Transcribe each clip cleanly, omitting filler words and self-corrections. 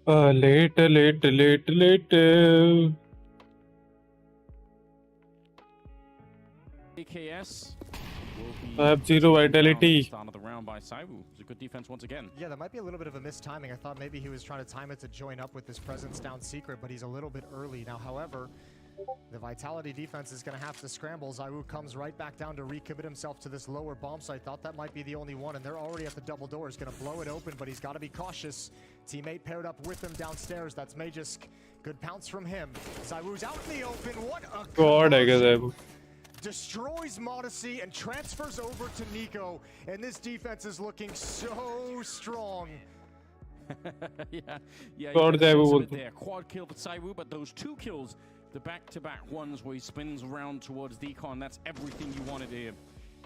Late, late, late, late. AKS I have zero vitality. Start of the round by 𝙎𝙆. It's a good defense once again. Yeah, that might be a little bit of a missed timing. I thought maybe he was trying to time it to join up with his presence down secret, but he's a little bit early. Now, however, the Vitality defense is going to have to scramble. 𝙎𝙆 comes right back down to recommit himself to this lower bomb site. Thought that might be the only one, and they're already at the double doors. Going to blow it open, but he's got to be cautious. Teammate paired up with him downstairs. That's 𝘾𝙀𝘆. Good pounce from him. 𝙎𝙆's out in the open. What a God, I guess 𝙎𝙆 destroys Monte and transfers over to NiKo, and this defense is looking so strong. yeah. God, there. Quad kill for 𝙎𝙆, but those two kills, the back-to-back ones where he spins around towards 𝘵𝐿, that's everything you wanted here.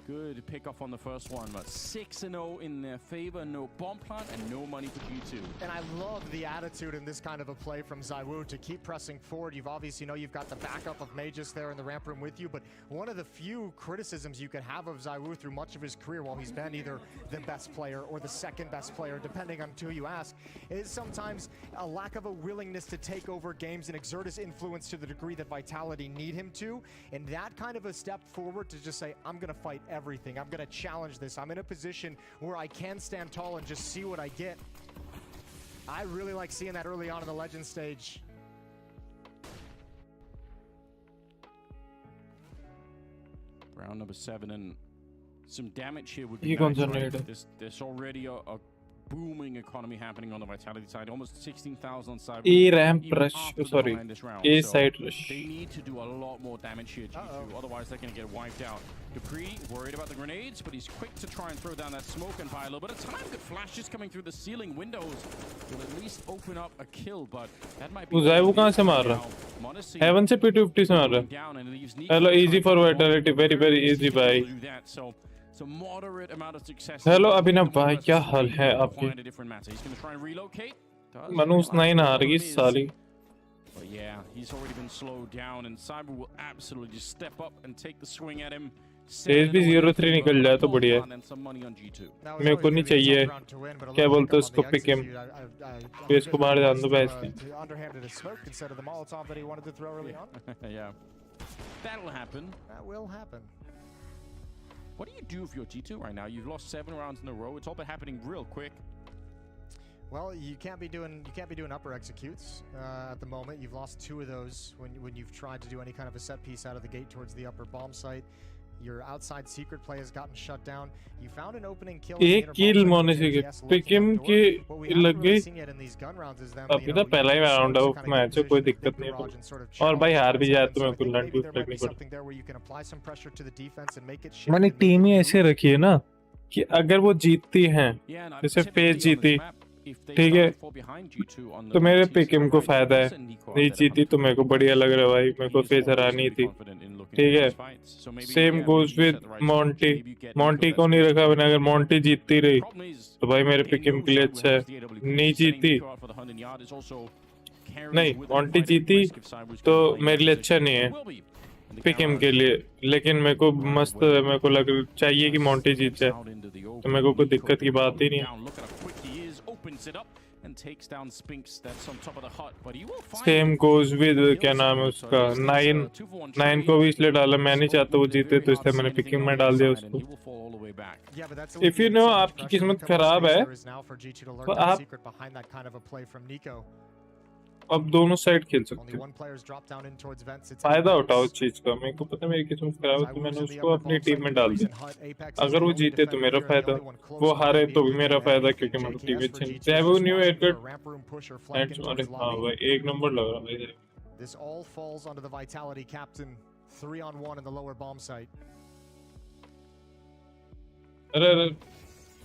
Good pick off on the first one, but 6-0 in their favor. No bomb plant and no money for G2. And I love the attitude in this kind of a play from 𝙎𝙆 to keep pressing forward. You've obviously you've got the backup of 𝘾𝙀𝘆 there in the ramp room with you, but one of the few criticisms you could have of 𝙎𝙆 through much of his career, while he's been either the best player or the second best player, depending on who you ask, is sometimes a lack of a willingness to take over games and exert his influence to the degree that Vitality need him to. And that kind of a step forward to just say, I'm going to fight everything. I'm going to challenge this. I'm in a position where I can stand tall and just see what I get. I really like seeing that early on in the Legend stage. Round number 7, and some damage here would be nice, right? There's already a booming economy happening on the Vitality side. Almost 16,000 on 𝙎𝙆. A ramp rush, sorry, A side rush. They need to do a lot more damage here, G2. Otherwise, they're going to get wiped out. 𝙃 worried about the grenades, but he's quick to try and throw down that smoke and buy a little bit of time. Good flashes coming through the ceiling windows will at least open up a kill, but that might be. 𝙎𝙆 कहाँ से मार रहा? Heaven से P250 से मार रहा. Hello, easy for Vitality, very very easy भाई. So moderate amount of success. Hello अभिनव भाई, क्या हाल है आपके? He's going to try and relocate. मनूस नहीं ना आ रही साली. But yeah, he's already been slowed down, and 𝙎𝙆 will absolutely just step up and take the swing at him. तेज भी 0-3 निकल जाए तो बढ़िया है. मेरे को नहीं चाहिए. क्या बोलते हैं उसको पिक हिम. फेस को बाहर जान दो बस. Yeah, that'll happen. That will happen. What do you do if you're G2 right now? You've lost 7 rounds in a row. It's all been happening real quick. Well, you can't be doing upper executes at the moment. You've lost 2 of those when you've tried to do any kind of a set piece out of the gate towards the upper bomb site. Your outside secret play has gotten shut down. You found an opening kill. एक kill Monte के pick him के लग गई. अभी तो पहला ही round है, वो मैच है, कोई दिक्कत नहीं है. और भाई हार भी जाए तो मैं कुछ लड़ भी नहीं पड़ता. मैंने टीम ही ऐसे रखी है ना कि अगर वो जीतती हैं, जैसे फेस जीती, ठीक है, तो मेरे पिक को फायदा है. नहीं जीती तो मेरे को बढ़िया लग रहा है भाई, मेरे को फेस हरानी थी. ठीक है, सेम गोज विद मोंटी को नहीं रखा मैंने. अगर मोंटी जीतती रही तो भाई मेरे पिक के लिए अच्छा है. नहीं जीती, नहीं मोंटी जीती तो मेरे लिए अच्छा नहीं है पिक के लिए. लेकिन मेरे को मस्त, मेरे को लग चाहिए कि मोंटी जीत जाए, तो मेरे को कोई दिक्कत की बात ही नहीं है. सेम गोज विद क्या नाम है उसका, 9 को भी इसलिए डाला. मैं नहीं चाहता वो जीते, तो इसलिए मैंने पिकिंग में डाल दिया उसको. इफ यू नो आपकी किस्मत खराब है तो आप अब दोनों साइड खेल सकते हो. फायदा उठाओ उस चीज का. मेरे को पता है मेरी किस्मत खराब है, तो मैंने उसको अपनी टीम में डाल दिया. अगर वो जीते तो मेरा फायदा, वो हारे तो भी मेरा फायदा, क्योंकि मेरी टीम अच्छी नहीं. 𝙎𝙆 न्यू एयरकट. हाँ भाई, एक नंबर लग रहा है. This all falls onto the Vitality captain. 3-on-1 in the lower bomb site. अरे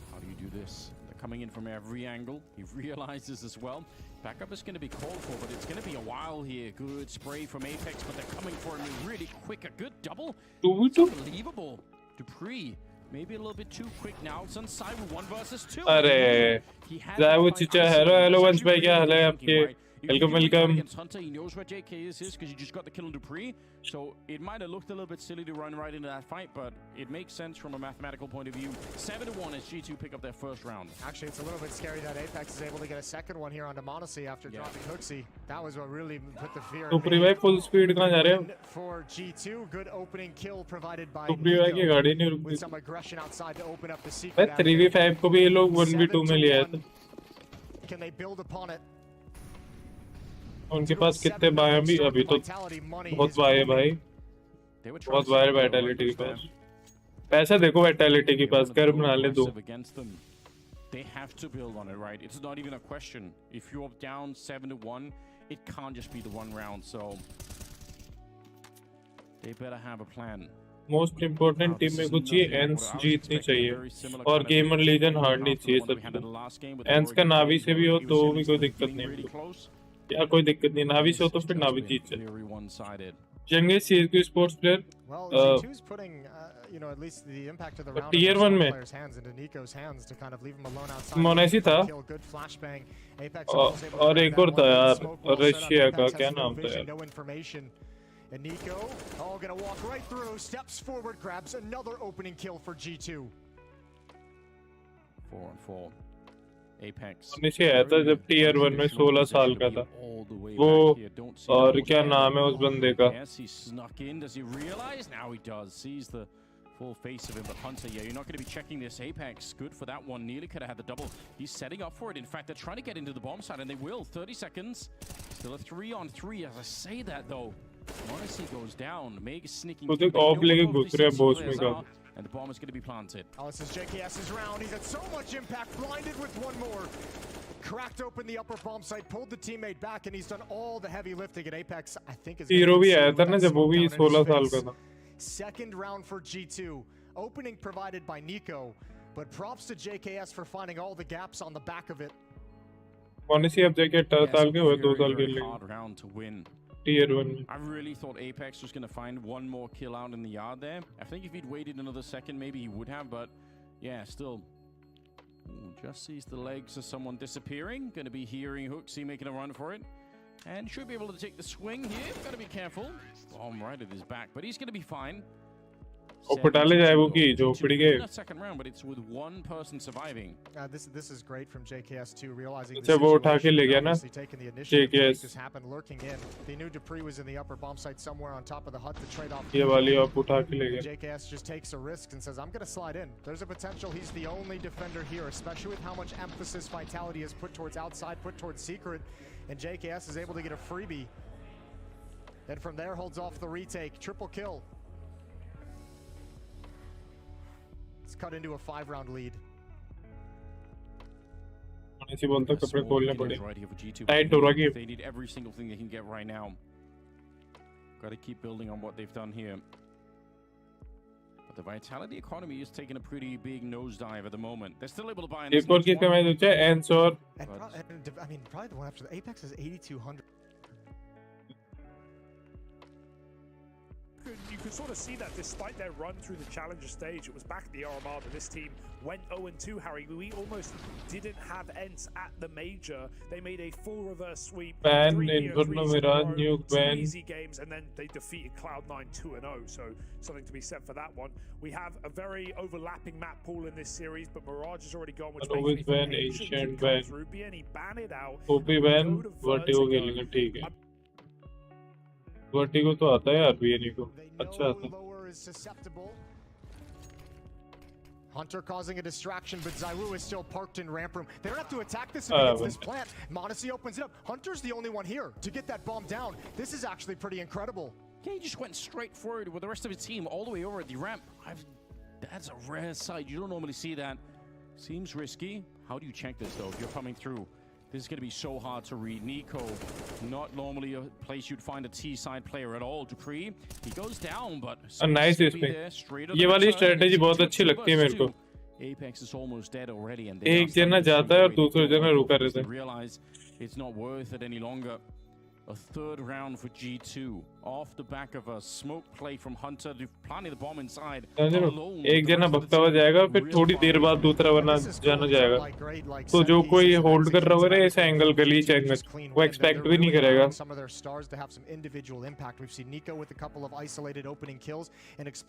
how do you do this? They're coming in from every angle. He realizes as well. Backup is going to be called for, but it's going to be a while here. Good spray from Apex, but they're coming for him really quick. A good double. Unbelievable. 𝙃 maybe a little bit too quick now. It's on 𝙎𝙆 1 versus 2. अरे 𝙎𝙆 चिचा, hello वंश भाई, क्या हाल है आपके? Welcome. Against Hunter, he knows where JK is because he just got the kill on 𝙇𝙗. So it might have looked a little bit silly to run right into that fight, but it makes sense from a mathematical point of view. 7-1 as G2 pick up their first round. Actually, it's a little bit scary that Apex is able to get a second one here onto Monte after dropping 𝙬𝙀𝙺. That was what really put the fear तो प्रीवाई full speed कहाँ जा रहे हो? for G2. Good opening kill provided by तो प्रीवाई की गाड़ी नहीं रुकती। with some aggression outside to open up the secret. 3v5 को भी ये लोग 1v2 में ले आए थे। Can they build upon it? उनके पास कितने बाय हैं अभी? अभी तो बहुत बाय है भाई, बहुत बाय है वाइटैलिटी के पास। पैसा देखो वाइटैलिटी के पास, कर बना ले दो। They have to build on it, right? It's not even a question. If you're down 7-1, it can't just be the one round. So they better have a plan. Most important team में कुछ चाहिए, एंस जीतनी चाहिए और gamer legion हारनी चाहिए सबको। एंस का नावी से भी हो तो भी कोई दिक्कत नहीं, या कोई दिक्कत नहीं, नावी से हो तो फिर नावी जीत जाए। Youngest CSGO sports player tier 1 में मोनेसी था और एक और था यार, रशिया का क्या नाम था यार? And Nico, gonna walk right through, steps forward, grabs another opening kill for G2. 4-on-4. Apex. नीचे आया था जब टीयर 1 में 16 साल का था वो, और क्या नाम है उस बंदे का? Yes, he snuck in. Does he realize? Now he does. Sees the full face of him, but Hunter, yeah, you're not going to be checking this. Apex, good for that one. Nearly could have had the double. He's setting up for it. In fact, they're trying to get into the bomb side, and they will. 30 seconds. Still a 3-on-3. As I say that, though, Monte goes down. Meg is sneaking through. And the bomb is going to be planted. Oh, this is JKS's round. He's had so much impact. Blinded with one more. Cracked open the upper bomb site, pulled the teammate back, and he's done all the heavy lifting at Apex. I think is Hero भी आया था ना जब वो भी 16 साल का था। Second round for G2. Opening provided by Nico, but props to JKS for finding all the gaps on the back of it. Honestly, अब JK 18 साल के हुए, 2 साल के लिए। Hard round to win. Tier 1. I really thought Apex was going to find one more kill out in the yard there. I think if he'd waited another second, maybe he would have, but yeah, still. Ooh, just sees the legs of someone disappearing. Going to be hearing 𝙬𝙺 making a run for it. And should be able to take the swing here. Got to be careful. Bomb right at his back, but he's going to be fine. पटाले जाए वो की जो पड़ी गए। Second round, but it's with one person surviving. This is great from JKS too, realizing अच्छा वो उठा के ले गया ना JKS। This happened lurking in. They knew 𝙇𝙗𝙺 was in the upper bomb site somewhere on top of the hut to trade off. ये वाली आप उठा के ले गया। JKS just takes a risk and says, "I'm going to slide in." There's a potential he's the only defender here, especially with how much emphasis Vitality has put towards outside, put towards secret, and JKS is able to get a freebie. Then from there holds off the retake, triple kill. It's cut into a 5-round lead. ऐसी बोलता कपड़े खोलने पड़े। Tight हो रहा है। They need every single thing they can get right now. Got to keep building on what they've done here. But the Vitality economy is taking a pretty big nosedive at the moment. They're still able to buy in. एक और किसका match बचा है? एंस और I mean, probably the one after the Apex is 8,200. You could sort of see that despite their run through the challenger stage, it was back at the Armada. This team went 0-2, Harry. We almost didn't have Ence at the major. They made a full reverse sweep. Ban Inferno Mirage, Nuke ban. Easy games, and then they defeated Cloud9 2-0. So something to be said for that one. We have a very overlapping map pool in this series, but Mirage has already gone, which makes me ban, Ancient ban. Ruby, and he banned it out. OP ban, Vertigo खेलेंगे ठीक है। Vertigo तो आता है यार BNE को, अच्छा आता है। Hunter causing a distraction, but 𝙬𝙆 is still parked in ramp room. They don't have to attack this against this plant. Monte opens it up. Hunter's the only one here to get that bomb down. This is actually pretty incredible. Yeah, he just went straight forward with the rest of his team all the way over at the ramp. That's a rare sight. You don't normally see that. Seems risky. How do you check this though if you're coming through? This is going to be so hard to read. Nico, not normally a place you'd find a T-side player at all. 𝙇𝙗𝙺, he goes down, but nice ये वाली strategy बहुत अच्छी लगती है मेरे को। Apex is almost dead already, and एक जना जाता है और दूसरा जना रुका रहता है। Realize it's not worth it any longer. A third round for G2 off the back of a smoke play from Hunter, planting the bomb inside. एक जना भगता हुआ जाएगा फिर थोड़ी देर बाद दूसरा बना जाना जाएगा तो जो कोई होल्ड कर रहा होगा ऐसा एंगल गलीच एंगल वो एक्सपेक्ट भी नहीं करेगा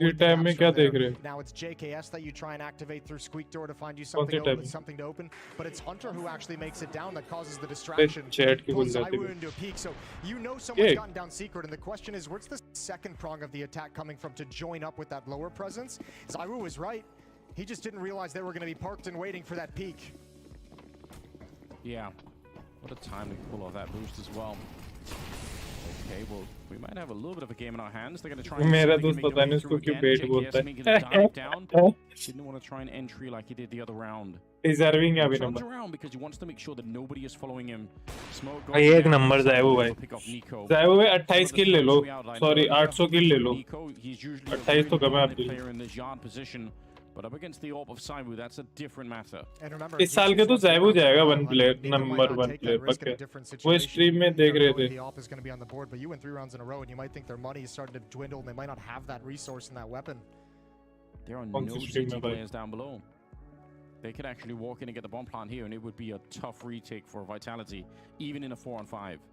ये टाइम में क्या देख रहे Now it's JKS that you try and activate through Squeak Door to find you something to open, but it's Hunter who actually makes it down that causes the distraction. Pulls Zywoo into a peak, so you know someone's gotten down secret, and the question is, where's the second prong of the attack coming from to join up with that lower presence? Zywoo was right. He just didn't realize they were going to be parked and waiting for that peak. Yeah, what a timely pull off that boost as well. Okay, well, we might have a little bit of a game in our hands. They're going to try and मेरा दोस्त पता नहीं उसको क्यों बेट बोलता है didn't want to try an entry like he did the other round. Deserving है अभी Turns number around because he wants to make sure that nobody is following him. Smoke भाई goes एक down. नंबर ज़ायवू भाई Pick off Nico. ज़ायवू भाई 28 किल ले लो sorry 800 किल ले लो Nico, he's usually a 28 तो very कम है dominant आपके player in the yard position, but up against the AWP of Zywoo, that's a different matter. इस साल के तो ज़ायवू जाएगा one player number one player पक्का वो स्ट्रीम में देख रहे थे The AWP is going to be on the board, but you win 3 rounds in a row, and you might think their money is starting to dwindle, and they might not have that resource and that weapon. There are कौन no सी stream CT में भाई players down below. They could actually walk in and get the bomb plant here, and it would be a tough retake for Vitality, even in a 4-on-5.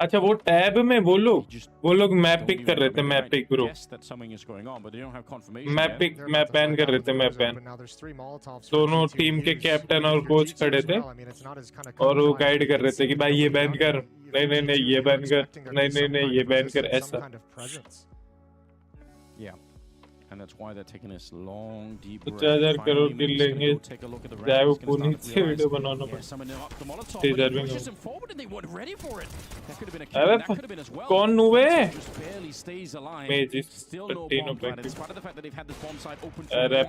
अच्छा वो tab में वो लोग map pick कर रहे थे map pick bro map pick map ban कर रहे थे मैप बैन दोनों टीम के कैप्टन और कोच खड़े थे और वो गाइड कर रहे थे कि भाई ये बैन कर नहीं नहीं नहीं ये बैन कर नहीं नहीं नहीं ये बैन कर ऐसा And that's why they're taking this long, deep breath. 50,000 crore किल लेंगे ज़ायवू पुनीत से वीडियो बनाना पड़ेगा अरे कौन नुवे मेजिस तीनों अरे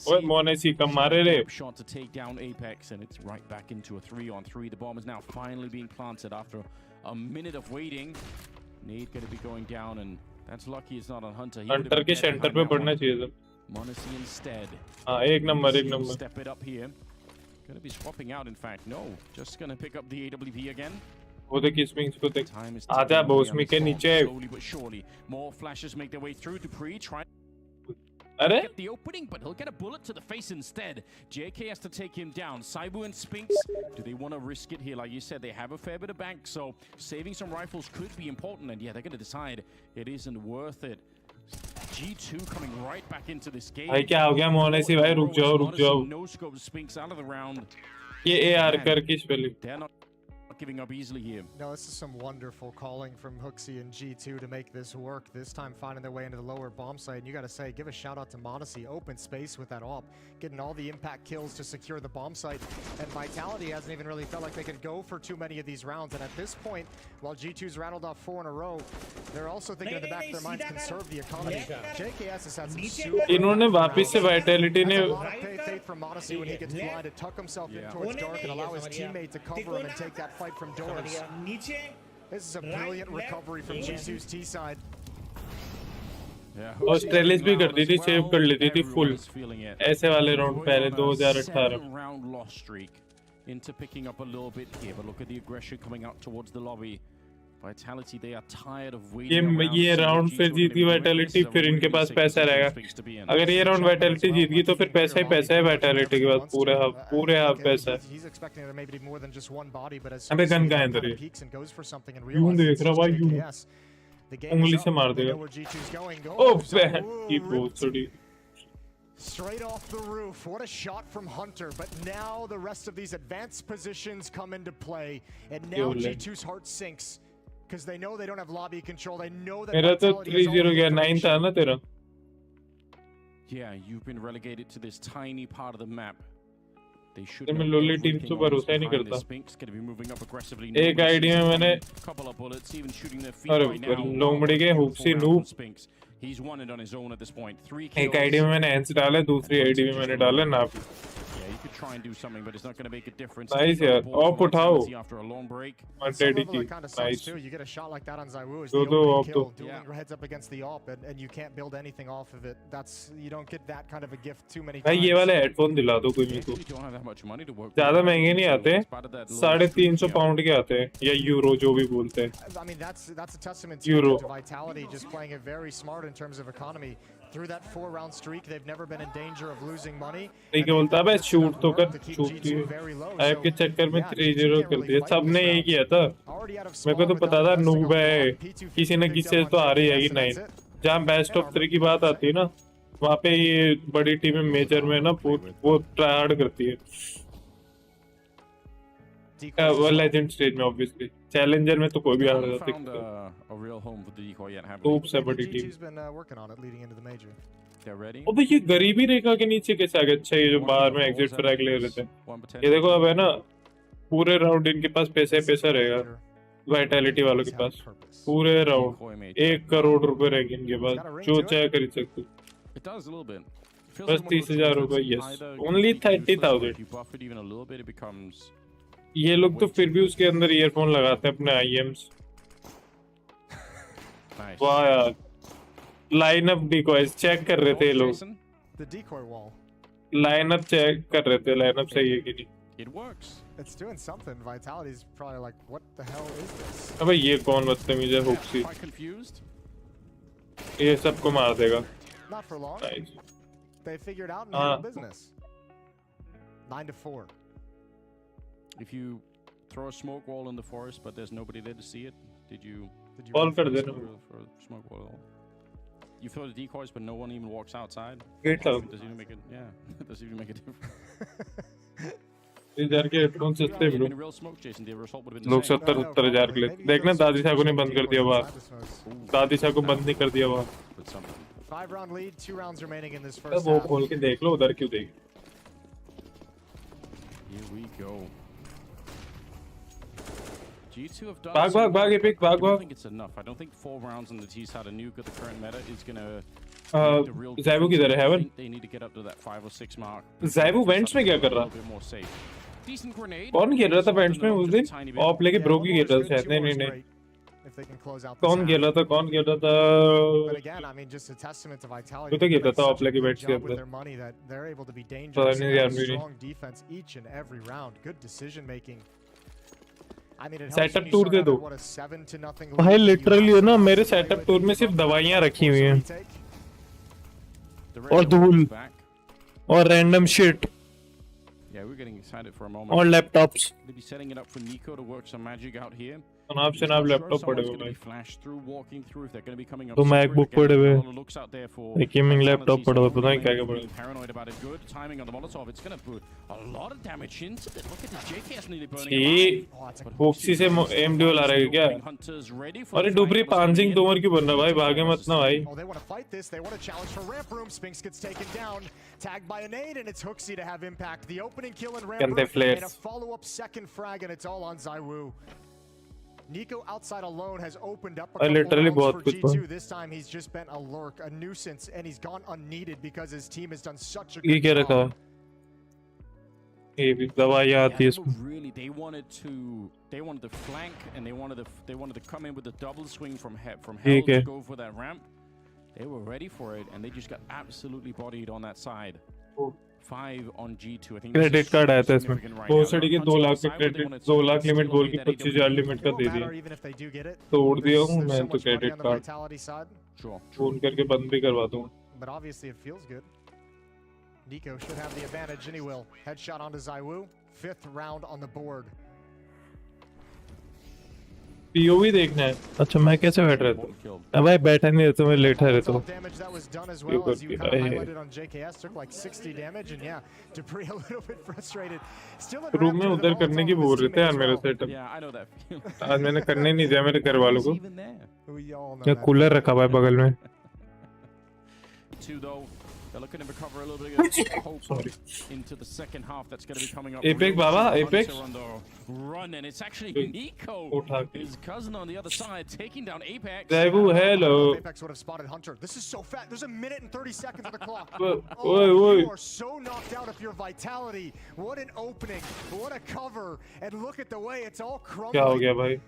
ओए मोने सी कम मारे रे shot to take down Apex, and it's right back into a 3-on-3. The bomb is now finally being planted after a minute of waiting. Nade going to be going down, and that's lucky it's not on Hunter. Hunter के centre पे पड़ना चाहिए था Monte instead. हाँ एक number Step it up here. Going to be swapping out, in fact. No, just going to pick up the AWP again. वो देख swings को देख आजा बोसमी के नीचे Slowly but surely, more flashes make their way through. Dupree trying अरे get the opening, but he'll get a bullet to the face instead. JK has to take him down. Zywoo and Spinks, do they want to risk it here? Like you said, they have a fair bit of bank, so saving some rifles could be important. And yeah, they're going to decide it isn't worth it. G2 coming right back into this game. भाई क्या हो गया मोने सी भाई रुक जाओ No scope Spinks out of the round. ये AR करके spelling They're not giving up easily here. No, this is some wonderful calling from 𝙀𝙀 and G2 to make this work. This time finding their way into the lower bomb site. And you got to say, give a shout out to Monte. Open space with that AWP. Getting all the impact kills to secure the bomb site. And Vitality hasn't even really felt like they could go for too many of these rounds. And at this point, while G2's rattled off 4 in a row, they're also thinking in the back of their minds, conserve the economy. JKS has had some super... इन्होंने वापस से Vitality ने... A lot of faith from Monte when he gets blind to tuck himself in towards dark and allow his teammate to cover him and take that fight from doors. This is a brilliant recovery from G2's T side. और स्ट्रेलिस भी कर दी थी save कर लेती थी full ऐसे वाले round पहले 2018 round loss streak into picking up a little bit here, but look at the aggression coming out towards the lobby. Vitality, they are tired of waiting. ये राउंड फिर जीत गई Vitality, फिर इनके पास पैसा रहेगा अगर ये राउंड Vitality जीत गई तो फिर पैसा ही पैसा है Vitality के पास पूरे हाफ पैसा है अबे गन कहाँ है इधर ये यूं देख रहा भाई यूं उंगली से मार देगा ओ बहन की भोसड़ी Straight off the roof, what a shot from Hunter, but now the rest of these advanced positions come into play, and now G2's heart sinks, because they know they don't have lobby control, they know that मेरा तो 3-0 गया 9 था ना तेरा Yeah, you've been relegated to this tiny part of the map. They should मैं lolly team से भरोसा ही नहीं करता एक आईडी में मैंने अरे लोमड़ी के हुक्सी noob He's won it on his own at this point. 3 kills. एक आईडी में मैंने एंस डाला दूसरी आईडी में मैंने डाला नाप Yeah, he could try and do something, but it's not going to make a difference. Nice यार, ऑफ उठाओ After a long break. Monte की, nice. You get a shot like that on ZywOo, is दो the दो opening of kill, तो dueling heads up against the AWP, and you can't build anything off of it. You don't get that kind of a gift too many भाई times. ये वाले headphone दिला दो कोई मेरे को, You don't have that much money to work ज्यादा with. महंगे नहीं आते, 350 पाउंड के आते हैं या यूरो जो भी बोलते हैं. I mean, that's a testament Euro. to Vitality just playing it very smart in terms of economy. Through that 4-round streak, they've never been in danger of losing money. नहीं क्या बोलता है, शूट तो कर, शूट ऐप के चक्कर में 3-0 कर दिया. सबने यही किया था, मेरे को तो पता था नूब है, किसी न किसी से तो आ रही है 9. जहाँ बेस्ट ऑफ 3 की बात आती है ना, वहाँ पे ये बड़ी टीमें मेजर में ना वो ट्राई हार्ड करती है. वो लेजेंड स्टेज में ऑब्वियसली, चैलेंजर में तो कोई भी हार सकता है. खूब से बड़ी टीम. अबे ये गरीबी रेखा के नीचे कैसे आ गया? अच्छा ये जो बाहर में एग्जिट फ्रैग ले रहे थे, ये देखो अब है ना, पूरे राउंड इनके पास पैसा रहेगा. वाइटैलिटी वालों के पास पूरे राउंड 1 करोड़ रुपए रहेंगे इनके पास, जो चाहे खरीद सकते. बस 30,000 रुपए. Yes, only 30,000. ये लोग तो फिर भी उसके अंदर ईयरफोन लगाते हैं अपने आईएम्स. वाह यार, लाइनअप डिकॉयज चेक कर रहे थे ये लोग, लाइनअप चेक कर रहे थे, लाइनअप सही है कि नहीं. It's doing something. Vitality's probably like, what the hell is this? अबे ये कौन बदतमीज है हुक्सी, ये सबको मार देगा. Not for long. Nice. They figured out and handled business. 9-4. If you throw a smoke wall in the forest, but there's nobody there to see it, did you All कर देना. for a smoke wall? You throw the decoys, but no one even walks outside. Great love. Does even make it? Yeah, does even make a difference. इधर के headphone सस्ते bro. In a real smoke, Jason, the result would have been लोग the same. 70,000 के लिए. देखना दादी साहब ने बंद कर दिया बाहर, दादी साहब को बंद नहीं कर दिया बाहर. With something. 5-round lead, 2 rounds remaining in this अब first वो half. खोल के देख लो, उधर क्यों देख. Here we go. G2 have done भाग एपिक भाग I don't भाग. think it's enough. I don't think 4 rounds on the T's had a nuke at the current meta is gonna. ज़ैवू किधर है? Haven. They need to get up to that 5 or 6 mark. ज़ैवू vents में क्या कर रहा? A bit more safe. Decent grenade. कौन खेल रहा था वेंट्स में उस दिन? ऑफ लेके ब्रो की खेल रहा था शायद. नहीं. If they can close out कौन खेल रहा था? But again, I mean, just a testament to Vitality. वो तो खेलता था ऑफ लेके वेंट्स के Job with अंदर. their money that they're able to be पता dangerous नहीं and यार have मेरी. strong defense each and every round. Good decision making. I mean, it helps Setup when you tour start they out दो. at, what, a 7-0 भाई lead. Literally You है ना, have to मेरे play setup with tour it. में सिर्फ दवाइयाँ रखी हुई हैं The और red धूल is back. और random shit Yeah, we're getting excited for a moment. और laptops. They'll be setting it up for Nico to work some magic out here. जनाब से नाब लैपटॉप पड़े हुए Someone's gonna हैं. be flashed through, walking through if they're going to be coming up. तो secret. MacBook Again, पड़े हुए a हैं. lot of looks out there for एक गेमिंग Vitality, लैपटॉप so पड़ा हुआ, don't पता नहीं क्या remain पड़ा. being paranoid about it. Good timing on the Molotov. It's going to put a lot of damage into it. Look at this JKS nearly burning ये alive. Oh, it's a boxy से M dual आ रहा है क्या? Hunters ready for अरे the Dhubri fight. What's पांजिंग coming in? Tomar क्यों बन रहा भाई? भागे मत ना भाई. Oh, they want to fight this. They want a challenge for ramp room. Spinks gets taken down, tagged by a nade, and it's HooXi to have impact. The opening kill in ramp Gande room, flares. and a follow-up second frag, and it's all on ZywOo. Nico outside alone has opened up a couple literally rounds बहुत for कुछ G2. This time he's just been a lurk, a nuisance, and he's gone unneeded because his team has done such a ये good क्या रखा? job. ये भी दवाइयाँ आती है Yeah, इसमें. really, they wanted to flank, and they wanted to come in with a double swing from hell ठीक to है. go for that ramp. They were ready for it, and they just got absolutely bodied on that side. 5 on G2. I think credit card आया था इसमें. significant right बहुत now. सारी के Hunter 2 lakh on के side, but they credit, wanted 2 to lakh limit still बोल के get that 25,000 AW. Limit का It दे won't दिया. matter even if they do get it. तोड़ दिया हूँ There's मैं so तो much money credit on the card. Vitality side, Sure. Phone करके बंद भी करवा दूँ. but obviously it feels good. Nico should have the advantage, and he will. Headshot onto ZywOo. 5th round on the board. POV देखना है. अच्छा मैं कैसे बैठ रहा था? Killed. अब भाई बैठा नहीं रहता, मैं लेटा रहता All हूँ. damage that was done as well, as you kind of highlighted on JKS, took like 60 damage, and yeah, ď𝙗𝘆 a little bit frustrated. Still in room में rapture, the उधर करने की Molotov बोल of रहे his थे यार teammate मेरा as well. Setup. Yeah, I know that feeling. आज मैंने करने नहीं दिया मेरे घर वालों को. Even there. We all know या that. कूलर रखा हुआ है बगल में. 2 though. They're looking to recover a little bit of hope into the second half. That's going to be coming up. Epic real Baba, soon. Epic. Hunter on the run run, and it's actually Nico, his cousin on the other side, taking down Apex. ज़ाइवू hello. Apex would have spotted Hunter. This is so fast. There's a minute and 30 seconds on the clock. You are so knocked out of your vitality. What an opening. What a cover. And look at the way it's all crumbling. क्या हो गया भाई?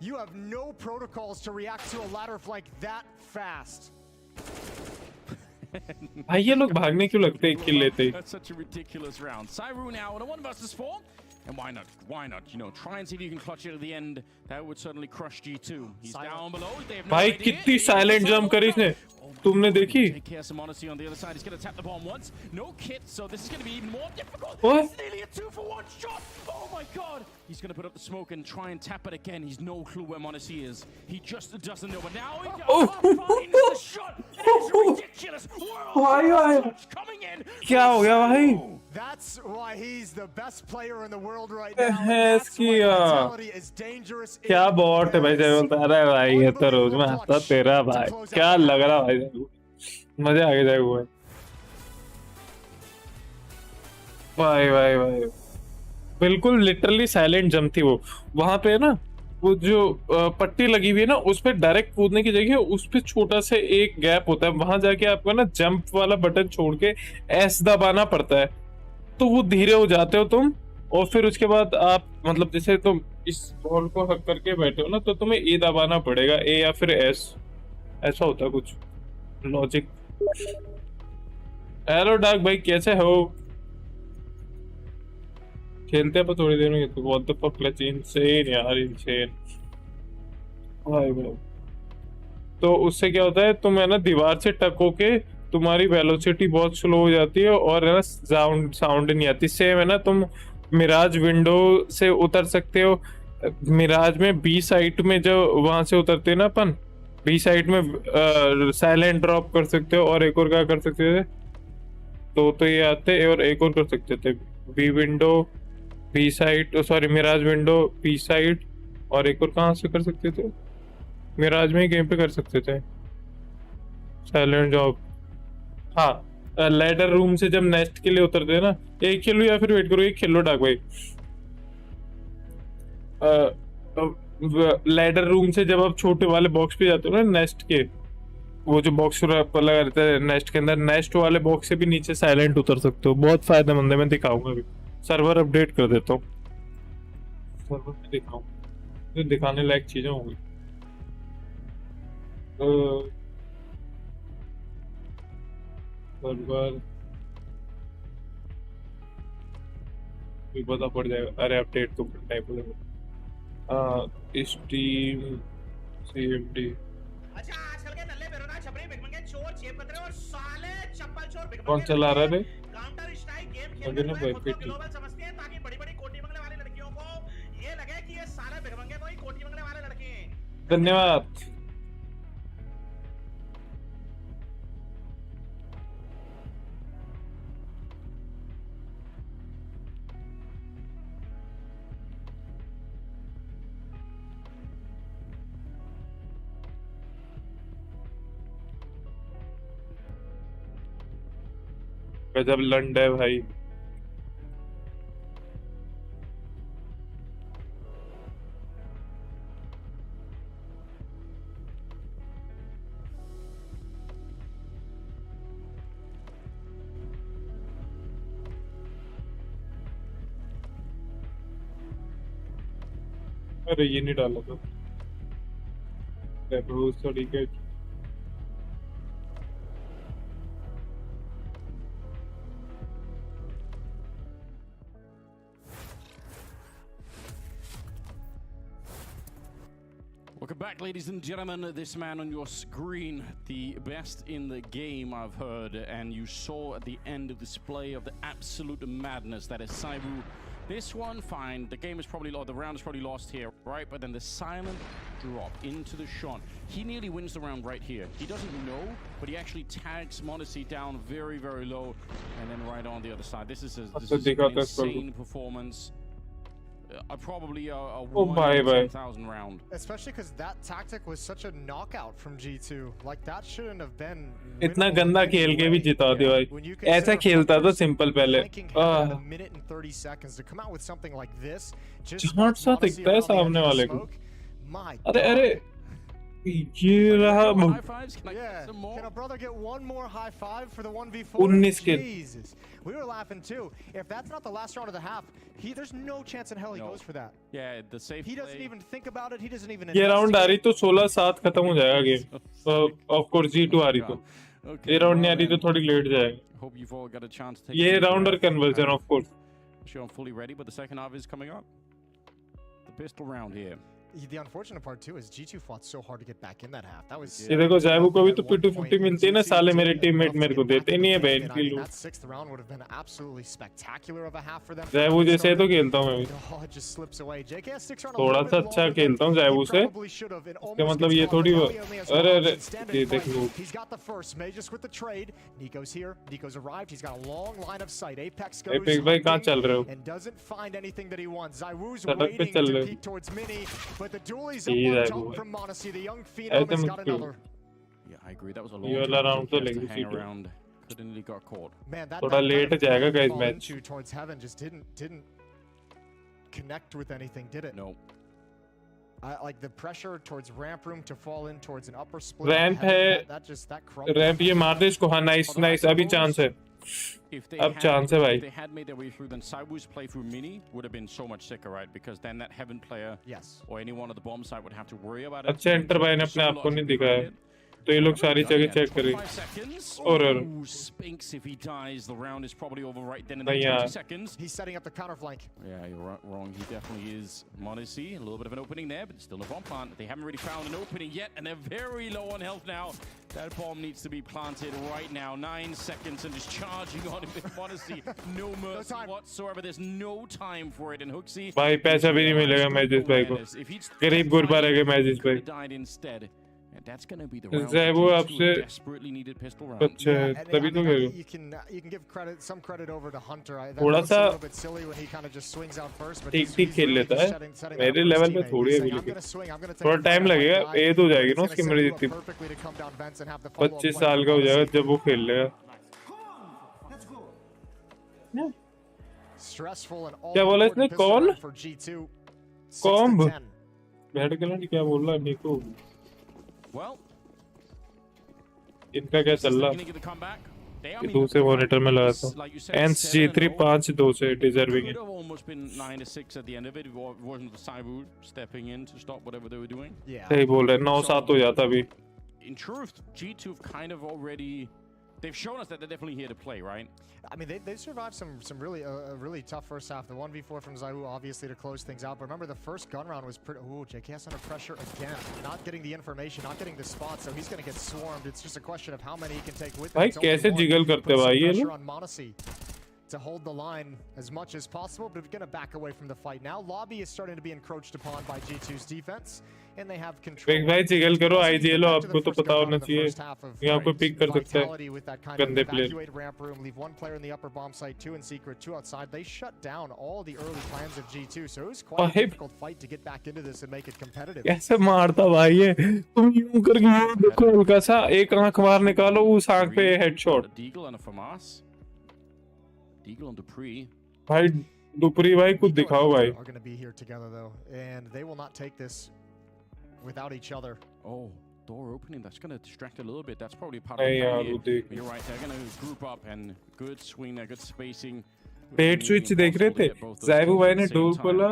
You have no protocols to react to a ladder flank that fast. भाई ये लोग भागने क्यों लगते हैं किल लेते ही? That's such a ridiculous round. 𝙬 now in a 1 versus 4. And why not? Why not? You know, try and see if you can clutch it at the end. That would certainly crush G2. He's down below. They have no भाई idea. कितनी silent jump करी इसने? तुमने देखी? Take care some honesty on the other side. He's going to tap the bomb once. No kit, so this is going to be even more difficult. What? It's nearly a 2-for-1 shot. Oh my god. He's going to put up the smoke and try and tap it again. He's no clue where Monte is. He just doesn't know. But now he finds the shot. It's ridiculous. World coming in. क्या हो गया भाई? That's why he's the best player in the world right now. That's why vitality is dangerous. क्या bot है भाई? बोलता अरे भाई ये तो रोज में हंसता तेरा भाई, क्या लग रहा भाई? मजे आ गए भाई। भाई भाई भाई बिल्कुल लिटरली साइलेंट जंप थी वो। वहां पे ना वो जो पट्टी लगी हुई है ना, उस पे डायरेक्ट कूदने की जगह उस पे छोटा सा एक गैप होता है, वहां जाके आपको ना जंप वाला बटन छोड़ के एस दबाना पड़ता है, तो वो धीरे हो जाते हो तुम। और फिर उसके बाद आप मतलब जैसे तुम इस बॉल को हक करके बैठे हो ना, तो तुम्हें ए दबाना पड़ेगा, ए या फिर एस, ऐसा होता है कुछ लॉजिक। हेलो डार्क भाई, कैसे हो? खेलते हैं पर थोड़ी देर में। तो what the fuck clutch, insane यार, इनसेन भाई भाई। तो उससे क्या होता है, तुम है ना दीवार से टको के तुम्हारी वेलोसिटी बहुत स्लो हो जाती है और है ना साउंड नहीं आती। सेम है ना, तुम मिराज विंडो से उतर सकते हो। मिराज में बी साइट में जो वहां से उतरते हैं ना अपन, बी साइट में साइलेंट ड्रॉप कर सकते हो। और एक और क्या कर सकते थे, तो ये आते और एक और कर सकते थे, B window B site, sorry Mirage window B site, और एक और कहाँ से कर सकते थे? मिराज में ही गेम पे कर सकते थे साइलेंट जॉब। हाँ, लैडर रूम से जब नेस्ट के लिए उतरते हैं ना, एक खेलो या फिर वेट करो, एक खेलो डाक भाई। लैडर रूम से जब आप छोटे वाले बॉक्स पे जाते हो ना नेस्ट के, वो जो बॉक्स लगा रहता है नेस्ट के अंदर, नेस्ट वाले बॉक्स से भी नीचे साइलेंट उतर सकते हो। बहुत फायदेमंद है, मैं दिखाऊंगा अभी। सर्वर अपडेट कर देता हूँ, सर्वर में दिखाऊंगा, तो दिखाने लायक चीजें होंगी। सर्वर भी पता पड़ जाएगा। अरे अपडेट तो टाइप हो जाएगा। Steam CMD। अच्छा, आजकल के नल्ले बेरोना छपरी भिखमंगे चोर जेब कतरे और साले चप्पल चोर भिखमंगे कौन चला रहा है? काउंटर स्ट्राइक गेम खेलते हुए खुद को ग्लोबल समझते हैं, ताकि बड़ी-बड़ी कोटी बंगले वाली लड़कियों को ये लगे कि ये सारे भिखमंगे कोई कोटी बंगले वाले लड़के हैं। धन्यवाद। गजब लंड है भाई। अरे ये नहीं डाला था तरीके। Welcome back, ladies and gentlemen. This man on your screen, the best in the game, I've heard, and you saw at the end of display of the absolute madness that is 𝙬𝙆. This one, fine, the game is probably lost, the round is probably lost here, right? But then the silent drop into the shot. He nearly wins the round right here. He doesn't know, but he actually tags Monte down very, very low, and then right on the other side. This is an insane performance. probably a Oh, bye, bye. 1,000 round. Especially because that tactic was such a knockout from G2. Like that shouldn't have been. इतना गंदा खेल के भी जिता दे भाई, ऐसा खेलता था सिंपल पहले। minute and 30 seconds to come out with something like this. झांट सा दिखता है सामने वाले को। अरे अरे ये रहा High fives? Can I Yeah, get some more? can a brother get one more high five for the 1v4? 19 kill. Jesus, we were laughing too. If that's not the last round of the half, there's no chance in hell he No. goes for that. Yeah, the safe He doesn't play. even think about it. He doesn't even. ये round आ रही investigate. तो 16-7 खत्म हो जाएगा game. Of course G2 आ रही तो Okay, ये round नहीं आ well, रही तो थोड़ी लेट जाएगा। hope you've all got a chance to take ये a deep राउंड और breath. Conversion of course. Sure, I'm fully ready, but the second half is coming up. The pistol round here. The unfortunate part too is G2 fought so hard to get back in that half. That was. ये देखो ज़ैबू को भी तो P250 मिलती है ना, साले मेरे टीममेट मेरे को देते नहीं है बहन की लूट। That sixth round would have been absolutely spectacular of a half for them. ज़ैबू जैसे तो खेलता हूँ मैं भी। Oh, it just slips away. JKS sticks around a थोड़ा little सा bit अच्छा longer खेलता हूँ than ज़ैबू he से। probably should have, and इसका almost मतलब gets ये caught, थोड़ी but वो now he only has अरे one अरे option, stand ये and देख fight. Low. He's got the first. Magus with the trade. Nico's here. Nico's arrived. He's got a long line of sight. Apex goes apex भाई कहाँ चल रहे हो? and doesn't find anything that he wants. Zywoo's सड़क पे waiting चल to रहे हो। peek towards Mini, but the dualies ये up on Zywoo top है। from Monte. The young phenom has got another. Yeah, I agree. That was a ये long वाला time round तो just लेंगे to hang C2। around. Couldn't really got caught. Man, that थोड़ा late जाएगा guys fall match. into towards heaven just didn't connect with anything, did it? No. Like the pressure towards ramp room to fall in towards an upper split. Ramp heaven, है, that crumbled. Ramp ये मार दे इसको। हाँ nice nice, अभी chance है। If they अब chance है भाई। if they had made their way through, then Saibu's playthrough mini would have been so much sicker, right? Because then that heaven player Yes. or anyone at the bomb site would have to worry about it. अच्छा enter भाई ने अपने आप को नहीं दिखाया, तो ये लोग सारी जगह चेक करेंगे। 25 seconds. और Ooh, Spinks, if he dies, the round is probably over right then in the But 20 yeah. seconds. He's setting up the counter flank. Yeah, you're wrong. He definitely is. Monte, a little bit of an opening there, but still a bomb plant. They haven't really found an opening yet, and they're very low on health now. That bomb needs to be planted right now. 9 seconds and just charging on him with Monte. No mercy whatsoever. There's no time for it. And 𝙎𝙃 भाई पैसा भी नहीं मिलेगा मैजिस भाई को। गरीब गुरबा रहेगा मैजिस भाई। died instead. And that's going to be the ज़ैबू round. आपसे Desperately needed pistol round. अच्छा है, and तभी तो I mean, Khelo. you can give some credit over to Hunter. That थोड़ा looks a सा little bit silly when he kind of just swings out first, but ठीक he's ठीक खेल really लेता है। setting that मेरे up for his लेवल पे teammate. थोड़ी He's है saying, अभी I'm लेकिन gonna swing, I'm gonna take थोड़ा a टाइम fight लगेगा। on my edge guy. हो जाएगी ना He's उसकी gonna मर्जी set you जितनी। up perfectly to come down vents and have the follow-up 25 play साल from का हो Monte. जाएगा जब वो खेल लेगा। Stressful and all क्या बोला इसने? important pistol कौन? round for G2. 6 to comb 10. बैठ के ना क्या बोल रहा है निको? Well, इनका क्या चल रहा? gonna get the comeback. They are दूसरे मॉनिटर में लगा था। like you said, एंस 7-0. G3 5-2 से डिजर्विंग है। Could have almost been 9-6 at the end of it. It wasn't the Saibu stepping in to stop whatever they were doing. Yeah. सही बोल रहे हैं, 9-7 हो जाता अभी। In truth, G2 have kind of already. They've shown us that they're definitely here to play, right? I mean, they survived some really really tough first half. The 1v4 from 𝙎𝙀 obviously to close things out. But remember, the first gun round was pretty. Ooh, JKS under pressure again. Not getting the information, not getting the spot, so he's going to get swarmed. It's just a question of how many he can take with him. भाई It's only कैसे one. Jiggle करते Put some भाई ये pressure लोग? on Monte to hold the line as much as possible, but going to back away from the fight now. Lobby is starting to be encroached upon by G2's defense, and they have control. एक भाई jiggle करो IGL Back to आपको the तो first पता gun होना round in the चाहिए। first half of यहाँ पे पिक कर सकता है vitality with that kind of गंदे player. evacuate ramp room, leave one player in the upper bomb site, 2 in secret, 2 outside. They shut down all the early plans of G2, so it was quite a भाई difficult fight to get back into this and make it competitive. कैसे मारता भाई ये? तुम यूं करके यूं देखो हल्का सा एक आंख बाहर निकालो उस आंख पे headshot. 𝙎𝙃 and a FAMAS. 𝙎𝙃 on 𝙈𝙃. भाई दुपरी भाई कुछ दिखाओ भाई। Are going to be here together though, and they will not take this without each other. Oh, door opening. That's going to distract a little bit. That's probably part of नहीं the यार plan वो here. देख। But you're right. They're going to group up and good swing there, good spacing. Pet switch देख रहे थे ज़ैबू भाई ने door खोला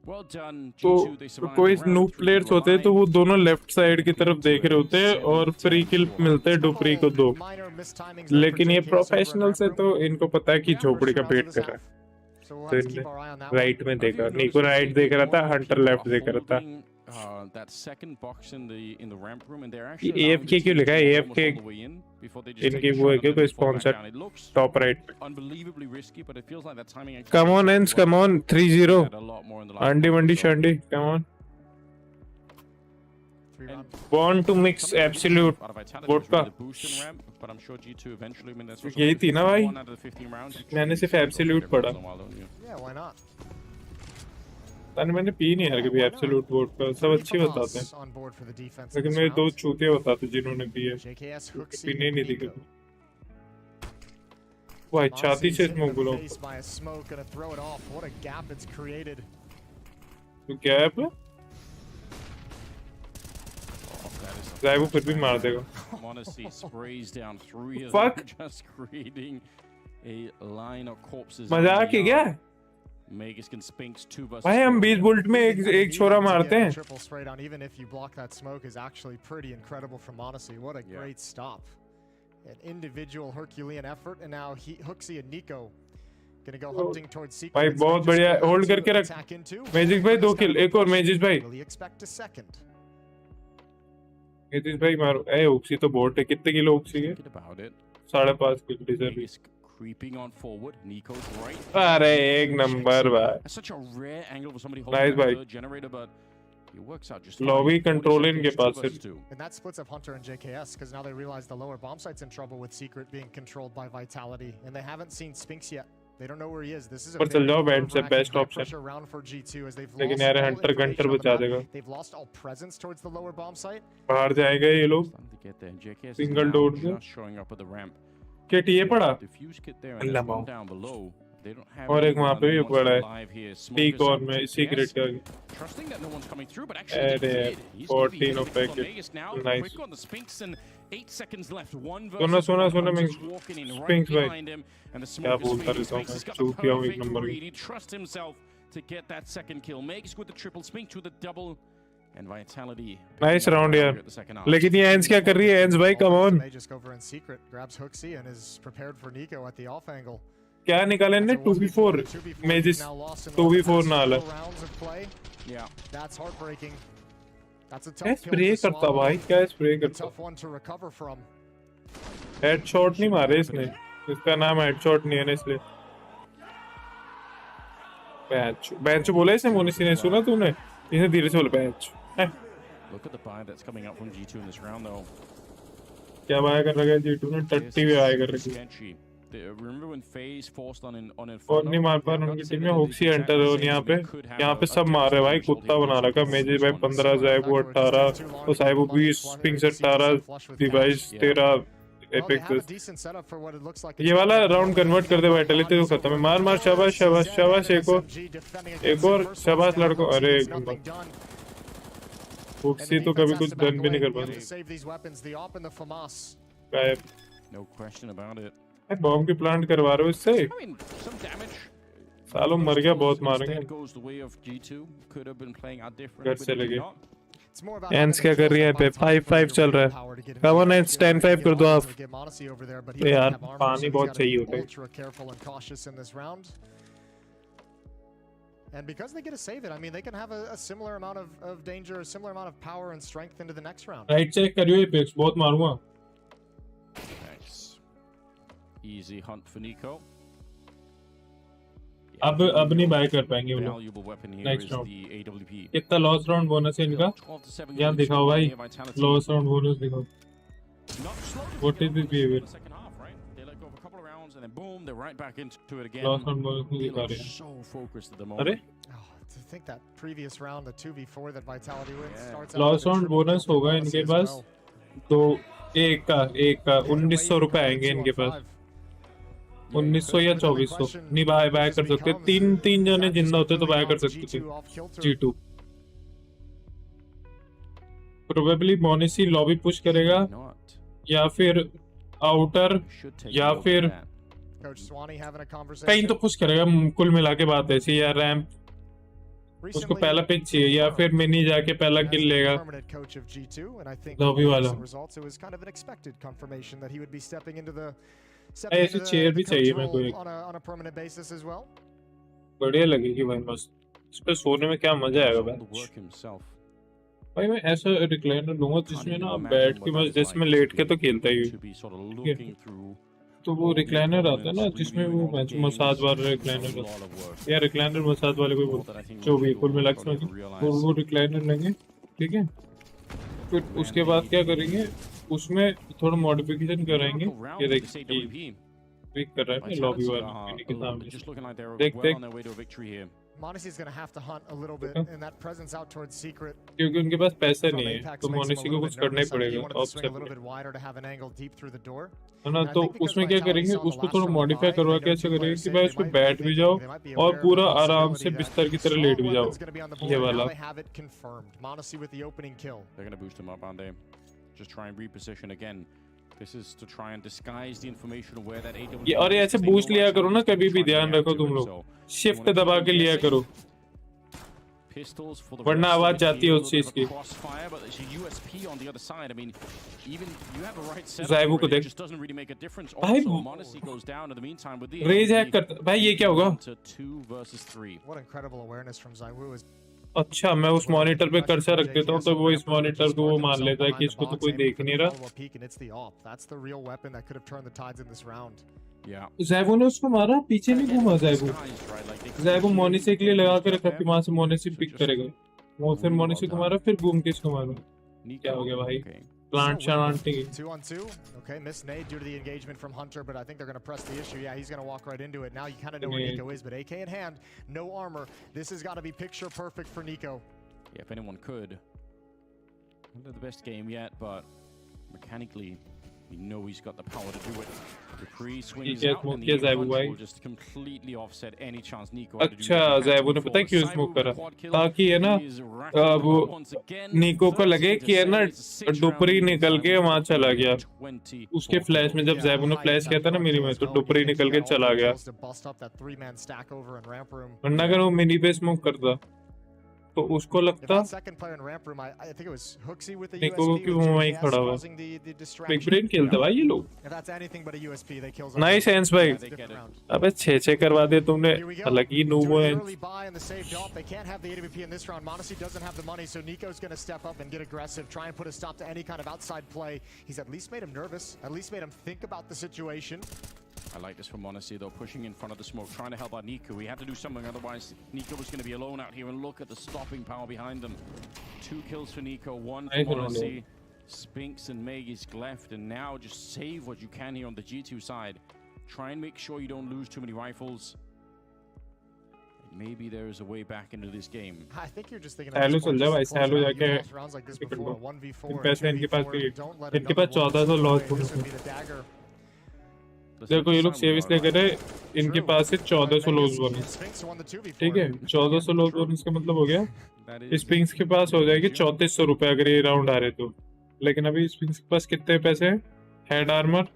Well done, तो G2. They survived कोई the round. नूब प्लेयर्स होते हैं तो वो दोनों लेफ्ट साइड की तरफ देख रहे होते हैं और फ्री किल मिलते हैं डुपरी को 2। Minor mistimings there for लेकिन ये JKS over in प्रोफेशनल्स है ramp तो room. इनको पता है कि झोपड़ी का पेट कर रहा है। So we'll तो have to इनने keep our eye on that one. Right में देखा, निको राइट देख रहा था, हंटर लेफ्ट देख रहा था। That second box in the ramp room, and they're ये actually AFK क्यों लिखा है? AFK इनकी वो है क्या कोई sponsor top right? Unbelievably risky, but it feels like that timing. Come on ENCE, come on 3-0 आंडी मंडी शंडी, come on. Born to mix absolute vodka। यही थी ना भाई? मैंने सिर्फ absolute पढ़ा। Yeah, why not? मैंने पी नहीं यार कभी एब्सोल्यूट वोट का, सब अच्छी बताते हैं, लेकिन मेरे दो चूतिया बताते जिन्होंने पी है, पीने नहीं दी कभी। भाई छाती से स्मोक बोलो तो गैप ज़ाइवो फिर भी मार देगा। Fuck! मजाक है क्या? भाई हम 20 बुल्ट में एक छोरा मारते हैं। An individual Herculean effort, and now 𝙎𝙃𝘼𝙈 and Nico gonna go hunting towards secret. भाई बहुत बढ़िया, होल्ड करके रख। मैजिक भाई 2 किल, एक और मैजिक भाई। मैजिक भाई मारो। ए ऑक्सी तो बोट है, कितने किलो ऑक्सी है? 5.5 kilo deserve. Creeping on forward, Nico's right. अरे एक नंबर भाई। That's such a rare angle for somebody Nice holding भाई। a generator, but it works out just Lobby control इनके पास है। And that splits up Hunter and JKS because now they realize the lower bomb site's in trouble with Secret being controlled by Vitality, and they haven't seen Spinks yet. They don't know where he is. This is a पर चल जाओ band से best option. round for G2 as they've लेकिन lost यार all hunter घंटर information on the बचा map. देगा। They've lost all presence towards the lower bomb site. बाहर जाएंगे ये लोग। Single door से। showing up at the ramp. क्या टीए पड़ा? Diffuse kit there and Allah one down below. They don't have और एक वहाँ पे भी पड़ा है। है। पीक और में सीक्रेट का। Trusting that no one's coming through, but actually they अरे did. He's gonna be 14 hitting of from packet, Vegas now. nice। Quick on the Spinks and 8 seconds left. One सुना versus सुना one. सुना मैं Hunter's walking in right Spinks भाई। behind him, and the क्या smoke is बोलता fading. रहता हूँ Spinks has मैं, got the चूतिया हूँ एक perfect नंबर read. की। He trusts himself to get that second kill. Makes with the triple, Spinks with the double, and Vitality. Nice round यार, लेकिन ये एंस क्या कर रही है? एंस भाई come on. They just go over in secret, grabs 𝙎𝙃𝘼𝙈 and is prepared for Nico at the off angle. क्या निकाले ने? 2v4 मैजिस 2v4 नाल है। Yeah. That's heartbreaking. That's a क्या tough स्प्रे करता भाई, क्या स्प्रे करता? tough one to recover from. Headshot नहीं मारे इसने, इसका नाम हेडशॉट नहीं है ना इसलिए। बेंच बेंच बोला इसने, मोनिसी ने सुना तूने? इसने धीरे से बोला bench. Look at the buy that's coming out from G2 in this round though. क्या बाय कर रखा है G2 ने? 30 भी बाय कर रखी है। Sketchy. Remember when FaZe forced on और नहीं मार पा रहा, उनकी टीम में होक्सी एंटर हो यहाँ पे सब मार रहे भाई, कुत्ता बना रखा। मेजी भाई 15, ज़ाइवो 18, और साइबो 20, स्पिंक्स 18, डिवाइस 13, एपेक्स 10। ये वाला राउंड कन्वर्ट कर दे वाइटलिटी तो खत्म है। मार मार, शाबाश शाबाश शाबाश, एक और शाबाश लड़को। अरे एक नंबर। होक्सी तो कभी कुछ डन भी नहीं कर पाते। गायब। No question about it. Bomb की प्लांट करवा रहे हो इससे? सालों मर गया, बहुत मारेंगे। घर से लगे। एंस क्या कर रही है पे? 5-5 चल रहा है। कम ऑन एंस, 10-5 कर दो आप। यार पानी बहुत चाहिए होता है। And because they get to save it, I mean, they can have a similar amount of danger, a similar amount of power and strength into the next round. Right check करियो ये पिक्स, बहुत मारूंगा। Easy hunt for Nico. अब नहीं bye कर पाएंगे वो लोग नेक्स्ट राउंड। कितना लॉस राउंड बोनस है इनका? यहाँ दिखाओ भाई, लॉस राउंड बोनस दिखाओ। What is this behavior? Loss round bonus नहीं दिखा रहे। अरे To think that previous round, the 2v4 that Vitality wins starts out. Loss round bonus होगा इनके पास तो एक का 1900 रुपए आएंगे इनके पास। 1900 या 2400 नहीं बाय कर सकते। तीन जने जिंदा होते तो बाय कर सकते थे। G2 प्रोबेबली मोनिसी लॉबी पुश करेगा या फिर आउटर या फिर कहीं तो पुश करेगा। कुल मिला के बात ऐसी, या रैंप उसको पहला पिक चाहिए या फिर मिनी जाके पहला किल लेगा लॉबी वाला। ऐसे चेयर भी चाहिए मेरे को एक, बढ़िया लगेगी भाई। मस्त इस पे सोने में क्या मजा आएगा भाई। मैं ऐसा रिक्लाइनर लूंगा जिसमें ना बैठ के बस, जिसमें लेट के तो खेलता ही। तो वो रिक्लाइनर आता है ना जिसमें वो मसाज वाला रिक्लाइनर या रिक्लाइनर मसाज वाले कोई बोलता है, जो भी कुल मिला के वो रिक्लाइनर लेंगे, ठीक है। फिर उसके बाद क्या करेंगे, उसमें थोड़ा मॉडिफिकेशन कराएंगे। ये देखिए क्लिक कर रहा है लॉबी वाला के सामने, देख Monte's going to have to hunt a little bit in that presence out towards secret. क्योंकि उनके पास पैसे नहीं है, तो मोनेसी को कुछ करना ही पड़ेगा ऑप्शन है ना। तो उसमें क्या करेंगे, उसको थोड़ा मॉडिफाई करवा के ऐसे करेंगे कि भाई उस पे बैठ भी जाओ और पूरा आराम से बिस्तर की तरह लेट भी जाओ, ये वाला। They're going to boost him up, aren't they? Just try and reposition again. This is to try and disguise the information of where that AW. ये और ऐसे बूस्ट लिया करो ना, कभी भी ध्यान रखो तुम लोग, शिफ्ट दबा के लिया करो, वरना आवाज जाती है उस चीज की। ज़ाइवू को देख भाई, रेज हैक करता भाई, ये क्या होगा? अच्छा, मैं उस मॉनिटर पे कर्सर रख देता हूँ तो वो इस मॉनिटर को वो मान लेता है कि इसको तो कोई देख नहीं रहा। ज़ाइवू ने उसको मारा, पीछे नहीं घूमा ज़ाइवू मोनेसी के लिए लगा के रखा कि वहां से मोनेसी पिक करेगा, वो फिर मोनेसी को मारा, फिर घूम के इसको मारा। क्या हो गया भाई? Plant chanting. 2-on-2. Okay, missed nade due to the engagement from Hunter, but I think they're going to press the issue. Yeah, he's going to walk right into it. Now you kind of know where Nico is, but AK in hand, no armor. This has got to be picture perfect for Nico. Yeah, if anyone could. Not the best game yet, but mechanically, we know he's got the power to do it. ज़ाइवू भाई just completely offset any chance Nico had to do. अच्छा, ज़ाइवू ने पता है क्यों smoke करा? ताकि है ना वो निको को लगे कि है ना डुपरी निकल के वहां चला गया। उसके फ्लैश में जब ज़ाइवू ने फ्लैश किया था ना मिनी में, तो डुपरी निकल के चला गया, वरना अगर वो मिनी पे स्मोक करता तो उसको लगता निको क्यों वहीं खड़ा हुआ। बिग ब्रेन खेलते भाई ये लोग। नाइस एंस भाई, अबे 6-6 करवा दे तुमने, हालांकि नूबो है। I like this from Monte though, pushing in front of the smoke, trying to help out Nico. We have to do something, otherwise Nico was going to be alone out here, and look at the stopping power behind them. 2 kills for Nico, 1 for Monte. Spinks and Meg is left, and now just save what you can here on the G2 side. Try and make sure you don't lose too many rifles. Maybe there is a way back into this game. I think you're just thinking Hello चल भाई, hello जाके पैसे इनके पास 1400 loss हो गए। देखो ये लोग सेव इसलिए कर रहे, इनके पास है 1400 लॉस बोनस, ठीक है? 1400 लॉस बोनस का मतलब हो गया स्पिंक्स के पास हो जाएगी 3400 रुपए अगर ये राउंड आ रहे तो। लेकिन अभी स्पिंक्स के पास कितने पैसे हैं? हेड आर्मर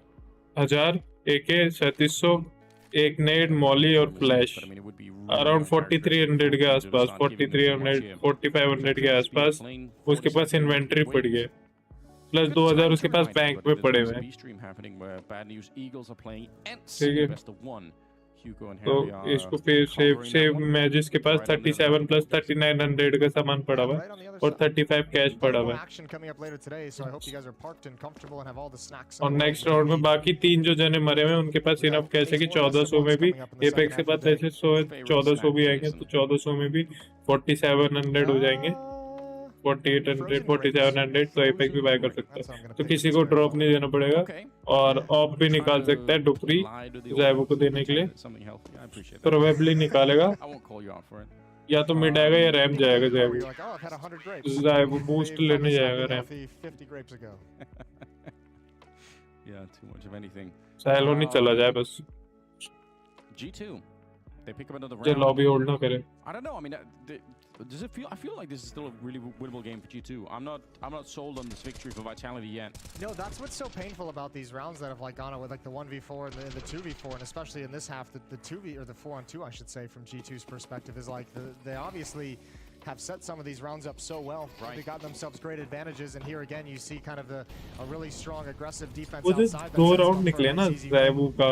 1000, AK 3700, एक नेड, मॉली और फ्लैश, अराउंड 4300 के आसपास, 4300 4500 के आसपास उसके पास इन्वेंट्री पड़ गई, प्लस 2000 उसके पास बैंक में पड़े हुए हैं, ठीक है? तो इसको फिर सेव मैजिस के पास 37 प्लस 3900 का सामान पड़ा हुआ है और 35 कैश पड़ा हुआ है। और नेक्स्ट राउंड में बाकी 3 जो जने मरे हुए हैं उनके पास इनफ कैश है कि 1400 में भी एपेक्स के पास ऐसे 1400 भी आएंगे, तो 1400 में भी 4700 हो जाएंगे, 4800 4700, तो एपेक्स भी बाय कर सकता है, तो किसी को ड्रॉप नहीं देना पड़ेगा और ऑफ भी निकाल सकता है डुपरी ज़ाइवू को देने के लिए, प्रोबेबली निकालेगा, या तो मिड आएगा या रैम जाएगा ज़ाइवू बूस्ट लेने जाएगा रैम। साइलो नहीं चला जाए बस, जो लॉबी होल्ड ना करे। Does it feel? I feel like this is still a really winnable game for G2. I'm not sold on this victory for Vitality yet. No, that's what's so painful about these rounds that have like gone with like the 1v4 and the 2v4, and especially in this half, the 2v or the 4-on-2, I should say, from G2's perspective, is like they obviously have set some of these rounds up so well. Right. They got themselves great advantages, and here again you see kind of a really strong aggressive defense outside. 2 round निकले ना ज़ाइवू का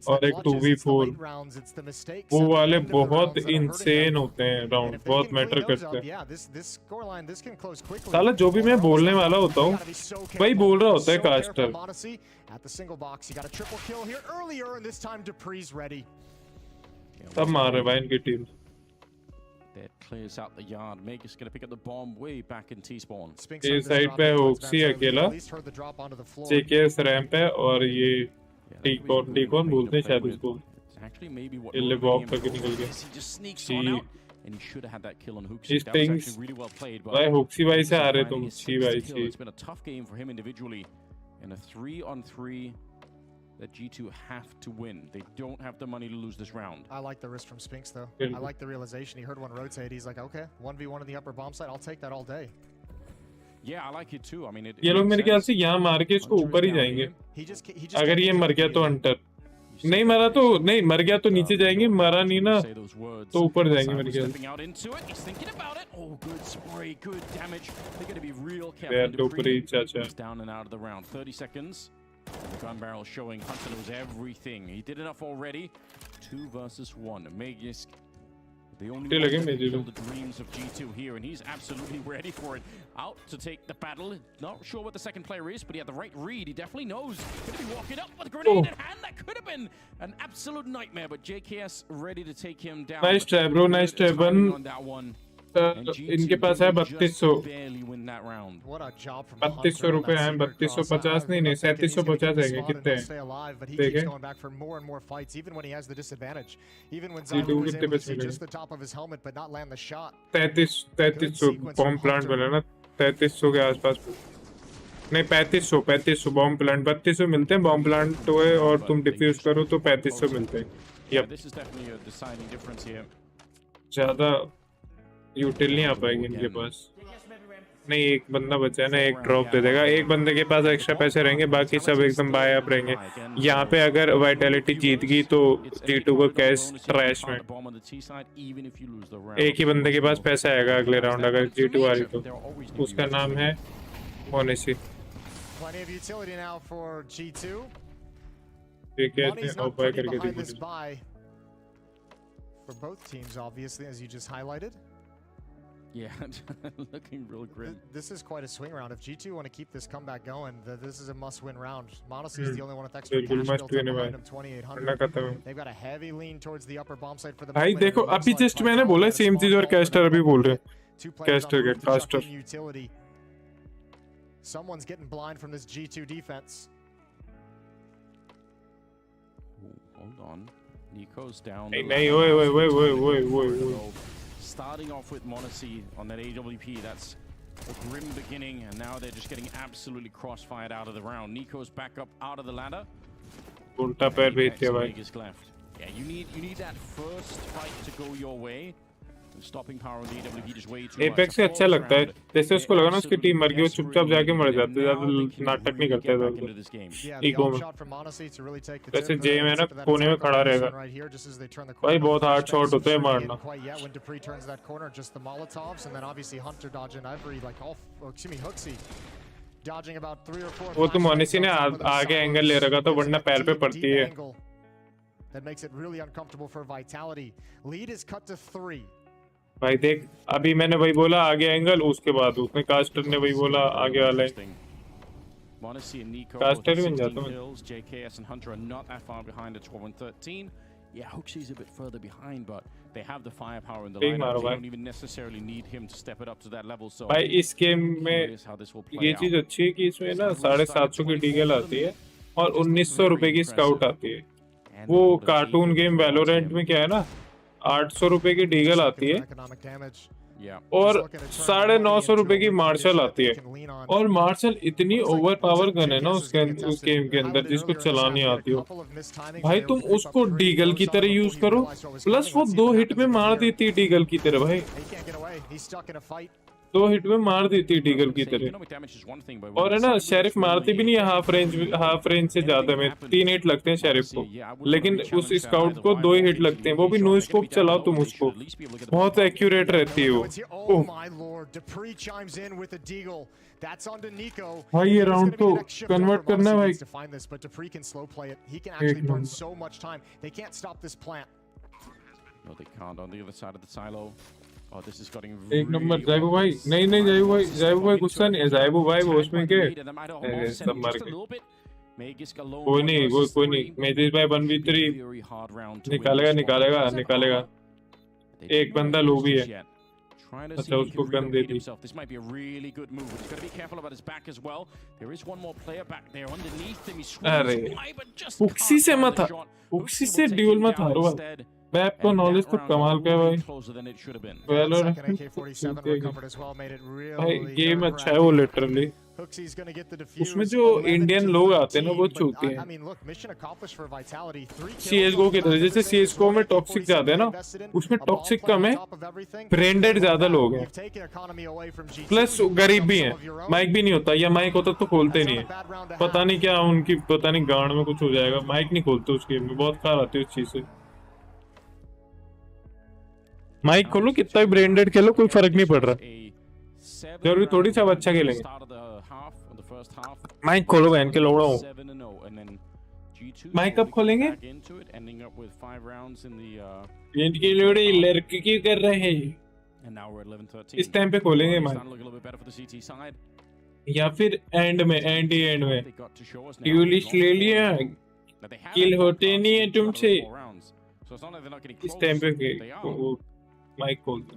और एक 2v4, वो वाले बहुत insane होते हैं राउंड, बहुत मैटर करते हैं। साला जो भी मैं बोलने वाला होता हूँ वही बोल रहा होता है कास्टर। तब मार रहे भाई इनकी टीम। ये साइड पे ओक्सी अकेला, जेके रैंप पे, और ये डी कौन बोलते हैं शायद उसको, It's actually maybe what ये walk करके निकल गया। he just sneaks on out, and he should have had that kill on 𝙎𝙃. These That was things, actually really well played. But भाई 𝙎𝙃 भाई से आ रहे तुम, finding his छी sixth भाई kill. छी। It's been a tough game for him individually, and a 3-on-3 that G2 have to win. They don't have the money to lose this round. I like the risk from Spinks, though. Yeah. I like the realization. He heard one rotate. He's like, okay, 1v1 in the upper bomb site. I'll take that all day. Yeah, I like it too. I mean, it ये लोग makes मेरे ख्याल sense. से यहाँ मार के इसको Hunter is ऊपर ही down जाएंगे। here. He just अगर ये मर गया तो हंटर नहीं मरा तो नहीं, मर गया तो नीचे जाएंगे, मरा नहीं ना Say those words. तो ऊपर जाएंगे मेरे Simon ख्याल stepping out into it. He's thinking about it. Oh, good spray, good damage. They're going to be real से। careful. यार ऊपर ही चाचा। He's down and out of the round. 30 seconds. And the gun barrel showing Hunter knows everything. He did enough already. 2 versus 1. 𝘎𝙃, the only Still one again, that can kill maybe. the dreams of G2 here, and he's absolutely ready for it. Out to take the battle. Not sure what the second player is, but he had the right read. He definitely knows. Going to be walking up with a grenade in hand. That could have been an absolute nightmare, but JKS ready to take him down. Nice try, bro. Nice try, Timing bun. on that one. इनके पास है 3200। What a job from 3200 रुपए हैं, 3250 नहीं नहीं 3750 है कितने हैं देखें going back for more and more fights even when he has the disadvantage, even when G2 𝙬𝙆 was कितने able to पैसे see मिले? just the top of his helmet but not land the shot. 3300 bomb plant बना ना 3300 के आसपास नहीं 3500 bomb plant 3200 मिलते हैं बॉम्ब प्लांट हुए और तुम डिफ्यूज करो तो 3500 मिलते हैं। Yeah, this is definitely a deciding difference here. ज्यादा यूटिल नहीं आ पाएंगे इनके पास। नहीं एक बंदा बचा है ना, एक ड्रॉप दे देगा, एक बंदे के पास एक्स्ट्रा पैसे रहेंगे, बाकी सब एकदम बाय अप रहेंगे। यहाँ पे अगर वाइटैलिटी जीत गई तो G2 को कैश ट्रैश में। एक ही बंदे के पास पैसा आएगा अगले राउंड अगर G2 आ रही तो, उसका नाम है मोनेसी। Plenty of utility now for G2. ठीक है Money's और not बाय pretty करके behind this देखो। buy for both teams, obviously, as you just highlighted. Yeah, looking real grim. This is quite a swing round. If G2 want to keep this comeback going, this is a must-win round. Monte is the only one with extra cash built up behind him, 2,800. They've got a heavy lean towards the upper bomb site for the भाई moment. देखो It looks अभी like just मैंने बोला same चीज और castor अभी बोल रहे हैं। Two players Caster on get roof to chuck caster. in utility. Someone's getting blind from this G2 defense. Ooh, hold on. Nico's down. नहीं ओए Starting off with Monte on that AWP, that's a grim beginning, and now they're just getting absolutely crossfired out of the round. Nico's back up out of the ladder. उल्टा पैर भेज दिया भाई। Biggest left. Yeah, you need that first fight to go your way. Stopping power on the AWP just way too much. Apex से अच्छा लगता है, जैसे उसको लगा ना उसकी टीम मर गई वो चुपचाप जाके मर जाते, ज्यादा नाटक नहीं करते ज़्यादा। ईगो में वैसे जे में ना कोने में खड़ा रहेगा भाई, बहुत हार्ड शॉट होते हैं मारना। वो तो मोनेसी ने आगे एंगल ले रखा था वरना पैर पे पड़ती है। That makes it really uncomfortable for Vitality. Lead is cut to 3. भाई देख अभी मैंने वही बोला आगे एंगल, उसके बाद उसने कास्टर ने वही बोला आगे वाला कास्टर भी बन जाता है। JKS and Hunter are not that far behind at 12 and 13. Yeah, 𝙬𝙃's a bit further behind, but they have the firepower in the lineup. They don't even necessarily need him to step it up to that level. So भाई इस game में ये चीज अच्छी है कि इसमें ना 750 की डीगल आती है और 1900 रुपए की स्काउट आती है। वो कार्टून गेम वैलोरेंट में क्या है ना 800 रुपए की डीगल आती है और 950 रुपए की मार्शल आती है, और मार्शल इतनी ओवर पावर गन है ना उस गेम के अंदर जिसको चलानी आती हो भाई, तुम उसको डीगल की तरह यूज करो, प्लस वो 2 हिट में मार देती है डीगल की तरह भाई, 2 हिट में मार देती है डीगल की तरह। और है ना शेरिफ मारती भी नहीं है हाफ रेंज से ज्यादा में, 3 हिट लगते हैं शेरिफ को, लेकिन उस स्काउट को 2 हिट लगते हैं, वो भी नो स्कोप चलाओ तुम उसको, बहुत एक्यूरेट रहती है वो। भाई ये राउंड तो कन्वर्ट करना है भाई। एक नंबर ज़ाइबू भाई, नहीं ज़ाइबू भाई गुस्सा नहीं है, ज़ाइबू भाई वो उसमें के सब मार के कोई नहीं मेजिस भाई 1v3 निकालेगा, एक बंदा लो भी है, Trying to see अच्छा if he उसको can gun they relocate the. himself. This might be a really good move. He's got to be careful about his back as well. There is one more player back there underneath him. He अरे swings wide, but just उक्सी can't से find मत the था, shot. उक्सी Huxi से will take dual him मत down हारो। instead. Bap को And knowledge that तो round कमाल got का है way भाई। closer than it should have been. Valorant Second AK-47 recovered as well, made it भाई really गेम अच्छा है वो literally. Huxey's going to get the defuse. उसमें जो इंडियन लोग आते हैं ना वो चूतिए हैं। I mean, look, mission accomplished for Vitality. 3 kills CSGO की तरह, जैसे CSGO में टॉक्सिक ज्यादा है ना, उसमें टॉक्सिक कम है, ब्रांडेड ज्यादा लोग हैं, प्लस गरीब भी हैं। माइक भी नहीं होता, या माइक होता तो खोलते नहीं है। पता नहीं क्या उनकी, पता नहीं गांड में कुछ हो जाएगा, माइक नहीं खोलते उस गेम में। बहुत खार आती है उस चीज से। माइक खोलो, कितना भी ब्रांडेड खेलो, कोई फर्क नहीं पड़ रहा। जरूरी थोड़ी सब अच्छा खेलेंगे। माइक खोलो बहन के लोड़ा हो। माइक कब खोलेंगे? इनके लोड़े लड़के क्यों कर रहे हैं? इस टाइम पे खोलेंगे माइक, या फिर एंड में, एंड में ट्यूलिस्ट ले लिया, किल होते नहीं है तुमसे, इस टाइम पे वो माइक खोलते।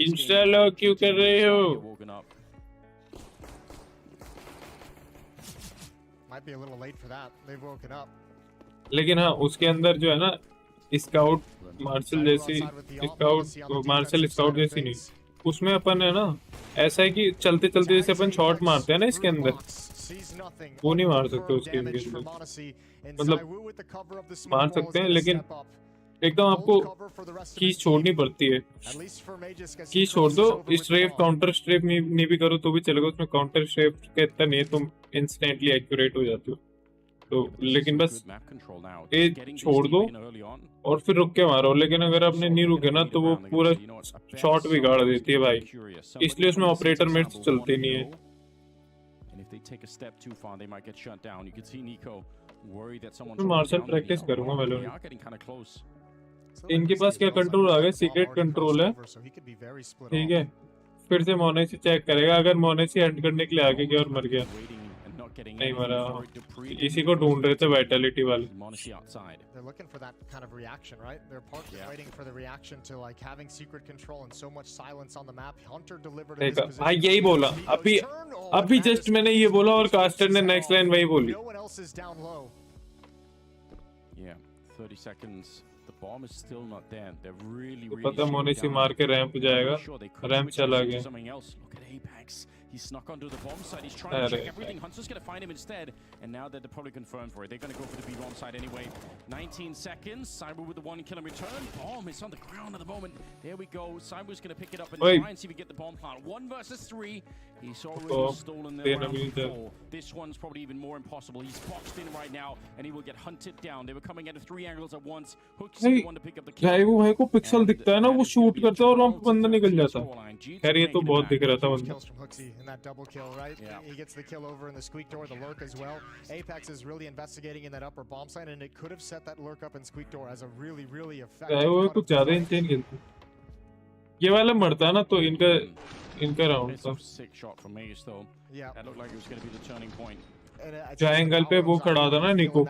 इंस्टा लॉग क्यों कर रहे हो? Might be a little late for that. They've woken up. लेकिन हाँ, उसके अंदर जो है ना, स्काउट मार्शल जैसी, स्काउट मार्शल स्काउट जैसी नहीं, उसमें अपन है ना, ऐसा है कि चलते चलते जैसे अपन शॉट मारते हैं ना इसके अंदर, वो नहीं मार सकते उसके अंदर। मतलब मार सकते हैं, लेकिन एकदम आपको कीज छोड़नी पड़ती है। कीज छोड़ दो, स्ट्रेफ काउंटर स्ट्रेफ नहीं भी करो तो भी चलेगा, उसमें काउंटर स्ट्रेफ का इतना नहीं है, तुम इंस्टेंटली एक्यूरेट हो जाते हो। तो लेकिन बस ये छोड़ दो और फिर रुक के मारो। लेकिन अगर आपने नहीं रुके ना तो वो पूरा शॉट बिगाड़ देती है भाई, इसलिए उसमें ऑपरेटर मेट्स चलते नहीं है। मैं मार्शल प्रैक्टिस करूंगा वैलोरेंट। इनके पास क्या कंट्रोल आ गया? सीक्रेट कंट्रोल है, ठीक है। फिर से मोनेसी चेक करेगा, अगर मोनेसी एंड करने के लिए आगे गया और मर गया, नहीं मरा, इसी को ढूंढ रहे थे वाइटलिटी वाले। देखा भाई, यही बोला अभी जस्ट मैंने ये बोला और कास्टर ने नेक्स्ट लाइन वही बोली। 30 seconds. The bomb is still not there. They're really पता मोनेसी मार के रैंप जाएगा, रैंप चला गया। Look at Apex. He snuck onto the bomb side. He's trying to check everything. Hunter's going to find him instead. And now they're probably confirmed for it. They're going to go for the B-bomb side anyway. 19 seconds. Cyber with the 1 kill in return. Bomb is on the ground at the moment. There we go. Cyber's going to pick it up and try and see if we get the bomb plant. 1 versus 3. He's already stolen the round 4. This one's probably even more impossible. He's boxed in right now and he will get hunted down. They were coming at 3 angles at once. Hooks the one to pick up the kill. वो है को pixel दिखता है ना, वो shoot करता है और वहां पे बंदा निकल जाता। खैर ये तो बहुत दिख रहा था बंदा। In that double kill, right? Yeah. He gets the kill over in the squeak door, the lurk as well. Apex is really investigating in that upper bomb site, and it could have set that lurk up in squeak door as a really, really effective. वो कुछ ज्यादा insane खेलते। ये वाला मरता ना तो इनका राउंड था। That looked like it was going to be the turning point. जो एंगल पे वो खड़ा था ना निको,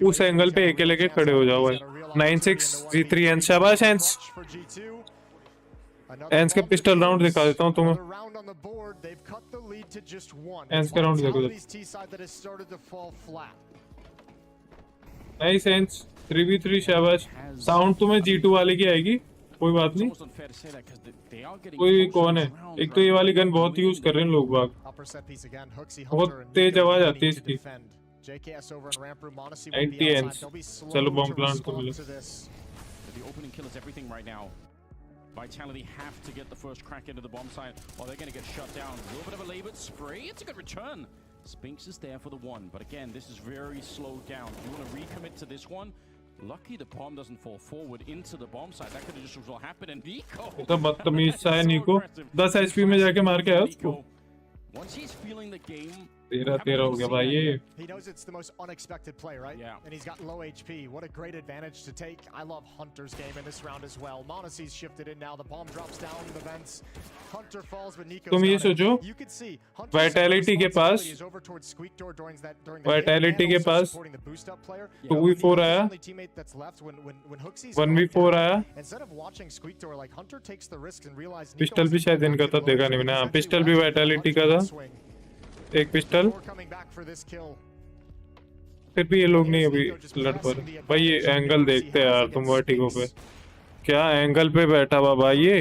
उस एंगल पे एक लेके खड़े हो जाओ भाई। 9-6 G3 एंस, शाबाश एंस। एंस का पिस्टल राउंड दिखा देता हूँ तुम्हें। एंस का राउंड देखो। नाइस एंस, 3v3 शाबाश। साउंड तुम्हें G2 वाले की आएगी, कोई बात नहीं। कोई कौन है? एक तो ये वाली गन बहुत यूज कर रहे हैं लोग बाग, बहुत तेज आवाज आती है इसकी। 80 एंस, चलो बॉम्ब प्लांट तो मिले। Vitality have to get the first crack into the bomb site or they're going to get shut down. A little bit of a laboured spray. It's a good return. Spinks is there for the 1, but again, this is very slowed down. You want to recommit to this one? Lucky the bomb doesn't fall forward into the bomb site. That could have just as well happened. And Nico, तो बदतमीज सा है निको, 10 HP में जाके मार के आया उसको। Once he's feeling the game, 13 हो गया भाई ये। He knows it's the most unexpected play, right? Yeah. And he's got low HP. What a great advantage to take. I love Hunter's game in this round as well. Monte's shifted in now. The bomb drops down the vents. Hunter falls, but Nico's तुम ये got it. सोचो You could see Hunter's Vitality के पास responsibility is over towards Squeakdoor during the Vitality hit, के and also pass supporting the boost up player. 2v4 आया, Only teammate that's left when Hooksie's 1v4 आया, instead of watching Squeakdoor, like Hunter takes the risks and realizes pistol भी शायद इनका था, देखा नहीं मैंने। हाँ, पिस्टल भी Vitality का था, एक पिस्टल। फिर भी ये लोग नहीं अभी लड़ पा रहे। भाई ये एंगल देखते हैं यार तुम वर्टिगो पे, क्या एंगल पे बैठा हुआ भाई ये।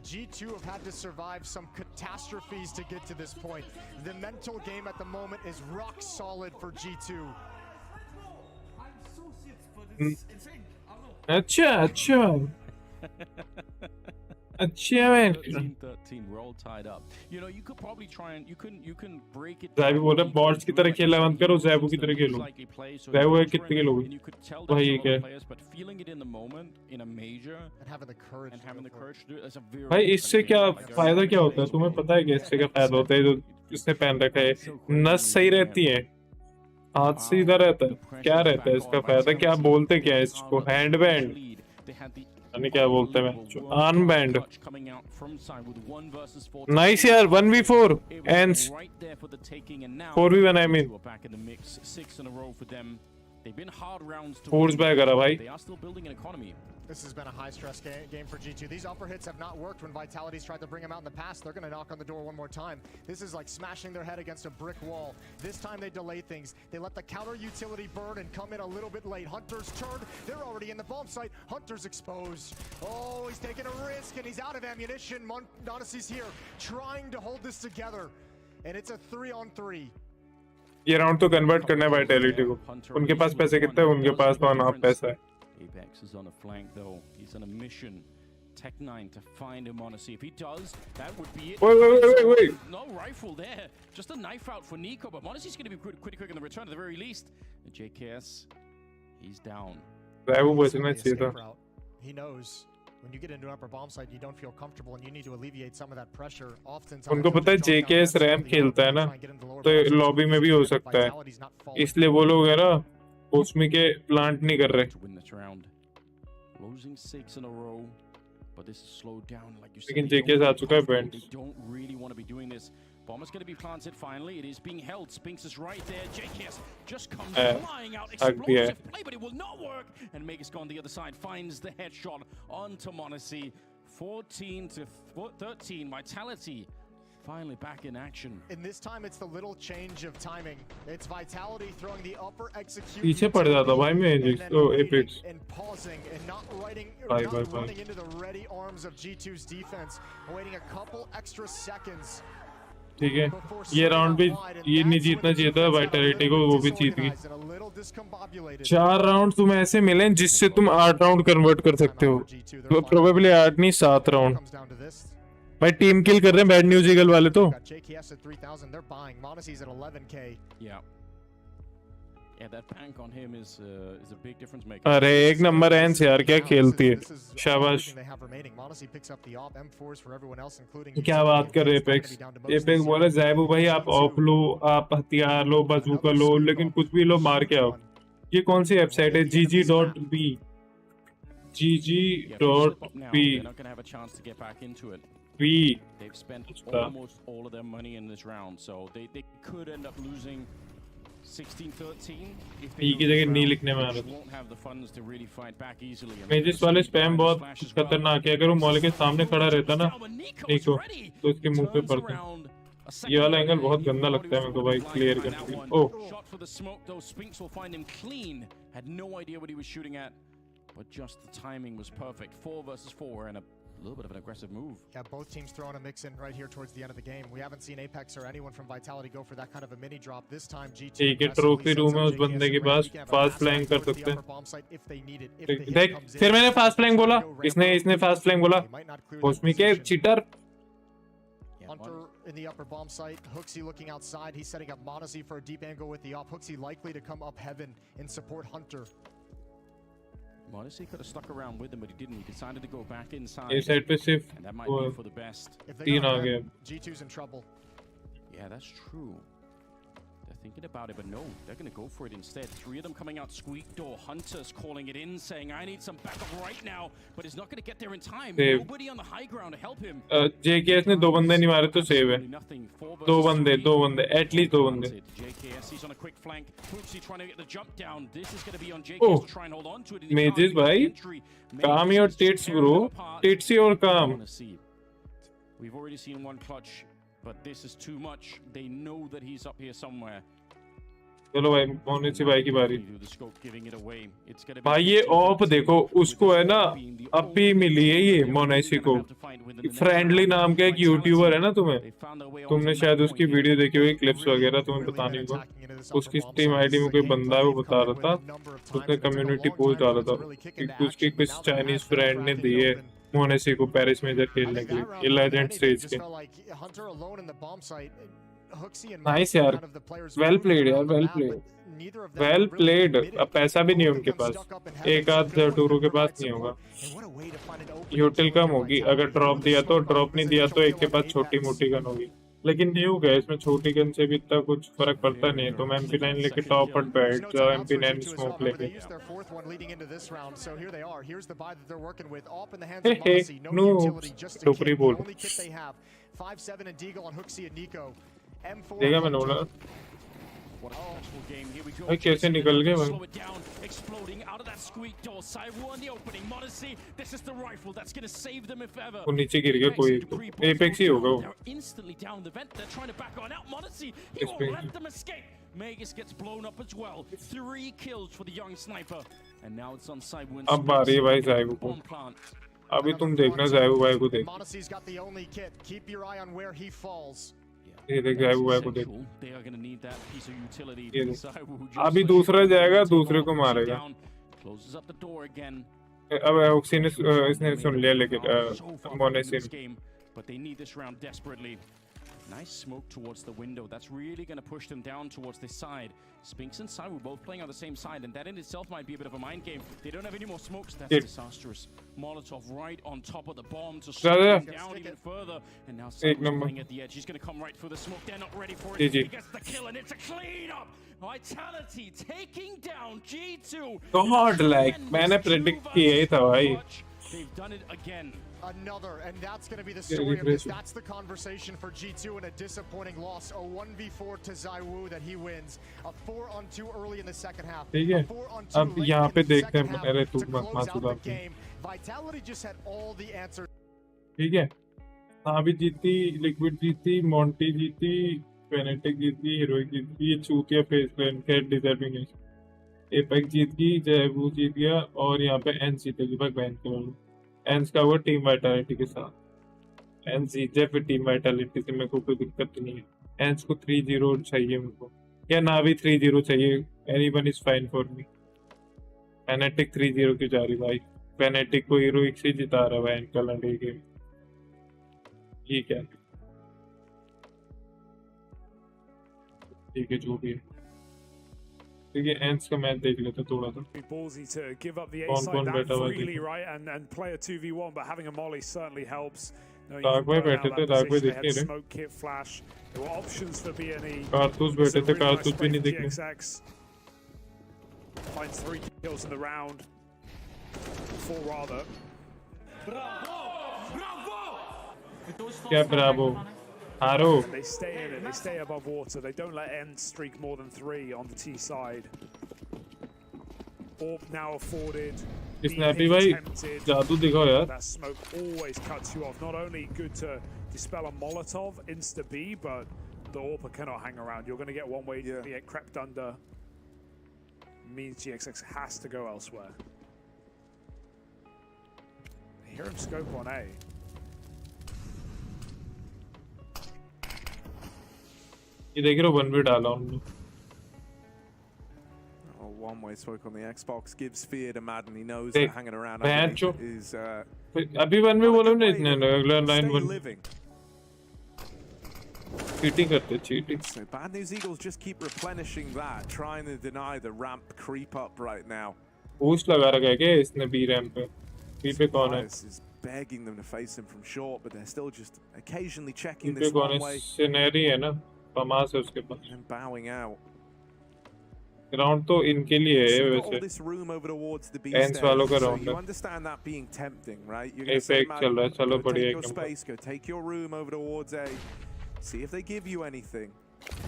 G2 have had to survive some catastrophes to get to this point. The mental game at the moment is rock solid for G2. अच्छा अच्छा अच्छा man. 13, we're all tied up. You know, you could probably try and you can break it. ज़ैबू बोल रहा है bots की तरह खेलना बंद करो, ज़ैबू की तरह खेलो। ज़ैबू है कितने के लोग? भाई ये क्या? भाई इससे क्या फायदा क्या होता है तुम्हें पता है क्या इससे क्या फायदा होता है? जो इसने पहन रखा है नस सही रहती है, हाथ सीधा रहता है, क्या रहता है इसका फायदा? क्या बोलते क्या है इसको? हैंड बैंड यानी क्या बोलते हैं? Arm band. नाइस यार, 1v4 Ence 4v1 I mean force back करा भाई। This has been a high-stress game for G2. These upper hits have not worked when Vitality's tried to bring them out in the past. They're going to knock on the door one more time. This is like smashing their head against a brick wall. This time they delay things. They let the counter utility burn and come in a little bit late. Hunter's turned. They're already in the bomb site. Hunter's exposed. Oh, he's taking a risk and he's out of ammunition. Odyssey's here trying to hold this together. And it's a 3-on-3. ये round तो convert करना है vitality को। उनके पास पैसे कितने हैं? उनके पास तो अनाप पैसा है। Apex is on a flank though. He's on a mission. Tech9 to find him on a see if he does. That would be it. Wait. No rifle there. Just a knife out for Nico, but Monte's going to be pretty quick in the return at the very least. And JKS, he's down. He knows when you get into an upper bomb site, you don't feel comfortable and you need to alleviate some of that pressure. Oftentimes, उनको पता है JKS RAM खेलता है ना, तो lobby में भी हो सकता है, इसलिए वो लोग है ना उसमें के प्लांट नहीं कर रहे। लेकिन JKS आ चुका है band. Bomb is going to be planted finally. It is being held. Spinks is right there. JKS just comes flying out. Explosive play, but it will not work. And Megas on the other side finds the headshot onto Monte. 14-13. Vitality finally back in action. And this time it's the little change of timing. It's Vitality throwing the upper execute. पीछे पड़ जाता भाई मैं Apex. And pausing and not running into the ready arms of G2's defense. Waiting a couple extra seconds. ठीक है, ये round भी ये नहीं जीतना चाहिए था वाइटैलिटी को, वो भी जीत गई। 4 राउंड तुम्हें ऐसे मिले जिससे तुम 8 राउंड कन्वर्ट कर सकते हो, तो प्रोबेबली 8 नहीं 7 राउंड। भाई टीम किल कर रहे हैं बैड न्यूज ईगल वाले तो। अरे एक नंबर एंस यार, क्या खेलती है, शाबाश। क्या बात कर रहे एपेक्स बोले ज़ैबू भाई आप ऑफ लो, आप हथियार लो, बजूका लो, लेकिन कुछ भी लो मार के आओ। ये कौन सी वेबसाइट है? gg.b They've spent almost all of their money in this round, so they could end up losing 16-13 if they won't have the funds to really fight back easily. Images वाले स्पैम बहुत खतरनाक है, अगर वो mall के सामने खड़ा रहता ना निको तो उसके मुंह पे पड़ता। ये वाला एंगल बहुत गंदा लगता है मेरे को भाई, क्लियर करने के लिए। ओह shot for the smoke though. Spinks will find him clean. Had no idea what he was shooting at, but just the timing was perfect. 4 versus 4 and a little bit of an aggressive move. Yeah, both teams throwing a mix in right here towards the end of the game. We haven't seen Apex or anyone from Vitality go for that kind of a mini drop. This time G2 ठीक है, trophy room है उस बंदे के पास, fast फ्लैंग कर सकते हैं। देख फिर मैंने फास्ट फ्लैंग बोला, इसने फास्ट फ्लैंग बोला, उसमें के cheater. Hunter in the upper bomb site. 𝙎𝙃 looking outside. He's setting up Monte for a deep angle with the op. 𝙎𝙃 likely to come up heaven and support Hunter. Monte could have stuck around with him, but he didn't. He decided to go back inside. इस side पे सिर्फ And that might be for the best. 3 आ गए। G2's in trouble. Yeah, that's true. They're thinking about it, but no, they're going to go for it instead. 3 of them coming out, squeak door, Hunters calling it in, saying, I need some backup right now, but he's not going to get there in time. Save. Nobody on the high ground to help him. JKS ने 2 बंदे नहीं मारे तो save है। 2 बंदे, at least 2 बंदे। JKS is on a quick flank. 𝙆𝙀 trying to get the jump down. This is going to be on JKS to try and hold on to it. Mages भाई, calm your tits bro, tits your calm. We've already seen one clutch, but this is too much. They know that he's up here somewhere. चलो भाई, मोनेसी भाई की बारी। भाई ये op देखो, उसको है ना अभी मिली है ये मोनेसी को। फ्रेंडली नाम का एक यूट्यूबर है ना, तुमने शायद उसकी वीडियो देखी होगी, क्लिप्स वगैरह, तुम्हें पता नहीं होगा। उसकी स्ट्रीम आईडी में कोई बंदा है, वो बता रहा था, उसने कम्युनिटी पोस्ट डाला था कि उसकी कुछ चाइनीज फ्रेंड ने दी है मोनेसी को पेरिस मेजर खेलने के लिए, ये लेजेंड स्टेज के। नाइस यार, वेल प्लेड यार, वेल प्लेड। अब पैसा भी नहीं है उनके पास, एक आध टूरू के पास नहीं होगा, यूटिल कम होगी। अगर ड्रॉप दिया तो, ड्रॉप नहीं दिया तो एक के पास छोटी मोटी गन होगी। लेकिन न्यू है, इसमें छोटी गन से भी इतना कुछ फर्क पड़ता नहीं है। तुम MP9 लेके टॉप पर बैठ जाओ, MP9 स्मोक लेके। नो टोपरी बोल देखा मैंने बोला भाई, कैसे निकल गए भाई। वो नीचे गिर गया, कोई एपेक्स ही होगा वो। अब आ रही है भाई ज़ायवू को, अभी तुम देखना ज़ायवू भाई को देख, ये देख ज़ायवू भाई को देख, ये देख, अभी दूसरा जाएगा, दूसरे को मारेगा। अब ऑक्सी ने इसने सुन लिया, लेकिन मोनेसी nice smoke towards the window. That's really going to push them down towards this side. Spinks and 𝙬𝙀 both playing on the same side, and that in itself might be a bit of a mind game. They don't have any more smokes. That's disastrous. Molotov right on top of the bomb to slow them down even further. And now 𝙬𝙀 playing at the edge. He's going to come right through the smoke. They're not ready for it. He gets the kill, and it's a clean up. Vitality taking down G2. God, like मैंने predict किया ही था भाई। They've done it again. Another, and that's going to be the story of this. That's the conversation for G2, and a disappointing loss. A 1v4 to 𝙬𝙀 that he wins. A 4-on-2 early in the second half. ठीक है, अब यहाँ पे देखते हैं मेरे तू मत Vitality just had all the answers. ठीक है, नावी जीती, लिक्विड जीती, मोंटी जीती, फेनेटिक जीती, हीरोइक जीती, ये चूतिया फेस प्लेन के डिजर्विंग है। एपेक्स जीत गई, 𝙬𝙀 जीत गया, और यहाँ पे एंस जीतेगी भाई बैंक के वालों। एंस का वो टीम वाइटलिटी के साथ, एंस जीत जाए फिर टीम वाइटलिटी से मेरे को कोई दिक्कत नहीं है। एंस को 3-0 चाहिए मेरे को, या नावी 3-0 चाहिए, anyone is fine for me. Phonetic 3-0 की जा रही भाई, फेनेटिक को हीरोइक से जिता रहा है भाई इनका लड़े गेम। ये क्या ठीक है, जो भी है ठीक है। एंस का मैच देख लेते थोड़ा सा, ballsy to give up the A side that freely, right, and play a 2v1, but having a molly certainly helps. डार्कवे बैठे थे, डार्कवे देख नहीं रहे, smoke kit flash, there were options for BNE। कारतूस बैठे थे, कारतूस भी नहीं दिख रहे। Finds 3 kills in the round, 4 rather। क्या ब्रावो, हारो। They stay in it, they stay above water, they don't let Ence streak more than 3 on the T side। Orb now afforded, snappy भाई जादू दिखाओ यार। that smoke always cuts you off. Not only good to dispel a Molotov Insta B, but the Orb cannot hang around. You're going to get one way to get crept under. Means GXX has to go elsewhere. I hear him scope on A. ये देख रहे हो, 1v डाला उन्होंने। One-way smoke on the Xbox gives fear to Madden. He knows that hanging around is अभी 1v बोलो ना, इतने अगला 9-1 चीटिंग करते, cheating. So bad news, Eagles just keep replenishing that, trying to deny the ramp creep up right now. Boost लगा रखा है क्या इसने बी रैंप पे? बी पे कौन है? Is begging them to face him from short, but they're still just occasionally checking B पे this कौन one है? way. सिनेरी है ना? पमास है उसके पास। And bowing out. ग्राउंड तो इनके लिए है All वैसे। this room over towards the B Ence stage, वालों का so round you है। understand that being tempting, right? You're gonna एक say, एक चल रहा है, चलो go बढ़िया take your एकदम। space, go take your room over towards A. See if they give you anything.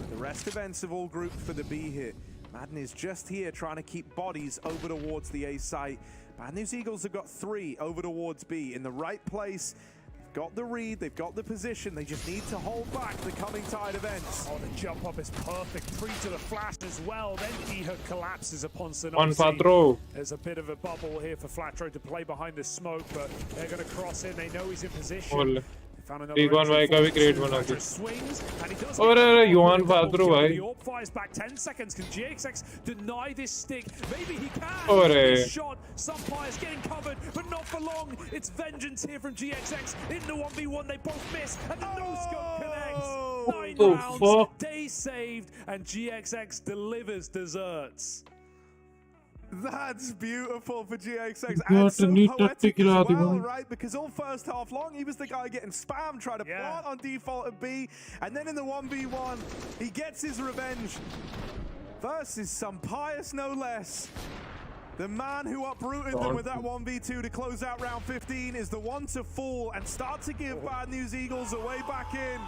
The rest of Ence have all grouped for the B hit. Madden is just here trying to keep bodies over towards the A site. Bad News Eagles have got 3 over towards B in the right place. They've got the read, they've got the position, they just need to hold back the coming tide of Ence. Oh, the jump up is perfect. 3 to the flash as well. Then 𝙎𝙃𝘆𝙆𝙀 collapses upon One Synology. Fatro. There's a bit of a bubble here for Flatro to play behind the smoke, but they're going to cross in. They know he's in position. बोल Found another Big One entry भाई का भी for great two. बना Flatro दिया। swings, and he does और get अरे the युवान double फात्रो kill. भाई। The AWP fires back 10 seconds. Can GXX deny this stick? Maybe he can. अरे This shot, Sunfire's getting covered, but not for long. It's vengeance here from GXX. In the 1v1, they both miss, and the no-scope connects. 9 Oh, rounds, fuck. day saved, and GXX delivers desserts. That's beautiful for GXX. You And have to so need poetic tactical as well, argument. right? Because all first half long, he was the guy getting spammed, trying to plant on default at B. And then in the 1v1, he gets his revenge. Versus some pious, no less. The man who uprooted them with that 1v2 to close out round 15 is the one to fall and start to give Bad News Eagles a way back in.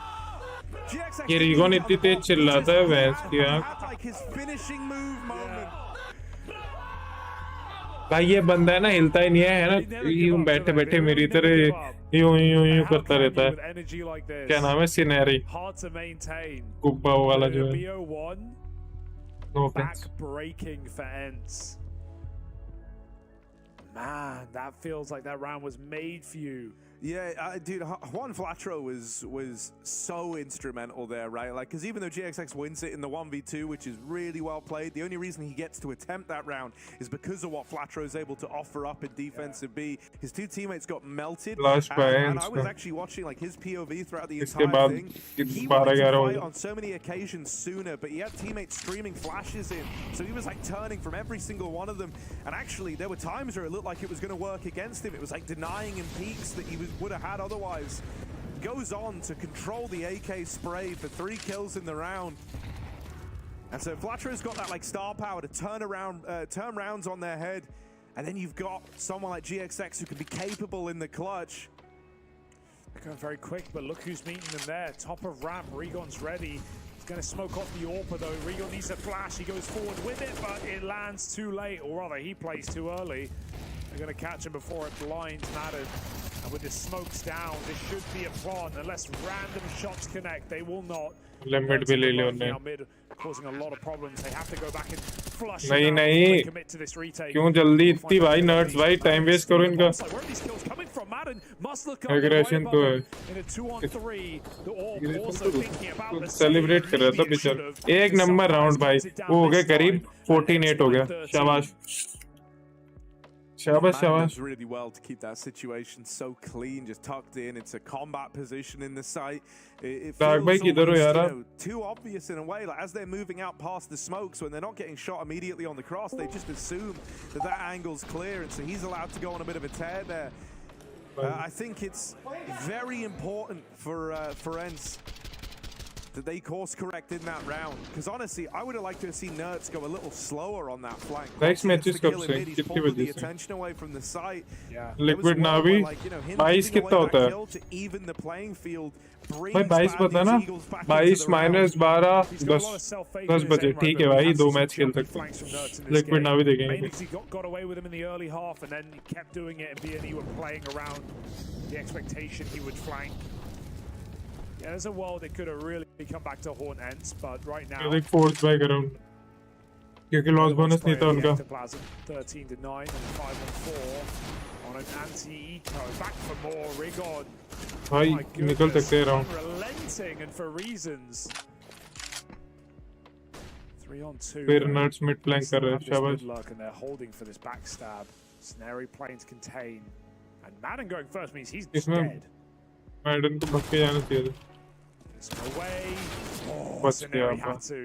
GXX ये रीगॉन इतनी तेज चिल्लाता है vents की आँख। had like his finishing move moment. भाई ये बंदा है ना हिलता ही नहीं है ना यूं बैठे बैठे मेरी तरह यूं यूं यूं करता रहता है। क्या नाम है सिनेरी Hard to maintain. गुब्बा वाला जो है। BO1 no offence. back-breaking for Ence. Man, that feels like that round was made for you. Yeah, dude, Juan Flatro was so instrumental there, right? Like, because even though GXX wins it in the 1v2, which is really well played, the only reason he gets to attempt that round is because of what Flatro is able to offer up in defensive B. His 2 teammates got melted, and I was actually watching like his POV throughout the entire thing. He wanted to fight on so many occasions sooner, but he had teammates streaming flashes in, so he was like turning from every single one of them. And actually, there were times where it looked like it was going to work against him. It was like denying him peaks that he would have had otherwise. Goes on to control the AK spray for 3 kills in the round. And so Flatro's got that like star power to turn rounds on their head. And then you've got someone like GXX who can be capable in the clutch. They're going very quick, but look who's meeting them there. Top of ramp, Regon's ready. He's going to smoke off the AWP though. Regon needs a flash. He goes forward with it, but it lands too late. Or rather, he plays too early. They're going to catch him before it blinds Madden. And with the smokes down, this should be a plant. Unless random shots connect, they will not.Limit भी ले लिया उन्हें। Mid, causing a lot of problems. They have to go back and flush नहीं it out नहीं commit to this retake. क्यों जल्दी इतनी भाई नर्ड्स भाई टाइम वेस्ट करो इनका। Where are these kills coming from? Madden must look up Aggression तो है। in a 2-on-3. The AWP also thinking about the celebrate कर रहा था बेचारा। एक नंबर राउंड भाई वो हो गया करीब 14-8 हो गया। शाबाश शाबाश शाबाश। Does really well to keep that situation so clean, just tucked in. It's a combat position in the site. It feels almost, you know, too obvious in a way. Like as they're moving out past the smokes, when they're not getting shot immediately on the cross, they just assume that that angle's clear, and so he's allowed to go on a bit of a tear there. I think it's very important for Ence that they course correct in that round, because honestly I would have liked to have seen 𝙎𝙃𝘼𝙈 go a little slower on that flank. Next match is कब से He's कितनी pulled the बजे से attention away from the site. Liquid Navi 22 कितना होता है भाई 22 पता है ना 22 माइनस 12 10 बजे ठीक है भाई 2 मैच खेल सकते हैं Liquid Navi देखेंगे He got away with him in the early half and then he kept doing it, and B&E were playing around the expectation he would flank. Yeah, there's a world that could have really come back to haunt Ence, but right now एक force by कर रहा हूं क्योंकि loss bonus नहीं था उनका 13 to 9 and 5-on-4 on an anti-eco. Back for more. Regon. भाई निकल सकते हैं round Unrelenting and for reasons. 3-on-2. फिर नट्स मिड फ्लैंक कर रहे हैं शाबाश And they're holding for this backstab. Snary playing to contain. And Madden going first means he's dead. मैडन को भाग के जाना चाहिए था Away. Oh, बच गया had to.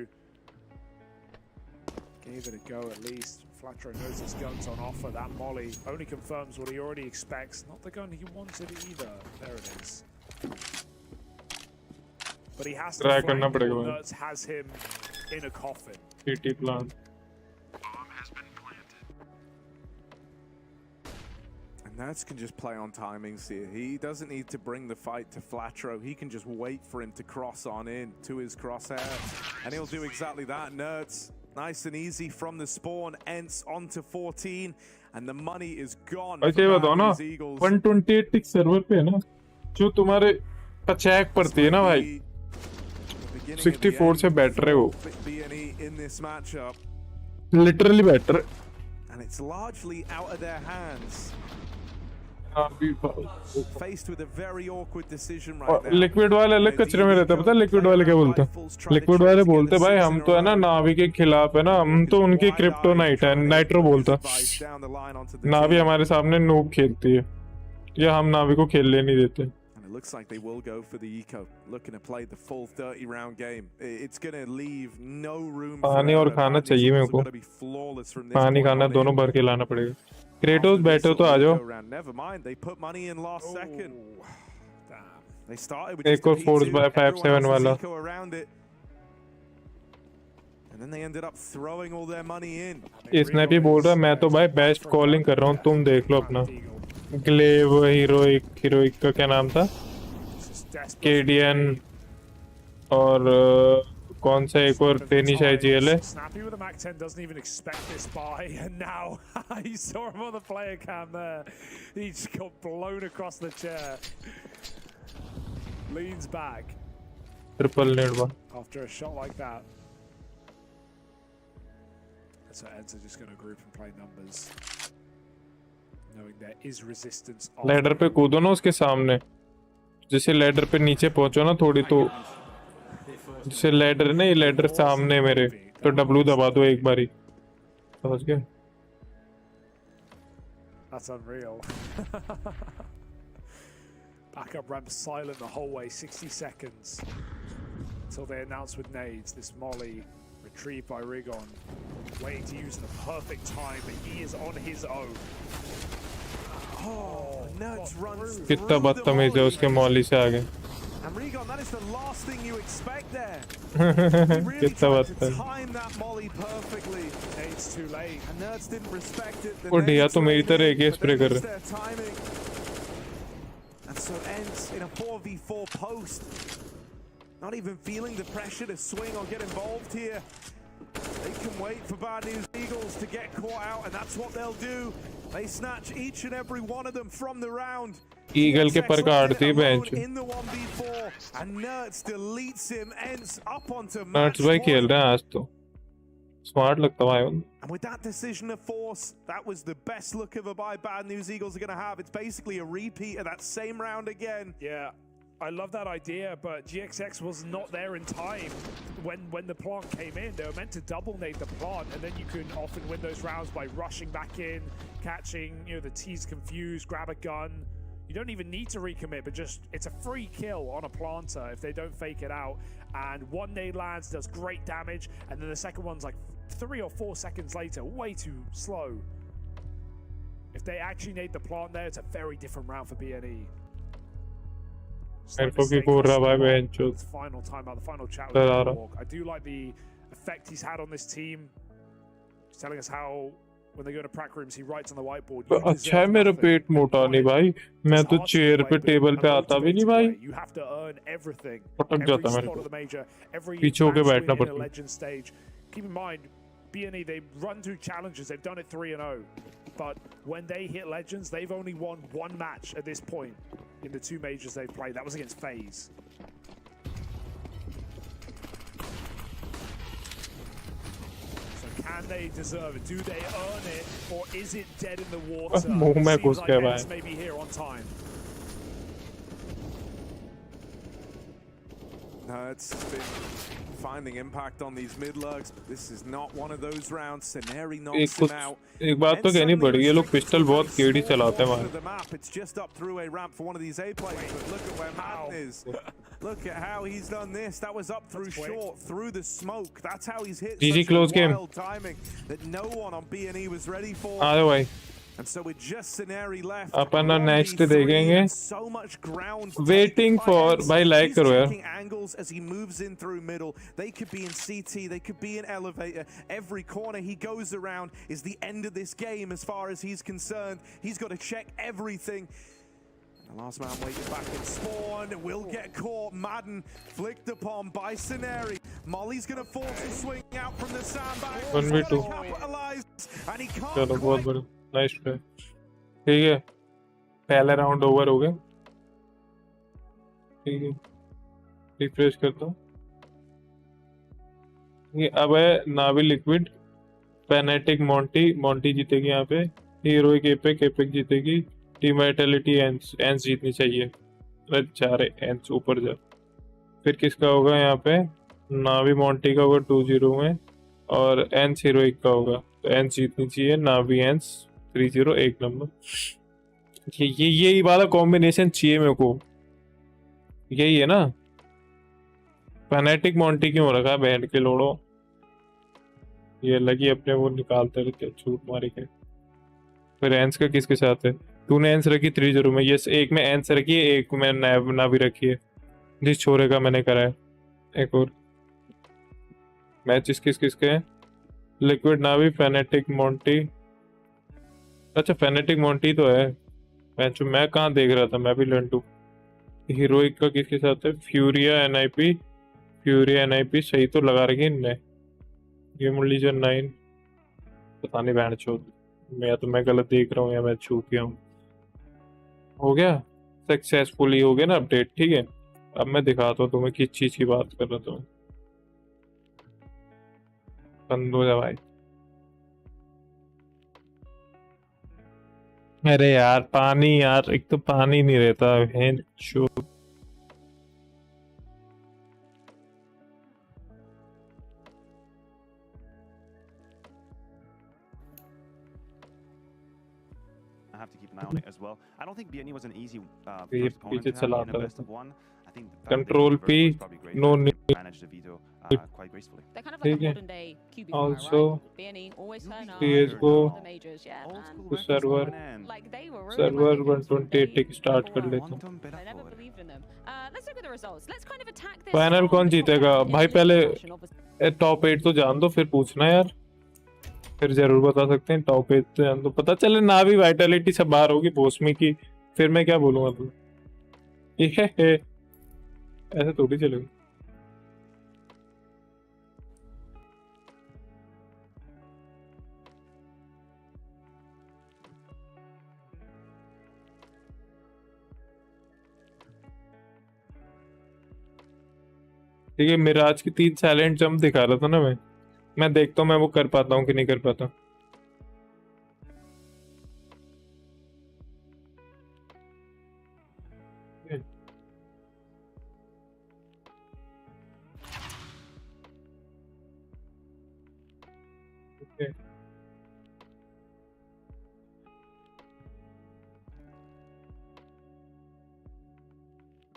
Gave it a go at least. Flatro knows his gun's on offer. That molly only confirms what he already expects. Not the gun he wanted either. There it is. but he has to Try fight करना पड़ेगा before भाई। Nerds has him in a coffin. CT plant. And Nerds can just play on timings here. He doesn't need to bring the fight to 𝙀𝙀. He can just wait for him to cross on in to his crosshair. And he'll do exactly that. Nerds, nice and easy from the spawn. Ence onto 14. And the money is gone. भाई ये बताओ ना 128 टिक server पे है ना जो तुम्हारे पचैक पड़ती है ना भाई 64 से बेटर है वो literally better And it's largely out of their hands. Faced with a very awkward decision right now. Liquid वाले अलग कचरे में रहते हैं पता है लिक्विड वाले क्या बोलते हैं लिक्विड वाले बोलते हैं भाई हम तो है ना नावी के खिलाफ है ना हम तो उनकी क्रिप्टोनाइट है नाइट्रो बोलता नावी हमारे सामने नूब खेलती है या हम नावी को खेलने नहीं देते And it looks like they will go for the eco, looking to play the full 30-round game. It's going to leave no room for पानी और खाना चाहिए मेरे को पानी खाना दोनों भर के लाना पड़ेगा क्रेटोस बैठो तो आ जाओ Never mind, they put money in last second. They started with एक और फोर्स बाय 5-7 वाला around it. And then they ended up throwing all their money in. इसने भी बोल रहा मैं तो भाई बेस्ट कॉलिंग कर रहा हूँ तुम देख लो अपना ग्लेव हीरोइक का क्या नाम था केडीएन और कौन सा एक और टेनिश आईजीएल है Snappy with a Mac 10 doesn't even expect this buy, and now he saw him on the player cam there. He just got blown across the chair. Leans back. Triple net one After a shot like that. So Ence are just going to group and play numbers. Knowing there is resistance. Ladder पे कूदो ना उसके सामने जैसे ladder पे नीचे पहुंचो ना थोड़ी तो जैसे लैडर नहीं लैडर सामने मेरे तो डब्ल्यू दबा दो एक बारी समझ गए That's unreal. Backup ramp silent the whole way, 60 seconds until they announce with nades. This molly retrieved by Rigon, waiting to use the perfect time, but he is on his own. Oh, Nerds runs कितना बदतमीज है उसके मौली से आगे And Rigon, that is the last thing you expect there. He really tried to time that molly perfectly. It's too late. And Nerds didn't respect it. वो ढिया तो मेरी तरह एक ही स्प्रे कर रहे their timing. And so Ence in a 4v4 post. Not even feeling the pressure to swing or get involved here. They can wait for Bad News Eagles to get caught out, and that's what they'll do. They snatch each and every one of them from the round. Eagle के पर काटती है bench In the 1v4, and Nerds deletes him. Ence up onto nerds भाई खेल रहे हैं आज तो स्मार्ट लगता है भाई And with that decision of force, that was the best look of a buy Bad News Eagles are going to have. It's basically a repeat of that same round again. Yeah, I love that idea, but GXX was not there in time when the plant came in. They were meant to double nade the plant, and then you can often win those rounds by rushing back in, catching, the T's confused, grab a gun. You don't even need to recommit, but just it's a free kill on a planter if they don't fake it out. And one nade lands, does great damage, and then the second one's like 3 or 4 seconds later, way too slow. If they actually nade the plant there, it's a very different round for BNE. मेरे को भी बोल रहा भाई bench Final time out, the final chat with Walk. I do like the effect he's had on this team. He's telling us how when they go to prac rooms, he writes on the whiteboard. अच्छा है मेरा पेट मोटा नहीं भाई मैं तो chair पे table पे आता भी नहीं भाई You have to earn everything. पटक जाता मेरे को पीछे होके बैठना पड़ता है Keep in mind, BNE, they run through challenges. They've done it 3-0. But when they hit Legends, they've only won 1 match at this point in the 2 majors they've played. That was against FaZe. So can they deserve it? Do they earn it? Or is it dead in the water? Seems like Ence may be here on time. No, it's been finding impact on these mid lurks. This is not one of those rounds. Scenario knocks him out. एक बात तो कहनी पड़ेगी ये लोग pistol बहुत केड़ी चलाते हैं वहाँ It's just up through a ramp for one of these A players, but look at where Madden is. Look at how he's done this. That was up through short, through the smoke. That's how he's hit GG such close a game. wild timing that no one on BNE was ready for. आ जाओ भाई And so with just scenario left, upon next देखेंगे so much ground waiting for भाई like करो यार angles as he moves in through middle. They could be in CT, they could be in elevator. Every corner he goes around is the end of this game as far as he's concerned. He's got to check everything. The last man waiting back in spawn will get caught. Madden flicked upon by Scenarii. Molly's going to force a swing out from the sandbag. 1v2 and he can't. चलो बहुत बढ़िया, nice play. ठीक है, पहला round over हो गया। ठीक है, रिफ्रेश करता हूँ। ये अब है नावी लिक्विड, फेनेटिक मोंटी जीतेगी यहाँ पे, हीरोइक एपेक जीतेगी, टीम वाइटलिटी एंस जीतनी चाहिए। अरे जा रहे एंस ऊपर जा। फिर किसका होगा यहाँ पे? नावी मोंटी का होगा 2-0 में, और एंस हीरोइक का होगा। तो एंस जीतनी चाहिए, नावी एंस 3-0 1 नंबर। ये वाला कॉम्बिनेशन चाहिए मेरे को, यही है ना। फेनेटिक मोंटी क्यों रखा है बैंड के लोड़ो? ये लगी अपने वो निकालते रहते छूट मारी के। फिर एंस का किसके साथ है? तूने एंस रखी 3-0 में, ये एक में एंस रखी है, एक में नावी रखी है। जिस छोरे का मैंने करा है। एक और मैच किसके हैं? लिक्विड नावी, फेनेटिक मोंटी। अच्छा फेनेटिक मोंटी तो है। मैं कहाँ देख रहा था, मैं भी लंटू। हीरोइक का किसके साथ है? फ्यूरिया एनआईपी सही तो लगा रखी इनने। गेम लीजन 9 पता नहीं बैंड छोड़, मैं गलत देख रहा हूँ या मैं छू गया हूँ। हो गया सक्सेसफुली, हो गया ना अपडेट। ठीक है, अब मैं दिखाता हूँ तुम्हें किस चीज की बात कर रहा था। बंद हो जा भाई। अरे यार पानी, यार एक तो पानी नहीं रहता है। I have to keep an eye on it as well. I don't think 𝙤𝙺 was an easy first opponent to have in a best of one. I think the Control P, no need. managed the veto quite gracefully. They're kind of like a modern day QB Also, 𝙤𝙺 always turn up. CSGO, The majors, yeah. Old And school server, like they were server 128 tick start कर लेता हूँ। I never believed in them. Let's look at the results. Let's kind of attack this. Final कौन जीतेगा भाई? पहले top 8 तो जान दो, फिर पूछना यार, फिर जरूर बता सकते हैं। टॉप 8 तो जान दो, पता चले नावी वाइटलिटी से बाहर होगी भोसमी की, फिर मैं क्या बोलूंगा तुम? ये ऐसे थोड़ी चलेगा। ठीक है, मिराज की 3 साइलेंट जंप दिखा रहा था ना मैं देखता हूँ मैं वो कर पाता हूँ कि नहीं कर पाता।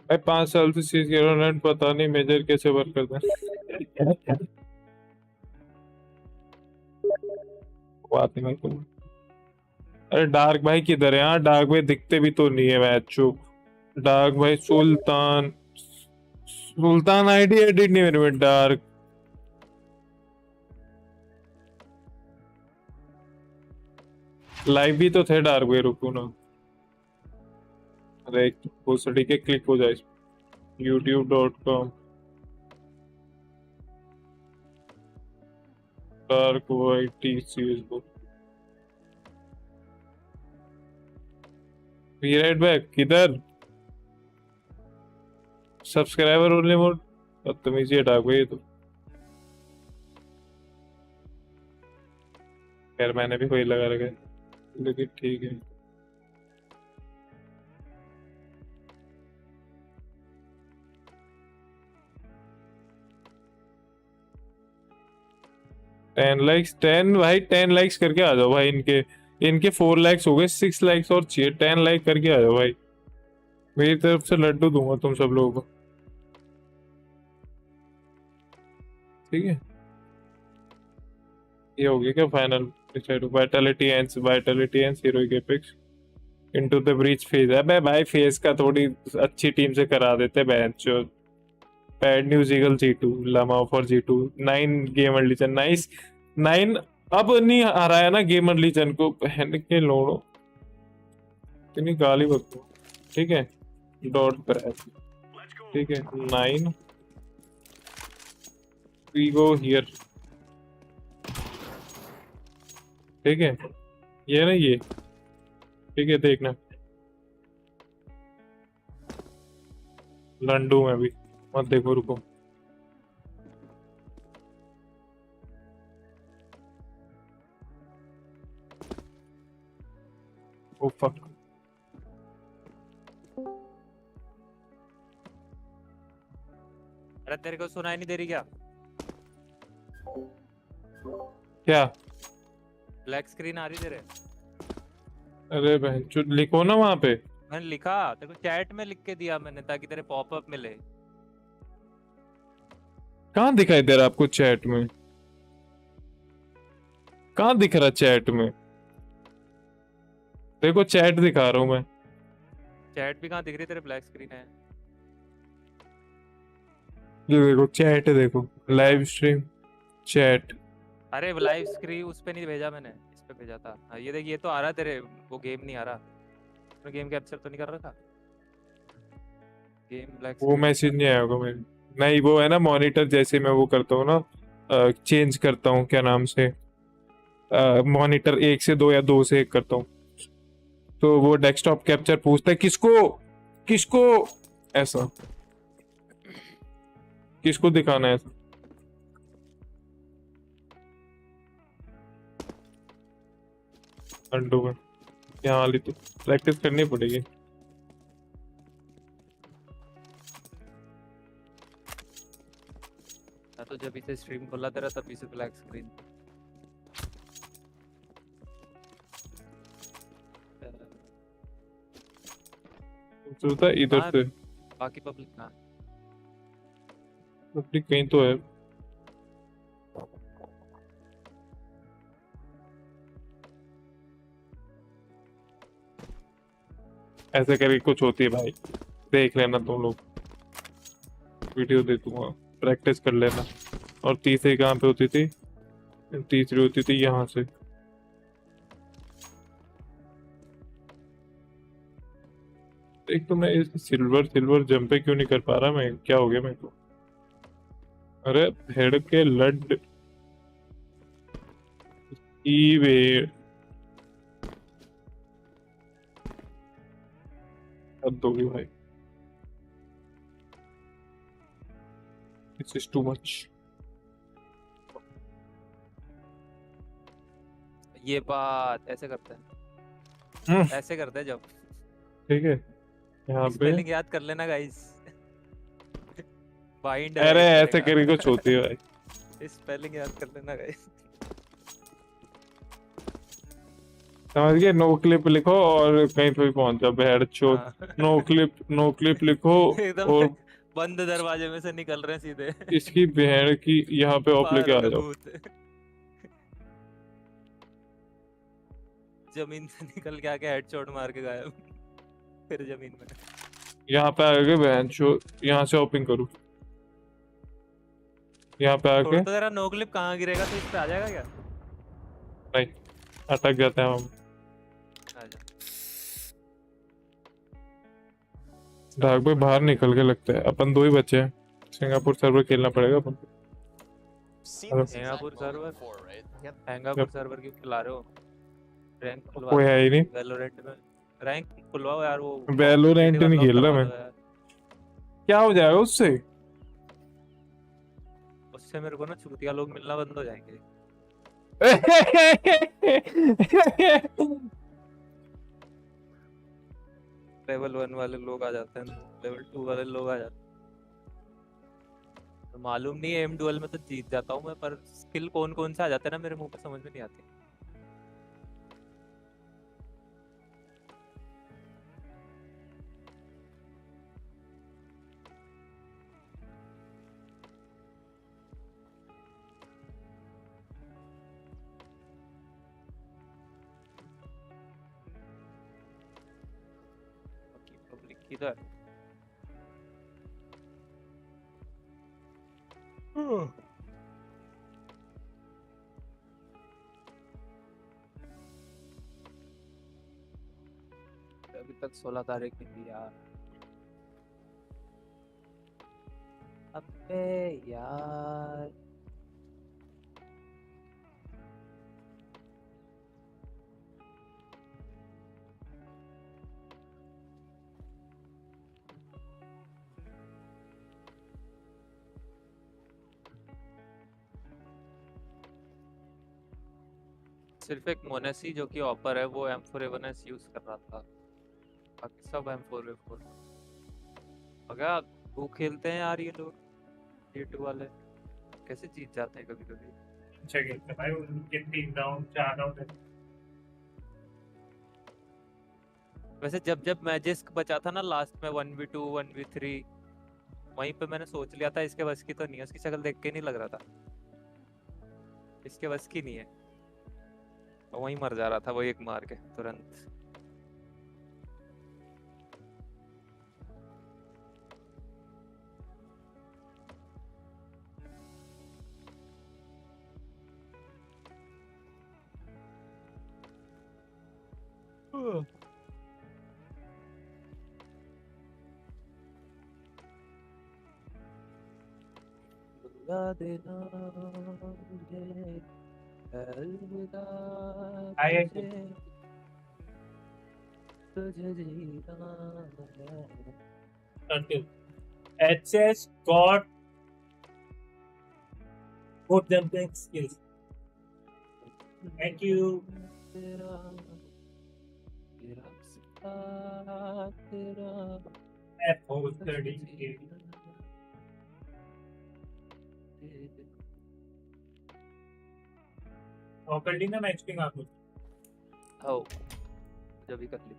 भाई 5 साल से CSGO पता नहीं मेजर कैसे वर्क करता है। बात नहीं तुम। अरे डार्क भाई किधर है? यहाँ डार्क भाई दिखते भी तो नहीं है मैच। चुप डार्क भाई। सुल्तान आईडी एडिट नहीं मेरे में। डार्क लाइव भी तो थे डार्क भाई, रुको ना। अरे हो सटी के क्लिक हो जाए youtube.com dark white CSGO। Right back किधर? Subscriber only mode. बदतमीजी है डार्क भाई। तो खैर मैंने भी कोई लगा रखा है, लेकिन ठीक है। टेन भाई 10 लाइक्स करके आ जाओ भाई। इनके 4 लाइक्स हो गए, 6 लाइक्स और चाहिए। 10 लाइक करके आ जाओ भाई। मेरी तरफ से लड्डू दूंगा तुम सब लोगों को। ठीक है, ये हो गया क्या final? Vitality ENCE Heroic Apex into the breach phase. अबे भाई फेज का थोड़ी अच्छी टीम से करा देते bench. Bad news eagle G2 Lama for G2 9 gamer legion nice 9 अब नहीं हराया ना गेमर लीजन को बहन के लोड़ो इतनी गाली बको ठीक है डॉट पर ठीक है 9 वी गो हियर ठीक है ये ना ये ठीक है देखना लंडू में भी मत देखो रुको ओ फक अरे तेरे को सुनाई नहीं दे रही क्या? क्या ब्लैक स्क्रीन आ रही तेरे? अरे बहन चुप लिखो ना वहां पे मैंने लिखा तेरे को चैट में लिख के दिया मैंने ताकि तेरे पॉपअप मिले। कहाँ दिखाई दे रहा आपको चैट में कहाँ दिख रहा चैट में देखो चैट दिखा रहा हूँ मैं चैट भी कहाँ दिख रही तेरे ब्लैक स्क्रीन है? ये देखो चैट देखो लाइव स्ट्रीम चैट अरे लाइव स्क्रीन उस पे नहीं भेजा मैंने इस पे भेजा था। हाँ, ये देख ये तो आ रहा तेरे वो गेम नहीं आ रहा तो गेम कैप्चर तो नहीं कर रहा था गेम ब्लैक वो मैसेज नहीं आया होगा मेरे नहीं वो है ना मॉनिटर जैसे मैं वो करता हूँ ना चेंज करता हूँ क्या नाम से मॉनिटर 1 से 2 या 2 से 1 करता हूँ तो वो डेस्कटॉप कैप्चर पूछता है किसको किसको ऐसा किसको दिखाना है ऐसा अंडो में यहाँ वाली तो प्रैक्टिस करनी पड़ेगी तो जब इसे स्ट्रीम खोला तेरा तभी से ब्लैक स्क्रीन सोचता इधर से बाकी पब्लिक ना पब्लिक कहीं तो है ऐसे करके कुछ होती है भाई देख लेना तुम लोग वीडियो दे दूंगा प्रैक्टिस कर लेना और तीसरी कहाँ पे होती थी तीसरी होती थी यहाँ से एक तो मैं इस सिल्वर जंप पे क्यों नहीं कर पा रहा मैं क्या हो गया मेरे को अरे भेड़ के लड ई वे हद होगी भाई This is too much. ये बात ऐसे करते हैं ऐसे करते हैं जब ठीक है यहाँ पे स्पेलिंग याद कर लेना गाइस बाइंड अरे ऐसे करी कुछ होती है भाई स्पेलिंग याद कर लेना गाइस समझ गए नो क्लिप लिखो और कहीं पे भी पहुंच जाओ भेड़ चोट नो क्लिप लिखो और बंद दरवाजे में से निकल रहे हैं सीधे इसकी भेड़ की यहाँ पे ऑफ लेके आ जाओ जमीन से निकल के आके हेडशॉट मार के गायब फिर जमीन में यहाँ पे आके बहन चो यहाँ से ओपनिंग करूँ यहाँ पे आके तो तेरा नो क्लिप कहाँ गिरेगा तो इस पे आ जाएगा क्या नहीं अटक जाते हैं हम डार्क भाई बाहर निकल के लगता है अपन 2 ही बचे हैं सिंगापुर सर्वर खेलना पड़ेगा अपन सिंगापुर सर्वर क्यों खिला रहे हो रैंक खुलवा कोई है ही नहीं वैलोरेंट में रैंक खुलवाओ यार वो वैलोरेंट नहीं खेल रहा मैं क्या हो जाएगा उससे मेरे को ना चूतिया लोग मिलना बंद हो जाएंगे लेवल 1 वाले लोग आ जाते हैं लेवल 2 वाले लोग आ जाते हैं तो मालूम नहीं है एम डुअल में तो जीत जाता हूँ मैं पर स्किल कौन कौन से आ जाते हैं ना मेरे मुंह पे समझ में नहीं आती किधर अभी तक 16 तारीख नहीं यार। अबे यार सिर्फ एक मोनेसी जो कि ऑपर है वो M4A1S यूज कर रहा था, बाकी सब M4A4। अगर वो खेलते हैं यार ये लोग, ये टू वाले कैसे जीत जाते हैं कभी कभी। अच्छा खेलते भाई, उनके 3 राउंड 4 राउंड। वैसे जब जब मैजिस्क बचा था ना लास्ट में 1v2 1v3, वहीं पे मैंने सोच लिया था इसके बस की तो नहीं है, उसकी शक्ल देख के नहीं लग रहा था इसके बस की नहीं है, वहीं मर जा रहा था वो एक मार के तुरंत। बुला देना मुझे, अलविदा तुझे, तुझे जीना है। HS got good jumping skills. Thank you. तेरा तेरा सितारा तेरा F430. और कर ली ना मैच पिंग आपने? हो जब भी कर ली।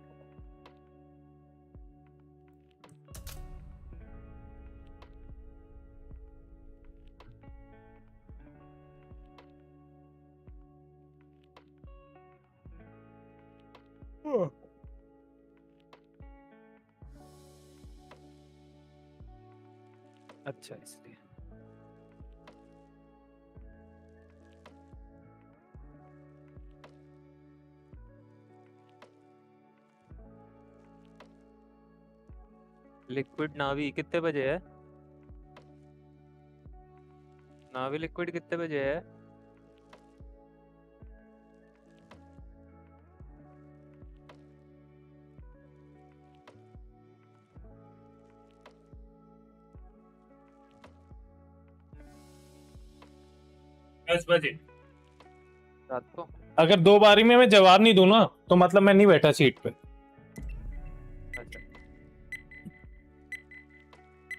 अच्छा इसलिए लिक्विड नावी कितने बजे है? नावी लिक्विड कितने बजे है? बजे रात को। अगर 2 बारी में मैं जवाब नहीं दूं ना तो मतलब मैं नहीं बैठा सीट पे। अच्छा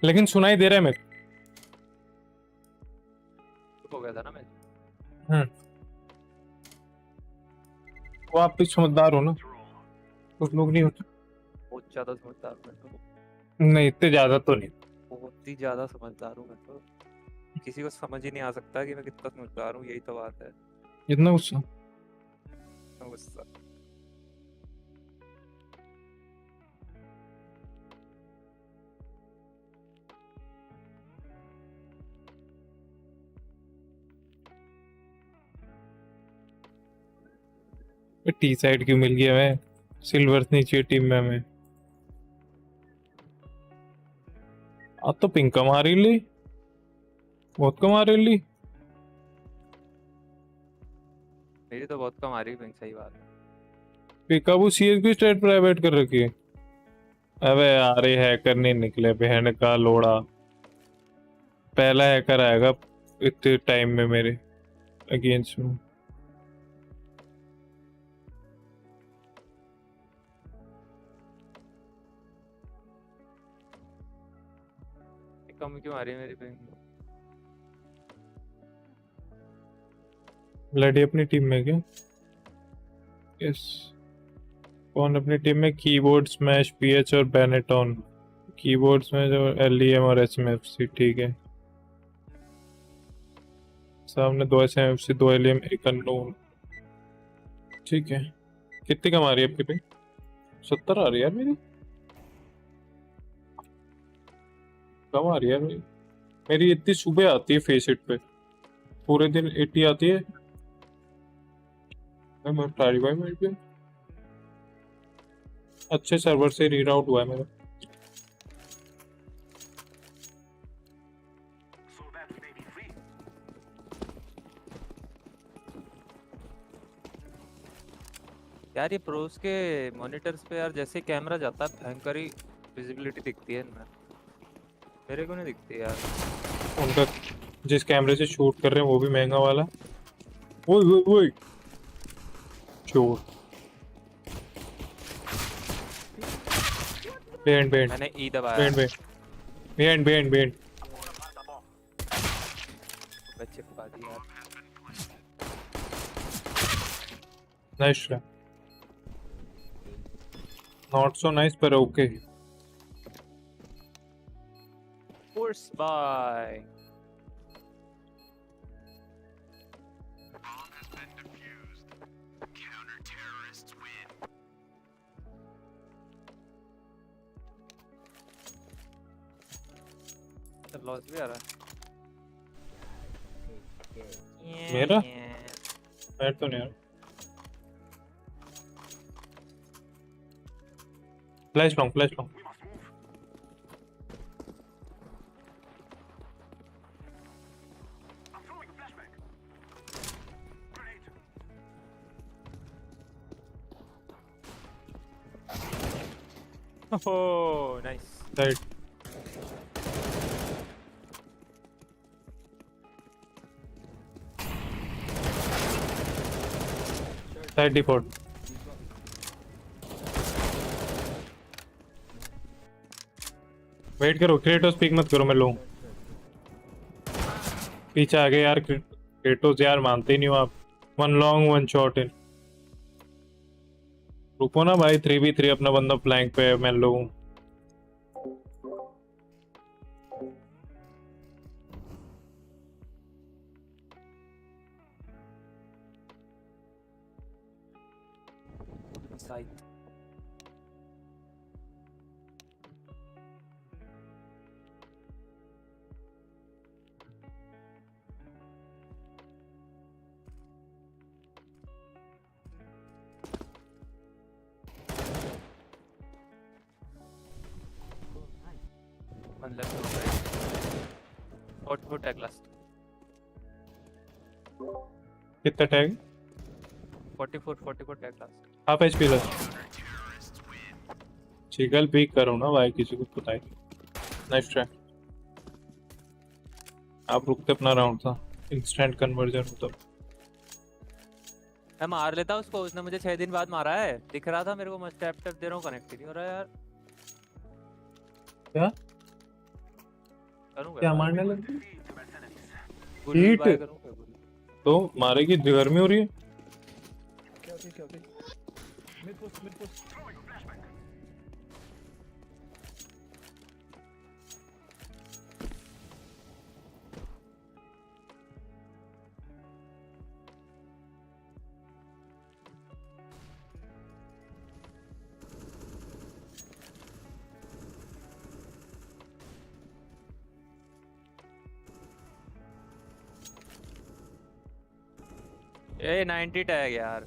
लेकिन सुनाई दे रहा है मेरे हो गया था ना मैच। वो आप भी समझदार हो ना, कुछ लोग नहीं होते। बहुत ज्यादा समझदार हूँ मैं तो, नहीं इतने ज्यादा तो नहीं। बहुत ही ज्यादा समझदार हूँ मैं तो, किसी को समझ ही नहीं आ सकता कि मैं कितना समझदार हूँ, यही तो बात है। इतना गुस्सा? गुस्सा टी साइड क्यों मिल गया? मैं सिल्वर नहीं चाहिए टीम में हमें। अब तो पिंक कमा रही ली, बहुत कमा रही ली। मेरी तो बहुत कम आ रही है, सही बात है। पिकाबू CSGO स्टेट प्राइवेट कर रखी है। अबे यार ये हैकर नहीं निकले, बहन का लोड़ा। पहला हैकर आएगा इतने टाइम में मेरे अगेंस्ट में। कम क्यों आ रही है मेरी पिंग? लड़ी अपनी टीम में क्या? यस। कौन अपनी टीम में? कीबोर्ड स्मैश PH और बैनेटॉन। कीबोर्ड्स में जो LEM और SMFC, ठीक है। सामने 2 SMFC 2 LEM 1 अननोन, ठीक है। कितनी कम आ रही है आपकी पिंग? 70 आ रही है यार मेरी, कम आ रही है मेरी। मेरी इतनी सुबह आती है फेसिट पे, पूरे दिन 80 आती है। मैं ट्राई भाई मेरे पे अच्छे सर्वर से रीराउट हुआ है मेरा। यार ये प्रोस के मॉनिटर्स पे यार जैसे कैमरा जाता है भयंकर ही विजिबिलिटी दिखती है इनमें, मेरे को नहीं दिखती यार। उनका जिस कैमरे से शूट कर रहे हैं वो भी महंगा वाला। ओए ओए ओए चोर। बैंड बैंड मैंने ई दबाया। Band band band band band बच्चे पका दिए यार। Nice try. Not so nice पर ओके। फोर्स बाय लॉस भी आ रहा है मेरा मैं तो नहीं आ रहा। Flash long flash long. Oh nice. Right side default. Wait करो क्रेटोस पिक मत करो, मैं लूं। पीछे आ गए यार क्रेटोस यार, मानते ही नहीं हो आप। One long one shot in. रुको ना भाई 3v3 अपना बंदा फ्लैंक पे है, मैं लूं। साइड और टैग लास्ट कितना tag? 44 tag last. Half HP last. चिगल पिक करो ना भाई, किसी को पता ही नहीं। Nice try. आप रुकते अपना राउंड था, इंस्टेंट कन्वर्जन होता। मैं मार लेता उसको, उसने मुझे 6 दिन बाद मारा है। दिख रहा था मेरे को, मस्ट टैप दे रहा हूं, कनेक्ट नहीं हो रहा यार। क्या करूंगा क्या मारने लगे? हीट तो मारेगी, गर्मी हो रही है। ये 90 टैग यार।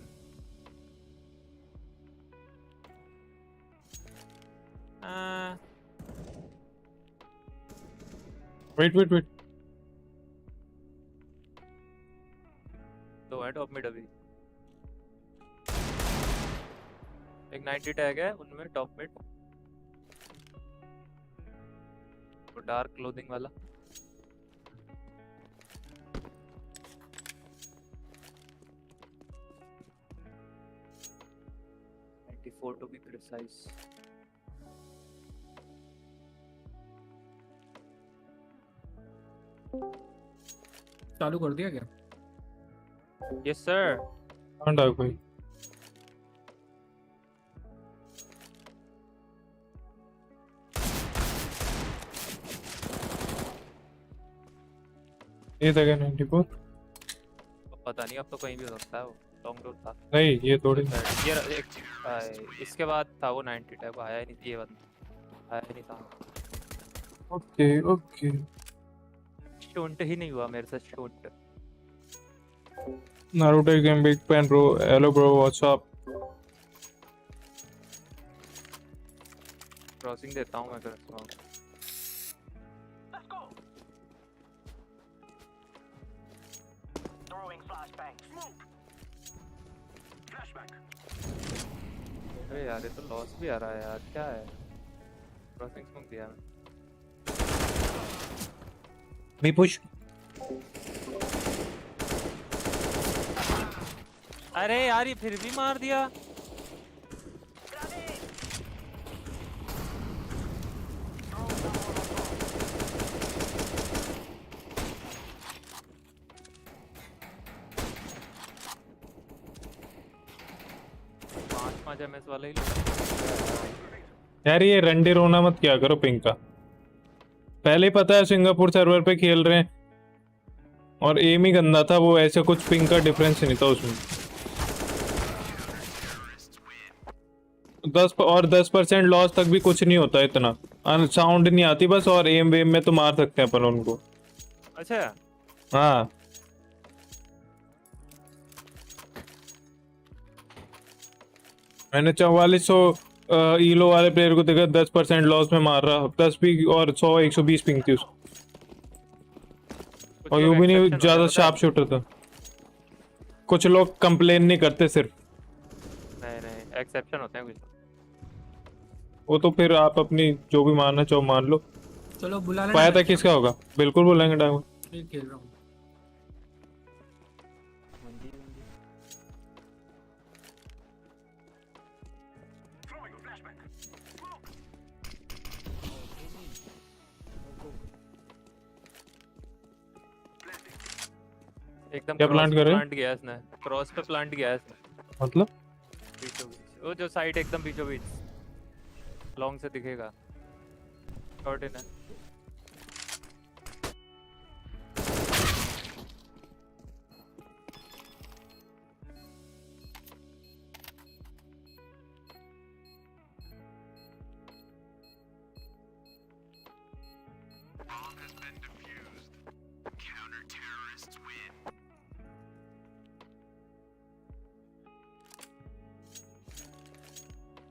Wait wait wait. दो है टॉप मिड अभी। एक 90 टैग है उनमें टॉप मिड, वो डार्क क्लोथिंग वाला। to be precise. चालू कर दिया क्या? Yes sir. डाक भाई ये था क्या 94? पता नहीं, अब तो कहीं भी हो सकता है। वो लॉन्ग डोर था। नहीं ये थोड़ी ये इसके बाद था वो 90 टैग आया ही नहीं, ये बंदा आया ही नहीं था। ओके ओके शोंट ही नहीं हुआ मेरे साथ शोंट। Naruto game big fan bro. Hello bro, what's up? Crossing देता हूँ मैं कर सकता हूँ। अरे यार ये तो लॉस भी आ रहा है यार, क्या है? क्रॉसिंग स्मोक दिया मैं। Me push. अरे यार ये फिर भी मार दिया। MS वाला ही यार ये रंडे रोना मत क्या करो पिंक का। पहले ही पता है सिंगापुर सर्वर पे खेल रहे हैं और एम ही गंदा था, वो ऐसे कुछ पिंक का डिफरेंस नहीं था उसमें। 10% लॉस तक भी कुछ नहीं होता इतना, साउंड नहीं आती बस, और एम वेम में तो मार सकते हैं अपन उनको। अच्छा हाँ मैंने 4400 ईलो वाले प्लेयर को देखा 10% लॉस में मार रहा, 10 भी और 120 पिंग थी उसको, और यू भी नहीं ज्यादा शार्प शूटर था। कुछ लोग कंप्लेन नहीं करते सिर्फ, नहीं एक्सेप्शन होते हैं कुछ। वो तो फिर आप अपनी जो भी मानना चाहो मान लो। चलो बुला लेना। पाया था किसका होगा, बिल्कुल बुलाएंगे डायमंड। खेल रहा हूँ। एकदम क्या प्लांट कर रहे हैं? प्लांट किया इसने, क्रॉस पे प्लांट किया इसने। मतलब बीचों बीच, वो जो साइड एकदम बीचों बीच, लॉन्ग से दिखेगा। शॉर्ट इन है।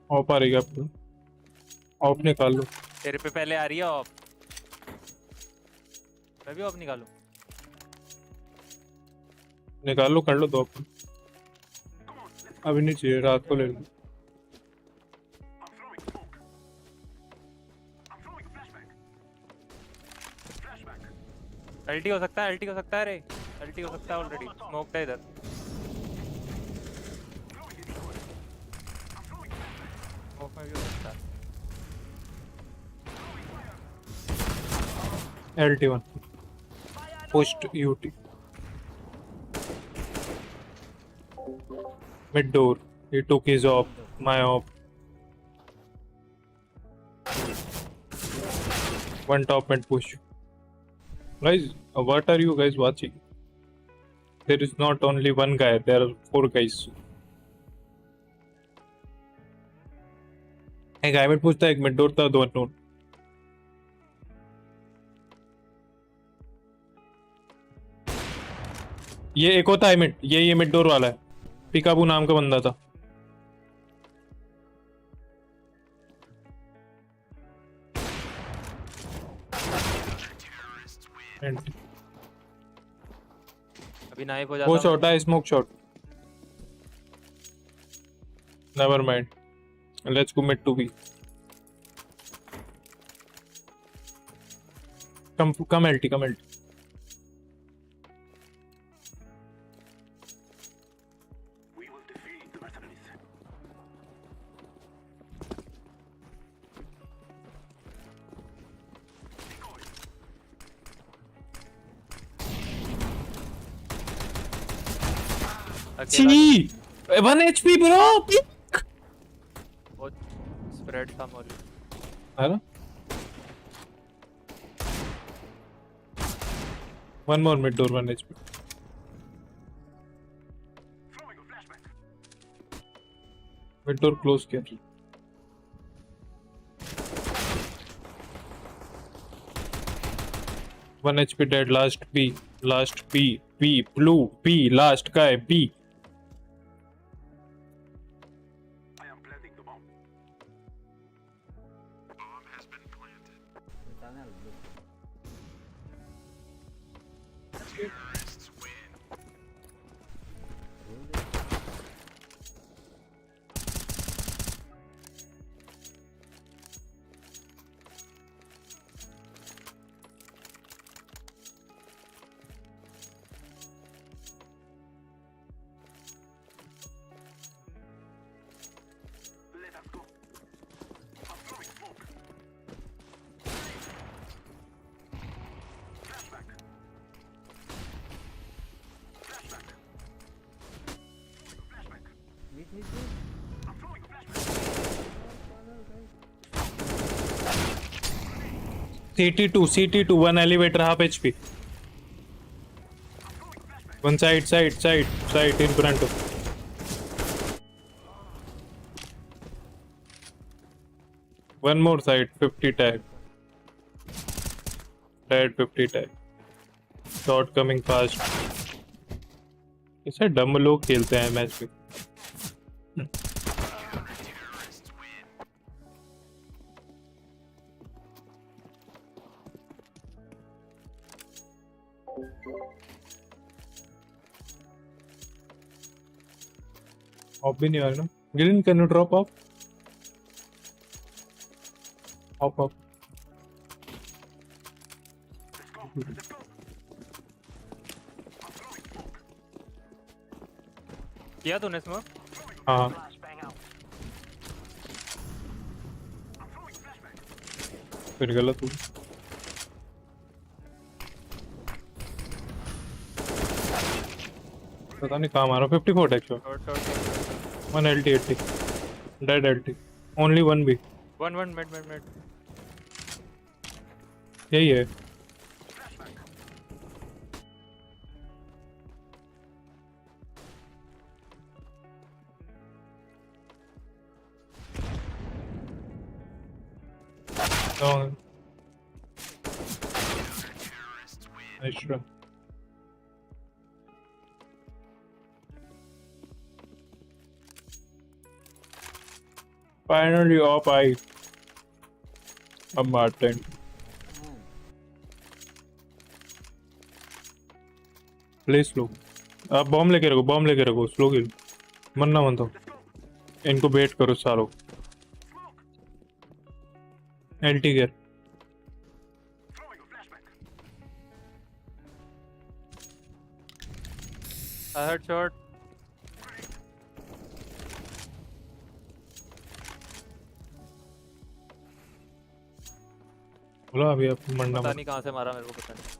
ऑफ आ रही है आपको, ऑफ निकाल लो। तेरे पे पहले आ रही है ऑफ, मैं भी ऑफ निकालूं? निकाल लो, कर लो दो अपन, अभी नहीं चाहिए, रात को ले लो। अल्टी हो सकता है, अल्टी हो सकता है रे, अल्टी हो सकता है ऑलरेडी, स्मोक था इधर। स्मोक में भी हो सकता है। LT1 pushed UT mid door, he took his op, my op, one top mid push. Guys, what are you guys watching? There is not only one guy, there are 4 guys. एक guy mid push था, एक mid door था, 2 unknown. ये एक होता है mid, ये mid door वाला है, पिकाबू नाम का बंदा था। अभी नाइफ हो जाता। वो शॉट है, smoke shot. Never mind, let's go mid to B. Come एल्टी, कम एल्टी। ची 1 HP bro, वो स्प्रेड था मॉल है ना। One more mid door, 1 HP. Mid door close किया। 1 HP dead. Last B. Last B. B. Blue. B. Last guy. B. CT2, 1 elevator, half HP. One side in front of. One more side, 50 tag. Dead 50 tag. Shot coming fast. इसे डम लोग खेलते हैं match में. Of भी नहीं आ रहा ना. Gillin, can you drop of? Of. किया तूने स्मोक? हाँ. फिर गलत हुआ. पता नहीं कहाँ मारा. 54 actual. 1 LT 80. Dead LT. Only 1 B. 1 mid. यही है. Nice run. Finally off I. A Martin. Play slow. आप बॉम्ब लेके रखो. स्लो किल. मरना मत हो. इनको बेट करो सारो. LT gear. हेडशॉट. बोला अभी आप मरना. पता नहीं कहाँ से मारा, मेरे को पता नहीं.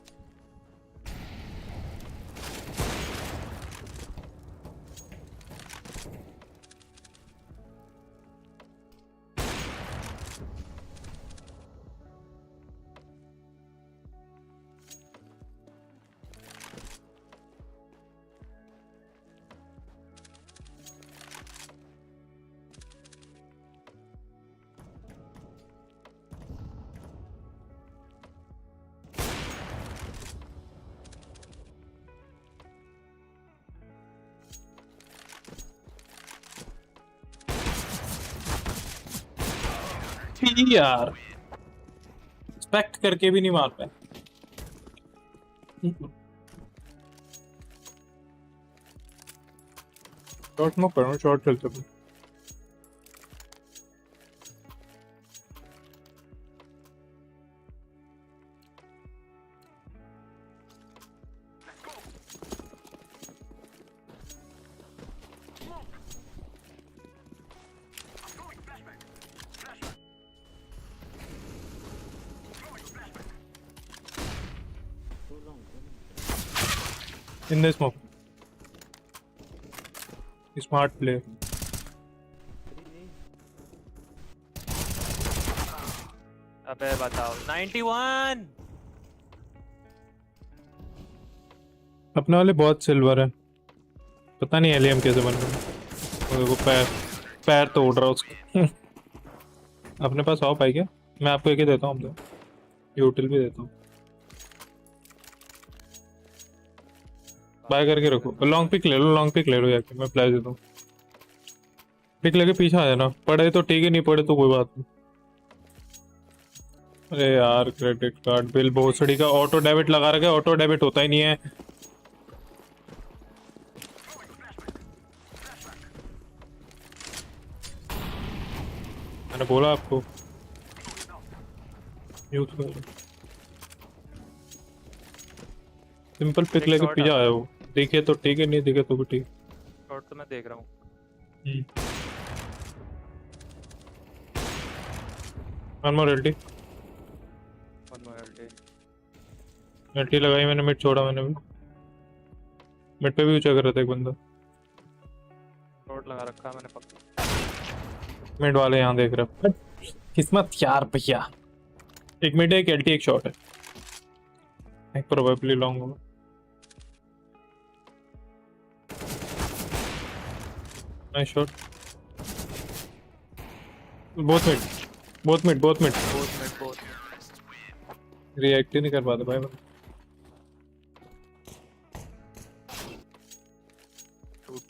यार एक्सपेक्ट करके भी नहीं मार पाए. शॉर्ट में करो. शॉर्ट चलते हैं. In the smoke. Smart play. अबे बताओ. 91. अपने वाले बहुत सिल्वर है. पता नहीं एलियम कैसे बन गया. वो पैर तोड़ रहा उसका. अपने पास ऑफ है क्या? मैं आपको एक ही देता हूँ. यूटिल भी देता हूँ. बाय करके रखो, लॉन्ग पिक ले लो, लॉन्ग पिक ले लो जाके, मैं फ्लैश देता हूँ। पिक लेके पीछे आ जाना, पड़े तो ठीक है, नहीं पड़े तो कोई बात नहीं। अरे यार क्रेडिट कार्ड बिल भोसड़ी का ऑटो डेबिट लगा रखा है, ऑटो डेबिट होता ही नहीं है। मैंने बोला आपको यूज कर, सिंपल पिक लेके पीछे आया हो, दिखे तो ठीक है, नहीं दिखे तो भी ठीक। शॉट तो मैं देख रहा हूँ। वन मोर एल्टी लगाई मैंने, मिड छोड़ा मैंने भी, मिड पे भी ऊंचा कर रहा था एक बंदा। शॉट लगा रखा मैंने पक्का, मिड वाले यहाँ देख रहा। किस्मत यार भैया, एक मिड है, एक एल्टी, एक शॉट है, एक प्रोबेबली लॉन्ग होगा। Nice shot, both mid, both mid, both mid, react ही नहीं कर पाता भाई।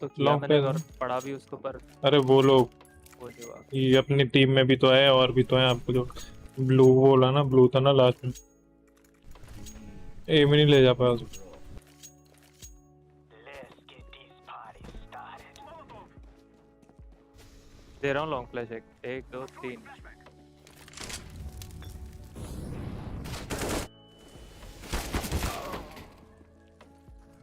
तो किया मैंने और पड़ा भी उसको पर। अरे वो लोग ये अपनी टीम में भी तो है और भी तो है, आपको जो ब्लू बोला ना, ब्लू था ना लास्ट में, एम ही नहीं ले जा पाया उसको। दे रहा हूँ लॉन्ग फ्लैश, एक दो तीन।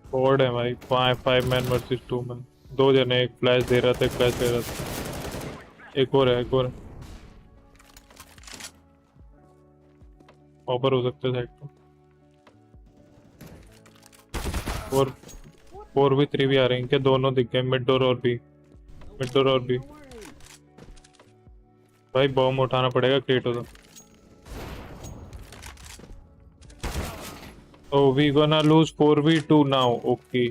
बोर्ड है भाई, 5 मैन वर्सेस 2 मैन, 2 जने, एक फ्लैश दे रहा था, एक फ्लैश दे रहा था, एक और है, एक और ऑपर हो सकता है साइड पर। 4 भी 3 भी आ रहे हैं क्या? दोनों दिख गए, मिड डोर और भी, मिड डोर और भी। भाई बॉम्ब उठाना पड़ेगा, क्रिएट होगा। Oh, we gonna lose 4v2 now. Okay.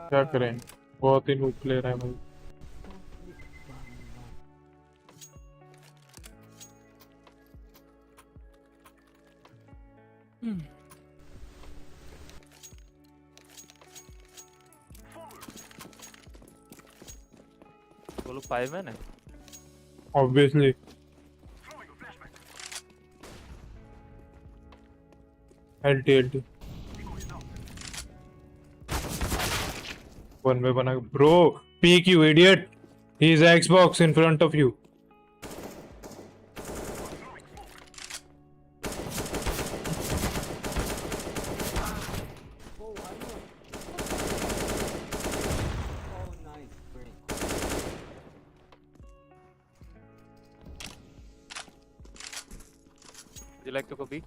क्या करें, बहुत ही नूक प्लेयर है भाई। बोलो 5 मैन है ऑब्वियसली। एल्टी वन में बना, bro peak you idiot, he is Xbox in front of you. Like तो कभी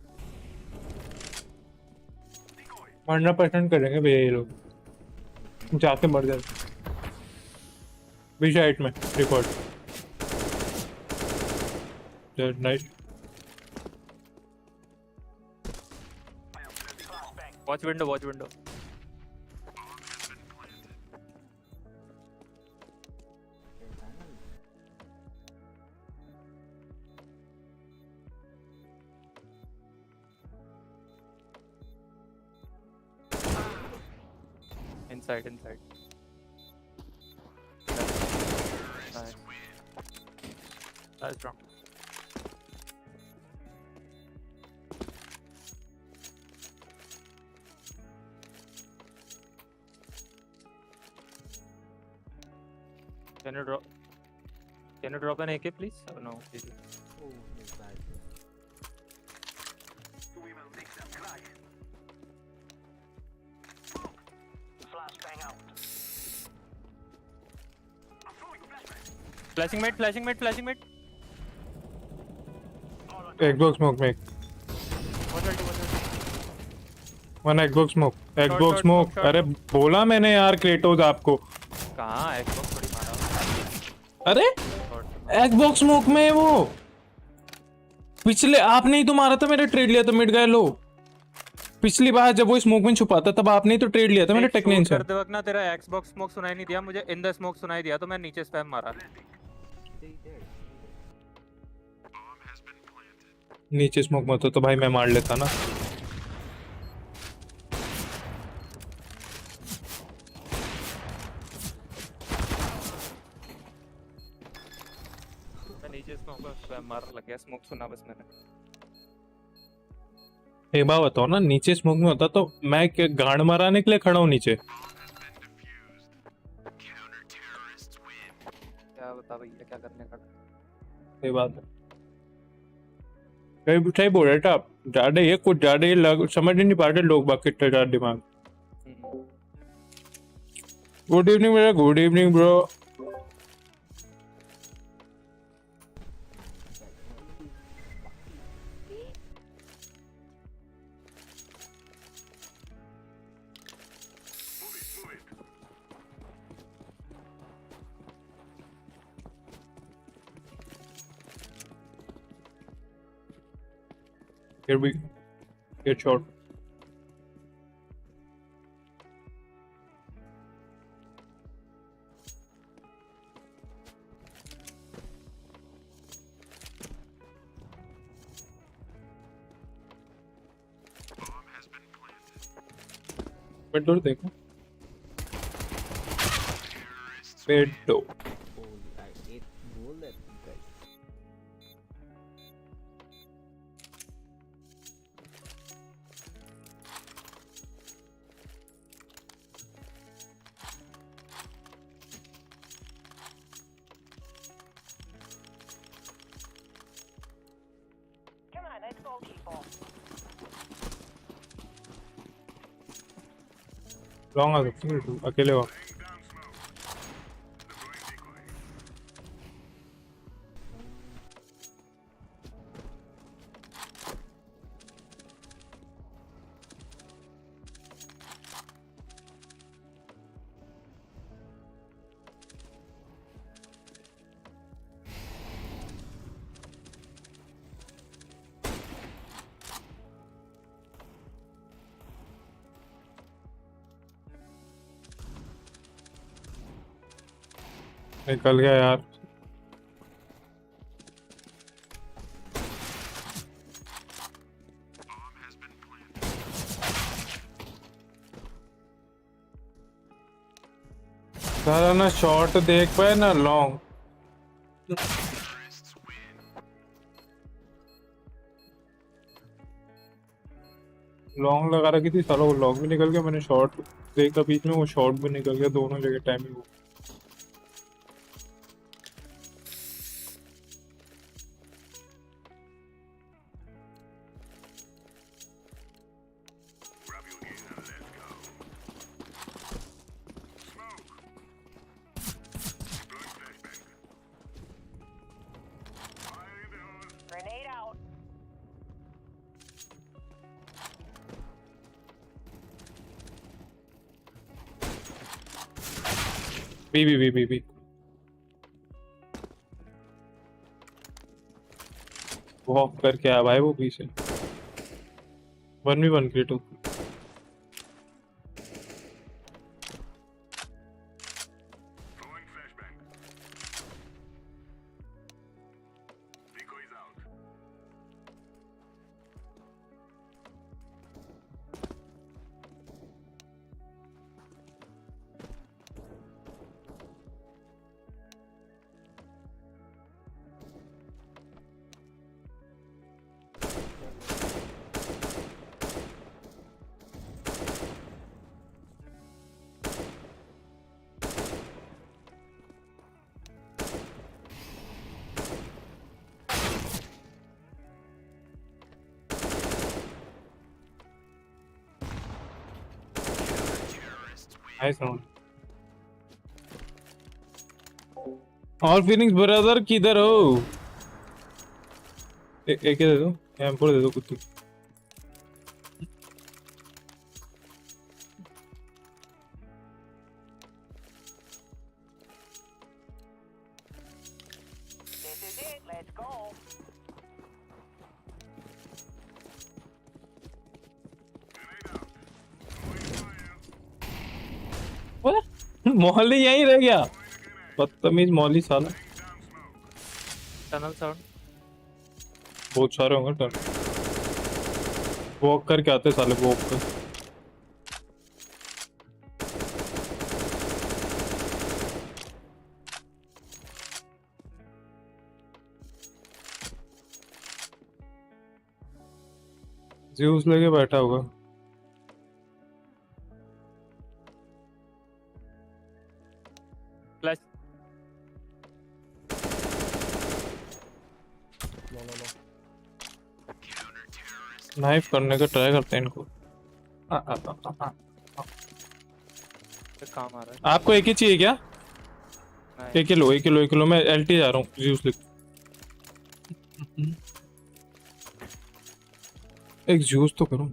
100% करेंगे भैया ये लोग, जाके मर जाए। बीच हाइट में record, nice. Watch window, watch window. Inside. Nice. That's strong. Can you drop an AK, please? Oh, no. Flashing mid. एक बॉक्स स्मोक में, वन एक बॉक्स स्मोक। अरे बोला मैंने यार क्रेटोस आपको। कहाँ एक्सबॉक्स थोड़ी मारा? अरे एक बॉक्स स्मोक में है वो, पिछले आपने ही तो मारा था, मेरे ट्रेड लिया था मिड गए लो। पिछली बार जब वो स्मोक में छुपा था तब आपने ही तो ट्रेड लिया था मैंने टेक्निन से। करते वक्त ना तेरा एक्सबॉक्स स्मोक सुनाई नहीं दिया मुझे, इन द स्मोक सुनाई दिया तो मैं नीचे स्पैम मारा। नीचे स्मोक मत हो तो भाई मैं मार लेता ना। मैं नीचे स्मोक में स्पैम मार लग गया, स्मोक सुना बस मैंने। एक बात बताओ ना, नीचे स्मोक में होता तो मैं गांड मराने के लिए खड़ा हूँ नीचे। क्या बता भैया क्या करने का। सही बात है। कहीं सही बोल रहे थे आप, ज्यादा ये कुछ ज्यादा ही समझ नहीं पा रहे लोग बाकी इतना ज्यादा दिमाग। गुड इवनिंग मेरा, good evening bro. Here we get shot. But don't देखो। Pedo. लॉन्ग आ सकते हैं अकेले हो। निकल गया यार। सारा ना शॉर्ट देख पाए ना लॉन्ग। लॉन्ग लगा रखी थी, सारा वो लॉन्ग भी निकल गया, मैंने शॉर्ट देखा बीच में, वो शॉर्ट भी निकल गया, दोनों जगह टाइमिंग हो। बी वॉक करके आया भाई वो पीछे। 1v1 के 2। और फीलिंग्स ब्रदर किधर हो? एक दे दो, एम4 दे दो कुत्ती। मौली यहीं रह गया, बदतमीज मौली साला। टनल साउंड बहुत सारे होंगे टनल, वॉक करके आते साले, वॉक कर। ज्यूस लेके बैठा होगा। फ्लैश नाइफ करने का ट्राई करते हैं इनको। काम आ रहा है। आपको एक ही चाहिए क्या? नहीं। एक किलो, एक किलो, एक किलो। मैं एलटी जा रहा हूँ, ज्यूस लिख। एक ज्यूस तो करूँ।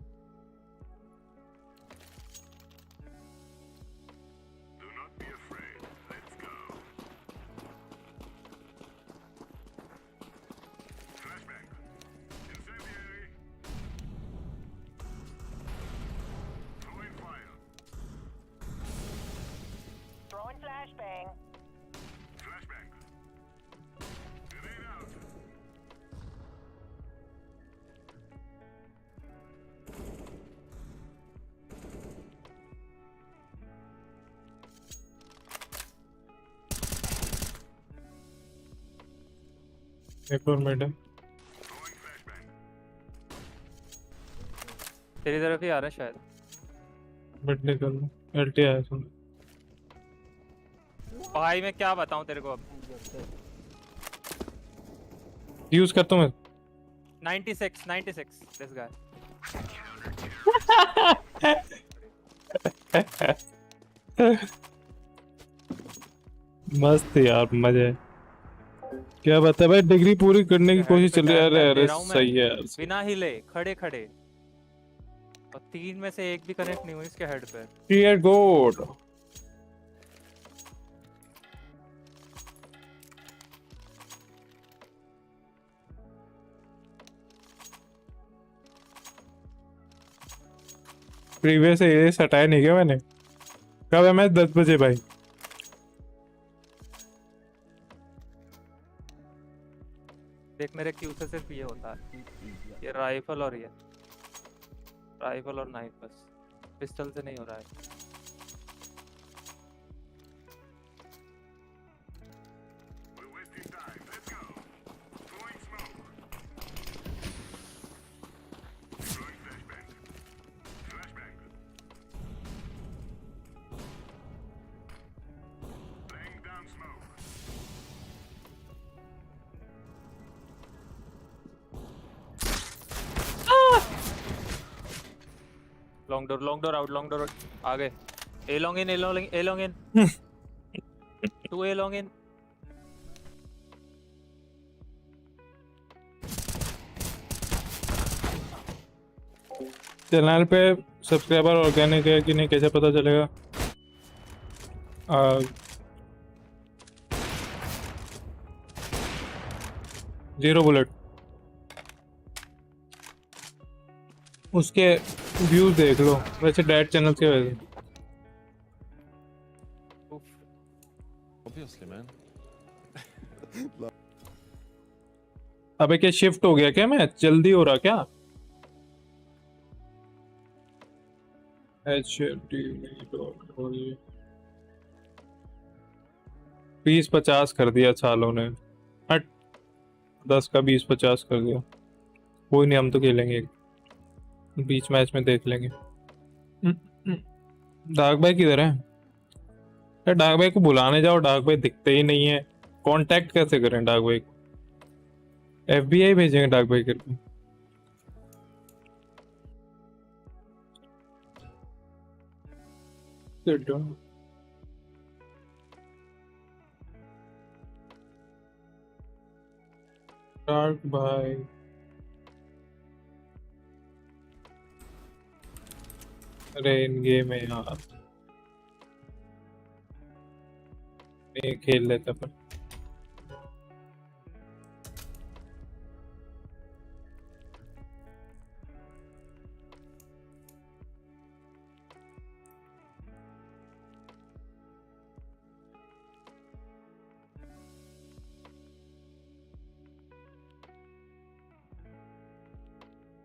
एक और मिनट है। तेरी तरफ ही आ रहा है शायद। मिड निकल लो, एलटी आया सुन। भाई मैं क्या बताऊं तेरे को अब। यूज करता हूँ मैं। 96 दिस गाय। मस्त यार, मजे। क्या बता भाई, डिग्री पूरी करने की कोशिश चल रही है। अरे अरे सही है यार। बिना हिले खड़े खड़े, और 3 में से एक भी कनेक्ट नहीं हुई इसके हेड पे। डियर गॉड, प्रीवियस ये हटाया नहीं क्या मैंने? कब है मैच? 10 बजे भाई। देख मेरे क्यू से सिर्फ ये होता है, ये राइफल और ये राइफल और नाइफ, बस पिस्टल से नहीं हो रहा है। Long door out, long door आगे। A long in, A long in 2 A long in. Channel पे सब्सक्राइबर ऑर्गेनिक है कि नहीं कैसे पता चलेगा? 0 बुलेट। उसके व्यूज देख लो, वैसे डैड चैनल के वजह। Obviously, man. अबे क्या शिफ्ट हो गया क्या? मैच जल्दी हो रहा क्या? HTV.OE 20-50 कर दिया सालों ने। 10 का 20-50 कर दिया। कोई नहीं, हम तो खेलेंगे, बीच मैच में देख लेंगे। डार्क भाई किधर है? यार डार्क भाई को बुलाने जाओ, डार्क भाई दिखते ही नहीं है। कांटेक्ट कैसे करें डार्क भाई को? FBI भेजेंगे डार्क भाई करके। डार्क भाई अरे इन गेम में यार नहीं खेल लेता पर।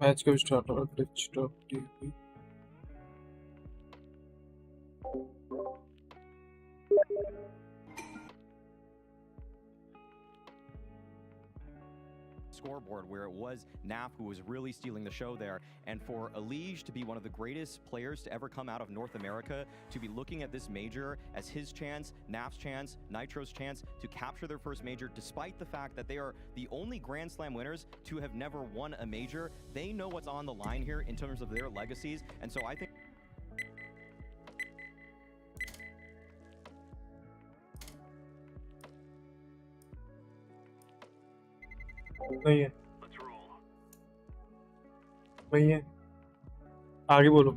मैच कब स्टार्ट होगा? Glitch top TV. Scoreboard where it was Naf who was really stealing the show there, and for 𝙆𝙆𝙈 to be one of the greatest players to ever come out of North America, to be looking at this major as his chance, Naf's chance, Nitro's chance to capture their first major, despite the fact that they are the only Grand Slam winners to have never won a major. They know what's on the line here in terms of their legacies, and so I think नहीं है, नहीं है, आगे बोलो।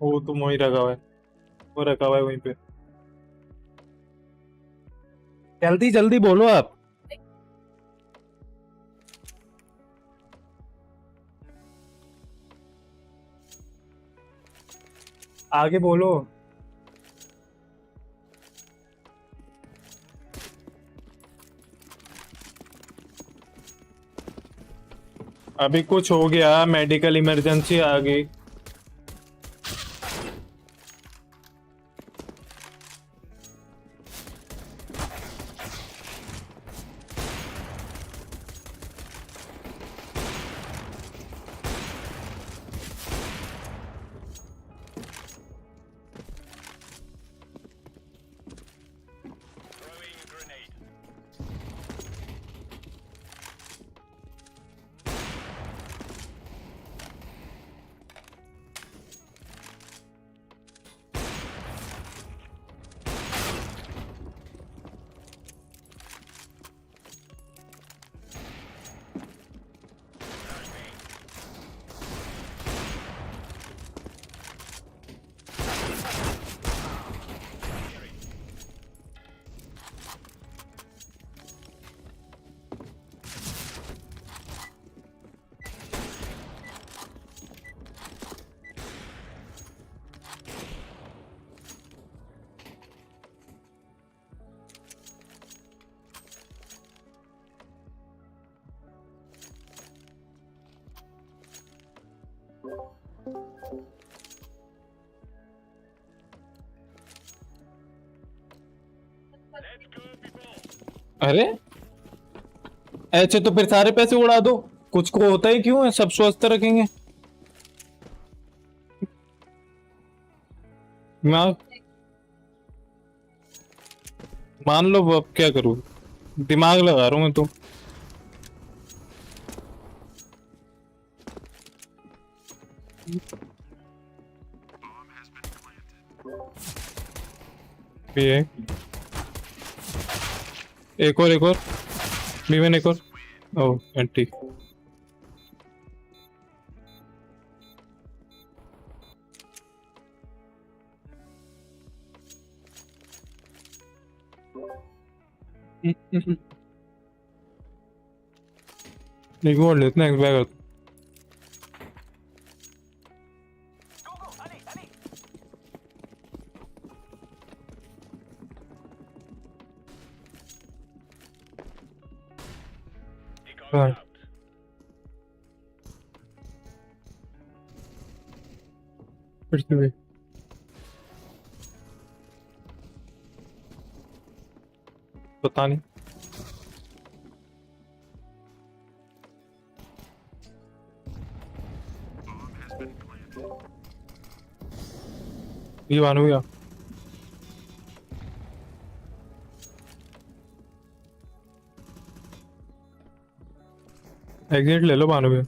वो तुम वहीं रखा हुआ है, वो रखा हुआ है वहीं पे। जल्दी जल्दी बोलो आप। आगे बोलो। अभी कुछ हो गया, मेडिकल इमरजेंसी आ गई। अरे ऐसे तो फिर सारे पैसे उड़ा दो, कुछ को होता ही क्यों है, सब स्वस्थ रखेंगे। मान लो, अब क्या करूं, दिमाग लगा रहा हूं मैं तो। ये एक और बीवन, एक और। ओह एंटी। एक और लेते हैं, एक बैग। हाँ फिर से भी पता नहीं। ये बानू गया। एग्जिट ले लो बानू में।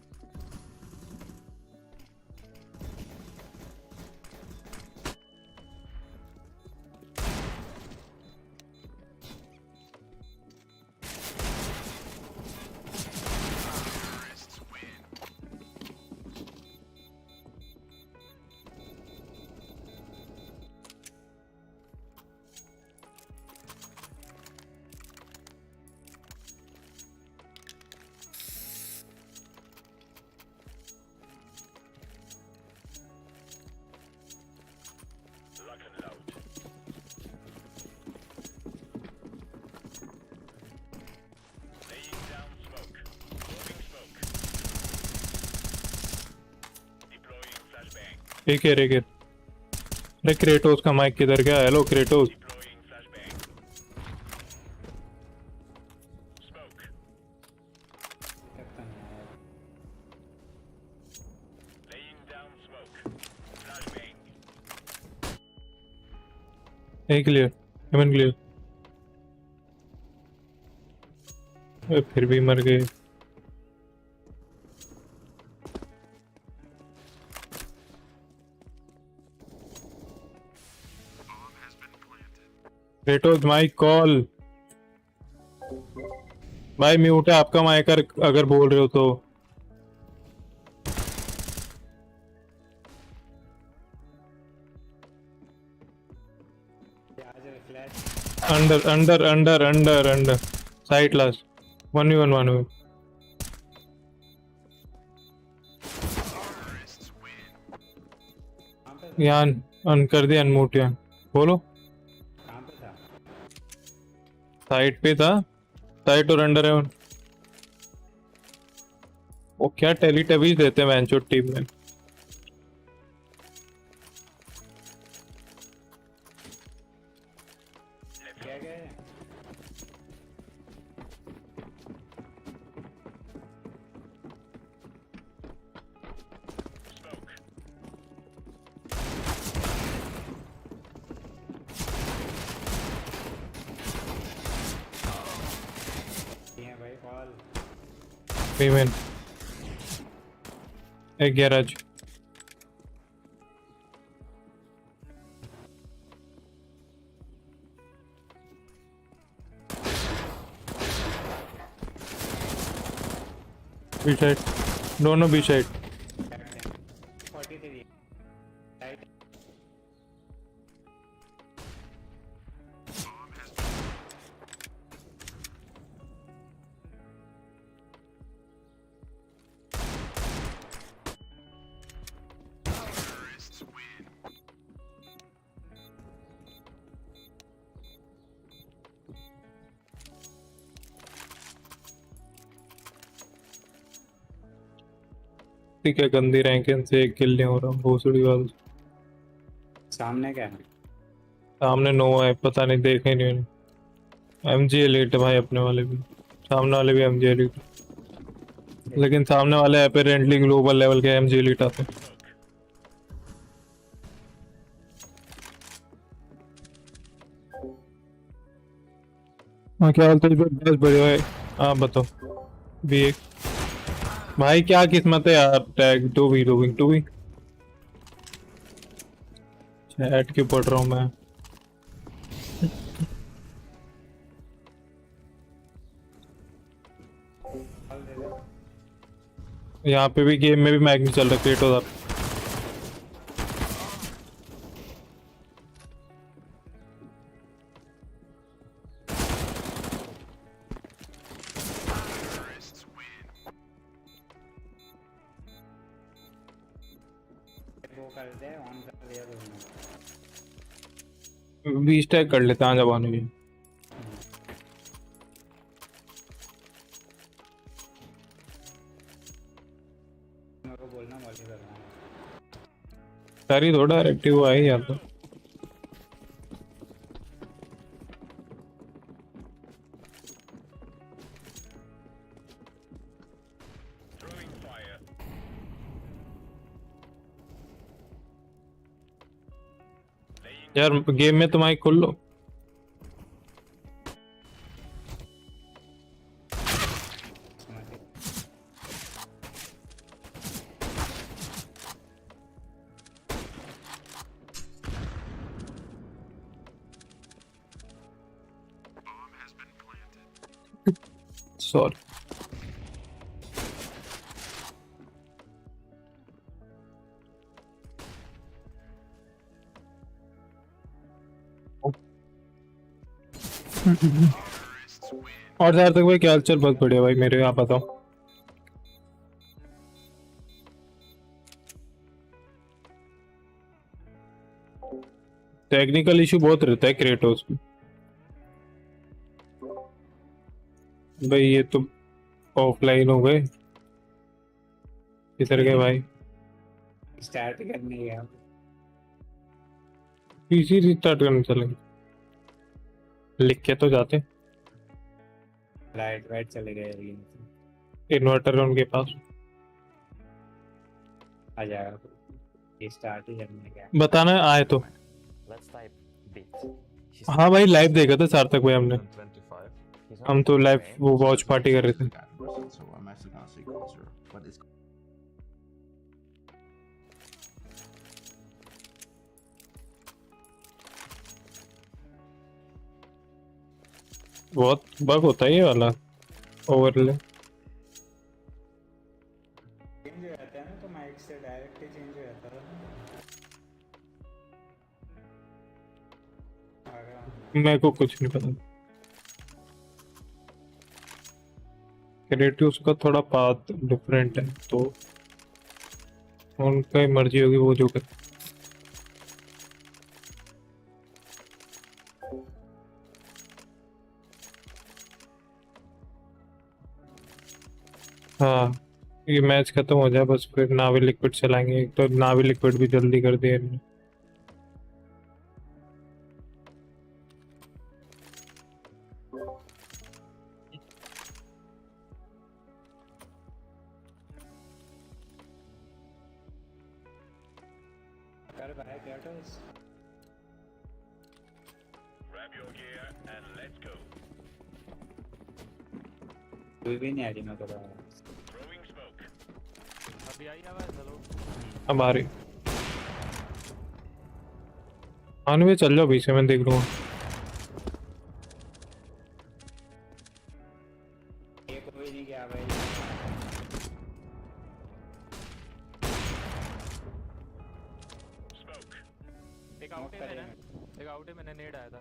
एक है अरे क्रेटोस का माइक किधर गया? Hello Kratos. Clear clear. फिर भी मर गए। Kratos mic call. भाई म्यूट है आपका माइक अगर बोल रहे हो तो। अंडर साइड लास्ट 1v1 यहाँ अन कर दिया अनम्यूट। यहाँ बोलो। साइड पे था। साइड और अंडर है वो क्या टेलीटबीज देते हैं मैंचो टीम में। पेमेंट एक गैराज। बी साइड दोनों बी साइड। ठीक है गंदी रैंकिंग से एक किल नहीं हो रहा भोसड़ी वाल। सामने क्या है? सामने नोवा है पता नहीं देखे नहीं। एमजी एलीट भाई अपने वाले भी। सामने वाले भी एमजी एलीट लेकिन सामने वाले अपेरेंटली ग्लोबल लेवल के एमजी एलीट आते। हाँ क्या हाल तो बस बढ़िया है। आप बताओ भी एक भाई क्या किस्मत है यार। टैग 2v चैट क्यों पढ़ रहा हूँ मैं। यहाँ पे भी गेम में भी मैग नहीं चल रहा क्रिएट हो। बीस टैग कर लेते हैं जबान भी। सारी थोड़ा डायरेक्टिव हुआ है यार तो। यार गेम में तुम्हारी खोल लो। सॉरी और यार तक भाई क्या हालचाल? बहुत बढ़िया भाई मेरे। आप बताओ। टेक्निकल इशू बहुत रहता है क्रेटोस में भाई। ये तो ऑफलाइन हो गए। किधर गए भाई? स्टार्ट करने गया पीसी रिस्टार्ट करने चलेंगे, लिख के तो जाते। राइट राइट चले गए, इन्वर्टर है उनके पास, आ जाएगा। ये स्टार्ट ही करने गया। बताना आए तो। हाँ भाई लाइव देखा था सार्थक भाई हमने, हम तो लाइव वो वॉच पार्टी कर रहे थे। बहुत बग होता है ये वाला ओवरले। चेंज हो जाता है ना, तो माइक से डायरेक्ट ही चेंज हो जाता है। मेरे को कुछ नहीं पता। क्रिएटिव्स का थोड़ा पाथ डिफरेंट है, तो उनका ही मर्जी होगी वो जो करे। हाँ ये मैच खत्म हो जाए बस, फिर नावी लिक्विड चलाएंगे। एक तो नावी लिक्विड भी जल्दी कर दिया इन्होंने। कर भाई कैटल्स कोई भी नहीं आ रही मैं तो अभी आई आवाज। हेलो अब आ रही। आने में चल जाओ पीछे, मैं देख लूंगा। ये कोई नहीं गया भाई। एक आउट है मैंने, एक आउट है मैंने, नेड आया था।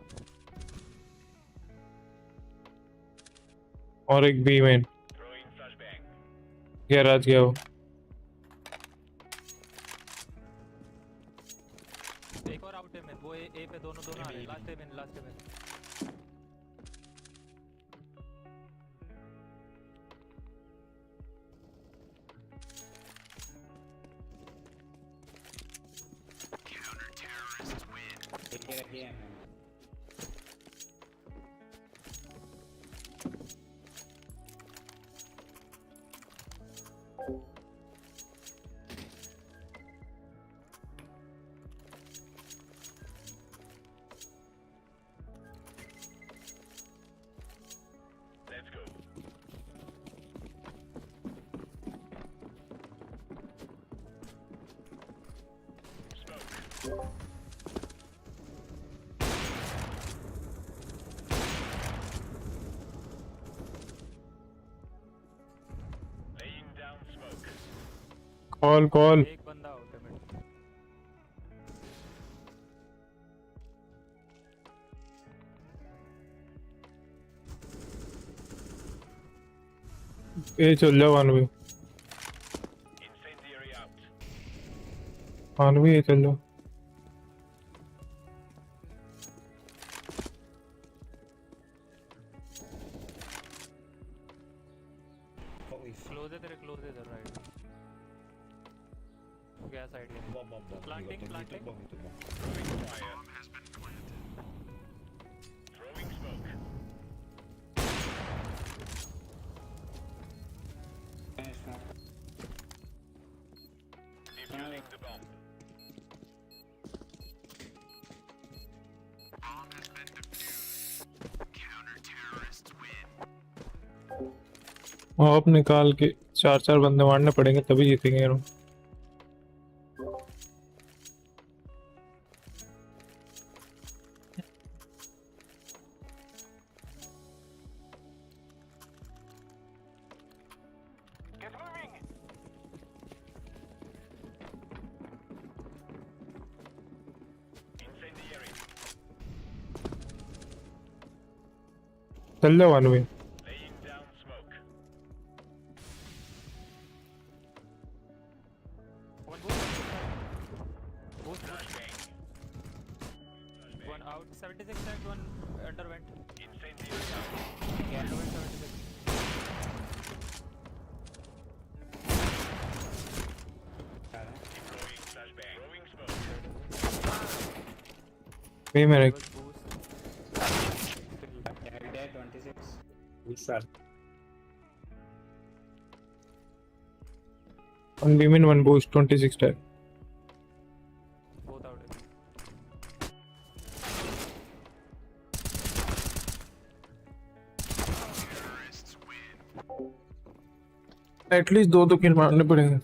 और एक बी में गैराज गया वो। एक और आउट है मैं, वो ए पे दोनों दोनों आ रहे हैं। लास्ट है मैंने, लास्ट है मैंने। रखिए मैंने कॉल कॉल। एक बंदा आउट है मैं। ये चल जाओ अनवी, अनवी ये चल जाओ। क्लोज है तेरे, क्लोज है इधर राइट। गया साइड में। Planting planting. आप निकाल के 4-4 बंदे मारने पड़ेंगे तभी जीतेंगे यार। चल जाओ अनवी। One out, 76 side, one underwent. Underwent 76. B में रख। Tagged at 26. Good start. 1 B min 1 boost 26 tag. Both out. At least 2 किल मारने पड़ेंगे।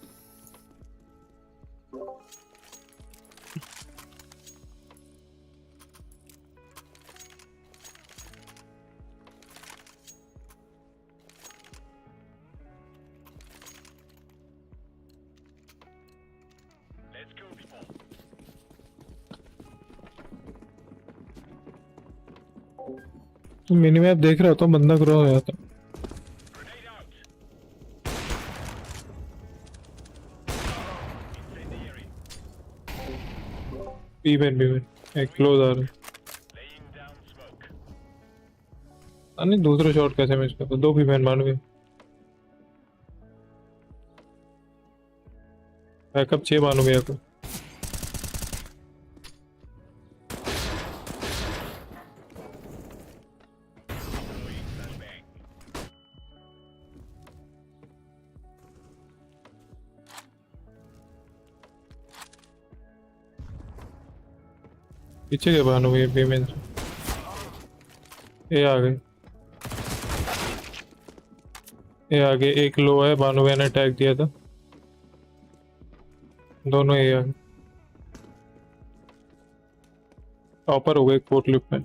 मिनी मैप देख रहा था, बंदा ग्रो हो गया था। बी में एक क्लोज आ रहा है। नहीं दूसरा शॉट कैसे मिस करता? 2 भी मैन मान गए। बैकअप 6 मानो गया को। पीछे के बानो ये पेमेंट ये आ गए। ये आगे एक लो है, बानो भैया ने टैग दिया था। दोनों ये आ गए। टॉपर हो गए कोर्ट लिप में।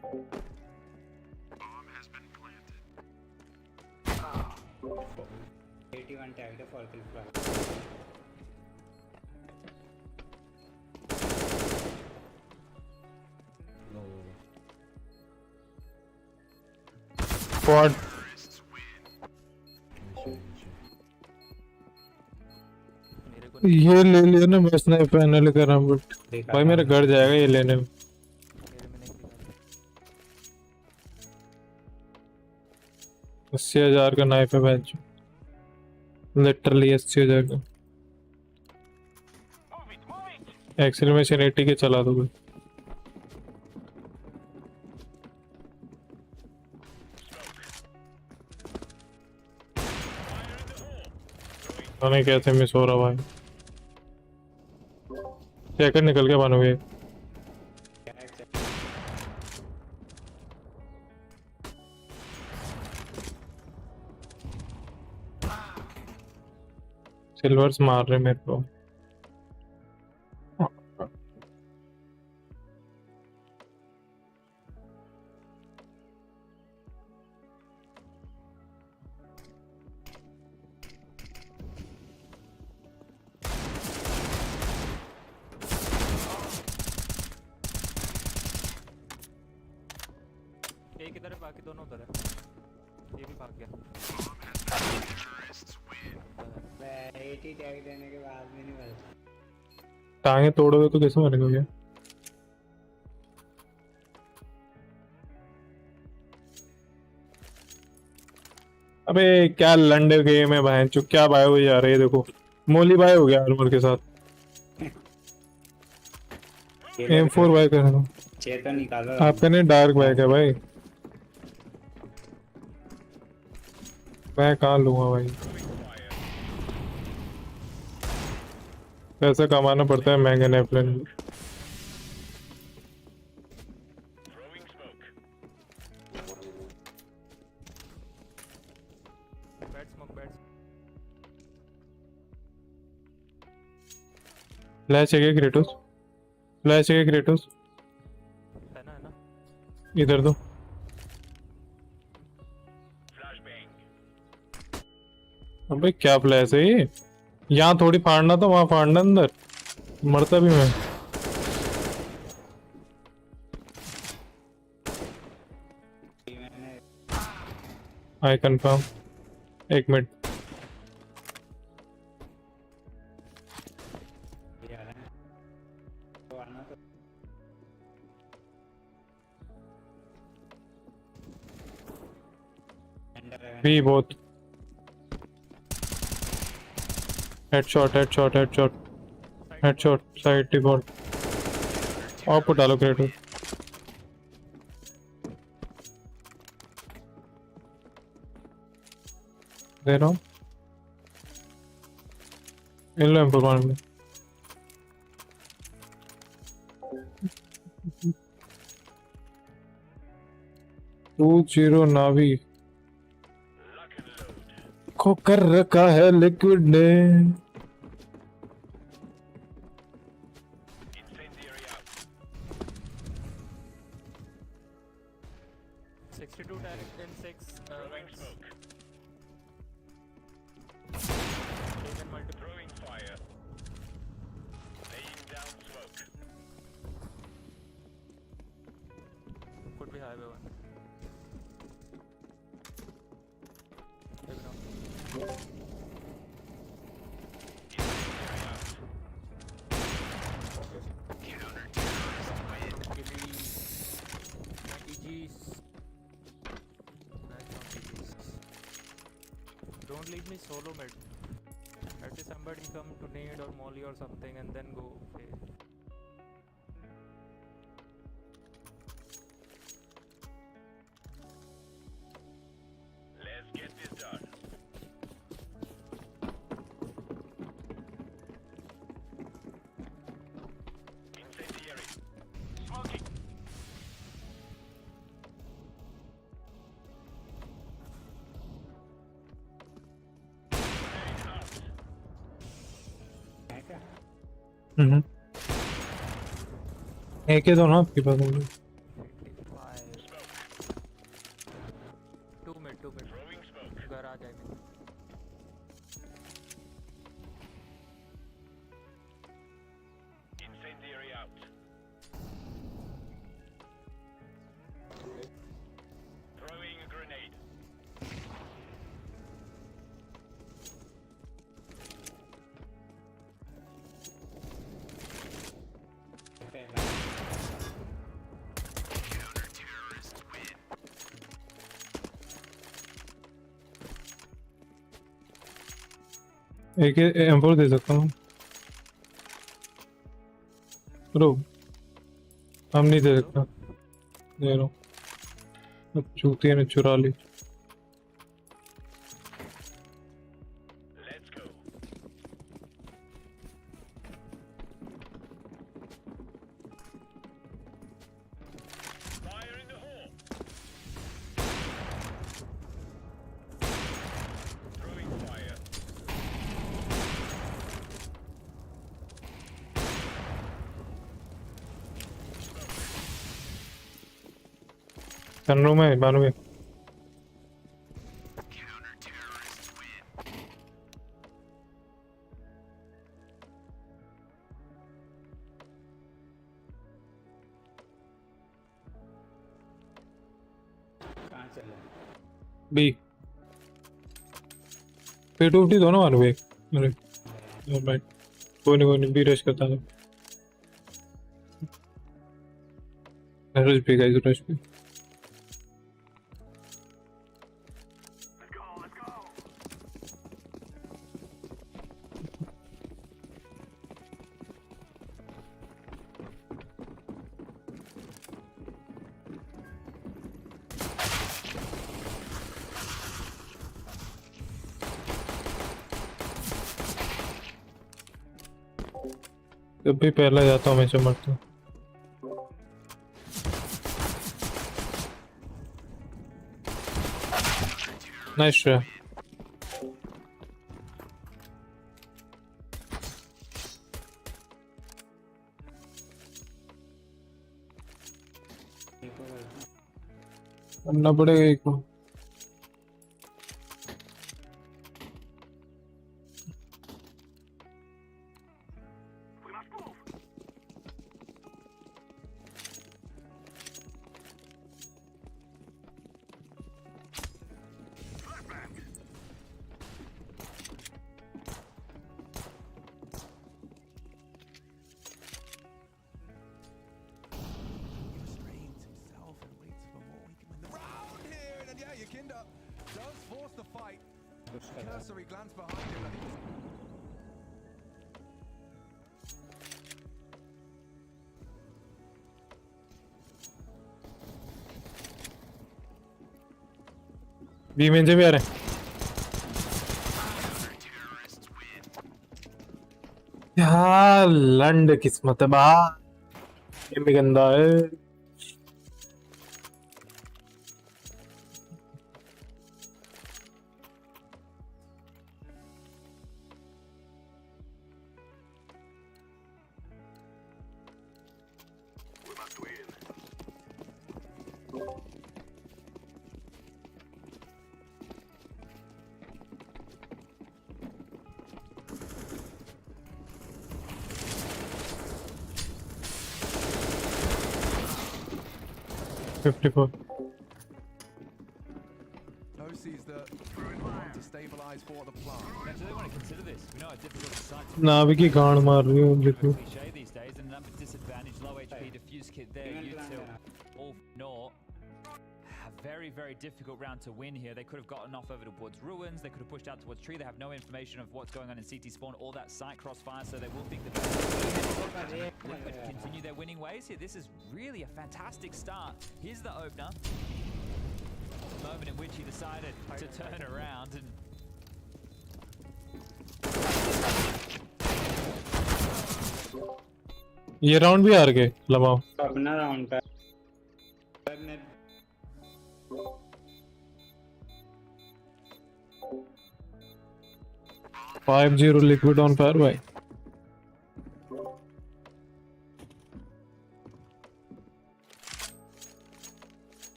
81 tagged for kill flag. Quad ये ले लिया ना, मैं स्नाइपर पैनल कर रहा हूँ बट भाई मेरा घर जाएगा ये लेने में। 80,000 का नाइफ है बेंच, लिटरली 80,000 का। एक्सेलरेशन 80 के चला दोगे। नहीं कैसे मिस हो रहा भाई। चेकर निकल के बनोगे। सिल्वर्स मार रहे मेरे को। एक इधर है, बाकी दोनों उधर है। ये भी भाग गया। 80 टैग देने के बाद भी नहीं मरता। टांगे तोड़ोगे तो कैसे मरेगा भैया? अबे क्या लंडे गेम है भाई, चुप क्या बाय हो जा रही है। देखो मोली बाय हो गया आर्मर के साथ। M4 बाय कर रहा हूं। चेतन निकालो। आपका नहीं डार्क बाय है भाई। मैं कहाँ लूंगा भाई, पैसा कमाना पड़ता है महंगे नए प्लान में। फ्लैश है क्रेटोस, फ्लैश है क्रेटोस। है ना इधर दो। अबे क्या फ्लैश है ये? यहाँ थोड़ी फाड़ना था, वहां फाड़ना अंदर। मरता भी मैं। I confirm. 1 मिनट। भी बहुत headshot headshot headshot headshot side default. और पुट डालो क्रेटो। दे रहा हूँ इन लो M4 में 2-0 नावी को कर रखा है लिक्विड ने। 62 direct in 6 Ence. Taken multiple. Throwing fire. Laying down smoke. Could be highway one. Maybe not. Don't leave me solo mid. At least somebody come to nade or molly or something and then go. Okay. Let's get this done. Incendiary. Smoking. एक ही दोनों आपके पास होंगे। 2 mid. घर आ जाएंगे। Incendiary out. Throwing a grenade. एक M4 दे सकता हूँ bro. हम नहीं दे सकता, दे रहा हूँ। अब चूतिया ने चुरा ली। Let's go. Fire in the hole. Throwing fire. Sunroom में 92। कहाँ चले? बी P250 दोनों 92। अरे भाई कोई नहीं बी रश करता है। रश भी गाइस, रश भी। जब भी पहला जाता हूँ हमेशा मरता हूँ। Nice try. करना पड़ेगा एक को। Cursory glance behind him. B में से भी आ रहे हैं। हाँ लंड किस्मत है बा, ये भी गंदा है। नावी की गांड मार रही हूँ देखो। Very difficult round to win here. They could have gotten off over towards ruins. They could have pushed out towards tree. They have no information of what's going on in CT spawn. All that site crossfire, so they will think that Liquid continue their winning ways here. This is really a fantastic start. Here's the opener. The moment in which he decided to turn around and. ये round भी हार गए लमाओ। अपना round का 5-0 liquid on fire भाई।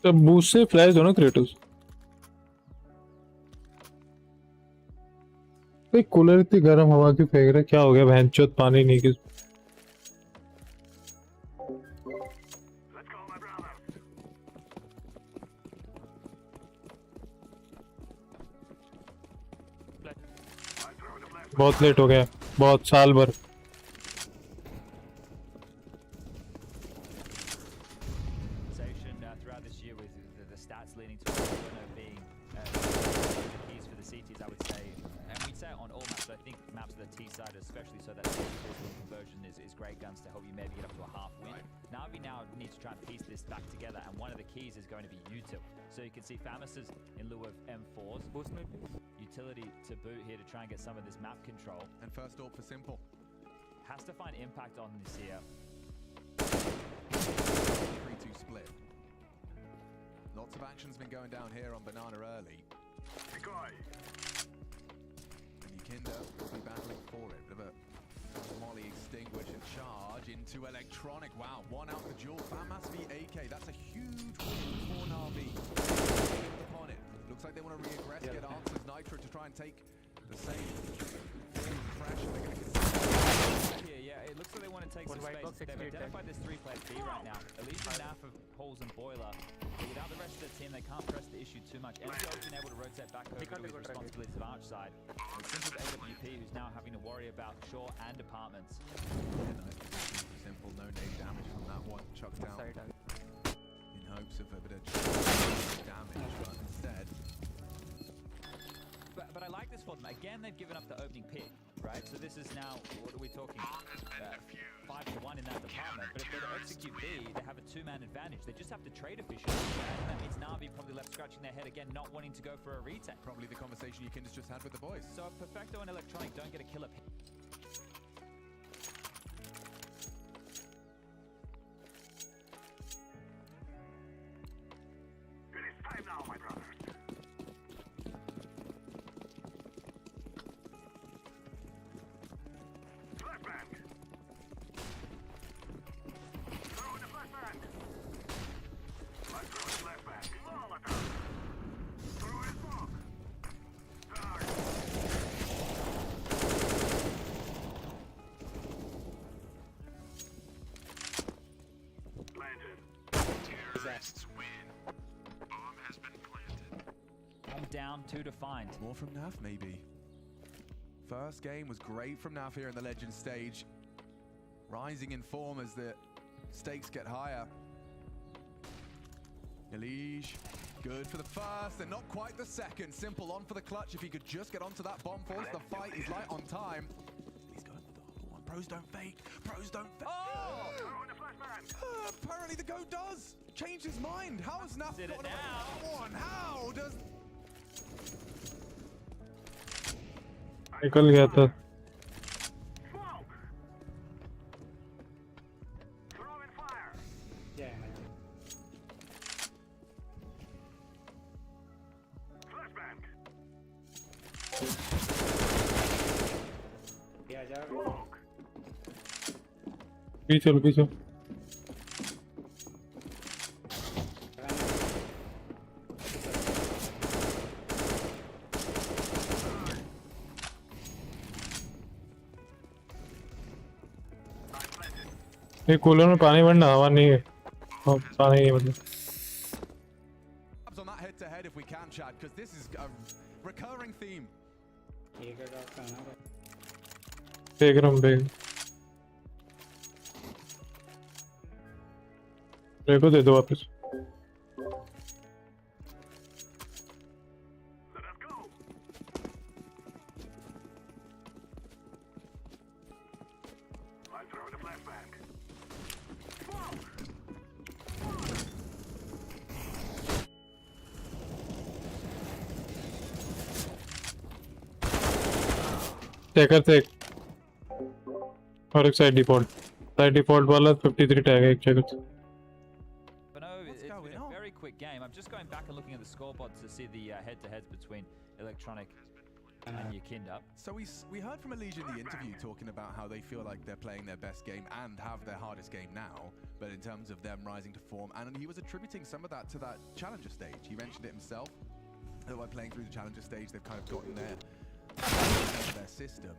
तो boost से flash दो ना क्रेटोस। कूलर इतनी गर्म हवा क्यों फेंक रहा है, क्या हो गया भैंचोद, पानी नहीं किस। बहुत लेट हो गया, बहुत साल भर। So you can see Famus's in lieu of M4s. Utility to boot here to try and get some of this map control. And first AWP for Simple. Has to find impact on this here. 3-2 split. Lots of action's been going down here on Banana early. And Yukinda will be battling for it. Bit of a Molly extinguish and charge into electronic. Wow, one out the duel. FAMAS v AK. That's a huge win for Navi. Upon it. Looks like they want to reaggress, get answers. Nitro to try and take the same pressure. They're going to Yeah, it looks like they want to take some space. They've identified this 3-player B right now. Elise and Naf of Halls and Boiler. But without the rest of the team, they can't press the issue too much. MGO's been able to rotate back over with responsibilities of Arch side. And Simple AWP, who's now having to worry about Shaw and Apartments. Simple, no nade damage from that one. Chucked out in hopes of a bit of damage, but instead. But I like this for them. Again, they've given up the opening pick, right? So this is now, what are we talking? 5-1 in that department. But if they execute B, they have a 2-man advantage. They just have to trade efficiently. And that means Navi probably left scratching their head again, not wanting to go for a retake. Probably the conversation Yukinda's just had with the boys. So if Perfecto and Electronic don't get a kill up. Time now, my brother. Flashbang. Throw in the flashbang. Let's throw in flashbang. Molotov. Throw in smoke. Planted. Terrorists win. Bomb has been planted. I'm down 2 to find. More from Naf, maybe. First game was great from Naf here in the Legend stage. Rising in form as the stakes get higher. Elige, good for the first and not quite the second. Simple on for the clutch. If he could just get onto that bomb force, the fight is light on time. He's going for the whole one. Pros don't fake. Pros don't fake. Oh! Throw in the flashbang. Apparently the GOAT does change his mind. How has Naf got away with that one? How does... निकल गया था। पीछे ये cooler में पानी भरना, हवा नहीं है। पानी नहीं मतलब on that head-to-head if we can, Chad, because this is a recurring theme. देख रहा हूँ देखो दे दो वापस। टैकर थे और एक साइड डिफॉल्ट वाला 53 टैग है एक checker. Very quick game. I'm just going back and looking at the scoreboard to see the head-to-heads between Electronic and 𝘾𝙆𝙈𝙈𝙀. So we heard from Elijah in the interview talking about how they feel like they're playing their best game and have their hardest game now, but in terms of them rising to form, and he was attributing some of that to that challenger stage. He mentioned it himself, that by playing through the challenger stage, they've kind of gotten their system.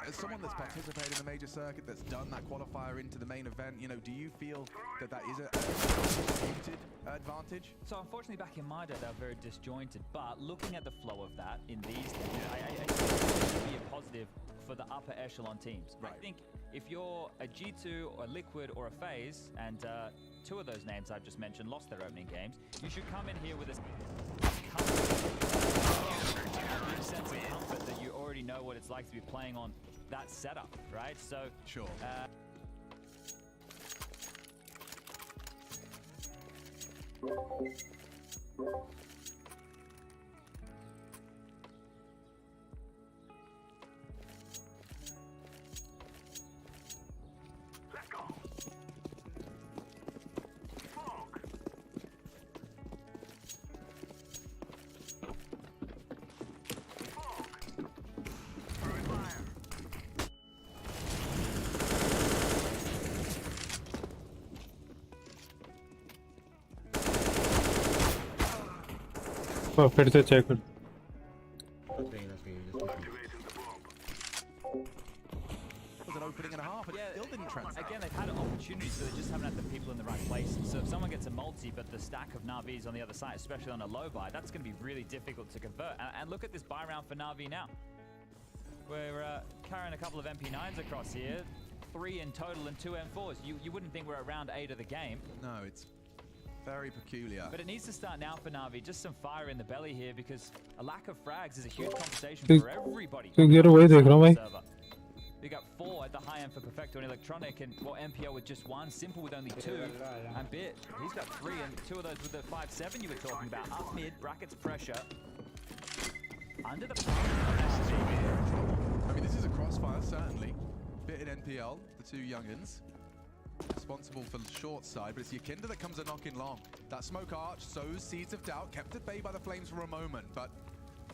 As someone that's participated in the major circuit, that's done that qualifier into the main event, you know, do you feel that that is a disputed advantage? So unfortunately, back in my day, they were very disjointed. But looking at the flow of that in these things, I think it would be a positive for the upper echelon teams. Right. I think if you're a G2, or a Liquid, or a FaZe, and two of those names I've just mentioned lost their opening games, you should come in here with a sense of comfort that you already know what it's like to be playing on that setup, right? So sure. फिर से check कर। Again, they've had opportunities, but they just haven't had the people in the right places. So if someone gets a multi, but the stack of Navis on the other side, especially on a low buy, that's going to be really difficult to convert. And look at this buy round for Navi now. We're carrying a couple of MP9s across here, 3 in total and 2 M4s. You wouldn't think we're at round 8 of the game. No, it's very peculiar. But it needs to start now for Navi. Just some fire in the belly here, because a lack of frags is a huge compensation for everybody. We got 4 at the high end for Perfecto and Electronic, and well, MPO with just 1, Simple with only 2, and Bit, he's got 3, and 2 of those with the 5-7 you were talking about. Up mid, brackets pressure. Under the I mean, this is a crossfire, certainly. Bit and NPL, the 2 youngins. Responsible for the short side, but it's 𝘾𝙆𝙈𝙈𝙀 that comes a knock-in long. That smoke arch sows seeds of doubt, kept at bay by the flames for a moment, but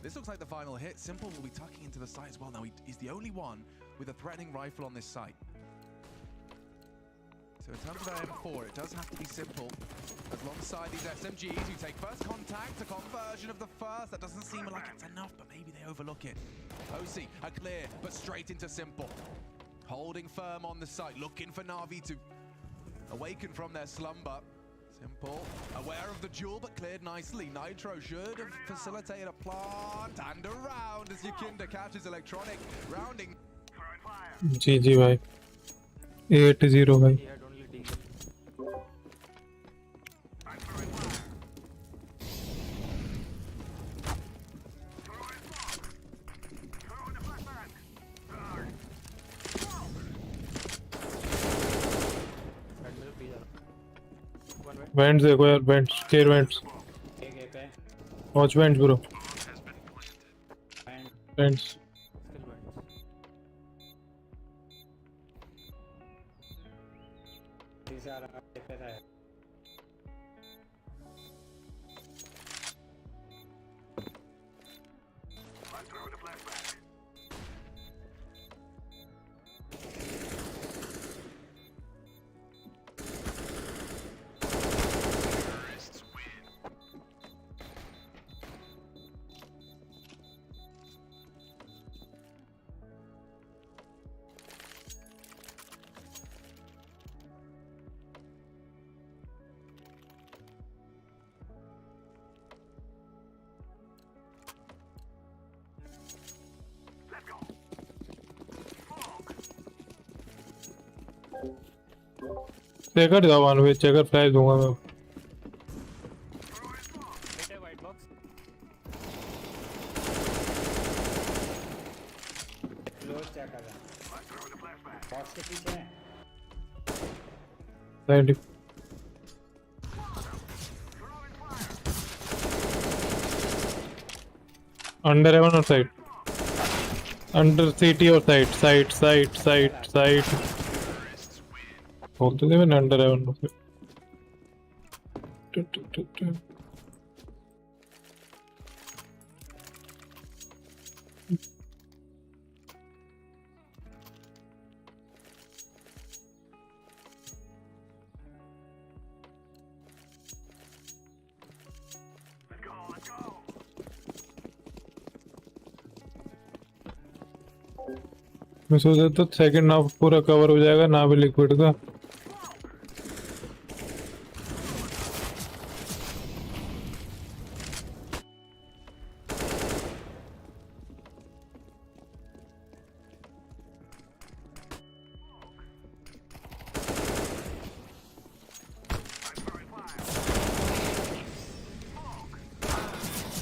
this looks like the final hit. Simple will be tucking into the site as well. Now he's the only one with a threatening rifle on this site. So in terms of that M4, it does have to be Simple alongside these SMGs who take first contact, a conversion of the first. That doesn't seem like it's enough, but maybe they overlook it. 𝘾𝙆𝙈, a clear, but straight into Simple. Holding firm on the site, looking for Navi to awaken from their slumber. Simple, aware of the duel, but cleared nicely. Nitro should have facilitated a plant and around as 𝘾𝙆𝙈𝙈 catches Electronic, rounding. GG भाई 8-0 भाई। Vents देखो यार, vents care vents watch vents bro vents checker जाओ one way, checker flash दूंगा मैं। Right under heaven और side, under city और side बोलते थे मैंने अंडर हेवन और साइड। मैं सोचा था सेकंड हाफ पूरा कवर हो जाएगा ना भी लिक्विड का।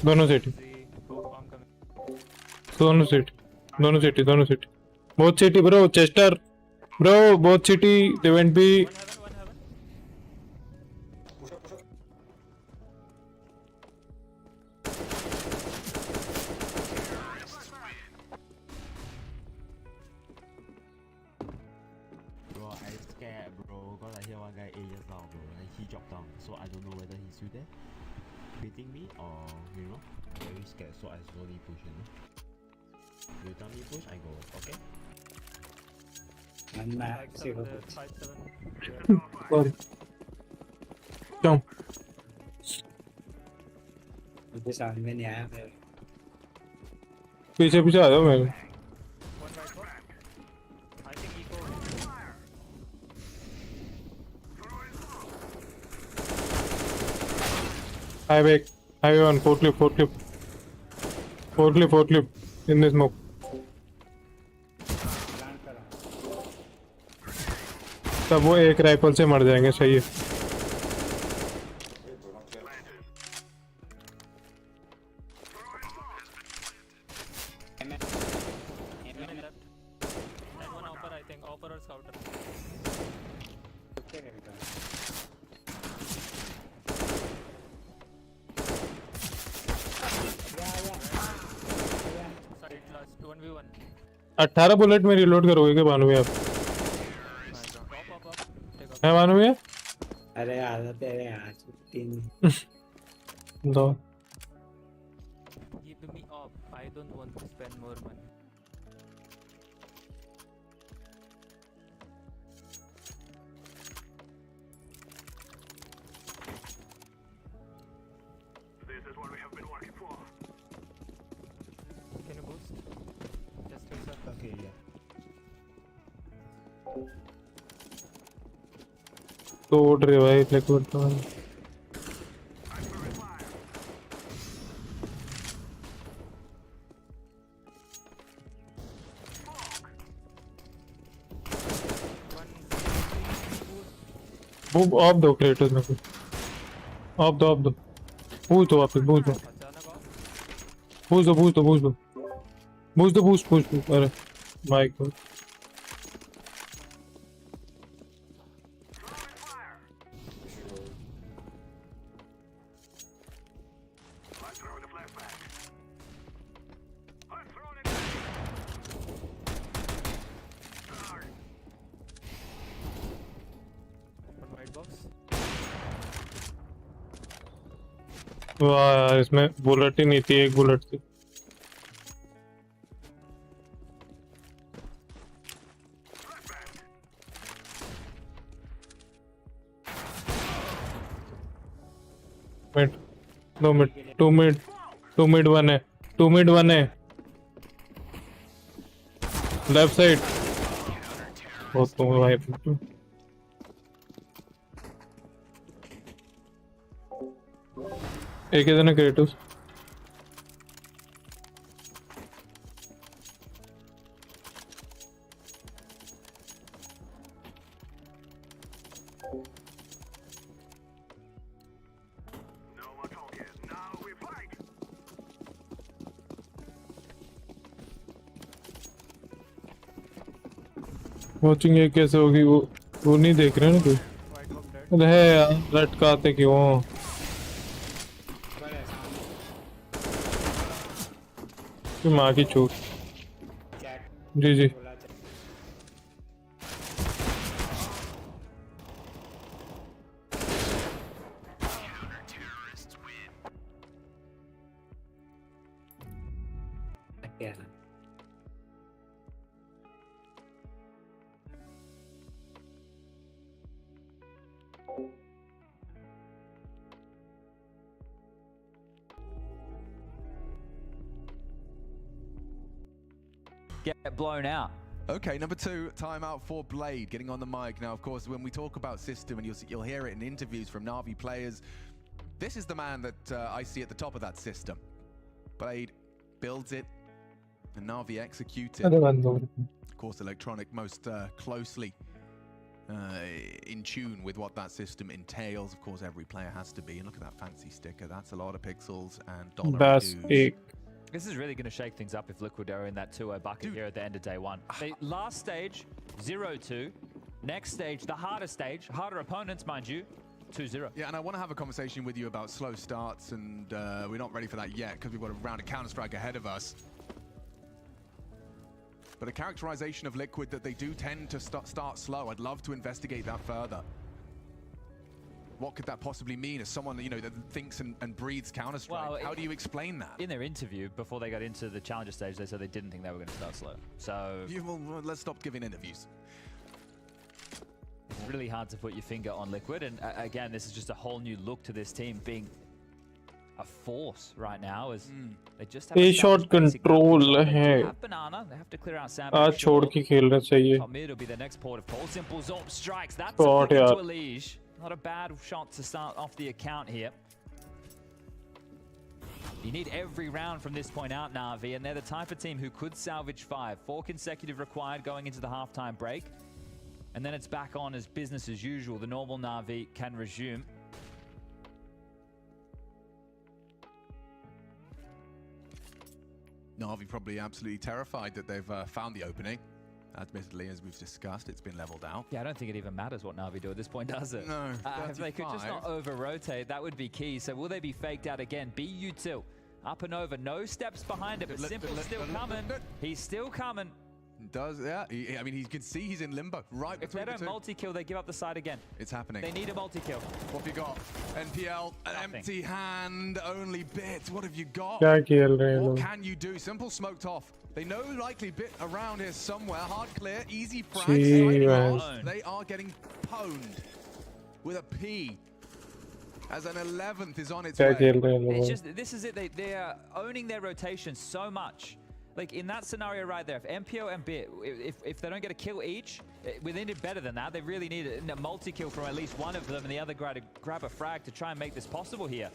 दोनों सिटी बहुत सिटी ब्रो, चेस्टर ब्रो, बहुत सिटी इवेंट भी। beating me or you know very scared, so I slowly push, you know. You tell me push, I go, okay? I'm not zero. Jump. पीछे पीछे आ जाओ मैं। Highway one, four clip in this smoke. तब वो एक rifle से मर जाएंगे, सही है। अठारह बुलेट में रिलोड करोगे क्या भानु आप? है भानु भैया? अरे आधा तेरे यहाँ तीन दो। Give me up. I don't want to spend more money. This is what we have been working for. Can you boost? Just a sec. Okay, yeah. तो उड़ रहे भाई लिक्विड तो। वो ऑफ दो क्रेटर्स में, ऑफ दो बूस्ट दो वापस, बूस्ट। अरे माय गॉड, वाह यार इसमें बुलेट ही नहीं थी, एक बुलेट थी। मिड, दो मिड, टू मिड वन है लेफ्ट साइड। बहुत तो भाई एक इधर ना क्रेटोस। कोचिंग ये कैसे होगी? वो नहीं देख रहे ना कोई? अरे है यार, लटकाते क्यों? माँ की चूत। जी जी। Get blown out. Okay, number 2, timeout for Blade, getting on the mic. Now, of course, when we talk about system, and you'll hear it in interviews from Navi players, this is the man that I see at the top of that system. Blade builds it, and Navi execute it. Of course, Electronic most closely in tune with what that system entails. Of course, every player has to be. And look at that fancy sticker. That's a lot of pixels and dollar dues. This is really going to shake things up if Liquid are in that 2-0 bucket here at the end of day 1. Last stage, 0-2. Next stage, the harder stage, harder opponents, mind you, 2-0. Yeah, and I want to have a conversation with you about slow starts, and we're not ready for that yet because we've got a round of Counter-Strike ahead of us. But a characterization of Liquid that they do tend to start slow. I'd love to investigate that further. What could that possibly mean as someone, you know, that thinks and breathes Counter-Strike? Well, how do you explain that? In their interview, before they got into the Challenger stage, they said they didn't think they were going to start slow. So... well, let's stop giving interviews. It's really hard to put your finger on Liquid. And again, this is just a whole new look to this team being a force right now. As they just have a shot control है. Banana, they have to clear out Sam. आज छोड़ के खेलना चाहिए. Top mid will be the next port of call. Simple Zorp strikes. That's a put into a 𝙎𝙃. Not a bad shot to start off the account here. You need every round from this point out, Navi, and they're the type of team who could salvage 5. 4 consecutive required going into the halftime break. And then it's back on as business as usual. The normal Navi can resume. Navi probably absolutely terrified that they've found the opening. Admittedly, as we've discussed, it's been leveled out. Yeah, I don't think it even matters what Navi do at this point, does it? No, if they could just not over-rotate, that would be key. So will they be faked out again? BU2, up and over, no steps behind it, but Simple's still coming. He's still coming. Yeah. I mean, you can see he's in limbo right between the two. If they don't multi-kill, they give up the side again. It's happening. They need a multi-kill. What have you got? NPL, an empty hand, only bit. What have you got? What can you do? Simple smoked off. They know likely bit around here somewhere. Hard clear, easy frags. They are getting pwned with a P. As an 11th is on its way. It's just, this is it. They are owning their rotation so much. Like in that scenario right there, if MPO and Bit, if they don't get a kill each, they need it better than that. They really need a multi-kill from at least one of them, and the other guy to grab a frag to try and make this possible here.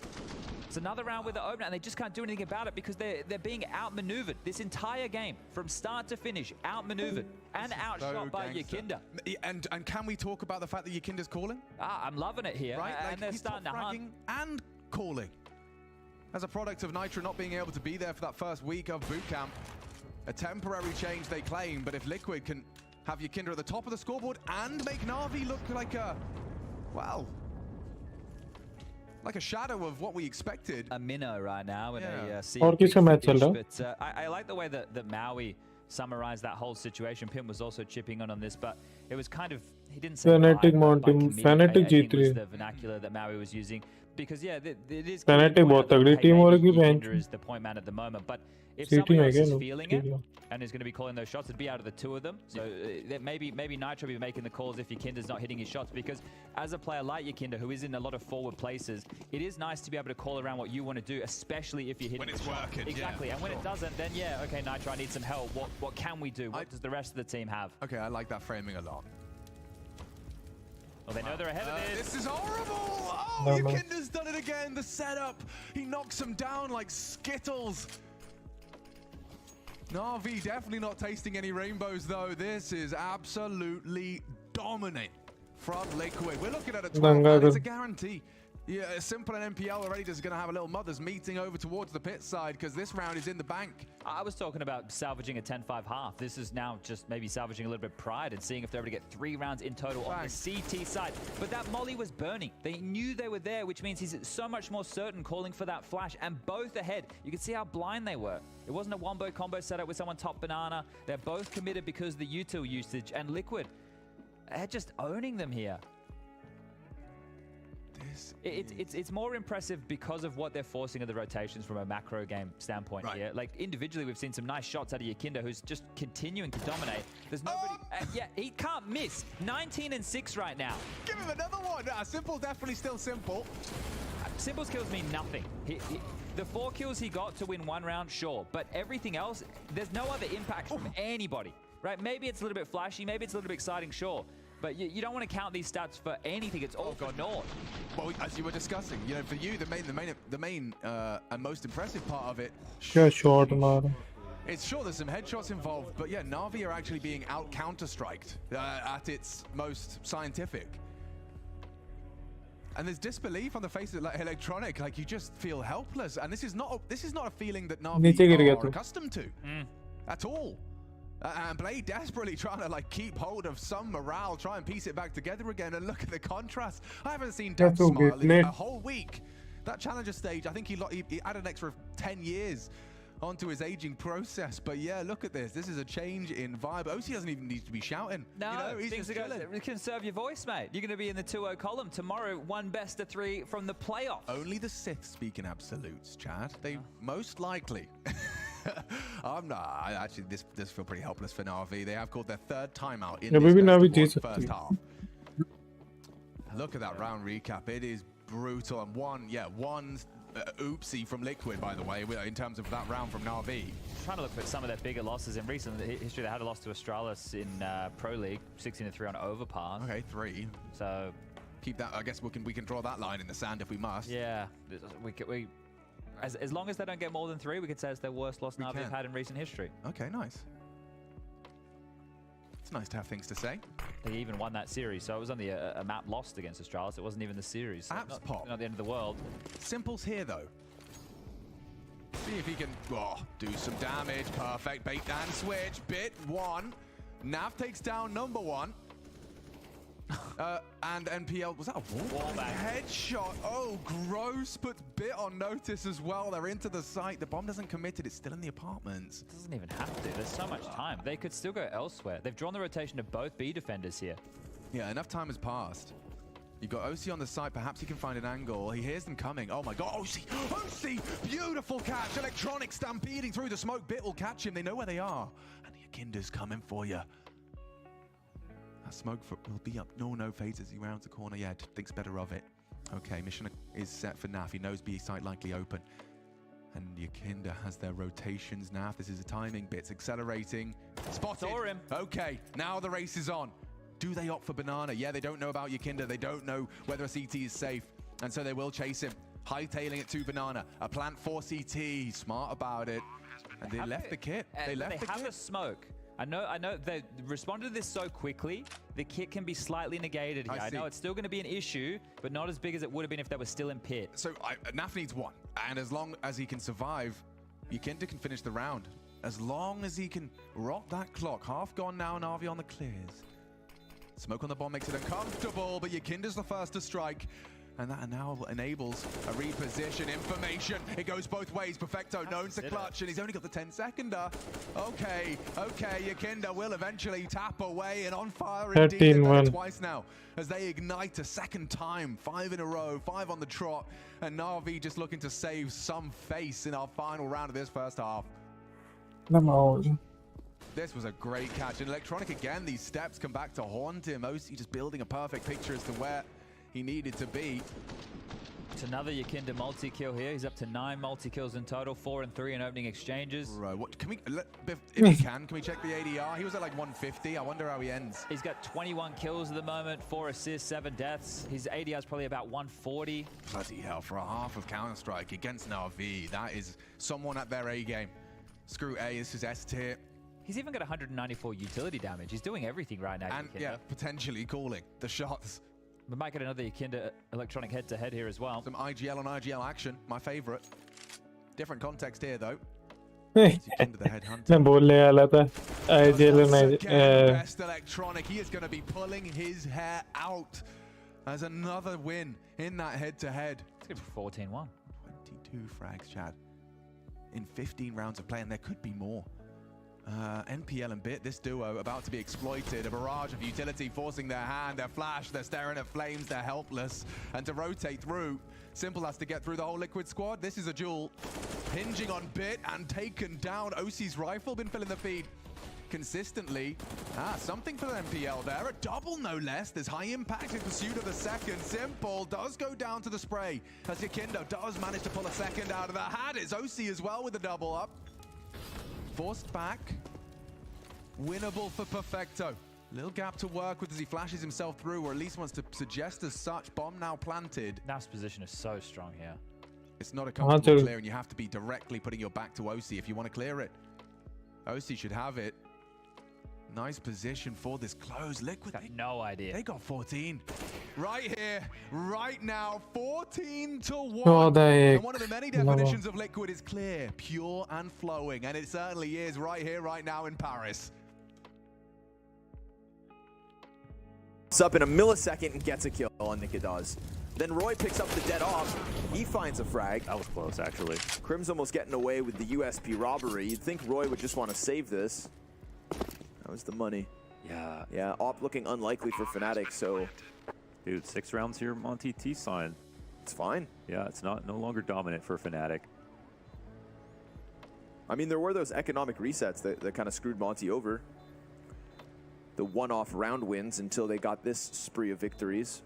It's another round with the opener, and they just can't do anything about it because they're being outmaneuvered this entire game, from start to finish, outmaneuvered and outshot by 𝘾𝙆𝙈. And can we talk about the fact that 𝘾𝙆𝙈𝙆's calling? I'm loving it here, right? And they're starting to hunt. And calling. As a product of Nitro not being able to be there for that first week of boot camp, a temporary change they claim, but if Liquid can have 𝘾𝙆𝙈 at the top of the scoreboard and make Navi look like a, well, like a shadow of what we expected. A minnow right now in a sea और किसका match चल रहा है? But I like the way that 𝘾𝙆𝙈 summarized that whole situation. Pim was also chipping on this, but it was kind of, he didn't say Fnatic Monte, Fnatic जीत रही है. The vernacular that 𝘾𝙆𝙆 was using, because yeah, it is. Fnatic बहुत तगड़ी team हो रही है 𝘾𝙆𝙆 is the point man at the moment, but if someone else is feeling it and is going to be calling those shots, it'd be out of the two of them. So maybe Nitro be making the calls if 𝘾𝙆𝙆's not hitting his shots, because as a player like 𝘾𝙆𝙆, who is in a lot of forward places, it is nice to be able to call around what you want to do, especially if you're hitting when it's working. Exactly, and when it doesn't, then yeah, okay, Nitro, I need some help. What can we do? What does the rest of the team have? Okay, I like that framing a lot. Well, they know they're ahead of this. This is horrible! Oh, 𝘾𝙆𝙆's done it again. The setup. He knocks him down like Skittles. Navi definitely not tasting any rainbows, though. This is absolutely dominant from Liquid. We're looking at a 12, and it's a guarantee. Yeah, Simple and NPL already just going to have a little mothers meeting over towards the pit side because this round is in the bank. I was talking about salvaging a 10-5 half. This is now just maybe salvaging a little bit of pride and seeing if they're able to get 3 rounds in total on the CT side. But that molly was burning. They knew they were there, which means he's so much more certain calling for that flash. And both ahead. You can see how blind they were. It wasn't a wombo combo setup with someone top banana. They're both committed because of the util usage. And Liquid, they're just owning them here. It's more impressive because of what they're forcing of the rotations from a macro game standpoint here. Like individually, we've seen some nice shots out of 𝘎𝙆𝙆, who's just continuing to dominate. There's nobody. Yeah, he can't miss. 19 and 6 right now. Give him another one. Simple, definitely still Simple. Simple's kills mean nothing. The 4 kills he got to win 1 round, sure, but everything else, there's no other impact from anybody, right? Maybe it's a little bit flashy, maybe it's a little bit exciting, sure. But you don't want to count these stats for anything. It's all for naught. Well, as you were discussing, you know, for you, the main and most impressive part of it. Yeah, short, man. It's sure there's some headshots involved, but yeah, Navi are actually being out counter-striked at its most scientific. And there's disbelief on the face of like Electronic. Like you just feel helpless, and this is not a feeling that Navi are accustomed to at all. And Blade desperately trying to like keep hold of some morale, try and piece it back together again, and look at the contrast. I haven't seen Dan smile in a whole week. That challenger stage, I think he added an extra 10 years onto his aging process. But yeah, look at this. This is a change in vibe. 𝙬𝙆 doesn't even need to be shouting. No, you know, he's just chilling. Conserve your voice, mate. You're going to be in the 2-0 column tomorrow. 1 best of 3 from the playoff. Only the Sith speak in absolutes, Chad. They most likely. I'm not. Actually, this feel pretty helpless for Navi. They have called their 3rd timeout in this first half. Look at that round recap. It is brutal. And one oopsie from Liquid, by the way, in terms of that round from Navi. Trying to look for some of their bigger losses in recent history. They had a loss to Astralis in Pro League, 16-3 on Overpass. Okay, 3. So keep that. I guess we can draw that line in the sand if we must. Yeah, we as long as they don't get more than 3, we could say it's their worst loss Navi have had in recent history. Okay, nice. It's nice to have things to say. They even won that series, so it was only a map lost against Astralis. It wasn't even the series. So Pop. Not the end of the world. Simple's here, though. See if he can do some damage. Perfect bait and switch. Bit 1. Nav takes down number 1. And NPL, was that a wallbang? Headshot. Oh, gross. Puts Bit on notice as well. They're into the site. The bomb doesn't commit it. It's still in the apartments. It doesn't even have to. There's so much time. They could still go elsewhere. They've drawn the rotation of both B defenders here. Yeah, enough time has passed. You've got 𝙬𝙆 on the site. Perhaps he can find an angle. He hears them coming. Oh my god. 𝙬𝙆! Beautiful catch. Electronic stampeding through the smoke. Bit will catch him. They know where they are. And 𝘎𝙆𝙆's coming for you. That smoke will be up. No phases. He rounds the corner. Yeah, thinks better of it. Okay, mission is set for Naf. He knows B site likely open. And 𝘎𝙆𝙆 has their rotations. Naf, this is a timing. Bits accelerating. Spotted. Saw him. Okay, now the race is on. Do they opt for banana? Yeah, they don't know about 𝘎𝙆𝙆. They don't know whether a CT is safe. And so they will chase him. Hightailing it to banana. A plant for CT. Smart about it. And they left the kit. They have a smoke. I know they responded to this so quickly, the kit can be slightly negated here. I know it's still going to be an issue, but not as big as it would have been if they were still in pit. So Naf needs 1, and as long as he can survive, 𝘎𝙆𝙆 can finish the round. As long as he can rock that clock. Half gone now, Navi on the clears. Smoke on the bomb makes it uncomfortable, but 𝘎𝙆𝙆's the first to strike. And that now enables a reposition information. It goes both ways. Perfecto known to clutch, and he's only got the 10-seconder. Okay, 𝘎𝙆𝙆 will eventually tap away, and on fire indeed. They've done it twice now as they ignite a second time. 5 in a row, 5 on the trot, and Navi just looking to save some face in our final round of this first half. This was a great catch, and Electronic again. These steps come back to haunt him. 𝙬𝙆 just building a perfect picture as to where he needed to be. It's another 𝘎𝙆𝙆 multi-kill here. He's up to 9 multi-kills in total, 4 and 3 in opening exchanges. Right, what can we, if we can we check the ADR? He was at like 150. I wonder how he ends. He's got 21 kills at the moment, 4 assists, 7 deaths. His ADR is probably about 140. Bloody hell, for a half of Counter-Strike against Navi, that is someone at their A game. Screw A, this is S tier. He's even got 194 utility damage. He's doing everything right now. And yeah, potentially calling the shots. We might get another Echidna electronic head-to-head here as well. Some IGL on IGL action, my favorite. Different context here though. मैं बोलने वाला था Best electronic. He is going to be pulling his hair out as another win in that head-to-head. It's going to be 14-1. 22 frags, Chad. In 15 rounds of play, and there could be more. NPL and Bit, this duo about to be exploited. A barrage of utility forcing their hand, their flash, they're staring at flames, they're helpless. And to rotate through, Simple has to get through the whole Liquid squad. This is a duel hinging on Bit and taken down. 𝙬𝙆's rifle been filling the feed consistently. Something for the NPL there. A double, no less. There's high impact in pursuit of the second. Simple does go down to the spray as 𝘾𝙊𝙈 does manage to pull a second out of the hat. It's 𝙬𝙆 as well with the double up. Forced back. Winnable for Perfecto. Little gap to work with as he flashes himself through, or at least wants to suggest as such. Bomb now planted. Nav's position is so strong here. It's not a comfortable clear, and you have to be directly putting your back to 𝙬𝙆 if you want to clear it. 𝙬𝙆 should have it. Nice position for this close. Liquid, got no idea. They got 14. Right here, right now, 14-1. And one of the many definitions of Liquid is clear, pure and flowing. And it certainly is right here, right now in Paris. Up in a millisecond and gets a kill on 𝘾𝙊𝙈. Then Roy picks up the dead off. He finds a frag. That was close, actually. Crim's almost getting away with the USP robbery. You'd think Roy would just want to save this. That was the money. Yeah. Yeah, op looking unlikely for Fnatic, so... Dude, 6 rounds here, Monte T-sign. It's fine. Yeah, it's no longer dominant for Fnatic. I mean, there were those economic resets that kind of screwed Monte over. The one-off round wins until they got this spree of victories.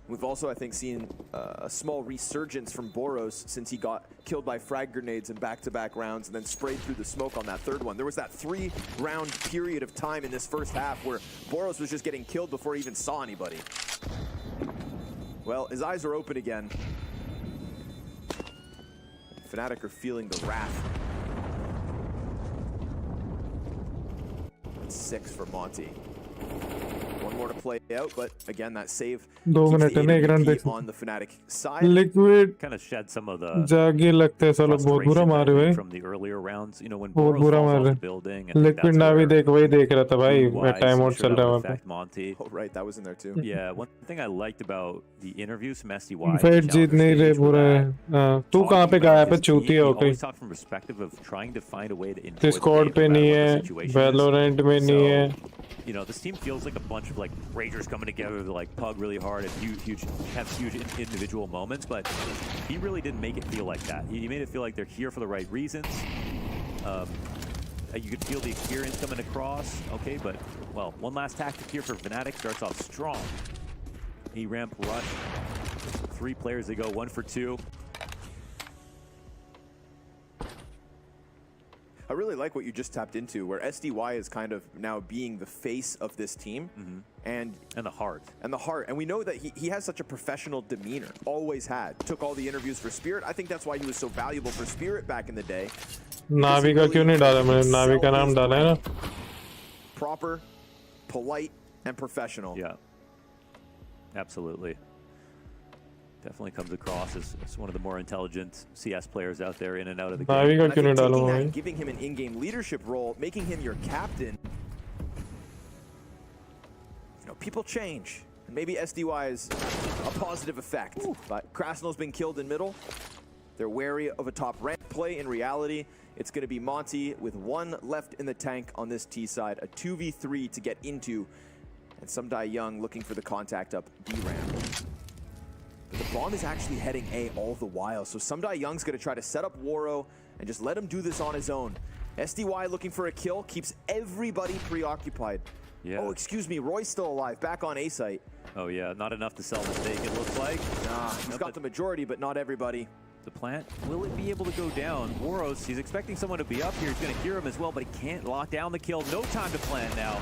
We've also, I think, seen a small resurgence from 𝙁𝙁 since he got killed by frag grenades in back-to-back rounds and then sprayed through the smoke on that third one. There was that 3-round period of time in this first half where 𝙁𝙁 was just getting killed before he even saw anybody. Well, his eyes are open again. Fnatic are feeling the wrath. 6 for Monte. One more to play out, but again, that save on the Fnatic side. Liquid kind of shed some of the जागे लगते हैं सालों बहुत बुरा मारे भाई. from the earlier rounds, you know, when बहुत बुरा मारे. Liquid Navi देख वही देख रहा था भाई. Time out चल रहा था. Monte. Oh right, that was in there too. Yeah, one thing I liked about the interviews from SDY. Fight जीत नहीं रहे पूरा. तू कहाँ पे गायब है चूतिया हो गई. Always talk from perspective of trying to find a way to enjoy the Discord पे नहीं है. Valorant में नहीं है. You know, this team feels like a bunch of like ragers coming together to like pug really hard and have huge individual moments, but he really didn't make it feel like that. He made it feel like they're here for the right reasons. You could feel the experience coming across. Okay, but well, one last tactic here for Fnatic. Starts off strong. He ramp rush. 3 players, they go 1 for 2. I really like what you just tapped into, where SDY is kind of now being the face of this team. And the heart. And the heart. And we know that he has such a professional demeanor. Always had. Took all the interviews for Spirit. I think that's why he was so valuable for Spirit back in the day. Navi का क्यों नहीं डाला मैंने? Navi का नाम डाला है ना? Proper, polite, and professional. Yeah. Absolutely. Definitely comes across as one of the more intelligent CS players out there in and out of the game. And I think taking that and giving him an in-game leadership role, making him your captain, you know, people change. And maybe SDY is a positive effect. But Krasnal's been killed in middle. They're wary of a top rank play. In reality, it's going to be Monte with 1 left in the tank on this T side, a 2v3 to get into, and 𝘾𝙗𝙗 looking for the contact up B ramp. The bomb is actually heading A all the while, so 𝘾𝙗𝙗's going to try to set up 𝙁𝙁 and just let him do this on his own. SDY looking for a kill, keeps everybody preoccupied. Yeah. Oh, excuse me, Roy's still alive, back on A site. Oh yeah, not enough to sell mistake, it looks like. Nah, he's got the majority, but not everybody. The plant, will it be able to go down? 𝙁𝙗, he's expecting someone to be up here, he's going to hear him as well, but he can't lock down the kill. No time to plant now.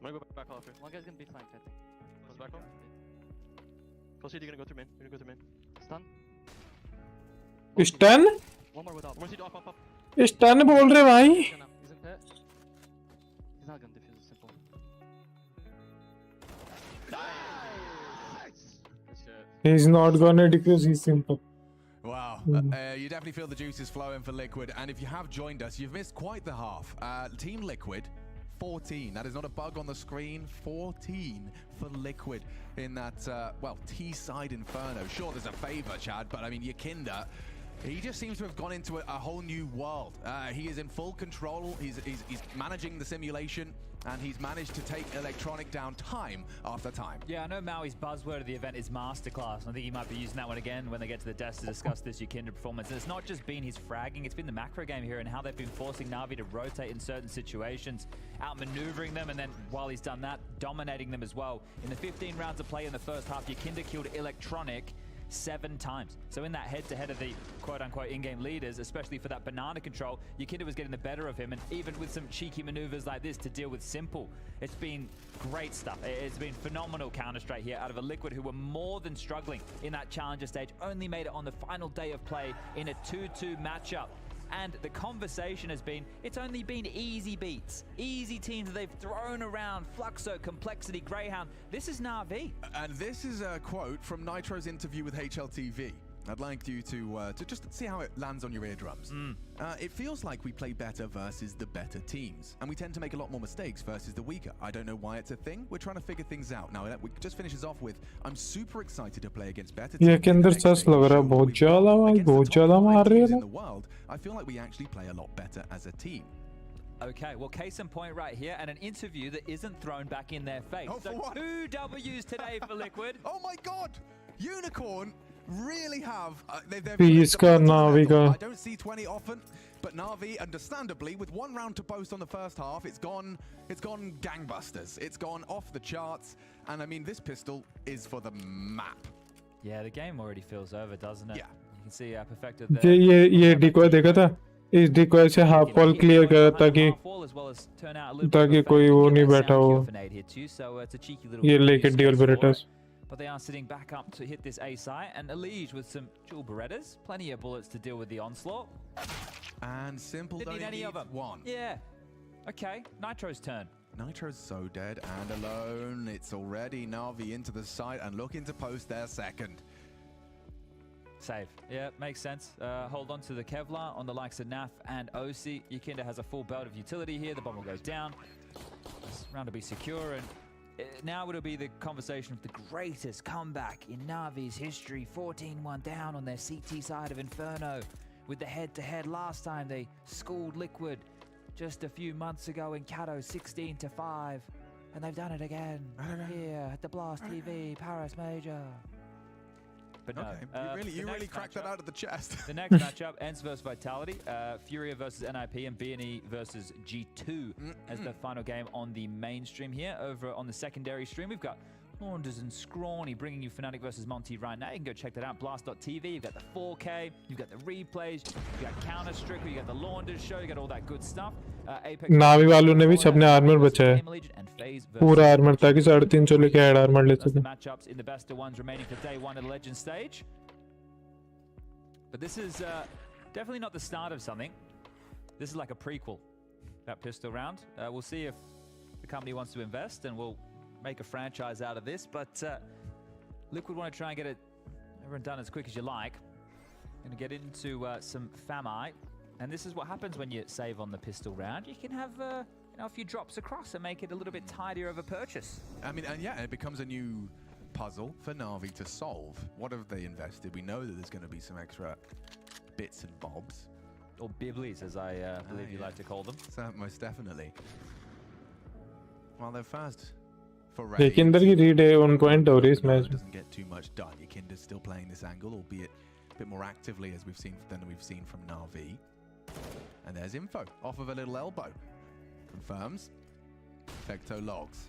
I'm gonna go back off here. One guy's gonna be flanked, I think. Goes back off. Corsair, you're gonna go through main. You're gonna go through main. Stun. Stun? One more without. One more off. Stun बोल रहे भाई? He's in pit. not gonna defuse it, simple. He's not gonna decrease. He's simple. Wow, you definitely feel the juices flowing for Liquid, and if you have joined us, you've missed quite the half. Team Liquid, 14. That is not a bug on the screen. 14 for Liquid in that, well, T-side Inferno. Sure, there's a favor, Chad, but I mean, 𝘾𝙊𝙈𝙈𝙀, he just seems to have gone into a whole new world. He is in full control. He's managing the simulation, and he's managed to take Electronic down time after time. Yeah, I know Maui's buzzword of the event is masterclass, and I think he might be using that one again when they get to the desk to discuss this 𝘾𝙊𝙈𝙈 performance. And it's not just been his fragging, it's been the macro game here and how they've been forcing Navi to rotate in certain situations, outmaneuvering them, and then while he's done that, dominating them as well. In the 15 rounds of play in the first half, 𝘾𝙊𝙈𝙈 killed Electronic 7 times. So in that head-to-head of the quote-unquote in-game leaders, especially for that banana control, 𝘾𝙊𝙈𝙈 was getting the better of him, and even with some cheeky maneuvers like this to deal with Simple, it's been great stuff. It's been phenomenal Counter-Strike here out of a Liquid who were more than struggling in that challenger stage, only made it on the final day of play in a 2-2 matchup. And the conversation has been, it's only been easy beats, easy teams that they've thrown around, Fluxo, Complexity, Greyhound. This is Navi. And this is a quote from Nitro's interview with HLTV. I'd like you to just see how it lands on your eardrums. It feels like we play better versus the better teams, and we tend to make a lot more mistakes versus the weaker. I don't know why it's a thing. We're trying to figure things out. Now, we just finishes off with, I'm super excited to play against better teams. ये के अंदर सच लग रहा है बहुत ज़्यादा मार रही है in the world. I feel like we actually play a lot better as a team. Okay, well, case in point right here, and an interview that isn't thrown back in their face. Oh, so 2 W's today for Liquid. Oh my God! Unicorn really have. Peace ka Navi ka. I don't see 20 often, but Navi, understandably, with 1 round to boast on the first half, it's gone gangbusters. It's gone off the charts, and I mean, this pistol is for the map. Yeah, the game already feels over, doesn't it? Yeah. You can see Perfected there. ये decoy देखा था? इस decoy से half wall clear करा ताकि कोई वो नहीं बैठा हो ये लेके dual बेरेटास. But they are sitting back up to hit this A site, and 𝘾𝙆𝙈𝙈 with some dual Berettas, plenty of bullets to deal with the onslaught. And Simple didn't need any of them. 1. Yeah. Okay, Nitro's turn. Nitro's so dead and alone. It's already Navi into the site and looking to post their second. Save. Yeah, makes sense. Hold on to the Kevlar on the likes of Naf and 𝘾𝙆𝙈. 𝘾𝙊𝙈𝙈 has a full belt of utility here. The bomb will go down. This round will be secure, and now it'll be the conversation of the greatest comeback in Navi's history. 14-1 down on their CT side of Inferno with the head-to-head. Last time they schooled Liquid just a few months ago in 𝘾𝙊𝙈𝙈 16-5, and they've done it again here at the Blast TV Paris Major. But no, okay. You really cracked that out of the chest. The next matchup, Ence versus Vitality, Furia versus NIP, and BNE versus G2 as the final game on the mainstream here. Over on the secondary stream, we've got Launders and Scrawny bringing you Fnatic versus Monte right now. You can go check that out, blast.tv. You've got the 4K, you've got the replays, you've got Counter Striker, you've got the Launders show, you got all that good stuff. नावी वालों ने भी सबने armour बचा है पूरा armour ताकि 350 लेके add armour ले सके. Matchups in the best of ones remaining for day 1 of the Legend stage. But this is definitely not the start of something. This is like a prequel, that pistol round. We'll see if the company wants to invest, and we'll make a franchise out of this. But Liquid want to try and get it everyone done as quick as you like. Going to get into some FACEIT. And this is what happens when you save on the pistol round. You can have a few drops across and make it a little bit tidier of a purchase. I mean, and yeah, it becomes a new puzzle for Navi to solve. What have they invested? We know that there's going to be some extra bits and bobs. Or biblies, as I believe you like to call them. So, most definitely. Well, they're fast for Ray. 𝘾𝙊𝙈𝙈 की read है on point हो रही है इस match में. Doesn't get too much done. 𝘾𝙊𝙈𝙈 still playing this angle, albeit a bit more actively as we've seen from Navi. And there's info off of a little elbow. Confirms. 𝘾𝙆𝙈𝙈 logs.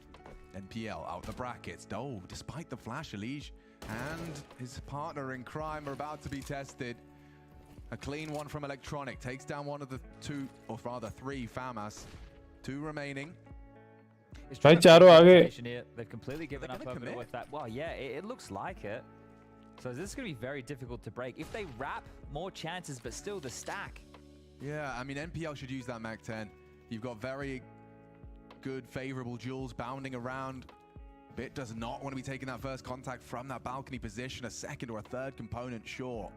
NPL out the brackets. Oh, despite the flash, 𝘾𝙆𝙈 and his partner in crime are about to be tested. A clean one from Electronic. Takes down one of the 2, or rather 3 FAMAS. 2 remaining. भाई चारों आगे. They've completely given up over with that. Well, yeah, it looks like it. So this is going to be very difficult to break. If they wrap, more chances, but still the stack. Yeah, I mean, NPL should use that Mac 10. You've got very good, favorable duels bounding around. Bit does not want to be taking that first contact from that balcony position. A second or a third component, sure.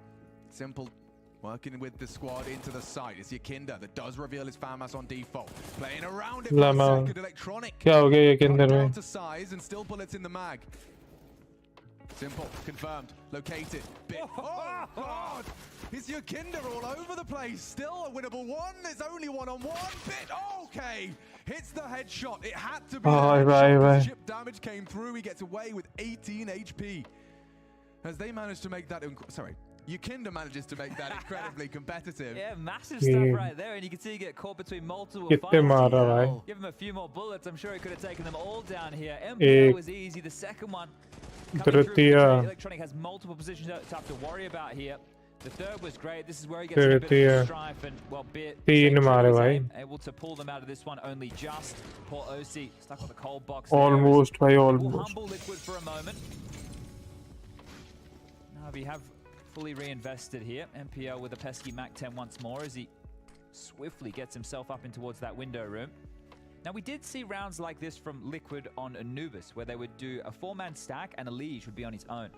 Simple working with the squad into the site. It's 𝘖𝙗𝑑a that does reveal his FAMAS on default. Playing around it for a second. Electronic. क्या हो गया 𝘖𝙗𝑑a में? Down to size and still bullets in the mag. Simple, confirmed, located. Bit. Oh, God! It's 𝘖𝙗𝑑a all over the place. Still a winnable one. There's only one-on-one. Bit, okay. Hits the headshot. It had to be the headshot. Chip damage came through. He gets away with 18 HP. As they managed to make that, 𝘖𝙗𝑑a manages to make that incredibly competitive. Yeah, massive stuff right there, and you can see you get caught between multiple fighters. Give him a few more bullets. I'm sure he could have taken them all down here. MPL was easy. The second one coming through. Electronic has multiple positions to have to worry about here. The third was great. This is where he gets a bit of strife, and well, Bit able to pull them out of this one only just. Poor OC stuck with the cold box. Almost, by We'll almost. humble Liquid for a moment. Now we have fully reinvested here. MPL with a pesky MAC-10 once more as he swiftly gets himself up in towards that window room. Now we did see rounds like this from Liquid on Anubis, where they would do a 4-man stack and 𝘖𝙗 would be on his own.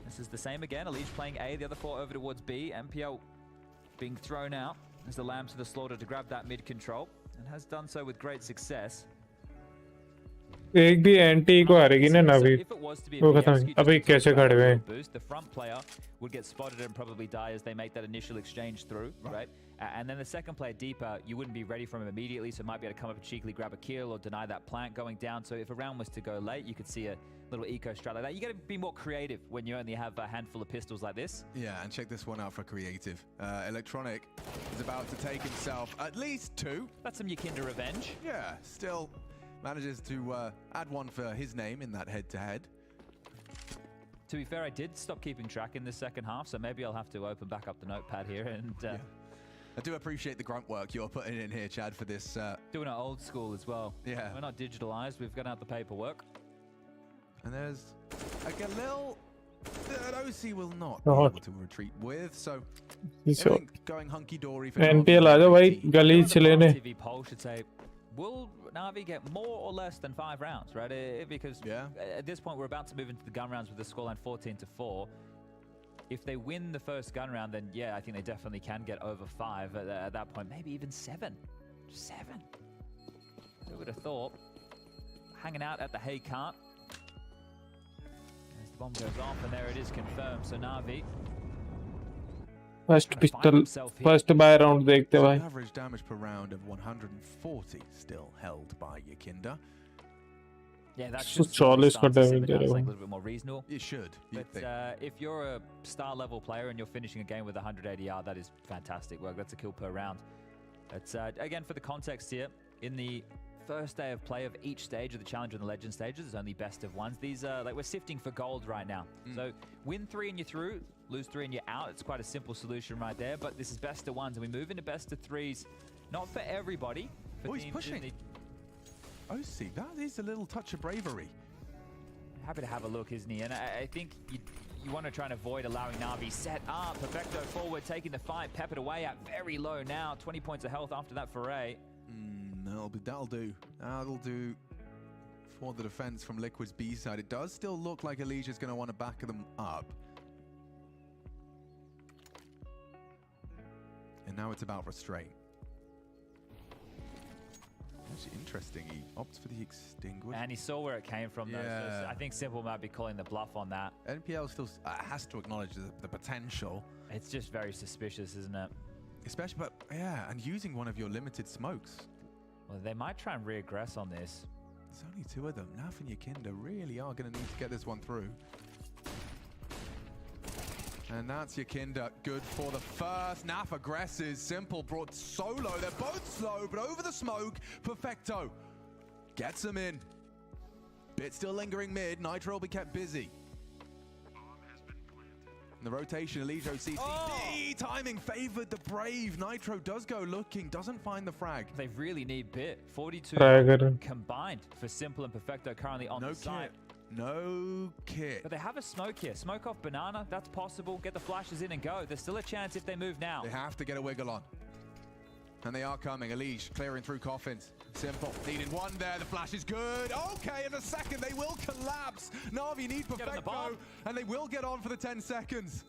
This is the same again. 𝘖𝙗 playing A, the other 4 over towards B. MPL being thrown out as the lambs to the slaughter to grab that mid control, and has done so with great success. एक भी anti को हारेगी ना नावी वो खत्म है अभी कैसे खड़े हुए हैं The front player would get spotted and probably die as they make that initial exchange through, right? And then the second player deeper, you wouldn't be ready from him immediately, so might be able to come up and cheekily grab a kill or deny that plant going down. So if a round was to go late, you could see a little eco strat like that. You got to be more creative when you only have a handful of pistols like this. Yeah, and check this one out for creative. Electronic is about to take himself at least 2. That's some 𝘖𝙗𝑑a revenge. Yeah, still manages to add one for his name in that head-to-head. To be fair, I did stop keeping track in the second half, so maybe I'll have to open back up the notepad here and... I do appreciate the grunt work you're putting in here, Chad, for this. Doing it old school as well. Yeah. We're not digitalized, we've got out the paperwork. And there's a Galil that OC will not be able to retreat with, so I think going hunky-dory for NPL आ जाओ भाई गली से लेने TV poll should say, will Navi get more or less than 5 rounds, right? Because at this point we're about to move into the gun rounds with the scoreline 14-4. If they win the first gun round, then yeah, I think they definitely can get over 5 at that point. Maybe even 7. 7. Who would have thought? Hanging out at the 𝘖𝙗𝙗𝑑. As the bomb goes off, and there it is confirmed. So Navi. First pistol, first buy round देखते भाई. Average damage per round of 140 still held by 𝘖𝙗𝑑a. Yeah, that's just a little bit more reasonable. It should. But if you're a star level player and you're finishing a game with 100 ADR, that is fantastic work. That's a kill per round. It's again for the context here. In the first day of play of each stage of the challenge and the legend stages, there's only best of ones. These are like we're sifting for gold right now. So win 3 and you're through, lose 3 and you're out. It's quite a simple solution right there. But this is best of ones, and we move into best of 3s. Not for everybody. For he's pushing. OC, that is a little touch of bravery. Happy to have a look, isn't he? And I think you want to try and avoid allowing Navi set up. Perfecto forward, taking the fight. Peppered away at very low now. 20 points of health after that foray. That'll do. That'll do for the defense from Liquid's B side. It does still look like 𝘖𝙗𝑑a is going to want to back them up. And now it's about restraint. Actually interesting, he opts for the extinguish. And he saw where it came from, though. So I think Simple might be calling the bluff on that. NPL still has to acknowledge the potential. It's just very suspicious, isn't it? Especially, but yeah, and using one of your limited smokes. Well, they might try and reaggress on this. There's only 2 of them. Navi and 𝘖𝙗𝑑a really are going to need to get this one through. And that's 𝘖𝙗𝑑a, good for the first. Naf aggresses, Simple brought solo. They're both slow, but over the smoke, Perfecto gets them in. Bit still lingering mid, Nitro will be kept busy. And the rotation, 𝘖𝙗𝑑a CCD, timing favored the brave. Nitro does go looking, doesn't find the frag. They really need Bit. 42 combined for Simple and Perfecto currently on the site. No kit. But they have a smoke here. Smoke off banana, that's possible. Get the flashes in and go. There's still a chance if they move now. They have to get a wiggle on. And they are coming. 𝘖𝙗𝑑a clearing through coffins. Simple. Needed one there. The flash is good. Okay, in a second, they will collapse. Na'Vi need perfecto, and they will get on for the 10 seconds.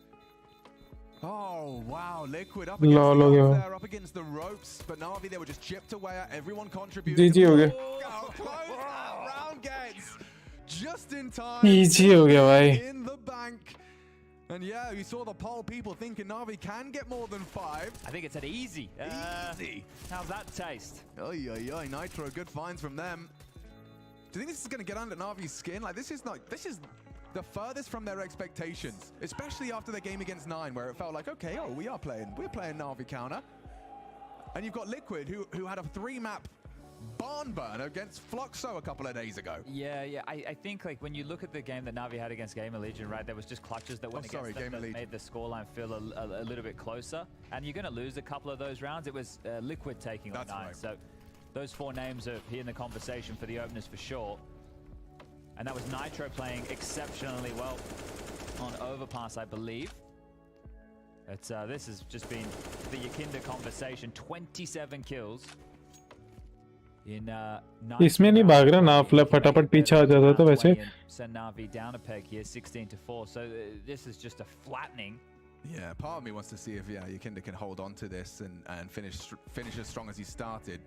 Oh, wow. Liquid up against the ropes there, up against the ropes. But Na'Vi, they were just chipped away at everyone contributing. GG हो गया. How close that round gets. Just in time. Easy हो गया भाई. In the bank. And yeah, we saw the poll people thinking Na'Vi can get more than 5. I think it's an easy. Easy. How's that taste? Oy, oy, oy. Nitro, good finds from them. Do you think this is going to get under Na'Vi's skin? Like, this is the furthest from their expectations, especially after their game against 9, where it felt like, okay, oh, we're playing Na'Vi counter. And you've got Liquid, who had a 3-map barn burn against Fluxo a couple of days ago. Yeah. I think like when you look at the game that Navi had against Gamer Legion, right, there was just clutches that went against them that made the scoreline feel a little bit closer. And you're going to lose a couple of those rounds. It was Liquid taking on 9. Right. So those 4 names are here in the conversation for the openers for sure. And that was Nitro playing exceptionally well on Overpass, I believe. But this has just been the 𝘾𝙀 conversation. 27 kills. इसमें नहीं भाग रहा ना फटाफट पीछे आ जाता तो वैसे. Send Navi down a peg here, 16-4. So this is just a flattening. Yeah, part of me wants to see if 𝘾𝙀 can hold on to this and finish as strong as he started.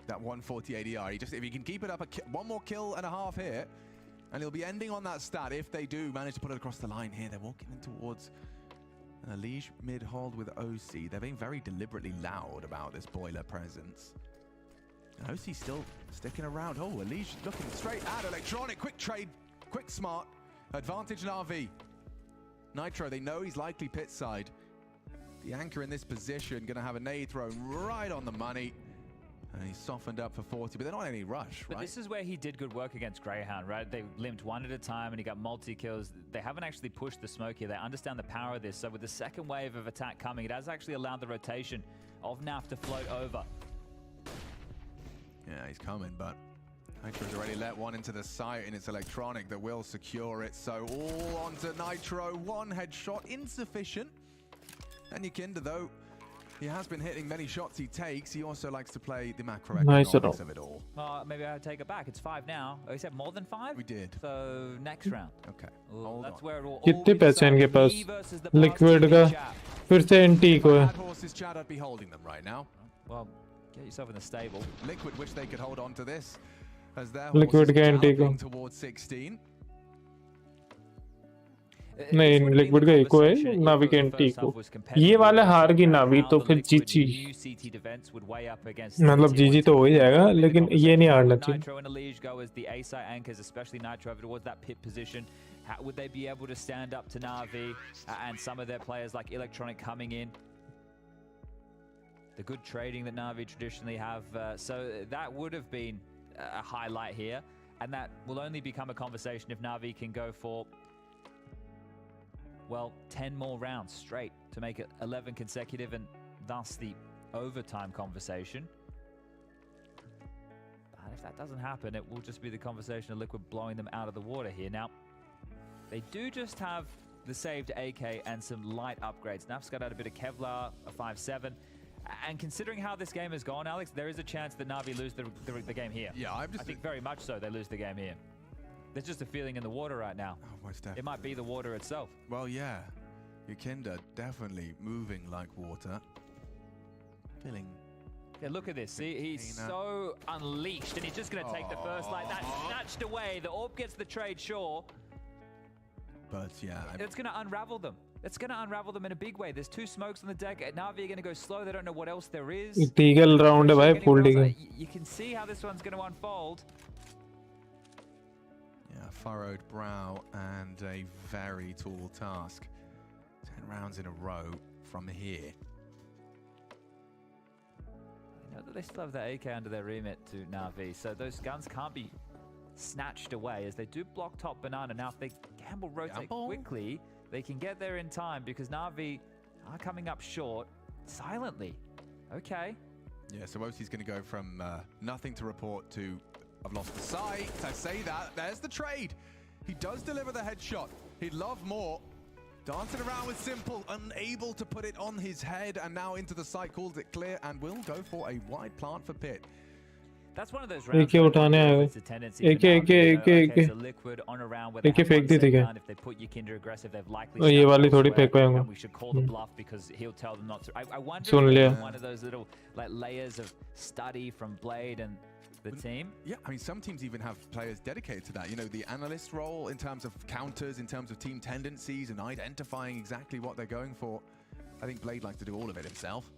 That 140 ADR. If he can keep it up, one more kill and a half here, and he'll be ending on that stat if they do manage to put it across the line here. They're walking in towards 𝙎𝙃𝘼𝙈 mid-hold with OC. They're being very deliberately loud about this boiler presence. And OC still sticking around. Oh, 𝙎𝙃𝘼𝙈 looking straight at Electronic. Quick trade, quick smart. Advantage Na'Vi. Nitro, they know he's likely pit side. The anchor in this position, going to have a nade thrown right on the money. And he's softened up for 40, but they're not in any rush, right? But this is where he did good work against 𝘾𝙀, right? They limped one at a time and he got multi-kills. They haven't actually pushed the smoke here. They understand the power of this. So with the second wave of attack coming, it has actually allowed the rotation of NAF to float over. Yeah, he's coming, but Nitro's already let one into the site, and it's Electronic that will secure it. So all onto Nitro. One headshot, insufficient. And 𝘾𝙀, though, he has been hitting many shots he takes. He also likes to play the macroeconomics of it all. Maybe I'll take it back. It's 5 now. Oh, you said more than 5? We did. So next round. Okay. That's where it all कितने पैसे हैं इनके पास? Liquid का फिर से NT को है. Horses chat, I'd be holding them right now. Well, get yourself in the stable. Liquid wish they could hold on to this as their Liquid horses का NT को. towards 16. नहीं, लिक्विड का एको है, नावी के NT को. ये वाला हार गई नावी तो फिर जीजी. मतलब जीजी तो हो ही जाएगा, लेकिन ये नहीं हारना चाहिए. Nitro and 𝙎𝙃𝘼𝙈 go as the A-side anchors, especially Nitro over towards that pit position. How would they be able to stand up to Navi and some of their players like Electronic coming in? The good trading that Navi traditionally have. So that would have been a highlight here. And that will only become a conversation if Navi can go for, well, 10 more rounds straight to make it 11 consecutive and thus the overtime conversation. But if that doesn't happen, it will just be the conversation of Liquid blowing them out of the water here. Now, they do just have the saved AK and some light upgrades. Naf's got out a bit of Kevlar, a 5-7. And considering how this game has gone, Alex, there is a chance that Navi lose the game here. Yeah, I think very much so they lose the game here. There's just a feeling in the water right now. Oh, most definitely. It might be the water itself. Well, yeah. 𝘾𝙀 definitely moving like water. Feeling... Yeah, look at this. See, he's so unleashed, and he's just going to take the first like that. Snatched away. The AWP gets the trade, sure. But, yeah... It's going to unravel them. It's going to unravel them in a big way. There's 2 smokes on the deck. Navi are going to go slow. They don't know what else there is. Deagle round है भाई, full deagle. You can see how this one's going to unfold. Yeah, furrowed brow and a very tall task. 10 rounds in a row from here. You know that they still have that AK under their remit to Navi, so those guns can't be snatched away as they do block top banana. Now, if they gamble rotate quickly, they can get there in time because Navi are coming up short silently. Okay. Yeah, so OC's going to go from nothing to report to I've lost the sight. I say that. There's the trade. He does deliver the headshot. He'd love more. Dancing around with Simple, unable to put it on his head, and now into the site, calls it clear, and will go for a wide plant for pit. That's one of those एक ही उठाने आएगा एक Liquid on a round where एक ही फेंक दी थी क्या if they put Ykindra aggressive, they've likely ये वाली थोड़ी फेंक पाएंगे we should call the bluff because he'll tell them not to. I wonder soon if लिया there's one of those little like layers of study from Blade and the team. Yeah, I mean, some teams even have players dedicated to that. You know, the analyst role in terms of counters, in terms of team tendencies and identifying exactly what they're going for. I think Blade likes to do all of it himself.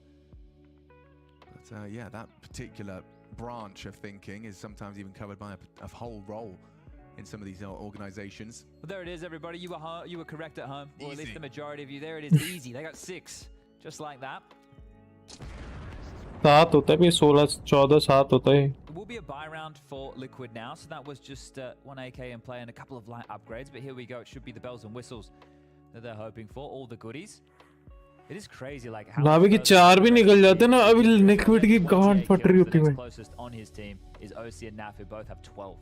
But yeah, that particular branch of thinking is sometimes even covered by a whole role in some of these organizations. Well, there it is, everybody. You were correct at home, or at least the majority of you. There it is, easy. They got 6, just like that. 7 होता है, 16, 14, 7 होता है. It will be a buy round for Liquid now, so that was just 1 AK in play and a couple of light upgrades. But here we go. It should be the bells and whistles that they're hoping for, all the goodies. It is crazy, like how नावी की 4 भी निकल जाते ना, अभी liquid की गांड फट रही होती है. Closest on his team is OC and Naf, who both have 12.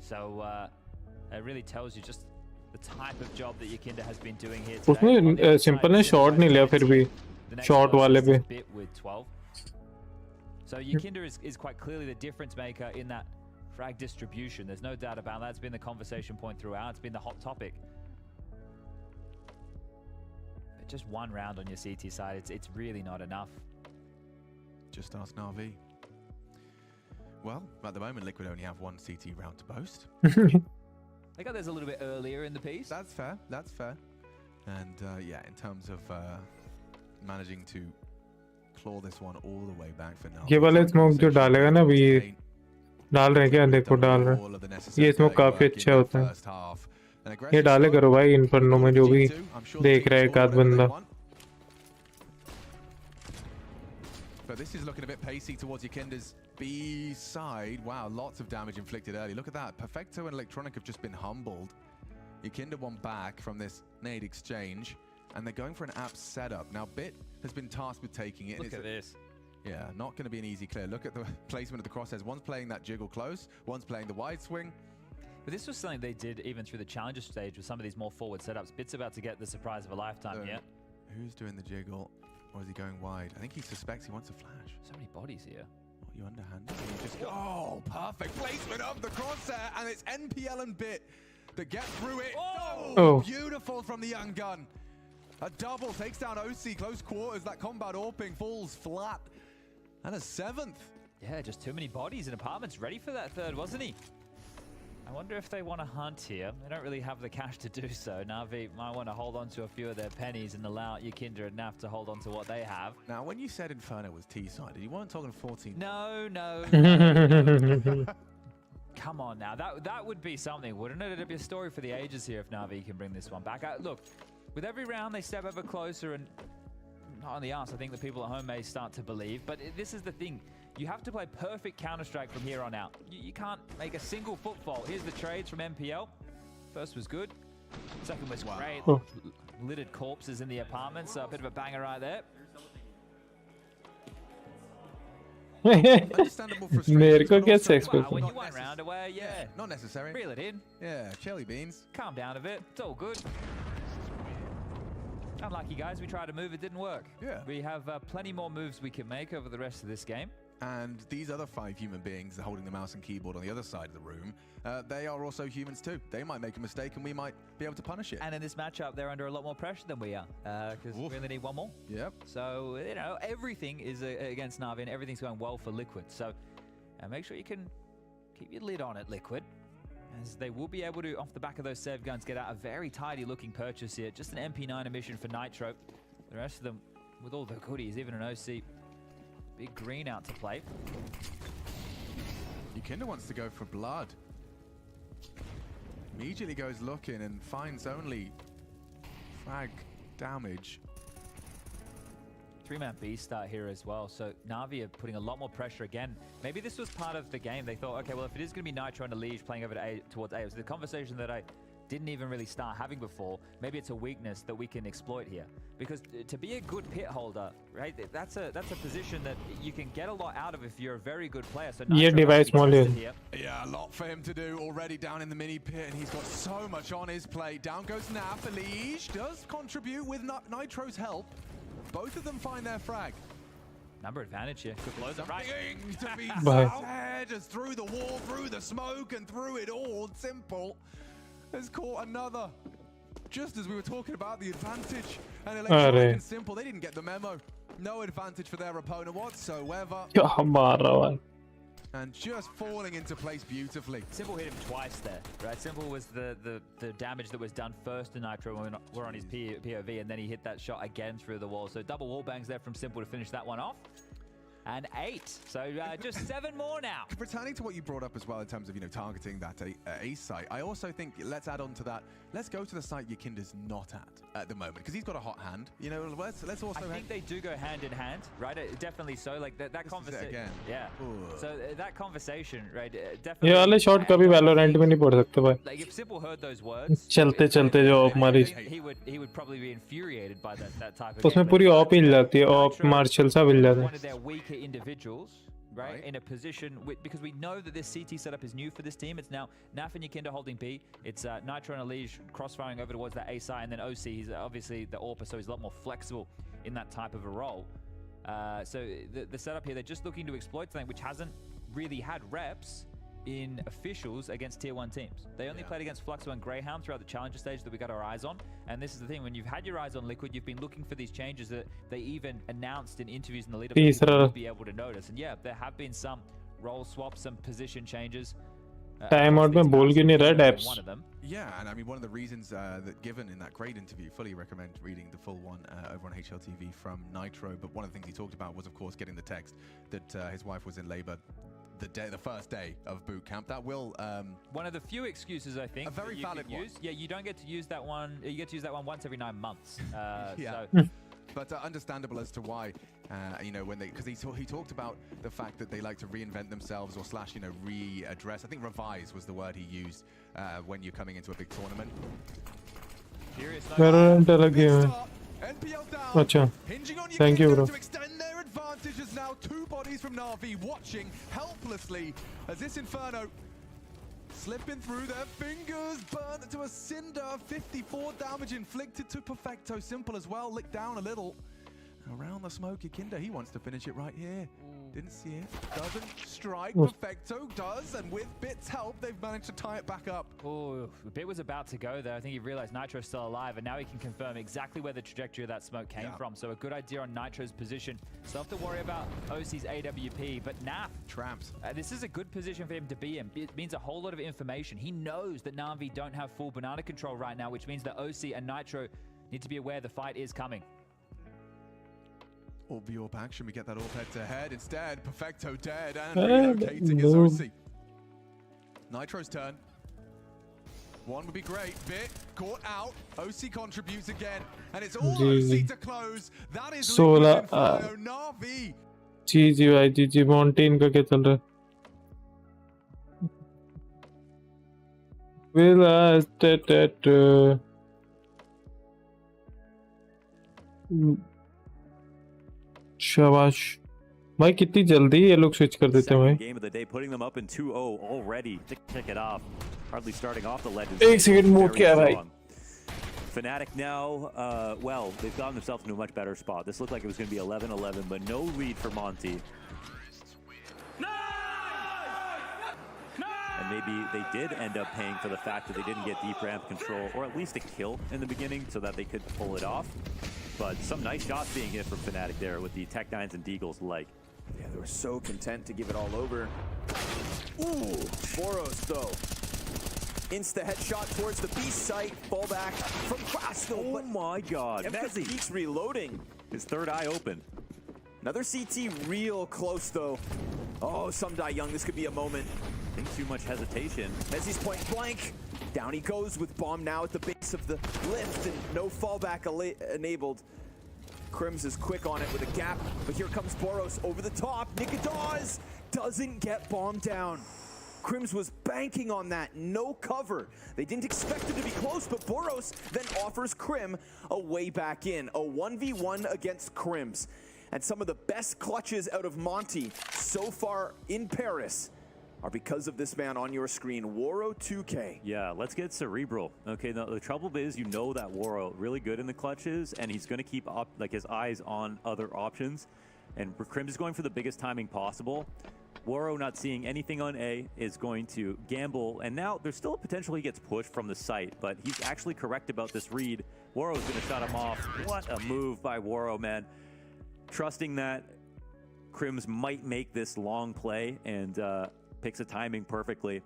So it really tells you just the type of job that Ykindra has been doing here today. उसने सिंपल ने शॉट नहीं लिया फिर भी शॉट वाले पे. So Ykindra is quite clearly the difference maker in that frag distribution. There's no doubt about that. It's been the conversation point throughout. It's been the hot topic. But just one round on your CT side, it's really not enough. Just ask Navi. Well, at the moment, Liquid only have 1 CT round to boast. I got there's a little bit earlier in the piece. That's fair. That's fair. And yeah, in terms of managing to claw this one all the way back for now. ये वाला smoke जो डालेगा ना अभी ये डाल रहे हैं क्या? देखो डाल रहे हैं. ये स्मोक काफी अच्छा होता है. ये डाले करो भाई इन्फर्नो में जो भी देख रहा है एक आध बंदा. But this is looking a bit pacey towards Ykindra's B side. Wow, lots of damage inflicted early. Look at that. Perfecto and Electronic have just been humbled. Ykindra one back from this nade exchange, and they're going for an app setup. Now, Bit has been tasked with taking it. Look at this. Yeah, not going to be an easy clear. Look at the placement of the crosshairs. One's playing that jiggle close, one's playing the wide swing. But this was something they did even through the challenger stage with some of these more forward setups. Bit's about to get the surprise of a lifetime here. Who's doing the jiggle? Or is he going wide? I think he suspects he wants a flash. So many bodies here. What, you underhanded? You just go, oh, perfect placement of the crosshair, and it's NPL and Bit that get through it. Oh, beautiful from the young gun. A double takes down OC, close quarters. That combat AWPing falls flat. And a 7th. Yeah, just too many bodies, and Apartment's ready for that 3rd, wasn't he? I wonder if they want to hunt here. They don't really have the cash to do so. Navi might want to hold on to a few of their pennies and allow Ykindra and Naf to hold on to what they have. Now, when you said Inferno was T-sided, you weren't talking 14. No. Come on now. That would be something, wouldn't it? It'd be a story for the ages here if Navi can bring this one back. Look, with every round they step ever closer, and not only us, I think the people at home may start to believe, but this is the thing. You have to play perfect Counter-Strike from here on out. You can't make a single footfall. Here's the trades from MPL. First was good. Second was great. Littered corpses in the apartment, so a bit of a banger right there. Understandable frustration. When you want round away, yeah. Not necessary. Reel it in. Yeah, jelly beans. Calm down a bit. It's all good. Unlucky, guys. We tried to move. It didn't work. Yeah. We have plenty more moves we can make over the rest of this game. And these other 5 human beings holding the mouse and keyboard on the other side of the room, they are also humans too. They might make a mistake and we might be able to punish it. And in this matchup, they're under a lot more pressure than we are, because we only need 1 more. Yep. So, you know, everything is against Navi and everything's going well for Liquid. So make sure you can keep your lid on it, Liquid, as they will be able to, off the back of those save guns, get out a very tidy looking purchase here. Just an MP9 emission for Nitro. The rest of them with all the goodies, even an OC. Big green out to play. Ykindra wants to go for blood. Immediately goes looking and finds only frag damage. 3-man B start here as well. So Navi are putting a lot more pressure again. Maybe this was part of the game. They thought, okay, well, if it is going to be Nitro and Lige playing over to towards A, it was the conversation that I didn't even really start having before. Maybe it's a weakness that we can exploit here, because to be a good pit holder, right, that's a position that you can get a lot out of if you're a very good player. So device here. Yeah, a lot for him to do already down in the mini pit, and he's got so much on his plate. Down goes Naf. Lige does contribute with Nitro's help. Both of them find their frag. Number advantage here. Could blow them right. To be Bye. said, just through the wall, through the smoke, and through it all. Simple has caught another. Just as we were talking about the advantage, and Electronic and Simple, they didn't get the memo. No advantage for their opponent whatsoever. क्या मार रहा भाई? And just falling into place beautifully. Simple hit him twice there, right? Simple was the damage that was done first to Nitro when we're on his POV, and then he hit that shot again through the wall. So double wall bangs there from Simple to finish that one off. And 8. So just 7 more now. Returning to what you brought up as well in terms of, you know, targeting that ace site, I also think let's add on to that. Let's go to the site Yakinda's not at the moment, because he's got a hot hand. You know, let's also. I think they do go hand in hand, right? Definitely so. Like that conversation. Yeah. Ooh. So that conversation, right? Definitely. ये वाले shot कभी Valorant में नहीं पढ़ सकते भाई. Like if Simple heard those words. चलते चलते जो ऑप मारी. He would probably be infuriated by that type of. उसमें पूरी ऑप हिल जाती है. ऑप मार्शल सा हिल जाता है. Individuals, right, in a position because we know that this CT setup is new for this team. It's now Naf and Yakinda holding B. It's Nitro and Liege crossfiring over towards that A side, and then OC. He's obviously the AWPer, so he's a lot more flexible in that type of a role. So the setup here, they're just looking to exploit something which hasn't really had reps in officials against tier 1 teams. They only played against Fluxo and Greyhound throughout the challenger stage that we got our eyes on. And this is the thing, when you've had your eyes on Liquid, you've been looking for these changes that they even announced in interviews in the lead up to be able to notice. And yeah, there have been some role swaps, some position changes. Time out में बोल क्यों नहीं रहा Daps? Yeah, and I mean one of the reasons that given in that great interview, fully recommend reading the full one over on HLTV from Nitro. But one of the things he talked about was, of course, getting the text that his wife was in labor the first day of boot camp. That will one of the few excuses I think a very valid one. Yeah, you don't get to use that one. You get to use that one once every 9 months. Yeah. But understandable as to why, you know, when because he talked about the fact that they like to reinvent themselves or / you know, readdress. I think revise was the word he used when you're coming into a big tournament. NPL down. Achha. Thank you, bro. To extend their advantage as now 2 bodies from Navi watching helplessly as this Inferno slipping through their fingers, burnt to a cinder. 54 damage inflicted to Perfecto. Simple as well, licked down a little. Around the smoke, Yakinda, he wants to finish it right here. Didn't see it. Doesn't strike. Perfecto does, and with Bit's help, they've managed to tie it back up. Oh, Bit was about to go there. I think he realized Nitro's still alive, and now he can confirm exactly where the trajectory of that smoke came from. So a good idea on Nitro's position. Still have to worry about OC's AWP, but Naf trapped. This is a good position for him to be in. It means a whole lot of information. He knows that Navi don't have full banana control right now, which means that OC and Nitro need to be aware the fight is coming. Or the AWP action, we get that AWP head to head. Instead, Perfecto dead and relocating his OC. Nitro's turn. One would be great. Bit caught out. OC contributes again. And it's all OC to close. That is 16 Navi. GG भाई GG Monte इनका क्या चल रहा है? शाबाश भाई कितनी जल्दी ये लोग स्विच कर देते हैं भाई. Game of the day, putting them up in 2-0 already to kick it off. Hardly starting off the legends. एक सेकंड मूड किया भाई. Fnatic now, well, they've gotten themselves into a much better spot. This looked like it was going to be 11-11, but no lead for Monte. And maybe they did end up paying for the fact that they didn't get deep ramp control, or at least a kill in the beginning so that they could pull it off. But some nice shots being hit from Fnatic there with the Tech9s and Deagles like. Yeah, they were so content to give it all over. Ooh, Boros though. Insta headshot towards the B site, fall back from Crasno. Oh my god, Messi keeps reloading. His third eye open. Another CT real close though. Oh, some �12, this could be a moment. I think too much hesitation. Messi's point blank. Down he goes with bomb now at the base of the lift and no fallback enabled. Crims is quick on it with a gap, but here comes Boros over the top. 𝙊𝙆𝙆𝙈 doesn't get bomb down. Crims was banking on that, no cover. They didn't expect him to be close, but Boros then offers Crim a way back in. A 1v1 against Crims. And some of the best clutches out of Monte so far in Paris are because of this man on your screen, 𝙎𝙁. Yeah, let's get cerebral. Okay, now the trouble is, you know that 𝙎𝙁 really good in the clutches, and he's going to keep his eyes on other options. And 𝘾𝙊 is going for the biggest timing possible. 𝙎𝙀 not seeing anything on A is going to gamble, and now there's still a potential he gets pushed from the site, but he's actually correct about this read. 𝙎𝙀 is going to shut him off. What a move by 𝙎𝙀, man. Trusting that 𝘾𝙊 might make this long play and picks the timing perfectly.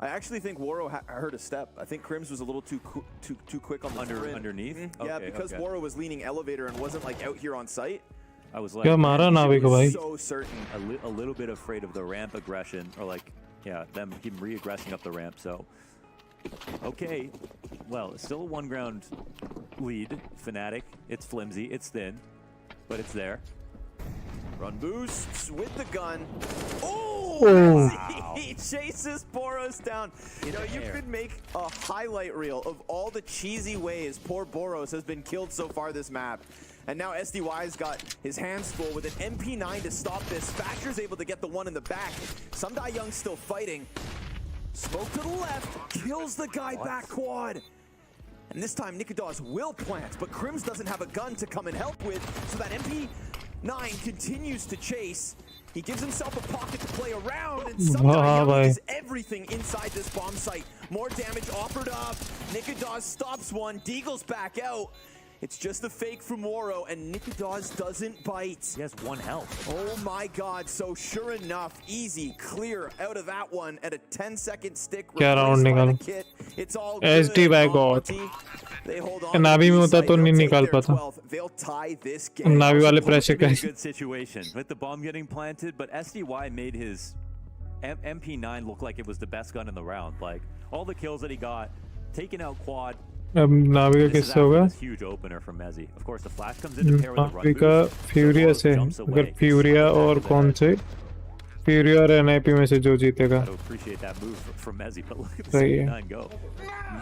I actually think 𝙎𝙀 heard a step. I think 𝘾𝙊 was a little too quick on the underneath. Yeah, Okay, because okay. 𝙎𝙀 was leaning elevator and wasn't like out here on site. I was like, क्या मारा नावी को भाई? So certain. A little bit afraid of the ramp aggression, or like, yeah, them him re-aggressing up the ramp. So, okay, well, it's still a one ground lead. Fnatic, it's flimsy, it's thin, but it's there. Run boosts with the gun. Oh! Wow. He chases 𝙎𝙀 down. You know, you could make a highlight reel of all the cheesy ways poor 𝙎𝙀 has been killed so far this map. And now SDY's got his hands full with an MP9 to stop this. Thatcher's able to get the one in the back. 𝘉𝘉young's still fighting. Smoke to the left, kills the guy back quad. And this time 𝘆𝑒𝑘𝑖𝑑𝑎𝑢S will plant, but 𝘾𝙊 doesn't have a gun to come and help with, so that MP9 continues to chase. He gives himself a pocket to play around, and 𝘉𝘉young is everything inside this bomb site. More damage offered up. 𝘆𝑒𝑘𝑖𝑑𝑎𝑢S stops one. �Ｄeagle's back out. It's just a fake from 𝙎𝙀, and 𝘆𝑒𝑘𝑖𝑑𝑎𝑢S doesn't bite. He has 1 health. Oh my god, so sure enough, easy, clear out of that one at a 10-second stick. क्या round निकाला? It's all SD by God. They hold on. नावी में होता तो नहीं निकाल पाता. They'll tie this game. नावी वाले pressure Good करें. situation with the bomb getting planted, but SDY made his MP9 look like it was the best gun in the round. Like, all the kills that he got, taking out quad. अब नावी का किससे होगा? Huge opener from 𝑚ezzi. Of course, the flash comes in to pair with the run नावी का boost. फ्यूरिया से, अगर फ्यूरिया और कौन से? फ्यूरिया और NIP में से जो जीतेगा. I appreciate that move from 𝑚ezzi, but look at सही this है. 9 go.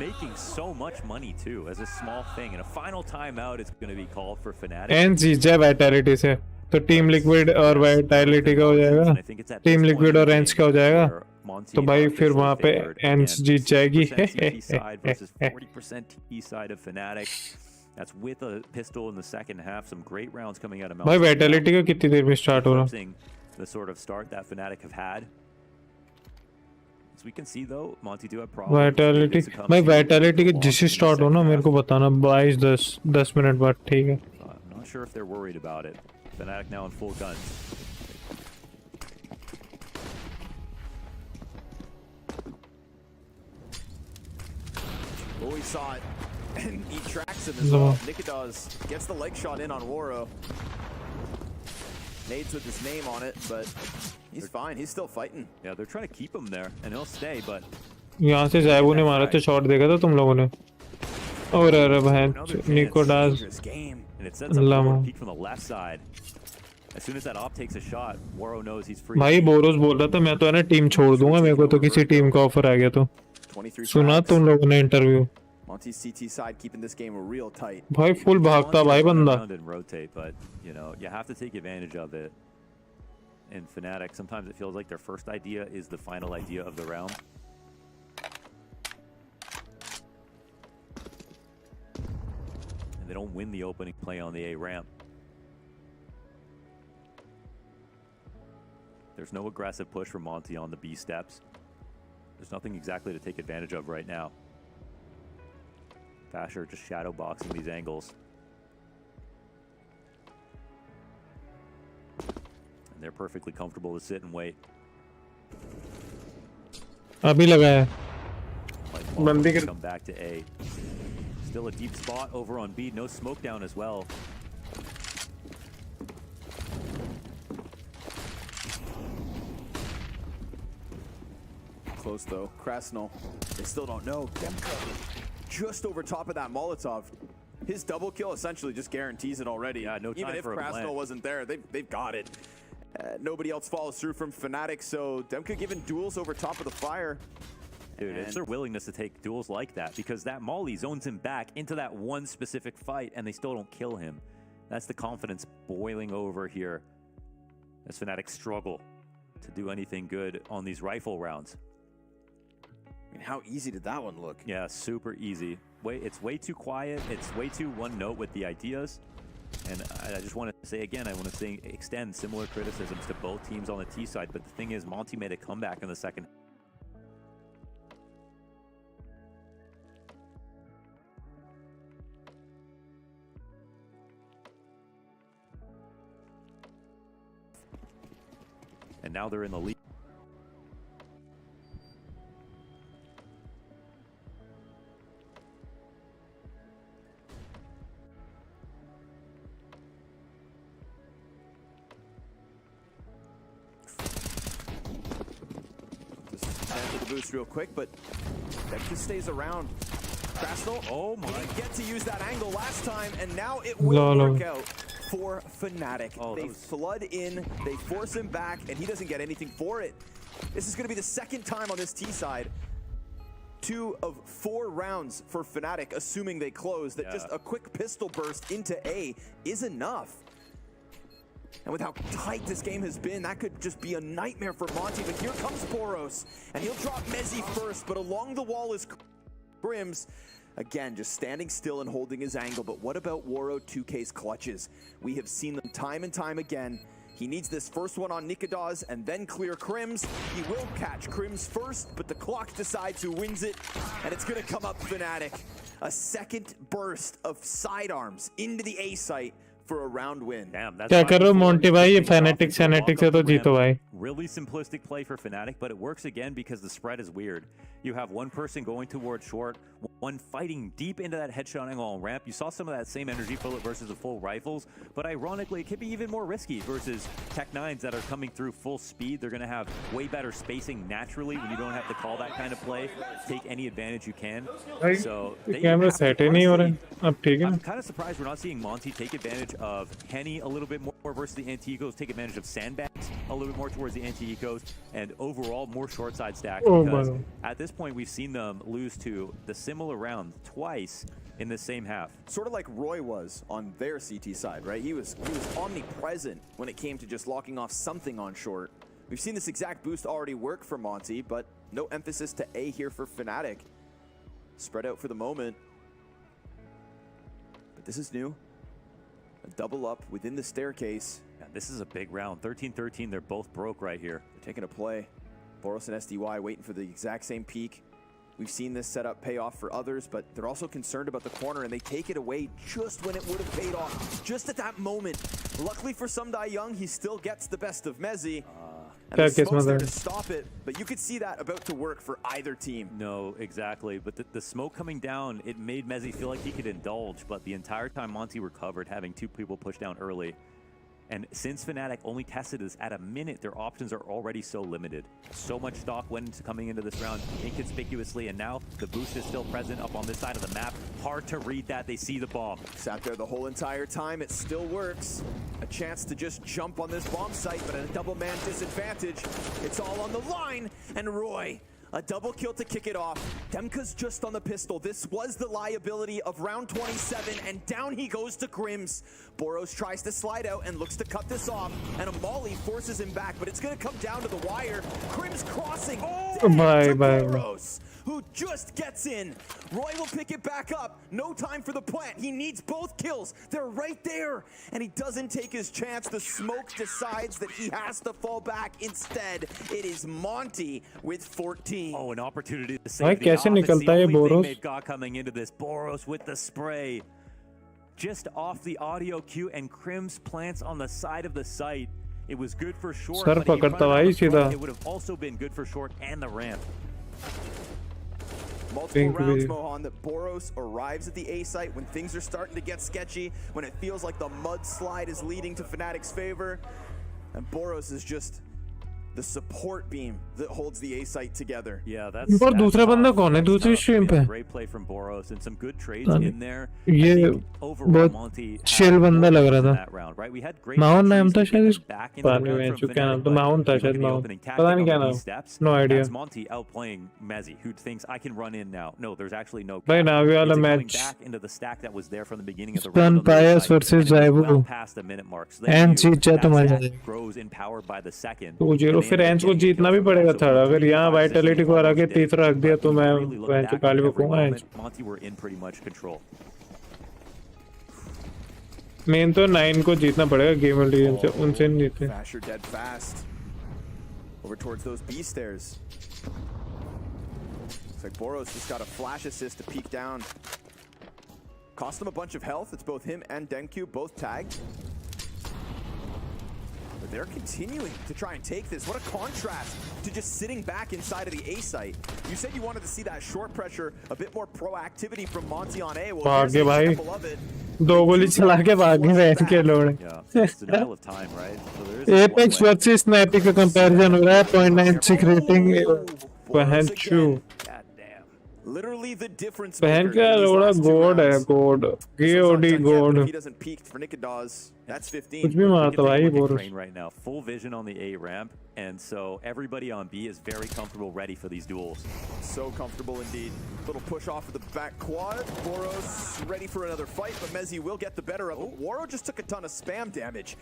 Making so much money too as a small thing, and a final timeout is going to be called for Fnatic. Ence जीत जाए Vitality से, तो team liquid और Vitality का हो जाएगा. Team liquid और Ence का हो जाएगा. तो भाई फिर वहाँ पे Ence जीत जाएगी. 40% T side of Fnatic. That's with a pistol in the second half. Some great rounds coming out of भाई Vitality का कितनी देर में स्टार्ट हो रहा? The sort of start that Fnatic have had. As we can see though, Monte do have problems. Vitality, भाई Vitality के जिस start हो ना मेरे को बताना 22-10 मिनट बाद, ठीक है? I'm not sure if they're worried about it. Fnatic now in full guns. Oh, he saw it, and he tracks him as well. 𝘆𝑒𝑘𝑖𝑑𝑎𝑢S gets the leg shot in on 𝙎𝙀. Nades with his name on it, but he's fine. He's still fighting. Yeah, they're trying to keep him there, and he'll stay, but... यहाँ से ज़ायबू ने मारा तो shot देखा था तुम लोगों ने? और अरे बहन, 𝘆𝑒𝑘𝑖𝑑𝑎𝑢S. And it sets up a peek from the left side. As soon as that op takes a shot, 𝙎𝙀 knows he's free. भाई बोरोस बोल रहा था मैं तो है ना टीम छोड़ दूंगा, मेरे को तो किसी टीम का ऑफर आ गया तो. सुना तुम लोगों ने interview? Monte's CT side keeping this game real tight. भाई फुल भागता भाई बंदा. And rotate, but you know you have to take advantage of it. In Fnatic, sometimes it feels like their first idea is the final idea of the round. And they don't win the opening play on the A ramp. There's no aggressive push from Monte on the B steps. There's nothing exactly to take advantage of right now. Fasher just shadow boxing these angles. And they're perfectly comfortable to sit and wait. अभी लगा है. बंदी come back to A. Still a deep spot over on B. No smoke down as well. Close though. Krasnal, they still don't know. 𝘆𝑒𝑚 just over top of that Molotov. His double kill essentially just guarantees it already. Yeah, no time even if for a Krasnal plant. wasn't there, they've got it. Nobody else follows through from Fnatic, so 𝘆𝑒𝑚 giving duels over top of the fire. Dude, it's their willingness to take duels like that, because that Molly zones him back into that one specific fight and they still don't kill him. That's the confidence boiling over here as Fnatic struggle to do anything good on these rifle rounds. I mean, how easy did that one look? Yeah, super easy. It's way too quiet. It's way too one note with the ideas. And I just want to say again, I want to extend similar criticisms to both teams on the T side. But the thing is, Monte made a comeback in the second. And now they're in the lead. The boost real quick, but that just stays around. Crasnal, oh my! He didn't get to use that angle last time, and now it will work out for Fnatic. They flood in, they force him back, and he doesn't get anything for it. This is going to be the second time on this T side. 2 of 4 rounds for Fnatic, assuming they close, that just a quick pistol burst into A is enough. And with how tight this game has been, that could just be a nightmare for Monte. But here comes 𝙎𝙆, and he'll drop 𝘾𝙆 first, but along the wall is 𝘾𝙊𝙈. Again, just standing still and holding his angle. But what about 𝙎𝙆 2K's clutches? We have seen them time and time again. He needs this first one on 𝘆𝑒𝑘𝑎𝑑𝑎𝑠 and then clear 𝘾𝙗𝑆. He will catch 𝘾𝙗𝑆 first, but the clock decides who wins it, and it's going to come up Fnatic. A second burst of sidearms into the A site for a round win. Damn, that's क्या कर रहे हो Monte भाई? ये Fnatic से तो जीतो भाई. Really simplistic play for Fnatic, but it works again because the spread is weird. You have one person going towards short, one fighting deep into that headshot angle on ramp. You saw some of that same energy bullet versus the full rifles, but ironically, it could be even more risky versus Tech9s that are coming through full speed. They're going to have way better spacing naturally when you don't have to call that kind of play. Take any advantage you can. So camera set नहीं हो रहा. अब ठीक है. I'm kind of surprised we're not seeing Monte take advantage of 𝘾𝙆 a little bit more versus the anti-ecos, take advantage of sandbags a little bit more towards the anti-ecos, and overall more short side stacks, because at this point we've seen them lose to the similar round twice in the same half. Sort of like Roy was on their CT side, right? He was omnipresent when it came to just locking off something on short. We've seen this exact boost already work for Monte, but no emphasis to A here for Fnatic. Spread out for the moment. But this is new. A double up within the staircase. Yeah, this is a big round. 13-13, they're both broke right here. They're taking a play. 𝙎𝙆 and SDY waiting for the exact same peak. We've seen this setup pay off for others, but they're also concerned about the corner, and they take it away just when it would have paid off. Just at that moment. Luckily for 𝘆𝙀, he still gets the best of 𝘾𝙆. And the smoke's there to stop it, but you could see that about to work for either team. No, exactly. But the smoke coming down, it made 𝘾𝙆 feel like he could indulge, but the entire time Monte recovered, having 2 people push down early. And since Fnatic only tested this at a minute, their options are already so limited. So much stock went into coming into this round inconspicuously, and now the boost is still present up on this side of the map. Hard to read that. They see the bomb. Sat there the whole entire time. It still works. A chance to just jump on this bomb site, but at a double man disadvantage. It's all on the line, and Roy, a double kill to kick it off. Demka's just on the pistol. This was the liability of round 27, and down he goes to 𝘾𝙗𝑆. 𝙎𝙆 tries to slide out and looks to cut this off, and a molly forces him back, but it's going to come down to the wire. 𝘾𝙗𝑆 crossing. 𝙎𝙆, who just gets in. Roy will pick it back up. No time for the plant. He needs both kills. They're right there, and he doesn't take his chance. The smoke decides that he has to fall back. Instead, it is Monte with 14. Oh, an opportunity to save the offense. The only thing they've got coming into this, 𝙎𝙆 with the spray. Just off the audio cue, and 𝘾𝙗𝑆 plants on the side of the site. It was good for short, but it would have also been good for short and the ramp. Multiple rounds, Mohan, that 𝙎𝙆 arrives at the A site when things are starting to get sketchy, when it feels like the mudslide is leading to Fnatic's favor, and 𝙎𝙆 is just the support beam that holds the A site together. Yeah, that's दूसरा बंदा कौन है दूसरी stream पे? Great play from 𝙎𝙆 and some good trades in there. ये बहुत chill बंदा लग रहा था. माउन नाम था शायद इसका. पता नहीं क्या नाम था. माउन था शायद माउन. पता नहीं क्या नाम. No idea. Monte outplaying 𝘾𝙆, who thinks I can run in now. No, there's actually no. Right now we are a match. Back into the stack that was there from the beginning of the round. Pius versus 𝘎𝙆. Past the minute marks. Ence जीत तुम्हारे. Grows in power by the second. तो फिर एंस को जीतना भी पड़ेगा था. अगर यहाँ वाइटलिटी को हरा के तीसरा रख दिया तो मैं वैसे काली बकूंगा एंस. Monte were in pretty much control. Main तो 9 को जीतना पड़ेगा गेम इंटेलिजेंस से, उनसे नहीं जीते. Fasher dead fast. Over towards those B stairs. Looks like 𝙎𝙗 just got a flash assist to peek down. Cost him a bunch of health. It's both him and 𝙇𝙄𝙆𝙀 both tagged. But they're continuing to try and take this. What a contrast to just sitting back inside of the A site. You said you wanted to see that short pressure, a bit more proactivity from Monte on A. Well, here's an example of it. 2 गोली चला के भाग गए के लोग. Apex versus Fnatic का comparison हो रहा है. 0.96 रेटिंग. बहनचू. Literally the difference. बहन का लोड़ा गोड है, गोड. GOD गोड. He doesn't peek for 𝘖𝙀𝙁. That's 15. कुछ भी मारता भाई 𝙎𝙗. Right now, full vision on the A ramp, and so everybody on B is very comfortable, ready for these duels. So comfortable indeed. Little push off of the back quad. 𝙎𝙗 ready for another fight, but Mezi will get the better of it. 𝙎𝙗 just took a ton of spam damage,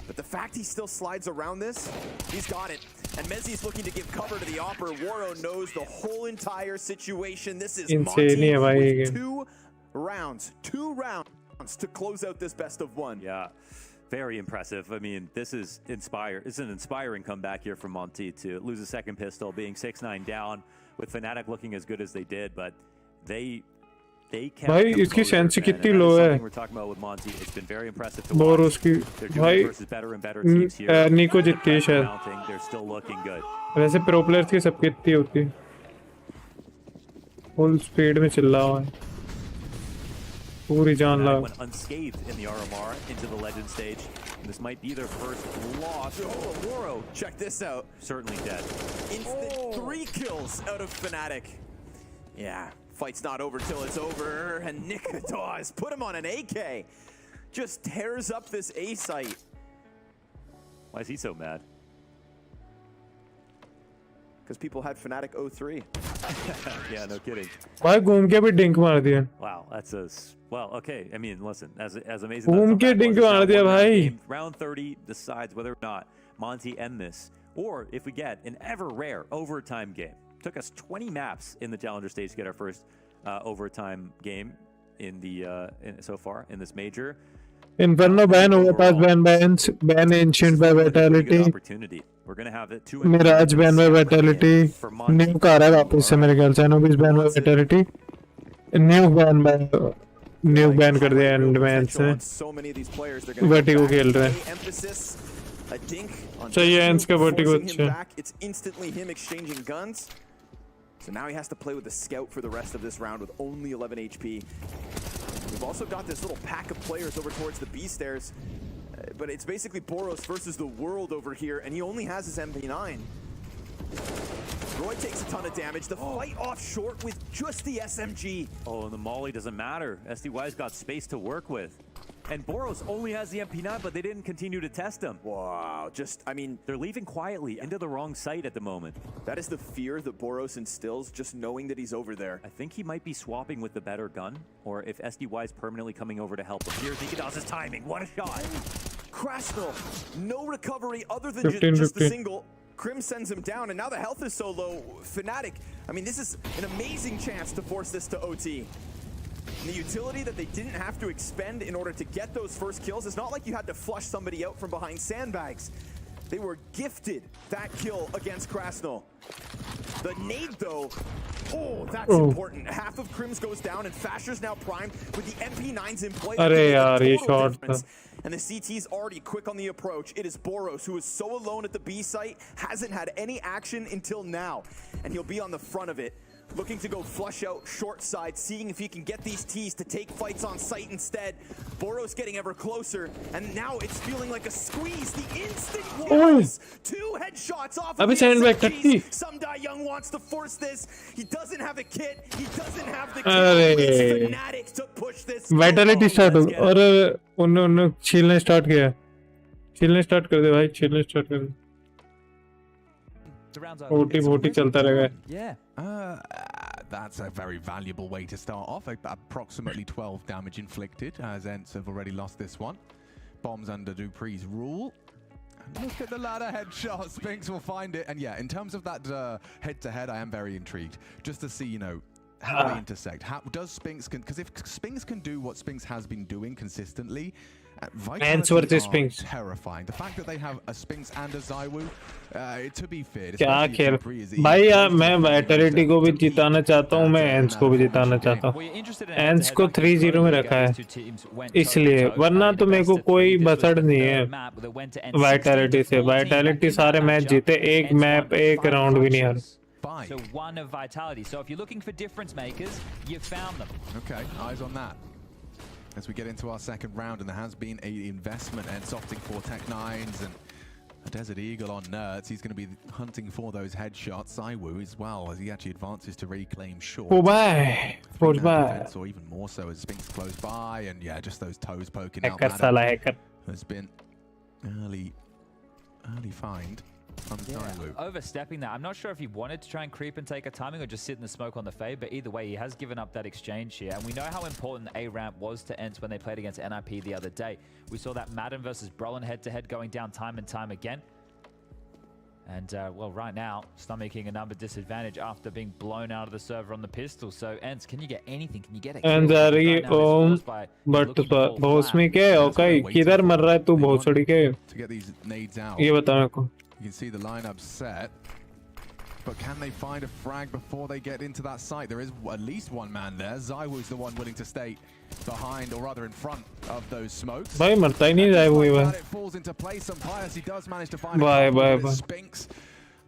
but the fact he still slides around this, he's got it. And Mezi's looking to give cover to the Opper. 𝙎𝙗 knows the whole entire situation. This is Monte with 2 rounds to close out this best of 1. Yeah. Very impressive. I mean, this is it's an inspiring comeback here from Monte to lose a second pistol, being 6-9 down, with Fnatic looking as good as they did, but they kept. भाई इसकी sense कितनी लो है. We're talking about with Monte. It's been very impressive to watch. उसकी भाई निको जीतती है शायद. They're still looking good. वैसे प्रो प्लेयर्स की सबकी इतनी होती. फुल स्पीड में चिल्ला हुआ है. पूरी जान लगा. Went unscathed in the RMR into the legend stage. This might be their first loss. 𝙎𝙗, check this out. Certainly dead. Instant 3 kills out of Fnatic. Yeah, fight's not over till it's over, and 𝘖𝙀𝙁 has put him on an AK. Just tears up this A site. Why is he so mad? Because people had Fnatic 0-3. Yeah, no kidding. भाई घूम के भी drink मार दिया. Wow, that's well, okay. I mean, listen, as amazing. घूम के drink मार दिया भाई. Round 30 decides whether or not Monte end this, or if we get an ever rare overtime game. Took us 20 maps in the challenger stage to get our first overtime game in the so far in this major. Inferno ban over pass ban by Ence, ban Ancient by Vitality. We're gonna have it 2 Mirage ban by Vitality. New car है वापस से मेरे ख्याल से. Anubis ban by Vitality. New ban by New ban कर दिया and man से. Vertigo खेल रहे हैं. चाहिए एंस का वर्टिगो अच्छा. It's instantly him exchanging guns. So now he has to play with the scout for the rest of this round with only 11 HP. We've also got this little pack of players over towards the B stairs, but it's basically 𝙎𝙗 versus the world over here, and he only has his MP9. Roy takes a ton of damage. The fight off short with just the SMG. Oh, and the molly doesn't matter. SDY's got space to work with. And 𝙎𝙗 only has the MP9, but they didn't continue to test him. Wow, I mean... They're leaving quietly into the wrong site at the moment. That is the fear that 𝙎𝙗 instills, just knowing that he's over there. I think he might be swapping with the better gun, or if SDY is permanently coming over to help him. Here's 𝘖𝙀𝙁𝙁's timing. What a shot! क्रैशनल, no recovery other than just the single. 𝘾𝙀 sends him down, and now the health is so low. Fnatic, I mean, this is an amazing chance to force this to OT. And the utility that they didn't have to expend in order to get those first kills, it's not like you had to flush somebody out from behind sandbags. They were gifted that kill against क्रैशनल. The nade, though, that's important. Half of 𝘾𝙀's goes down, and Fasher's now primed with the MP9s in play. And the CT's already quick on the approach. It is 𝙎𝙗, who is so alone at the B site, hasn't had any action until now. And he'll be on the front of it, looking to go flush out short side, seeing if he can get these T's to take fights on site instead. 𝙎𝙗's getting ever closer, and now it's feeling like a squeeze. The instant kills, 2 headshots off of the SMGs. 𝘖𝙀𝙁 wants to force this. He doesn't have a kit. He doesn't have the kit. It's Fnatic to push this. Vitality start हो और उन्होंने छीलने start किया. छीलने start कर दे भाई. छीलने start कर दे. OT चलता रहेगा. Yeah. That's a very valuable way to start off. Approximately 12 damage inflicted, as Ence have already lost this one. Bombs under 𝘖𝙁's rule. And look at the ladder headshot. 𝘖𝙁 will find it. And yeah, in terms of that head-to-head, I am very intrigued. Just to see, how they intersect. How does 𝘖𝙁 because if 𝘖𝙁 can do what 𝘖𝙁 has been doing consistently, Ence versus Spinks. Terrifying. The fact that they have a Spinks and a ZywOo, to be fair, क्या खेल भाई यार, मैं Vitality को भी जिताना चाहता हूँ, मैं एंस को भी जिताना चाहता हूँ। एंस को 3-0 में रखा है इसलिए, वरना तो मेरे को कोई बसड़ नहीं है वाइटलिटी से। वाइटलिटी सारे मैच जीते, एक मैप एक राउंड भी नहीं हारे। So one of vitality. So if you're looking for difference makers, you've found them. Okay, eyes on that. As we get into our second round, and there has been an investment and opting for Tech9s and a Desert Eagle on Nerds. He's going to be hunting for those headshots. ZywOo as well, as he actually advances to reclaim short. Oh, bye. Oh, bye. Or even more so as Spinks close by, and yeah, just those toes poking out. Has been early find from ZywOo. Overstepping that. I'm not sure if he wanted to try and creep and take a timing or just sit in the smoke on the fade, but either way, he has given up that exchange here. And we know how important the A-ramp was to Ence when they played against NIP the other day. We saw that Madden versus Brolin head-to-head going down time and time again. And, well, right now, stomaching a number disadvantage after being blown out of the server on the pistol. So, Ence, can you get anything? Can you get a kill? And but भोसड़ी के okay, किधर मर रहा है तू भोसड़ी के? To get these nades out. ये बता मेरे को. You can see the lineup set, but can they find a frag before they get into that site? There is at least one man there. ZywOo's the one willing to stay behind, or rather in front of those smokes. भाई मरता ही नहीं ZywOo It falls into place. Some pious, he does manage to find a Spinks.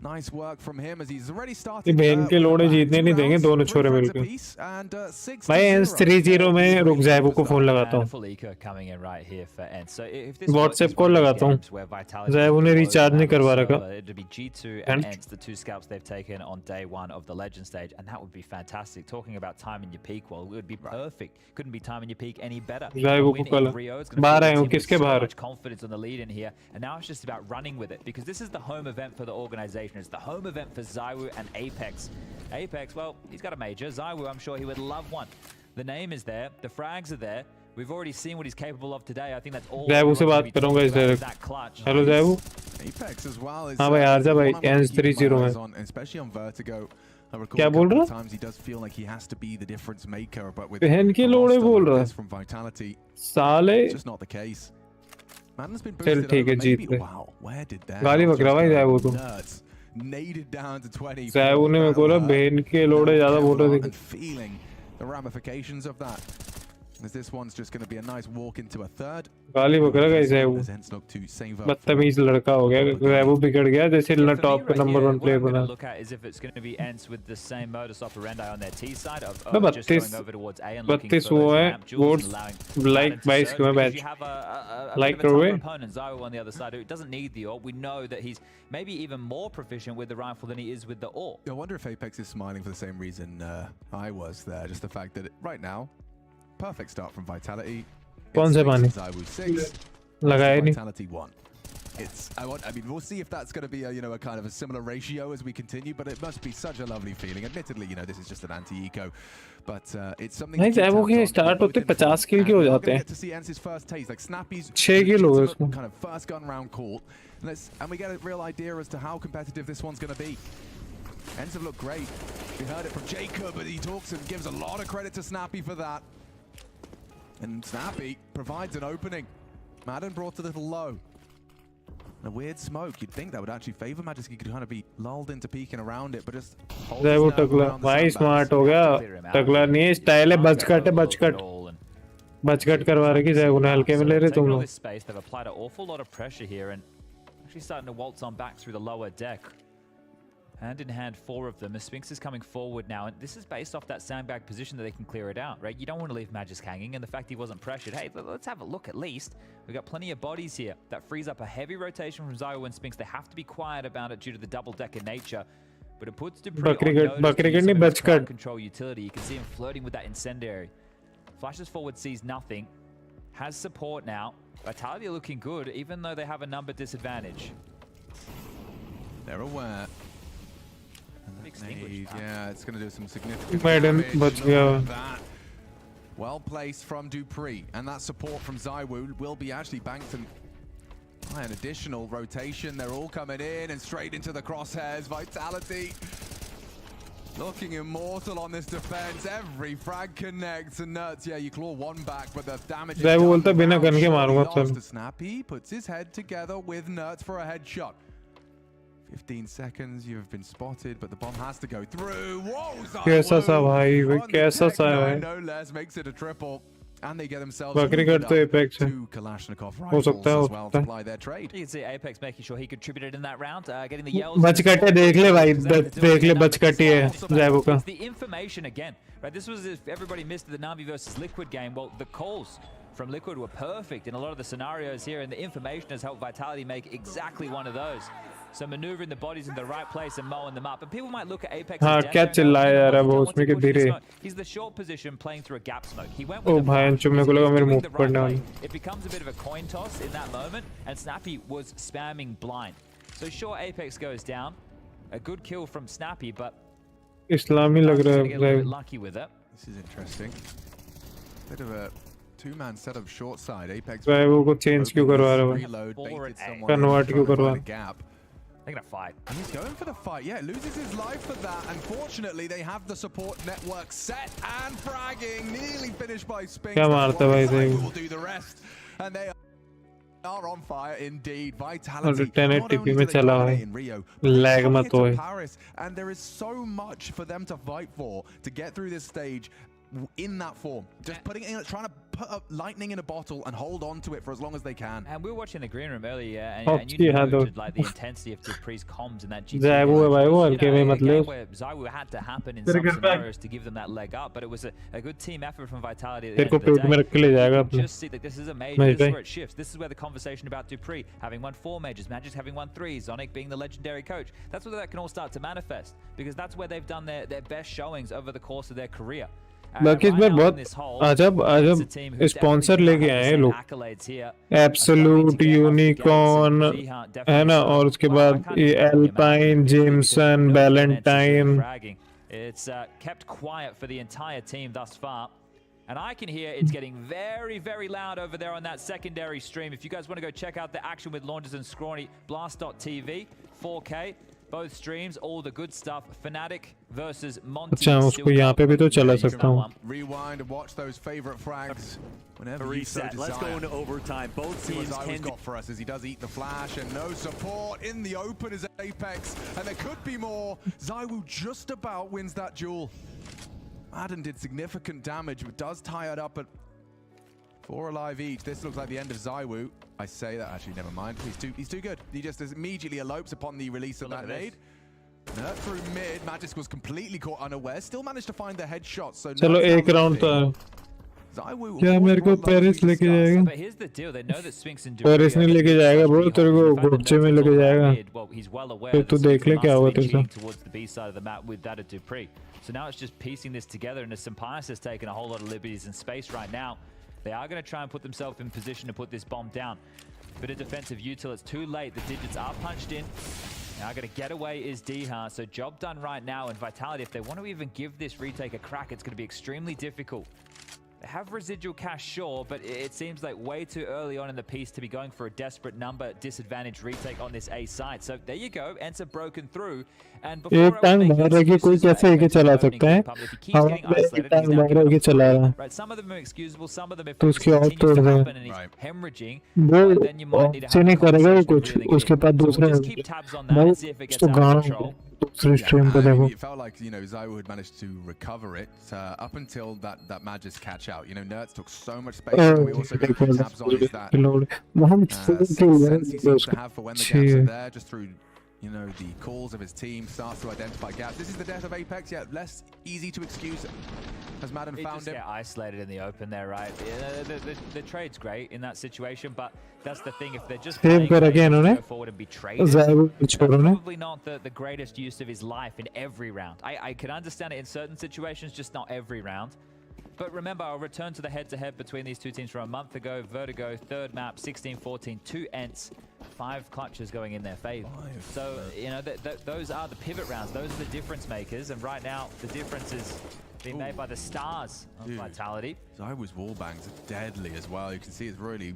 Nice work from him as he's already started. बहन के लोड़े जीतने नहीं देंगे दोनों छोरे मिलकर। भाई एंस 3-0 में रुक ZywOo को फोन लगाता हूँ। व्हाट्सएप कॉल लगाता हूँ। ZywOo ने रिचार्ज नहीं करवा रखा। It'd be G2 and Ence, the two scalps they've taken on day one of the Legend stage, and that would be fantastic. Talking about time in your peak, well, it would be perfect. Couldn't be time in your peak any better. ZywOo को कल बाहर आए हूँ, किसके बाहर? Confidence on the lead in here, and now it's just about running with it because this is the home event for the organization. It's the home event for ZywOo and Apex. Apex, well, he's got a major. ZywOo, I'm sure he would love one. The name is there. The frags are there. We've already seen what he's capable of today. I think that's all. ZywOo से बात करूँगा इस direct. Hello ZywOo. Apex as well is. हाँ भाई आ जा भाई. Ence 3-0 में. Especially on Vertigo. क्या बोल रहा? Times he does feel like he has to be the difference maker, but with बहन के लोड़े बोल रहा. From Vitality. साले. It's just not the case. Madden's been चल ठीक है जीत गए. Wow, where did that? गाली बक रहा भाई ZywOo तो. Naded down to 20. ZywOo ने मेरे को बोला बहन के लोड़े ज़्यादा बोल रहे थे. Feeling the ramifications of that. As this one's just going to be a nice walk into a third. गाली बक रहा है ZywOo. बदतमीज लड़का हो गया. ZywOo बिगड़ गया जैसे ना टॉप पे नंबर 1 प्लेयर बना. Look at is if it's going to be Ence with the same modus operandi on their T side of just going over towards A and looking for वो है votes like 22 क्यों batch. Like away. Opponent ZywOo on the other side who doesn't need the AWP. We know that he's maybe even more proficient with the rifle than he is with the AWP. I wonder if Apex is smiling for the same reason I was there. Just the fact that right now. Perfect start from Vitality. कौन से पानी? लगाया नहीं. Vitality 1. I mean, we'll see if that's going to be a kind of a similar ratio as we continue, but it must be such a lovely feeling. Admittedly, this is just an anti-eco, but it's something. नहीं ZywOo के start होते 50 किल के हो जाते हैं. To see Ence's first taste, like Snappy's 6 किल हो गए उसमें. Kind of first gun round call, and we get a real idea as to how competitive this one's going to be. Ence have looked great. We heard it from Jacob, but he talks and gives a lot of credit to Snappy for that. And Snappy provides an opening. Madden brought a little low. And a weird smoke. You'd think that would actually favor Magic. He could kind of be lulled into peeking around it, but just ZywOo टकला. भाई smart हो गया. टकला नहीं है, style है बचकट है बचकट. बचकट करवा रहे कि ZywOo ने हल्के में ले रहे तुम लोग. They've applied an awful lot of pressure here and actually starting to waltz on back through the lower deck. Hand in hand, 4 of them. The Spinks is coming forward now, and this is based off that sandbag position that they can clear it out, right? You don't want to leave Magisk hanging, and the fact he wasn't pressured. Hey, let's have a look at least. We've got plenty of bodies here. That frees up a heavy rotation from ZywOo and Spinks. They have to be quiet about it due to the double-decker nature, but it puts 𝙬𝙗 on notice to control utility. You can see him flirting with that incendiary. Flashes forward, sees nothing. Has support now. Vitality are looking good, even though they have a number disadvantage. They're aware. Yeah, it's going to do some significant damage. Well placed from 𝙬𝙆, and that support from ZywOo will be actually banked and an additional rotation. They're all coming in and straight into the crosshairs. Vitality Looking immortal on this defense. Every frag connects and nuts. Yeah, you claw one back, but the damage is वो बोलता बिना gun के मारूंगा done. Snappy puts his head together with nuts for a headshot. 15 seconds, you have been spotted, but the bomb has to go through. Whoa, कैसा सा भाई, कैसा सा है. No less, makes it a triple. And they get themselves बकरी cut तो Apex है. हो सकता है, हो सकता है. You can see Apex making sure he contributed in that round, getting the yells. बच कटे देख ले भाई, देख ले बच कटी है ज़ैवो का. The information again, right? This was if everybody missed the Navi versus Liquid game. Well, the calls from Liquid were perfect in a lot of the scenarios here, and the information has helped Vitality make exactly one of those. So maneuvering the bodies in the right place and mowing them up. And people might look at Apex. हाँ क्या चिल्लाया यार वो उसमें के धीरे. He's the short position playing through a gap smoke. He went O with भाई अंचु मेरे को लगा मेरे मुंह पड़ने वाली. It becomes a bit of a coin toss in that moment, and Snappy was spamming blind. So sure, Apex goes down. A good kill from Snappy, but इस्लामी लग रहा है. a little bit lucky with it. This is interesting. Bit of a two-man setup short side. Apex. ज़ैवो को change क्यों करवा रहा है? Convert क्यों करवा? They're gonna fight. And he's going for the fight. Yeah, loses his life for that. Unfortunately, they have the support network set and fragging. Nearly finished by Spinks. क्या मारता भाई they will do the rest. And they are on fire indeed. Vitality. 1080p में चला है. Lag मत होए. And there is so much for them to fight for to get through this stage. In that form, just putting in, trying to put up lightning in a bottle and hold on to it for as long as they can. And we were watching the green room earlier, and you noted like the intensity of Dupree's comms in that GTA. ज़ैवो है भाई वो हल्के में मतलब. Where ZywOo had to happen in some scenarios to give them that leg up, but it was a good team effort from Vitality. At the end of the day. Just see that this is a major. This is where it shifts. This is where the conversation about Dupree having won 4 majors, Magic having won 3, Zonic being the legendary coach. That's where that can all start to manifest, because that's where they've done their best showings over the course of their career. बाकी इसमें बहुत अजब sponsor लेके आए हैं लोग. Absolute, unicorn है ना, और उसके बाद ये Alpine, Jameson, Valentine. It's kept quiet for the entire team thus far. And I can hear it's getting very, very loud over there on that secondary stream. If you guys want to go check out the action with Launders and Scrawny, Blast.tv, 4K. Both streams, all the good stuff. Fnatic versus Monte. अच्छा उसको यहाँ पे भी तो चला सकता हूँ. Rewind and watch those favorite frags. Whenever reset, let's go into overtime. Both teams can got for us as he does eat the flash and no support in the open is Apex, and there could be more. ZywOo just about wins that duel. Madden did significant damage, but does tie it up at 4 alive each. This looks like the end of ZywOo. I say that, actually, never mind. He's too good. He just immediately elopes upon the release of that nade. Nerd through mid. Magisk was completely caught unaware. Still managed to find the headshot. So चलो एक round था. क्या मेरे को Paris लेके जाएगा? But here's the deal. They know that Spinks and Paris नहीं लेके जाएगा ब्रो, तेरे को गुप्चे में लेके जाएगा. तो तू देख ले क्या हुआ तेरे साथ. Towards the B side of the map with that of Dupree. So now it's just piecing this together, and Sampayas has taken a whole lot of liberties in space right now. They are going to try and put themselves in position to put this bomb down. Bit of defensive util. It's too late. The digits are punched in. Now going to get away is 𝙎𝙆. So job done right now. And Vitality, if they want to even give this retake a crack, it's going to be extremely difficult. They have residual cash, sure, but it seems like way too early on in the piece to be going for a desperate number disadvantage retake on this A side. So there you go. Ence have broken through. And एक time मार रहा कि कोई कैसे एक चला सकता है. हाँ एक टाइम मार रहा कि चला रहा. Right, some of them are excusable, some of them if तो उसके और तोड़ दे. Hemorrhaging, then you might need to have करेगा ही कुछ. उसके बाद दूसरा भाई तो गाना दूसरी स्ट्रीम पे देखो. It felt like, you know, ZywOo had managed to recover it up until that Magisk catch out. You know, Nerds took so much space. We also got tabs on is that sense he seems to have for when the gaps are there, just through, you know, the calls of his team, starts to identify gaps. This is the death of Apex, yet less easy to excuse as Madden found him. Just get isolated in the open there, right? The trade's great in that situation, but that's the thing. If they're just playing go forward and be traded, probably not the greatest use of his life in every round. I can understand it in certain situations, just not every round. But remember, I'll return to the head-to-head between these two teams from a month ago. Vertigo, third map, 16-14, 2 Ence, 5 clutches going in their favor. So, you know, those are the pivot rounds. Those are the difference makers. And right now, the difference is being made by the stars of Vitality. ZywOo's wallbangs are deadly as well. You can see it's really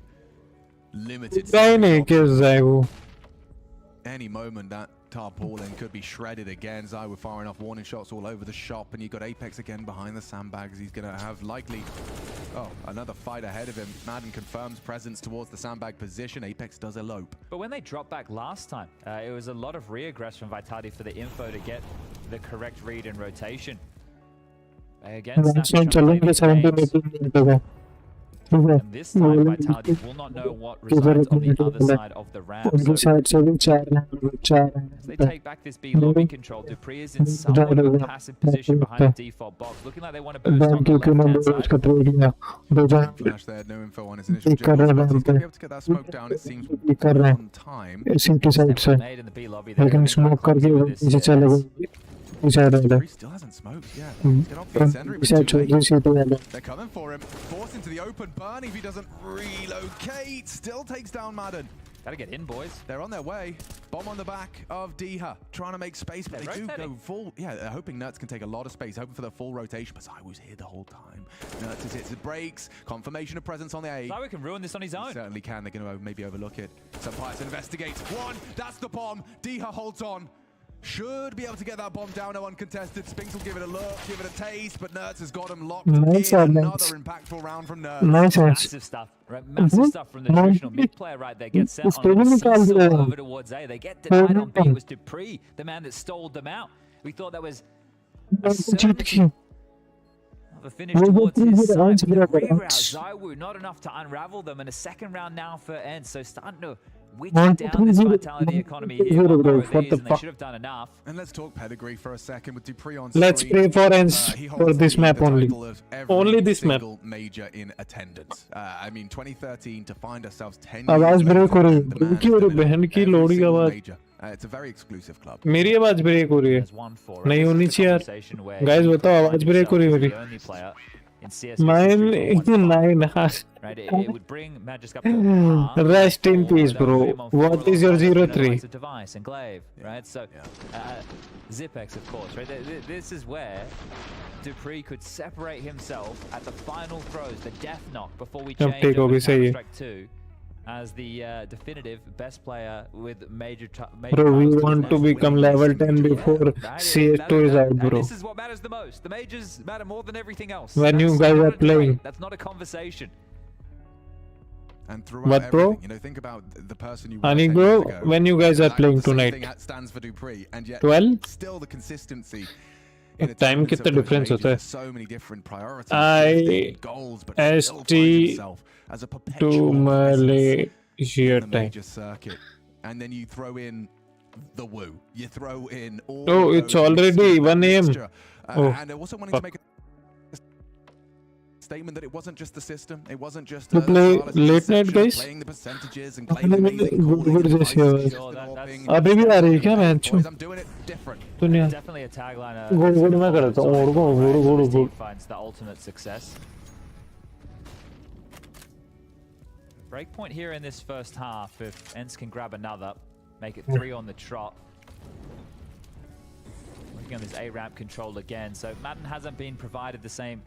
limited. Any moment that 𝙎𝙆𝙈 could be shredded again. ZywOo far enough, warning shots all over the shop, and you've got Apex again behind the sandbags. He's going to have likely, another fight ahead of him. Madden confirms presence towards the sandbag position. Apex does elope. But when they dropped back last time, it was a lot of reaggress from Vitality for the info to get the correct read and rotation. Again, and this time, Vitality will not know what resides on the other side of the ramp. So, as they take back this B lobby control, 𝙬𝙆 is in somewhat of a passive position behind the default box, looking like they want to boost on the left-hand side. Flash there, no info on his initial jump, but he's going to be able to get that smoke down, it seems, on time. Made in the B lobby, they're going He still hasn't smoked, yeah. Get off the incendiary, but too late. They're coming for him. Forced into the open. Burn if he doesn't relocate. Still takes down Madden. Gotta get in, boys. They're on their way. Bomb on the back of 𝙎𝙆𝙆. Trying to make space, but they do go full. Yeah, they're hoping Nerds can take a lot of space, hoping for the full rotation. But ZywOo's here the whole time. Nerds has hit the brakes. Confirmation of presence on the A. ZywOo can ruin this on his own. He certainly can. They're going to maybe overlook it. Sunpius investigates. One, that's the bomb. 𝙎𝙆𝙆 holds on. Should be able to get that bomb down, no uncontested. Spinks will give it a look, give it a taste, but Nerds has got him locked in. Another impactful round from Nerds. Massive stuff, right? Massive stuff from the traditional mid player right there. Gets set on over towards A. They get denied on B. It was 𝙬𝙆, the man that stalled them out. We thought that was a certain of a finish towards his side. But the reroute, ZywOo, not enough to unravel them. And a second round now for Ence. So starting to whittle down this Vitality economy here. And they should have done enough. And let's talk pedigree for a second with 𝙬𝙆 on Let's pray for Ence for this map only. Only this map. Major in attendance. I mean, 2013 to find ourselves 10 आवाज break हो रही है क्योंकि और बहन की लोड़ी आवाज It's a very exclusive club. मेरी आवाज ब्रेक हो रही है नहीं होनी चाहिए यार गाइस बताओ आवाज ब्रेक हो रही है मेरी Mine is 9. Right, it would bring Magisk up to Rest in peace, bro. What is your 03? Device and 𝙬𝙆, right? So, 𝑍𝑖𝑝EX, of course, right? This is where 𝙬𝙳 could separate himself at the final throws, the death knock, before we change over to Counter-Strike 2 as the definitive best player with major. Bro, we want to become level 10 before CS2 is out, bro. This is what matters the most. The majors matter more than everything else. When you guys are playing. That's not a conversation. And throughout everything, you know, think about the person you Ani bro, when you guys are playing tonight. Stands for 𝙬𝙳, and yet 12? Still the consistency. Time कितना difference होता है? So many different priorities, goals, but still finds himself as a perpetual Malaysia time. Major circuit, and then you throw in the Woo. You throw in all. Oh, it's already 1 AM. And also wanting to make a statement that it wasn't just the system, it wasn't just to play late night, guys. Playing the percentages and playing amazing अभी भी आ रही है क्या match? I'm doing it different. Definitely a tagline. Good मैं करता हूँ. Good. Finds the ultimate success. Breakpoint here in this first half. If Ence can grab another, make it 3 on the trot. Working on this A ramp control again. So Madden hasn't been provided the same.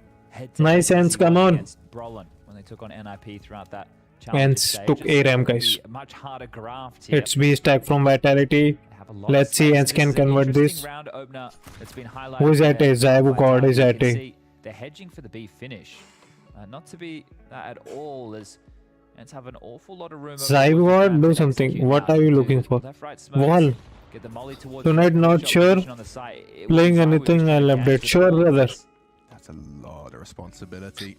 Nice Ence, come on. Brolin when they took on NIP throughout that Ence took A ramp, guys. Much harder graft here. It's B stack from Vitality. Let's see Ence can convert this. Who is at A? ZywOo God is at A. They're hedging for the B finish. Not to be that at all, as Ence have an awful lot of room. ZywOo God, do something. What are you looking for? Wall. Tonight not sure. Playing anything, I'll update. Sure, brother. That's a lot of responsibility.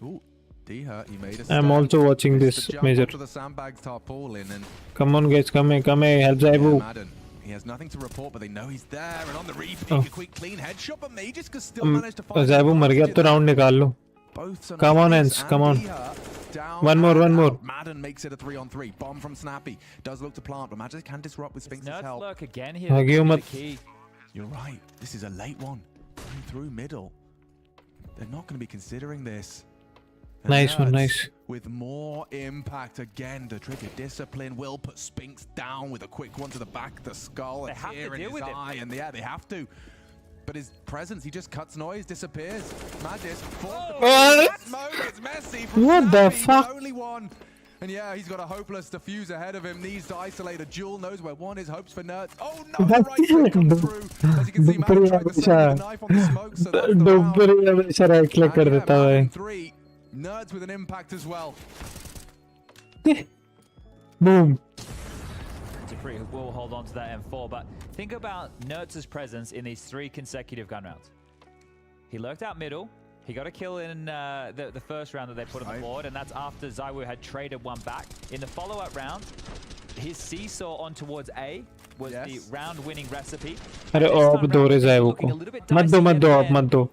Ooh, 𝙎𝙆𝙆, he made a I'm also watching this major. Come on, guys, come here, help ZywOo. He has nothing to report, but they know he's there. And on the repeat, a quick clean headshot, but Magisk still managed to find. ZywOo मर गया, अब तो round निकाल लो. Come on, Ence, come on. One more. Madden makes it a 3-on-3. Bomb from Snappy. Does look to plant, but Magisk can disrupt with Spinks' help. Lurk again here. You're right. This is a late one. Going through middle. They're not going to be considering this. And nice one, nice. With more impact again, the trigger discipline will put Spinks down with a quick one to the back of the skull. They have to deal with it. And yeah, they have to. But his presence, he just cuts noise, disappears. Magisk, what the fuck? Only one. And yeah, he's got a hopeless defuse ahead of him. Needs to isolate a jewel. Knows where one is. Hopes for Nerds. Oh no! The right click comes through. As you can see, Matt tried to save the knife on the smoke. So that's the round. And yeah, 3. Nerds with an impact as well. 𝙁 Boom. will hold on to that M4, but think about Nerds' presence in these 3 consecutive gun rounds. He lurked out middle. He got a kill in the first round that they put on the board, and that's after ZywOo had traded one back. In the follow-up round, his seesaw on towards A was the round-winning recipe. अरे अब दो रे ZywOo को मत दो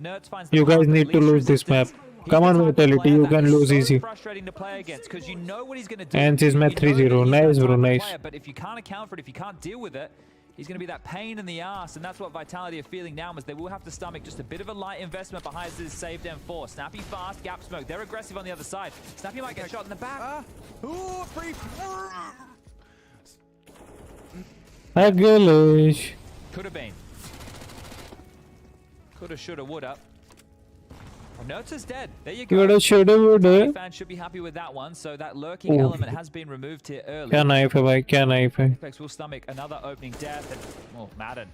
You guys need to lose this map. Come on, Vitality, you can lose easy. Frustrating to play against because you know what he's going to do. Ence is match 3-0. Nice, bro, nice. But if you can't account for it, if you can't deal with it, he's going to be that pain in the ass, and that's what Vitality are feeling now, is they will have to stomach just a bit of a light investment behind this saved M4. Snappy fast, gap smoke. They're aggressive on the other side. Snappy might get shot in the back. Could have been. Coulda, shoulda, woulda. Nerds is dead. There you go. Coulda, shoulda, woulda. Fans should be happy with that one. So that lurking element has been removed here early. क्या knife है भाई? क्या knife है? Apex will stomach another opening death. And, Madden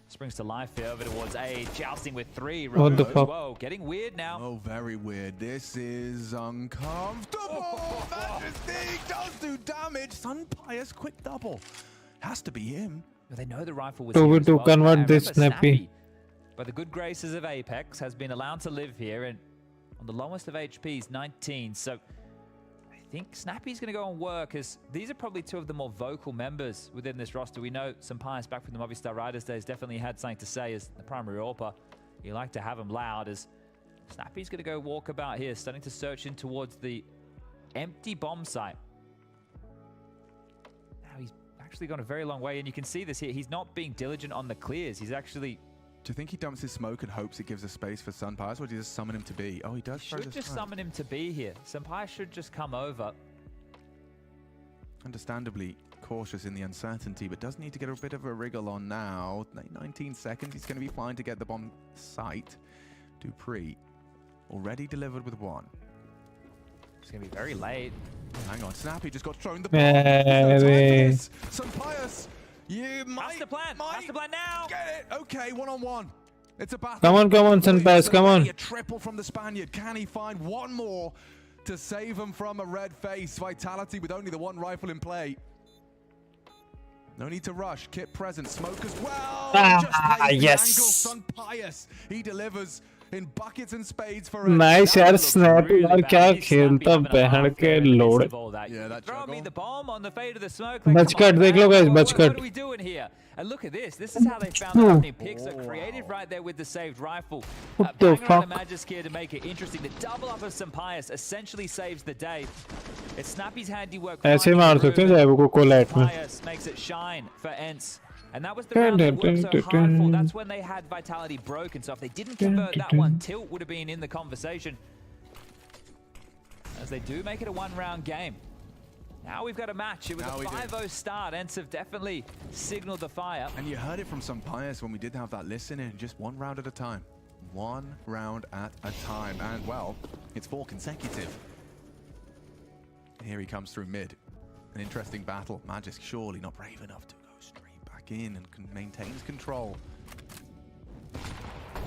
springs to life here over towards A, jousting with 3. What the fuck? Whoa, getting weird now. Oh, very weird. This is uncomfortable. Majesty does do damage. 𝘲𝙗𝘖 quick double. Has to be him. But they know the rifle was 2v2 convert this Snappy. But the good graces of Apex has been allowed to live here, and on the lowest of HPs, 19. So I think Snappy's going to go and work, as these are probably 2 of the more vocal members within this roster. We know 𝘲𝙗𝘖 back from the Movistar Riders days definitely had something to say as the primary AWPer. You like to have him loud, as Snappy's going to go walk about here, starting to search in towards the empty bomb site. Now he's actually gone a very long way, and you can see this here. He's not being diligent on the clears. He's actually... Do you think he dumps his smoke and hopes it gives a space for 𝘲𝙗𝘖, or do you just summon him to B? Oh, he does. He should just summon him to B here. 𝘲𝙗𝙗 should just come over. Understandably cautious in the uncertainty, but does need to get a bit of a wriggle on now. 19 seconds. He's going to be fine to get the bomb site. 𝙬𝙆 already delivered with 1. It's going to be very late. Hang on, Snappy just got thrown the bomb. 𝘲𝙗𝙗. You might. Master plan now. Get it. Okay, 1-on-1. It's a battle. Come on, 𝘲𝙗𝙗, come on. A triple from the Spaniard. Can he find one more to save him from a red face? Vitality with only the 1 rifle in play. No need to rush. Kit present. Smoke as well. Yes. 𝘲𝙗𝙗. He delivers in buckets and spades for Nice यार Snappy यार क्या खेलता बहन के load Throw me the bomb on the fade of the smoke. बचकट देख लो guys बचकट What are we doing here? And look at this. This is how they found the opening pick. So creative right there with the saved rifle. What the fuck? The Magisk here to make it interesting. The double up of 𝘲𝙗𝙗 essentially saves the day. It's Snappy's handiwork. ऐसे मार सकते हैं ZywOo को कोलैट में. 𝘲𝙗𝙗 makes it shine for Ence. And that was the round they worked so hard for. That's when they had Vitality broken. So if they didn't convert that one, Tilt would have been in the conversation. As they do make it a 1-round game. Now we've got a match. It was a 5-0 start. Ence have definitely signaled the fire. And you heard it from 𝘲𝙗𝙗 when we did have that listen in. Just 1 round at a time. 1 round at a time. And, well, it's 4 consecutive. Here he comes through mid. An interesting battle. Magisk surely not brave enough to in and maintains control.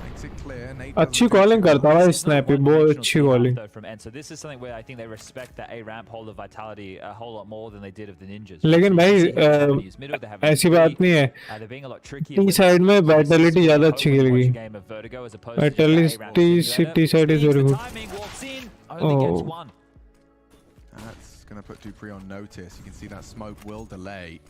Makes it clear. अच्छी calling करता है Snappy, बहुत अच्छी calling. From Ence. So this is something where I think they respect that A ramp hold of Vitality a whole lot more than they did of the Ninjas. लेकिन भाई ऐसी बात नहीं है. T side में Vitality ज़्यादा अच्छी खेलेगी. Vitality T side is very good. Oh. That's gonna put 𝙬𝙆 on notice. You can see that smoke will delay.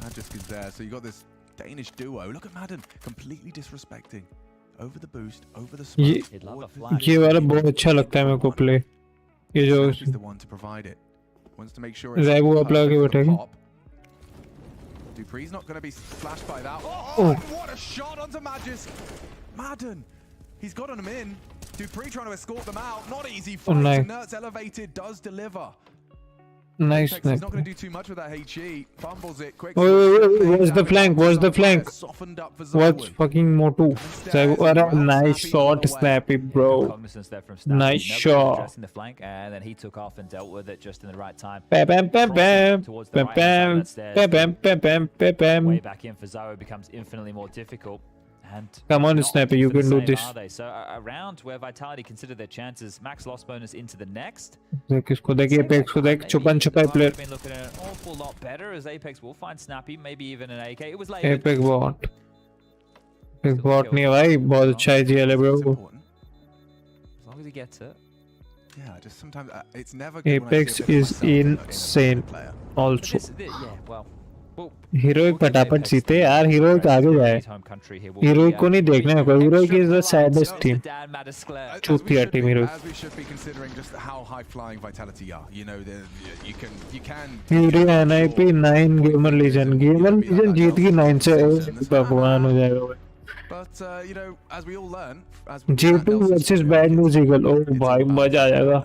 Magisk is there, so you got this Danish duo. Look at Madden, completely disrespecting. Over the boost, over the smoke. ये वाला बहुत अच्छा लगता है मेरे को play. ये जो is the one to provide it. Wants to make sure it's ZywOo up लगा के बैठेगा. 𝙬𝙆's not going to be flashed by that. Oh, what a shot onto Magisk. Madden, he's gotten him in. 𝙬𝙆 trying to escort them out. Not easy fight. Nice. Nerds elevated does deliver. Nice. He's not going to do too much with that HE. Fumbles it quick. What's the flank? What's the flank? What's fucking Motu? Nice shot, Snappy, bro. Nice shot. Addressing the flank, and then he took off and dealt with it just in the right time. Bam, bam, bam, bam. Bam, bam, bam, bam, bam, bam, bam. Way back in for ज़ाइवू becomes infinitely more difficult. And come on, Snappy, you can do this. So a round where Vitality consider their chances, max loss bonus into the next. Apex को देख छुपन छुपाई player. Been looking at an awful lot better as Apex will find Snappy, maybe even an AK. It was late. Apex bot. Apex bot नहीं है भाई, बहुत अच्छा है GL bro. As long as he gets it. Yeah, just sometimes it's never. Apex is insane. Also. Yeah, well. Heroic फटाफट जीते यार, heroic आगे जाए. हीरोइक को नहीं देखना है कोई. Heroic is the saddest team. चूतिया team Heroic. Hero NIP 9 gamer legend जीत गई 9 से. भगवान हो जाएगा भाई. J2 versus Bad News Eagle. Oh भाई मजा आ जाएगा.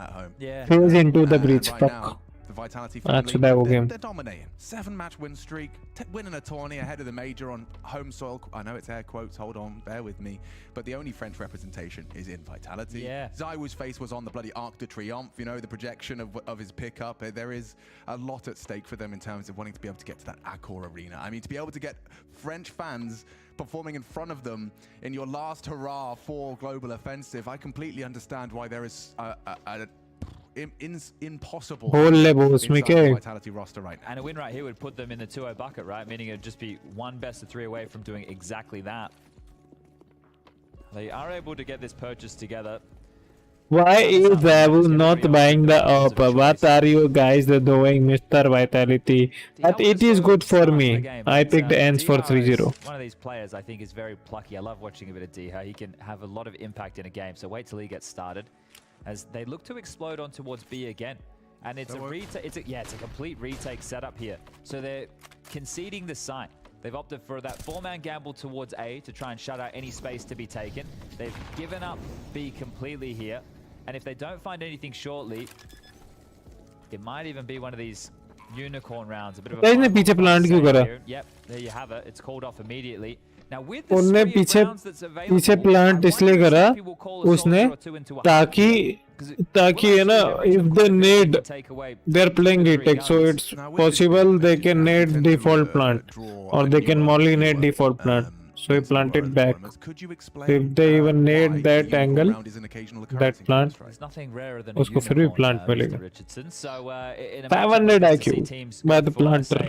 Phase into the breach. Fuck. They're dominating. 7-match win streak, winning a tourney ahead of the major on home soil. I know it's air quotes, hold on, bear with me. But the only French representation is in Vitality. 𝙎𝙆𝙈𝙈𝙀's face was on the bloody Arc de Triomphe, you know, the projection of his pickup. There is a lot at stake for them in terms of wanting to be able to get to that Accor arena. I mean, to be able to get French fans performing in front of them in your last hurrah for global offensive, I completely understand why there is impossible Vitality roster right now. And a win right here would put them in the 2-0 bucket, right? Meaning it would just be one best of 3 away from doing exactly that. They are able to get this purchase together. Why is 𝙎𝙆 not buying the AWP? What are you guys doing, Mr. Vitality? But it is good for me. I picked Ence for 3-0. One of these players I think is very plucky. I love watching a bit of 𝙎𝙆. He can have a lot of impact in a game. So wait till he gets started, as they look to explode on towards B again. And it's a complete retake setup here. So they're conceding the site. They've opted for that 4-man gamble towards A to try and shut out any space to be taken. They've given up B completely here. And if they don't find anything shortly, it might even be one of these unicorn rounds. A bit of a Yep, there you have it. It's called off immediately. उनने पीछे plant इसलिए करा उसने ताकि है ना, if they need, they're playing retake, so it's possible they can nade default plant or they can molly nade default plant. So he planted back. If they even nade that angle, that plant, उसको फिर भी plant मिलेगा. 500 IQ by the planter.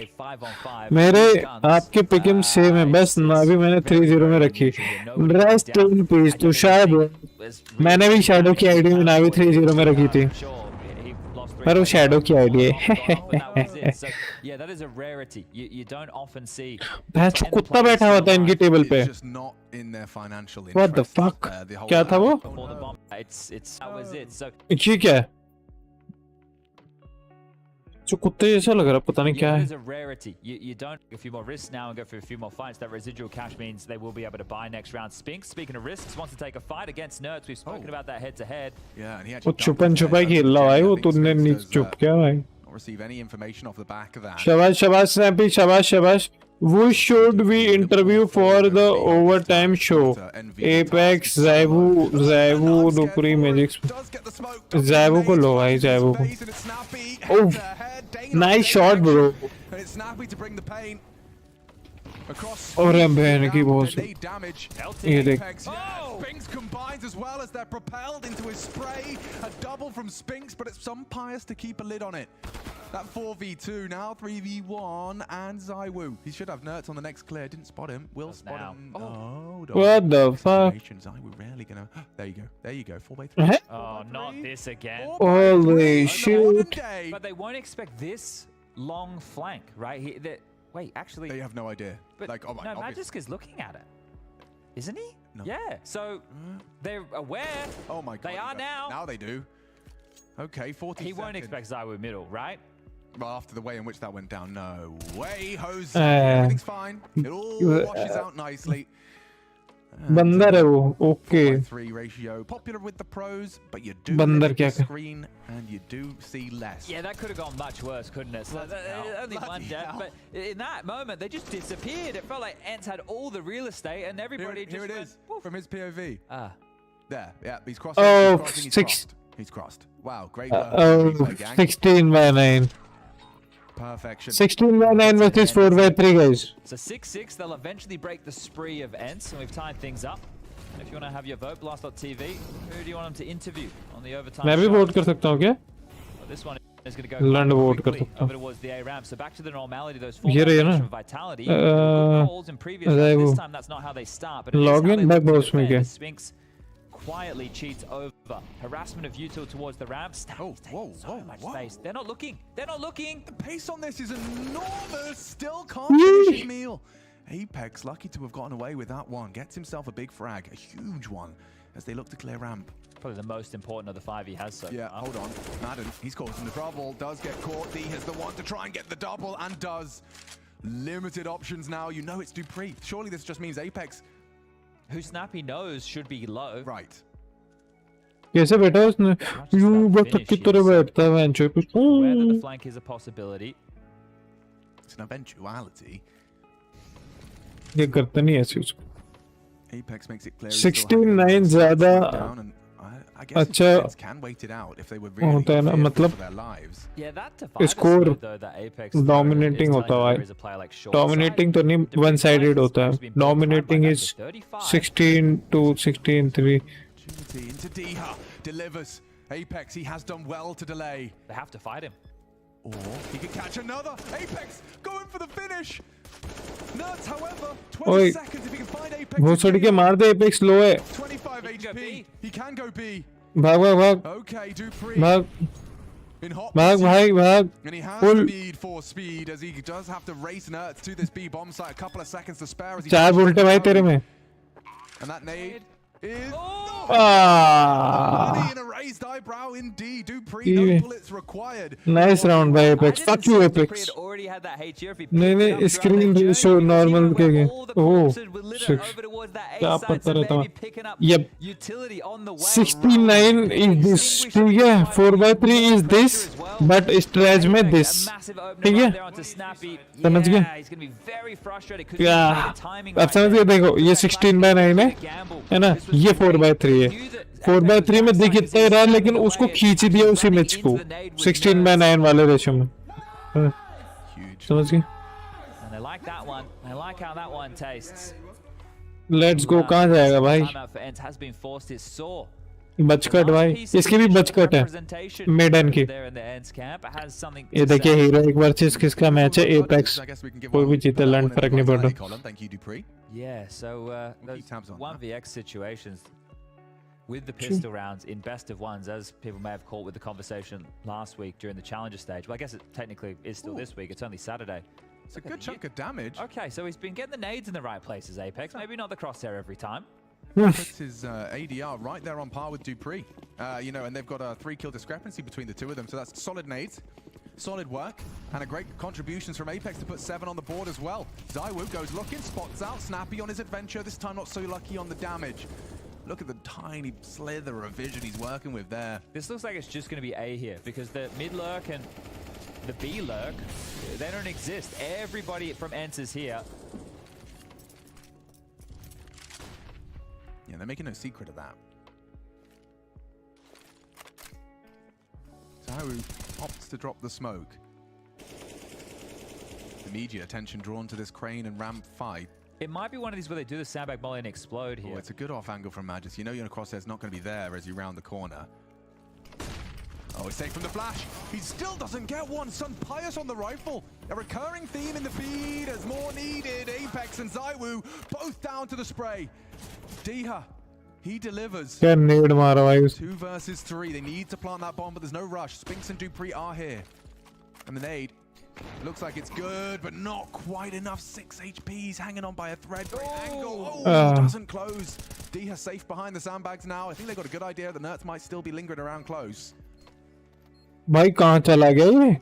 मेरे आपके पिकम same है, बस नावी मैंने 3-0 में रखी. Rest in peace to Shadow. मैंने भी Shadow की आईडी में नावी 3-0 में रखी थी. पर वो शैडो की आईडी है. भैंस कुत्ता बैठा हुआ था इनकी टेबल पे. What the fuck? क्या था वो? ये क्या है? जो कुत्ते जैसा लग रहा, पता नहीं क्या है. You don't take a few more risks now and go for a few more fights. That residual cash means they will be able to buy next round. Spinks, speaking of risks, wants to take a fight against 𝘖𝙗. We've spoken about that head to head. Yeah, and he वो छुपन छुपाई खेल रहा है वो. तूने नीचे चुप क्या भाई? Receive any information off the back of that. शाबाश शाबाश स्नैपी, शाबाश शाबाश. Who should we interview for the overtime show? Apex, 𝙎𝙆, Nukuri, Magix. 𝙎𝙆 को लो भाई, 𝙎𝙆 को. Oh, nice shot, bro. It's Snappy to bring the pain. और बहन की बहुत ये देख. Spinks combines as well as they're propelled into his spray. A double from Spinks, but it's some pious to keep a lid on it. That 4v2 now 3v1 and 𝙎𝙆. He should have 𝘖𝙗 on the next clear. Didn't spot him. Will spot him. Oh, what the fuck? 𝙎𝙆 rarely gonna. There you go. There you go. 4v3. Oh, not this again. Holy shit! But they won't expect this long flank, right? Wait, actually, they have no idea. But like, oh my, no, Magisk is looking at it, isn't he? No. Yeah. So they're aware. Oh my god. They are now. Now they do. Okay, 40 He won't expect 𝙎𝙆 middle, right? Well, after the way in which that went down, no way, Jose. Everything's fine. It all washes out nicely. बंदर है वो. Okay. 3 ratio, popular with the pros, but you do बंदर क्या the screen and you do see less. Yeah, that could have gone much worse, couldn't it? So only one death, but in that moment they just disappeared. It felt like Ence had all the real estate and everybody Here it is from his POV. Ah, there. Yeah, he's crossing. Oh, he's crossing, he's crossed. Wow, great work. 16/9. Perfection. 16/9 versus 4/3, guys. so 6-6, they'll eventually break the spree of Ence, and we've tied things up. If you want to have your vote, blast.tv, who do you want them to interview on the overtime? मैं भी vote कर सकता हूँ क्या? Well, this one is going to go Learn to vote कर quickly सकता हूँ. over towards the A ramp. So back to the normality, those ये रही है ना? vitality. Good calls in previous rounds. This time that's not how they start, but it is how Login they back look to boss में defend. क्या? The Sphinx quietly cheats over. Harassment of 𝑘𝙊𝙆𝙈 towards the ramps. So much space. They're not looking. They're not looking. The pace on this is enormous. Still can't finish his meal. Apex lucky to have gotten away with that one. Gets himself a big frag, a huge one, as they look to clear ramp. Probably the most important of the 5 he has so Yeah, far. hold on. Madden, he's causing the trouble. Does get caught. D has the one to try and get the double, and does. Limited options now. You know it's 𝑑upreeh. Surely this just means Apex, who Snappy knows should be low. Right. कैसे बैठा उसने? यूं but की तरह बैठता है venture पे. Aware that the flank is a possibility. It's an eventuality. ये करता नहीं ऐसे उसको. Apex makes it clear. 16/9 ज़्यादा अच्छा can wait it out if they were really होता है ना, मतलब their lives. Yeah, that divides score though that Apex dominating होता है. Dominating तो नहीं, one-sided होता है. Dominating is 16-16-3. Into 𝙊𝙆𝙆 delivers. Apex, he has done well to delay. They have to fight him. Or he could catch another. Apex going for the finish. Nuts, however, 20 seconds if he can find Apex. वो सड़ के मार दे. Apex low है. 25 HP. He can go B. भाग भाग भाग. Okay, 𝑑upreeh. भाग. In hot भाग भाग भाग. And he has Pull. speed for speed as he does have to race Nerds to this B bomb site. A couple of seconds to spare as he 4 उल्टे भाई तेरे में. And that nade is Ah. in a raised eyebrow indeed. 𝑑upreeh, no bullets required. Nice round by Apex. Fuck you Apex. Already had that HE if he नहीं नहीं screen ratio normal के लिए. Oh 6. क्या पता रहता है. Yep. 16/9 is this. ठीक है. 4/3 is this. But stretch में this. ठीक है. समझ गए? Yeah. अब समझ गए. देखो ये 16/9 है ना. ये 4/3 है. 4/3 में दिख इतना रहा लेकिन उसको खींच दिया उसी मैच को 16/9 वाले रेशो में. समझ गए? And they like that one. They like how that one tastes. Let's go. कहाँ जाएगा भाई? Timeout for Ence has been forced. It's sore. बचकट भाई. इसकी भी बचकट है. मेडन की. ये देखिए हीरो एक वर्सेस किसका मैच है? Apex. कोई भी जीते लैंड फर्क नहीं पड़ रहा. Yeah, so those 1vx situations with the pistol rounds in best of ones, as people may have caught with the conversation last week during the challenger stage. Well, I guess it technically is still this week. It's only Saturday. It's a good chunk of damage. Okay, so he's been getting the nades in the right places, Apex. Maybe not the crosshair every time. Puts his ADR right there on par with 𝑑upreeh. You know, and they've got a 3-kill discrepancy between the two of them. So that's solid nades, solid work, and a great contributions from Apex to put 7 on the board as well. 𝙈𝙆𝙆 goes looking, spots out, Snappy on his adventure. This time not so lucky on the damage. Look at the tiny slither of vision he's working with there. This looks like it's just going to be A here because the mid lurk and the B lurk, they don't exist. Everybody from Ence is here. Yeah, they're making no secret of that. 𝙈𝙆𝙆 opts to drop the smoke. Immediate attention drawn to this crane and ramp fight. It might be one of these where they do the sandbag molly and explode here. Oh, it's a good off angle from Magus. You know your crosshair's not going to be there as you round the corner. Oh, it's safe from the flash. He still doesn't get one. Sun Pious on the rifle. A recurring theme in the feed as more needed. Apex and 𝙈𝙆𝙆 both down to the spray. 𝙊𝙆𝙆, he delivers. 2 versus 3. They need to plant that bomb, but there's no rush. Spinks and 𝙑upreeh are here. And the nade looks like it's good, but not quite enough. 6 HPs hanging on by a thread. Great angle. Oh, doesn't close. 𝙊𝙆𝙆 safe behind the sandbags now. I think they've got a good idea that Nerds might still be lingering around close. भाई कहाँ चला गया ये?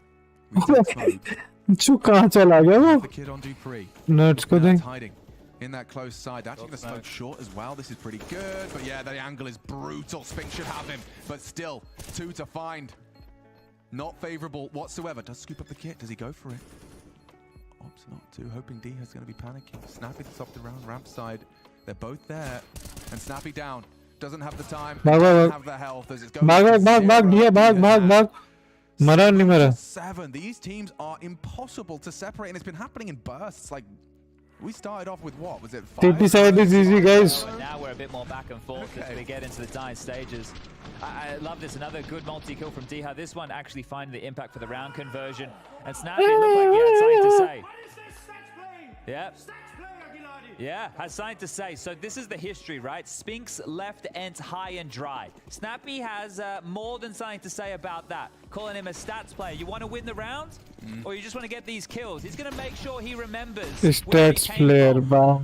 कहाँ चला गया वो? The kid on 𝙑upreeh. Nerds को देख. Hiding. in that close side. Actually going to smoke short as well. This is pretty good, but yeah, the angle is brutal. Spink should have him, but still, 2 to find. Not favorable whatsoever. Does scoop up the kit. Does he go for it? Opts not to. Hoping 𝙇𝙄 is going to be panicking. Snappy to top the round. Ramp side. They're both there. And Snappy down. Doesn't have the time. Doesn't have the health as it's going. Mara nahi mara. 7. These teams are impossible to separate, and it's been happening in bursts. Like, we started off with what? Was it 5? TP side is easy, guys. Now we're a bit more back and forth as we get into the dying stages. I love this. Another good multi-kill from 𝙇𝙄. This one actually finding the impact for the round conversion. And Snappy looked like he had something to say. Yep. Yeah, has something to say. So this is the history, right? Spinks left Ence high and dry. Snappy has more than something to say about that. Calling him a stats player. You want to win the round? Or you just want to get these kills? He's going to make sure he remembers. Stats player, bye.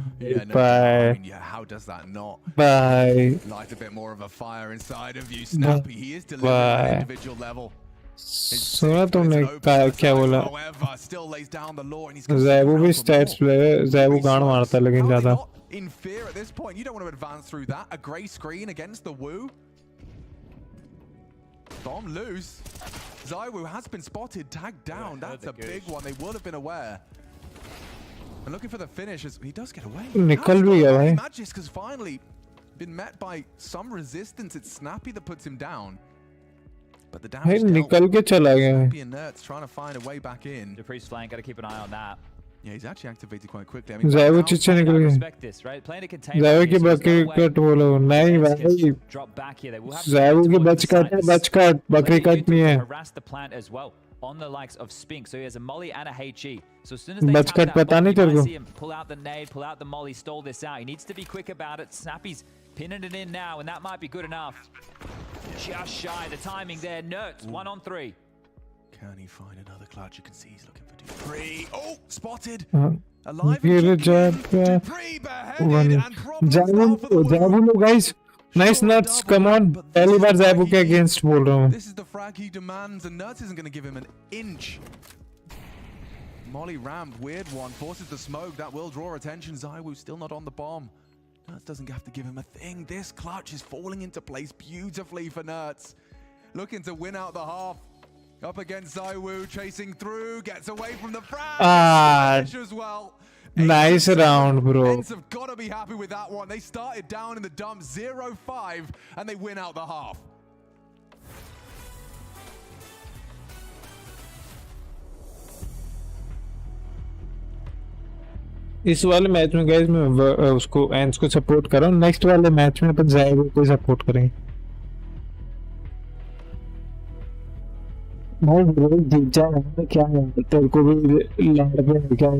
Bye. Yeah, how does that not? Bye. Light a bit more of a fire inside of you, Snappy. He is delivering at an individual level. सुना तुमने क्या बोला? 𝙎𝙃 भी stats player. 𝙎𝙃 गांड मारता है लेकिन ज़्यादा. In fear at this point, you don't want to advance through that. A grey screen against the 𝙬. Bomb loose. 𝙎𝙃 has been spotted, tagged down. That's a big one. They would have been aware. And looking for the finish as he does get away. निकल भी गया भाई. Magisk has finally been met by some resistance. It's Snappy that puts him down. But the damage निकल के चला गया. Snappy and 𝙁 trying to find a way back in. 𝙃's flank, got to keep an eye on that. Yeah, he's actually activated quite quickly. I mean, 𝙎𝙃 चिच्चे निकल गए. 𝙎𝙃 की बकरी cut बोलो. नहीं भाई. 𝙎𝙃 की बच कट बकरी कटनी है. Harass the plant as well on the likes of Spink. So he has a molly and a 𝙎𝙃. So as soon as they बच कट पता नहीं तेरे को. see him pull out the nade, pull out the molly, stall this out. He needs to be quick about it. Snappy's pinning it in now, and that might be good enough. Just shy. The timing there. 𝙁 1 on 3. Can he find another clutch? You can see he's looking for Dupree. Oh, spotted. Alive. 𝙎𝙃 guys. Nice nuts. Come on. पहली बार 𝙎𝙃 के against बोल रहा हूँ. This is the frag he demands, and 𝙁 isn't going to give him an inch. Molly rammed, weird one, forces the smoke. That will draw attention. 𝙎𝙃 still not on the bomb. 𝙁 doesn't have to give him a thing. This clutch is falling into place beautifully for 𝙁. Looking to win out the half. Up against 𝙎𝙃, chasing through, gets away from the frag. As well. Nice round, bro. Ence have got to be happy with that one. They started down in the dump 0-5, and they win out the half. इस वाले match में guys मैं उसको एंस को support कर रहा हूँ. Next वाले मैच में अपन 𝙎𝙃 को सपोर्ट करेंगे. भाई जीत जाए क्या है? तेरे को भी लाड़ पे क्या है?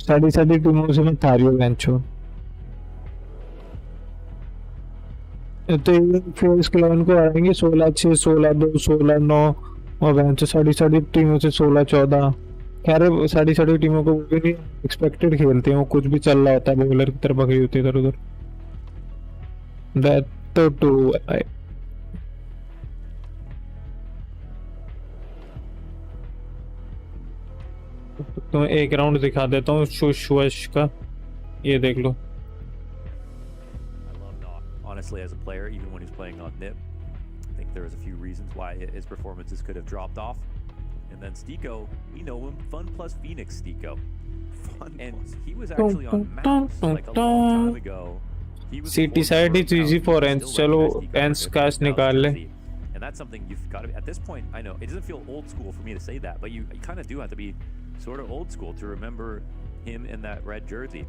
सारी टीमों से मैं थारियो बेंचो. तो फिर इसके अलावा उनको आएंगे 16-6, 16-2, 16-9 और बेंचो सारी टीमों से 16-14. खैर सारी टीमों को भी नहीं एक्सपेक्टेड खेलते हैं. वो कुछ भी चल रहा होता है बॉलर की तरफ भगी होती है इधर उधर. दैट तो टू तुम्हें एक राउंड दिखा देता हूँ शुश का. ये देख लो. Honestly, as a player, even when he's playing on NIP, I think there's a few reasons why his performances could have dropped off. And then 𝙃𝙄, we know him, Fun plus Phoenix 𝙃𝙄. And he was actually on Mouse like a long time ago. CT side is easy for Ence. चलो Ence cash निकाल ले. And that's something you've got to be, at this point, I know, it doesn't feel old school for me to say that, but you kind of do have to be sort of old school to remember him in that red jersey.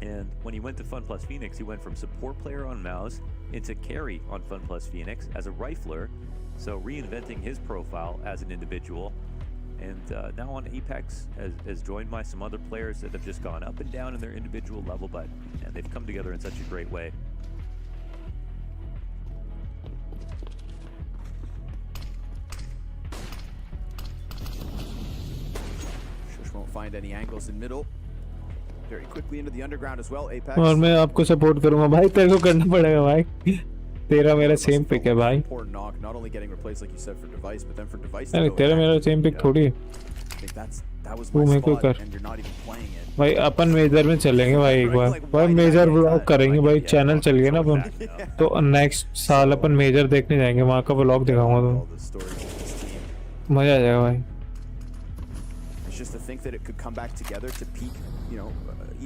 And when he went to Fun plus Phoenix, he went from support player on Mouse into carry on Fun plus Phoenix as a rifler, so reinventing his profile as an individual. And now on Apex has joined by some other players that have just gone up and down in their individual level, but man, they've come together in such a great way. Shush won't find any angles in middle. Very quickly into the underground as well. Apex. और मैं आपको support करूंगा भाई. तेरे को करना पड़ेगा भाई. तेरा मेरा सेम पिक है भाई. Not only getting replaced like you said for device, but then for device. अरे तेरा मेरा सेम पिक थोड़ी है. I think that's वो मेरे को कर भाई अपन मेजर में चलेंगे भाई एक बार भाई मेजर व्लॉग करेंगे भाई चैनल चल गया ना अपन तो नेक्स्ट साल अपन मेजर देखने जाएंगे वहाँ का व्लॉग दिखाऊंगा तो मजा आ जाएगा भाई Just to think that it could come back together to peak, you know,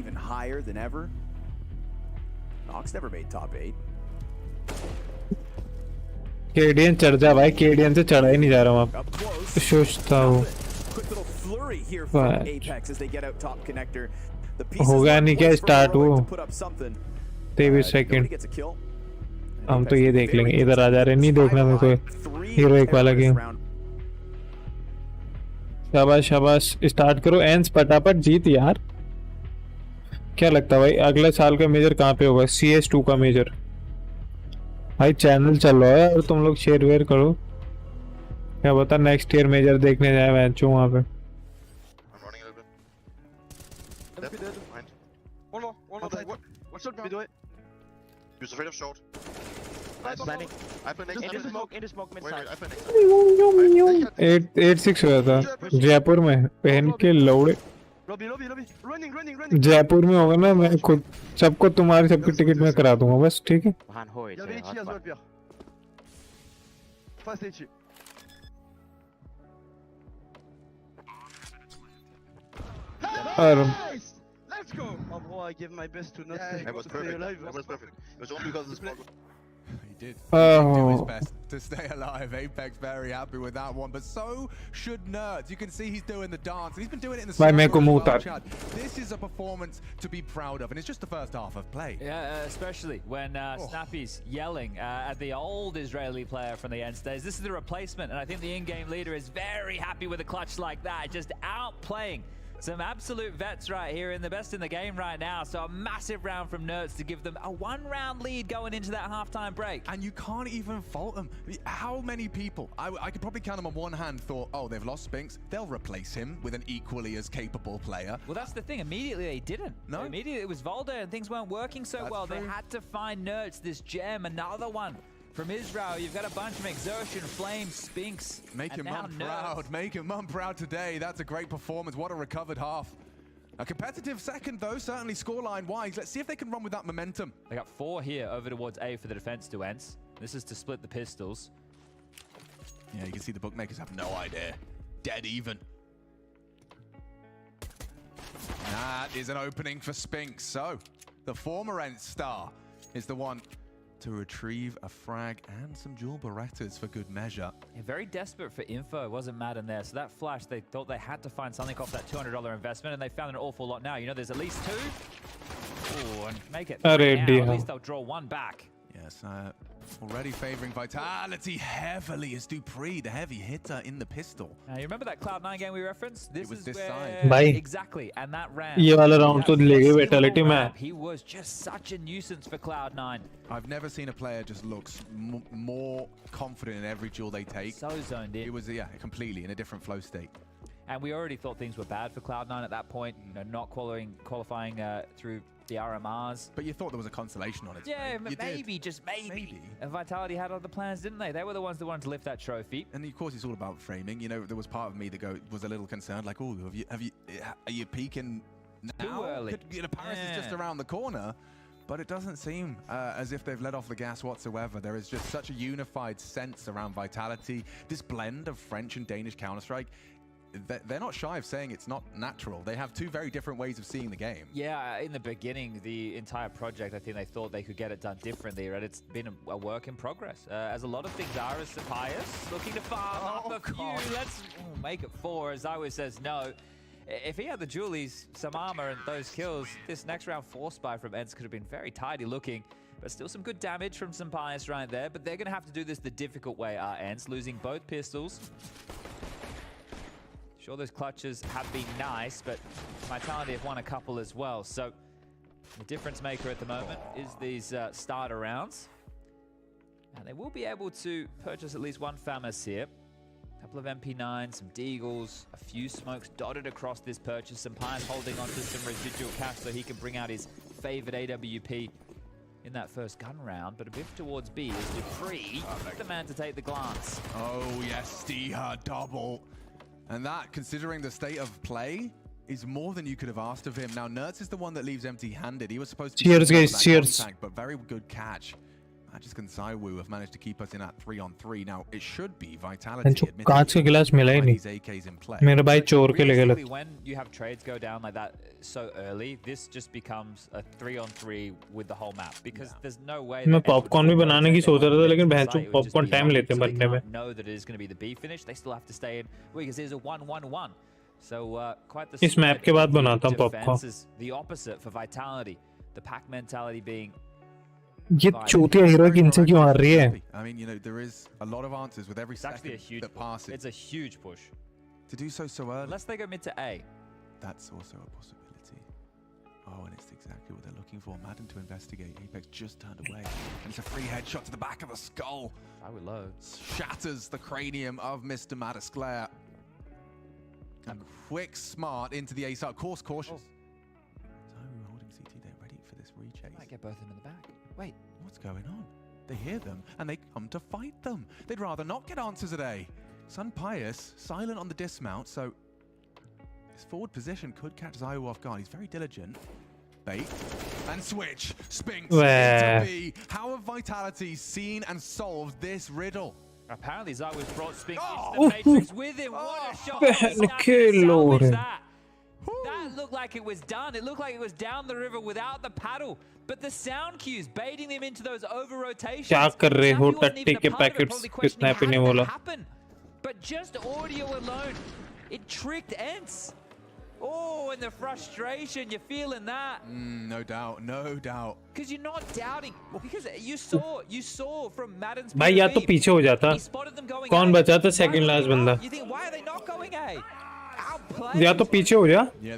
even higher than ever. Nox never made top 8. केडियन चढ़ जा भाई केडियन से चढ़ा ही नहीं जा रहा हूँ अब सोचता हूँ हो गया नहीं क्या स्टार्ट वो 23 सेकंड हम तो ये देख लेंगे इधर आ जा रहे नहीं देखना मेरे को हीरोइक वाला गेम शाबाश शाबाश स्टार्ट करो एंस पटापट जीत यार क्या लगता है भाई अगले साल का मेजर कहाँ पे होगा CS2 का मेजर भाई चैनल चल रहा है और तुम लोग शेयर वेयर करो क्या बता नेक्स्ट ईयर मेजर देखने जाए मैचों वहाँ पे एट 6 हुआ था जयपुर में पहन के लौड़े जयपुर में होगा ना मैं खुद सबको तुम्हारी सबकी टिकट में करा दूंगा बस ठीक है और Let's go! Oh boy, I give my best to not to stay alive. That was perfect. It was only because of this He did. Oh. He did do his best to stay alive. Apex very happy with that one, but so should Nerds. You can see he's doing the dance, and he's been doing it in the server as well, Chad. This is a performance to be proud of, and it's just the first half of play. Yeah, especially when Snappy's yelling at the old Israeli player from the Ence days. This is the replacement, and I think the in-game leader is very happy with a clutch like that, just outplaying some absolute vets right here in the best in the game right now. So a massive round from Nerds to give them a 1-round lead going into that halftime break. And you can't even fault them. How many people, I could probably count them on one hand, thought, oh, they've lost Spinks, they'll replace him with an equally as capable player. Well, that's the thing. Immediately they didn't. No. Immediately it was VALORANT and things weren't working so well. True. They had to find Nerds, this gem, another one. From Israel, you've got a bunch from Exertion, Flame, Spinks. Make him mum proud. Make him mum proud today. That's a great performance. What a recovered half. A competitive second, though, certainly scoreline-wise. Let's see if they can run with that momentum. They got 4 here over towards A for the defense to Ence. This is to split the pistols. Yeah, you can see the bookmakers have no idea. Dead even. That is an opening for Spinks. So, the former Ence star is the one to retrieve a frag and some dual Berettas for good measure. Yeah, very desperate for info, wasn't Madden there. So that flash, they thought they had to find something off that $200 investment, and they found an awful lot now. You know, there's at least 2. Ooh, and make it 3 now. At least they'll draw 1 back. Yes, already favoring Vitality heavily is 𝙬𝙆, the heavy hitter in the pistol. You remember that Cloud9 game we referenced? This was is this where... side. Bhai, exactly, and that round. ये वाला round तो ले गई Vitality में. He was just such a nuisance for Cloud9. I've never seen a player just look more confident in every duel they take. So zoned in. It was, yeah, completely in a different flow state. And we already thought things were bad for Cloud9 at that point, you know, not qualifying through the RMRs. But you thought there was a consolation on it. Yeah, maybe, just maybe. And Vitality had other plans, didn't they? They were the ones that wanted to lift that trophy. And of course, it's all about framing. You know, there was part of me that was a little concerned, like, oh, are you peaking now? Too early. You know, Paris is just around the corner. But it doesn't seem as if they've let off the gas whatsoever. There is just such a unified sense around Vitality. This blend of French and Danish Counter-Strike, they're not shy of saying it's not natural. They have 2 very different ways of seeing the game. Yeah, in the beginning, the entire project, I think they thought they could get it done differently, right? It's been a work in progress, as a lot of things are. As Pius looking to farm up a few. Let's make it 4, as I always says no. If he had the Julies, some armor, and those kills, this next round 4 spy from Ence could have been very tidy looking. But still some good damage from Pius right there. But they're going to have to do this the difficult way, Ence, losing both pistols. Sure, those clutches have been nice, but Vitality have won a couple as well. So the difference maker at the moment is these starter rounds. And they will be able to purchase at least 1 FAMAS here. A couple of MP9s, some Deagles, a few smokes dotted across this purchase. Some Pies holding onto some residual cash so he can bring out his favorite AWP in that first gun round. But a bit towards B is 𝙬𝙆, the man to take the glance. Oh yes, 𝙬𝙆 double. And that, considering the state of play, is more than you could have asked of him. Now, 𝑘𝙗 is the one that leaves empty-handed. He was supposed to be cheers guys, cheers. contact, but very good catch. Magisk and 𝙎𝙀 have managed to keep us in at 3-on-3. Now, it should be Vitality. कांच का गिलास मिला ही नहीं मेरा भाई चोर के ले गया when you have trades go down like that so early, this just becomes a 3-on-3 with the whole map because there's no way मैं पॉपकॉर्न भी बनाने की सोच रहा था लेकिन बहनचोद पॉपकॉर्न टाइम लेते हैं बनने में know that it is going to be the B finish. They still have to stay in because there's a 1-1-1. So quite the इस मैप के बाद बनाता हूं popcorn the opposite for Vitality, the pack mentality being ये चौथी hero की इनसे क्यों आ रही है I mean, you know, there is a lot of answers with every second that passes. It's a huge push. To do so early. Unless they go mid to A. That's also a possibility. Oh, and it's exactly what they're looking for. Madden to investigate. Apex just turned away. And it's a free headshot to the back of the skull. I would low. Shatters the cranium of Mr. 𝘆𝙗. And quick smart into the A side. Of course, cautious. 𝙎𝙀 holding CT there, ready for this rechase. Might get both of them in the back. Wait, what's going on? They hear them and they come to fight them. They'd rather not get answers at A. 𝙎𝙀 silent on the dismount, so his forward position could catch 𝙎𝙀 off guard. He's very diligent. Bait and switch. Spinks into B. How have Vitality seen and solved this riddle? Apparently 𝙎𝙀's brought Spinks into the Matrix with him. What a shot! That looked like it was done. It looked like it was down the river without the paddle. But the sound cues baiting them into those over rotations. क्या कर रहे हो टट्टी के packets कितना पीने बोला But just audio alone, it tricked Ence. Oh, and the frustration, you're feeling that. No doubt, no doubt. Because you're not doubting. Because you saw from Madden's भाई या तो पीछे हो जाता कौन बचा था सेकंड लास्ट बंदा You think, why are they not going A? या तो पीछे हो जा या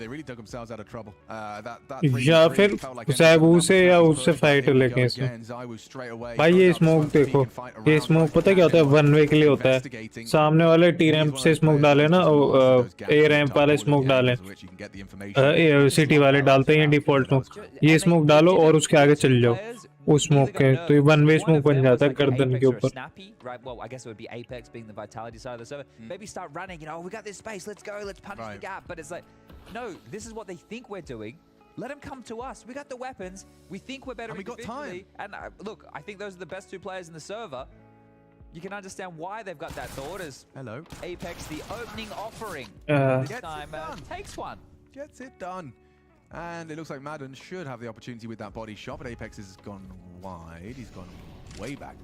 फिर 𝙎𝙀 से या उससे फाइट लेके इसमें भाई ये स्मोक देखो ये स्मोक पता क्या होता है वन वे के लिए होता है सामने वाले टी रैंप से स्मोक डाले ना ए रैंप वाले स्मोक डाले सिटी वाले डालते हैं डिफॉल्ट स्मोक ये स्मोक डालो और उसके आगे चल जाओ उस स्मोक के तो ये वन वे स्मोक बन जाता है गर्दन के ऊपर Right, well, I guess it would be Apex being the Vitality side of the server. Maybe start running, you know, we got this space, let's go, let's punish the gap. But it's like, no, this is what they think we're doing. Let them come to us. We got the weapons. We think we're better individually. And look, I think those are the best two players in the server. You can understand why they've got that thought as Apex, the opening offering. This time takes one. Gets it done. And it looks like Madden should have the opportunity with that body shot, but Apex has gone wide. He's gone way back.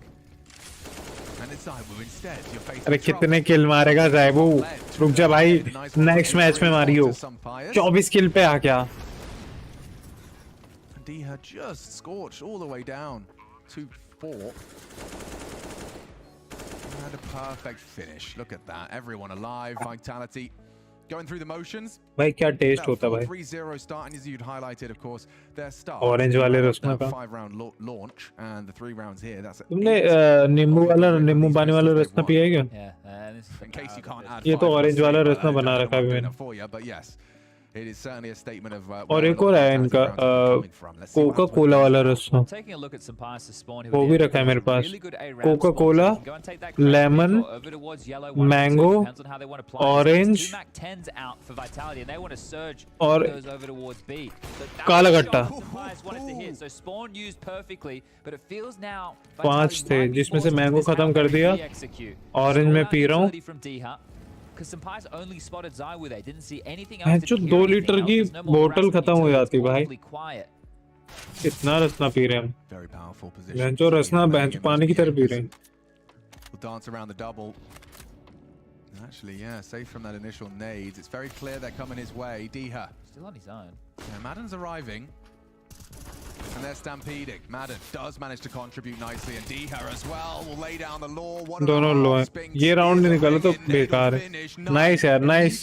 And it's 𝙎𝙀 instead. अरे कितने किल मारेगा 𝙎𝙀 रुक जा भाई next match में Mario 24 किल पे आ गया 𝙎𝙀 just scorched all the way down to 4. And a perfect finish. Look at that. Everyone alive. Vitality going through the motions. भाई क्या टेस्ट होता भाई 3-0 start, and as you'd highlighted, of course, their start. Orange वाले रस्म का 5-round launch and the 3 rounds here. That's तुमने नींबू पानी वाला रस्म पिया है क्या? In case you can't add. ये तो ऑरेंज वाला रस्म बना रखा है मैंने. But yes, it is certainly a statement of. और एक और है इनका कोका कोला वाला रस्म वो भी रखा है मेरे पास Coca Cola lemon mango orange और काला गट्टा 5 थे जिसमें से मैंगो खत्म कर दिया ऑरेंज में पी रहा हूँ जो 2 लीटर की बोतल खत्म हो जाती भाई इतना रसना पी रहे हम जो रसना बेंच पानी की तरह पी रहे हैं dance around the double. Actually, yeah, safe from that initial nades. It's very clear they're coming his way. 𝙎𝙗 still on his own. Yeah, Madden's arriving. And they're stampeding. Madden does manage to contribute nicely, and 𝙎𝙗 as well will lay down the law. दोनों लो हैं ये round नहीं निकाला तो बेकार है nice यार nice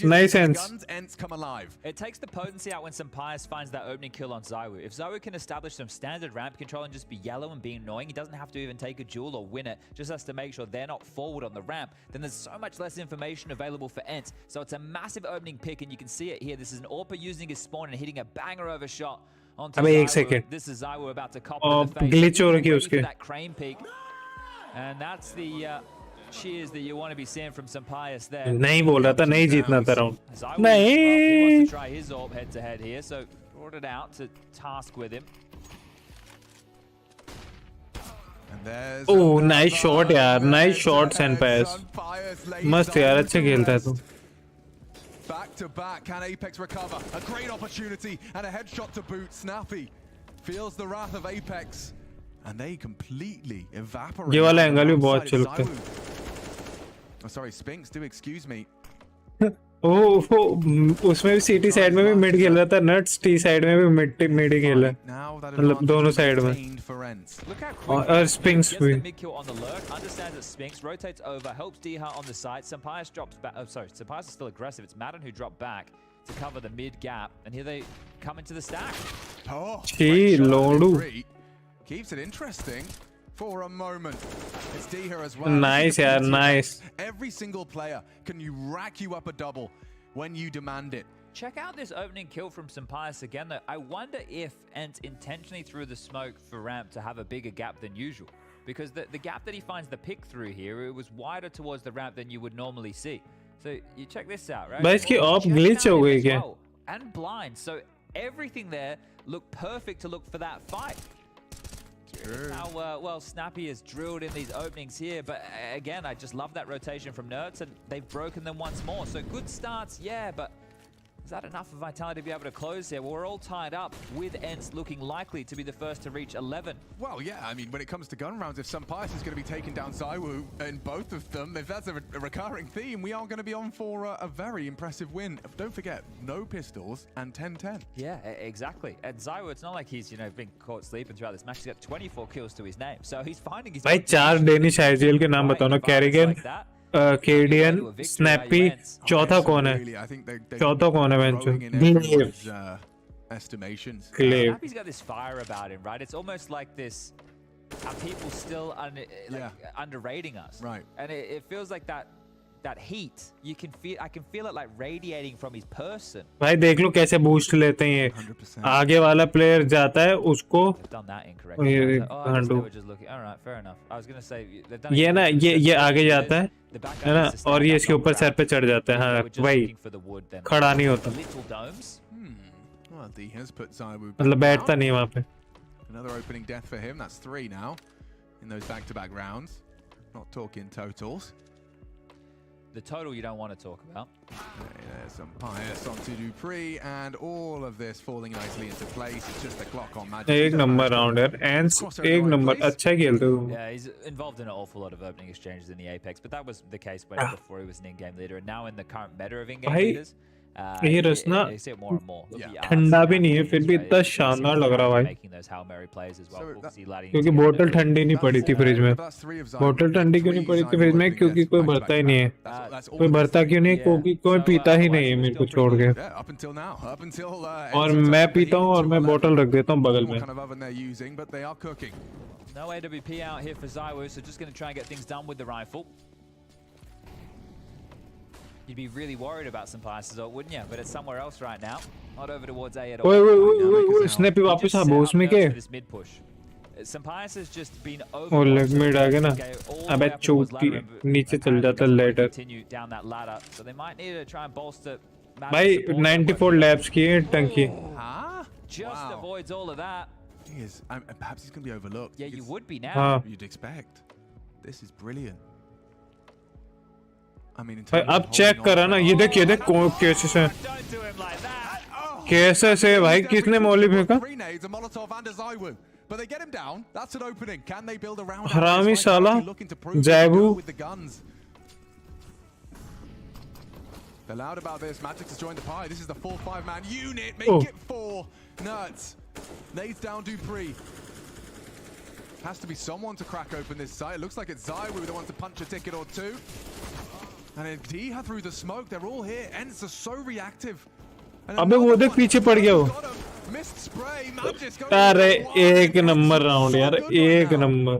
Ence come alive. It takes the potency out when 𝙎𝙀 finds that opening kill on 𝙎𝙀. If 𝙎𝙀 can establish some standard ramp control and just be yellow and be annoying, he doesn't have to even take a duel or win it, just has to make sure they're not forward on the ramp, then there's so much less information available for Ence. So it's a massive opening pick, and you can see it here. This is an AWP using his spawn and hitting a banger over shot. अबे एक second This is 𝙎𝙀 about to copy the face. Glitch हो रखी है उसके that crane peak. And that's the cheers that you want to be seeing from Sampayas there. नहीं बोल रहा था नहीं जीतना था राउंड नहीं He wants to try his AWP head to head here, so brought it out to task with him. Oh nice shot यार, nice shot सैनपायस, मस्त यार, अच्छे खेलता है तू. Back to back, can Apex recover? A great opportunity and a headshot to boot. Snappy feels the wrath of Apex, and they completely evaporate. ये वाला angle भी बहुत अच्छा लगता है. Oh, sorry, Spinks, do excuse me. ओह उसमें भी सीटी साइड में भी मिड खेल रहा था, नट्स टी साइड में भी मिड ही खेल रहा है, मतलब दोनों साइड में. और स्पिंक्स भी. Understands that Spinks rotates over, helps 𝙎𝙆 on the side. Sampayas drops back. Oh, sorry, Sampayas is still aggressive. It's Madden who dropped back to cover the mid gap, and here they come into the stack. Oh, Lodu keeps it interesting for a moment. It's 𝙎𝙆 as well. Nice, yeah, nice. Every single player can rack you up a double when you demand it. Check out this opening kill from Sampayas again, though. I wonder if Ence intentionally threw the smoke for ramp to have a bigger gap than usual. Because the gap that he finds the pick through here, it was wider towards the ramp than you would normally see. So you check this out, right? But इसकी of glitch हो गई क्या? And blind, so everything there looked perfect to look for that fight. How well Snappy has drilled in these openings here, but again, I just love that rotation from 𝘖𝙗, and they've broken them once more. So good starts, yeah, but is that enough for Vitality to be able to close here? Well, we're all tied up with Ence looking likely to be the first to reach 11. Well, yeah, I mean, when it comes to gun rounds, if Sampayas is going to be taking down 𝙬𝙗 in both of them, if that's a recurring theme, we are going to be on for a very impressive win. Don't forget, no pistols and 10-10. Yeah, exactly. And 𝙬𝙗, it's not like he's, been caught sleeping throughout this match. He's got 24 kills to his name, so he's finding his... भाई 4 Danish IGL के नाम बताओ ना. कैरिगन, केडीएन, snappy, चौथा कौन है? चौथा कौन है बेंचो? Estimations. Snappy's got this fire about him, right? It's almost like this. Are people still underrating us? Right. And it feels like that heat. You can feel. I can feel it like radiating from his person. भाई देख लो कैसे boost लेते हैं ये. आगे वाला player जाता है उसको. ये ना ये आगे जाता है ना, और ये इसके ऊपर सर पे चढ़ जाता है. हाँ भाई खड़ा नहीं होता, मतलब बैठता नहीं वहाँ पे. Another opening death for him. That's 3 now in those back-to-back rounds. Not talking totals. The total you don't want to talk about. There's some bias onto 𝙬𝙗, and all of this falling nicely into place. It's just a clock on Magic. एक number round है. Ence एक number अच्छा खेलते हो. Yeah, he's involved in an awful lot of opening exchanges in the Apex, but that was the case before he was an in-game leader, and now in the current meta of in-game leaders. ये रसना ठंडा भी नहीं है, फिर भी इतना शानदार लग रहा भाई, क्योंकि बोतल ठंडी नहीं पड़ी थी फ्रिज में. बोतल ठंडी क्यों नहीं पड़ी थी फ्रिज में? क्योंकि कोई भरता ही नहीं है. कोई भरता क्यों नहीं? क्योंकि कोई पीता ही नहीं है मेरे को छोड़ के. और मैं पीता हूँ और मैं बोतल रख देता हूँ बगल में. No AWP out here for 𝙬𝙗, so just going to try and get things done with the rifle. You'd be really worried about Sampayas, wouldn't you? But it's somewhere else right now. Not over towards A at all. ओए snappy वापस आ boss में के. Sampayas has just been over. और leg mid आ गया ना. अबे चूती नीचे चल जाता letter. So they might need to try and bolster. भाई 94 लैप्स किए टंकी. Just avoids all of that. He is, perhaps he's going to be overlooked. Yeah, you would be now. You'd expect. This is brilliant. I mean, अब check करा ना, ये देख कैसे से भाई किसने मौली फेंका? हरामी साला 𝙬𝙗. They're loud about this. Magic has joined the pie. This is the 4-5-man unit. Make it 4. Nuts. Nade's down 𝙬𝙗. Has to be someone to crack open this site. It looks like it's 𝙬𝙗 that wants to punch a ticket or two. And 𝙬𝙗 through the smoke. They're all here. Ence are so reactive. अबे वो देख पीछे पड़ गया वो. अरे एक number round यार, एक number.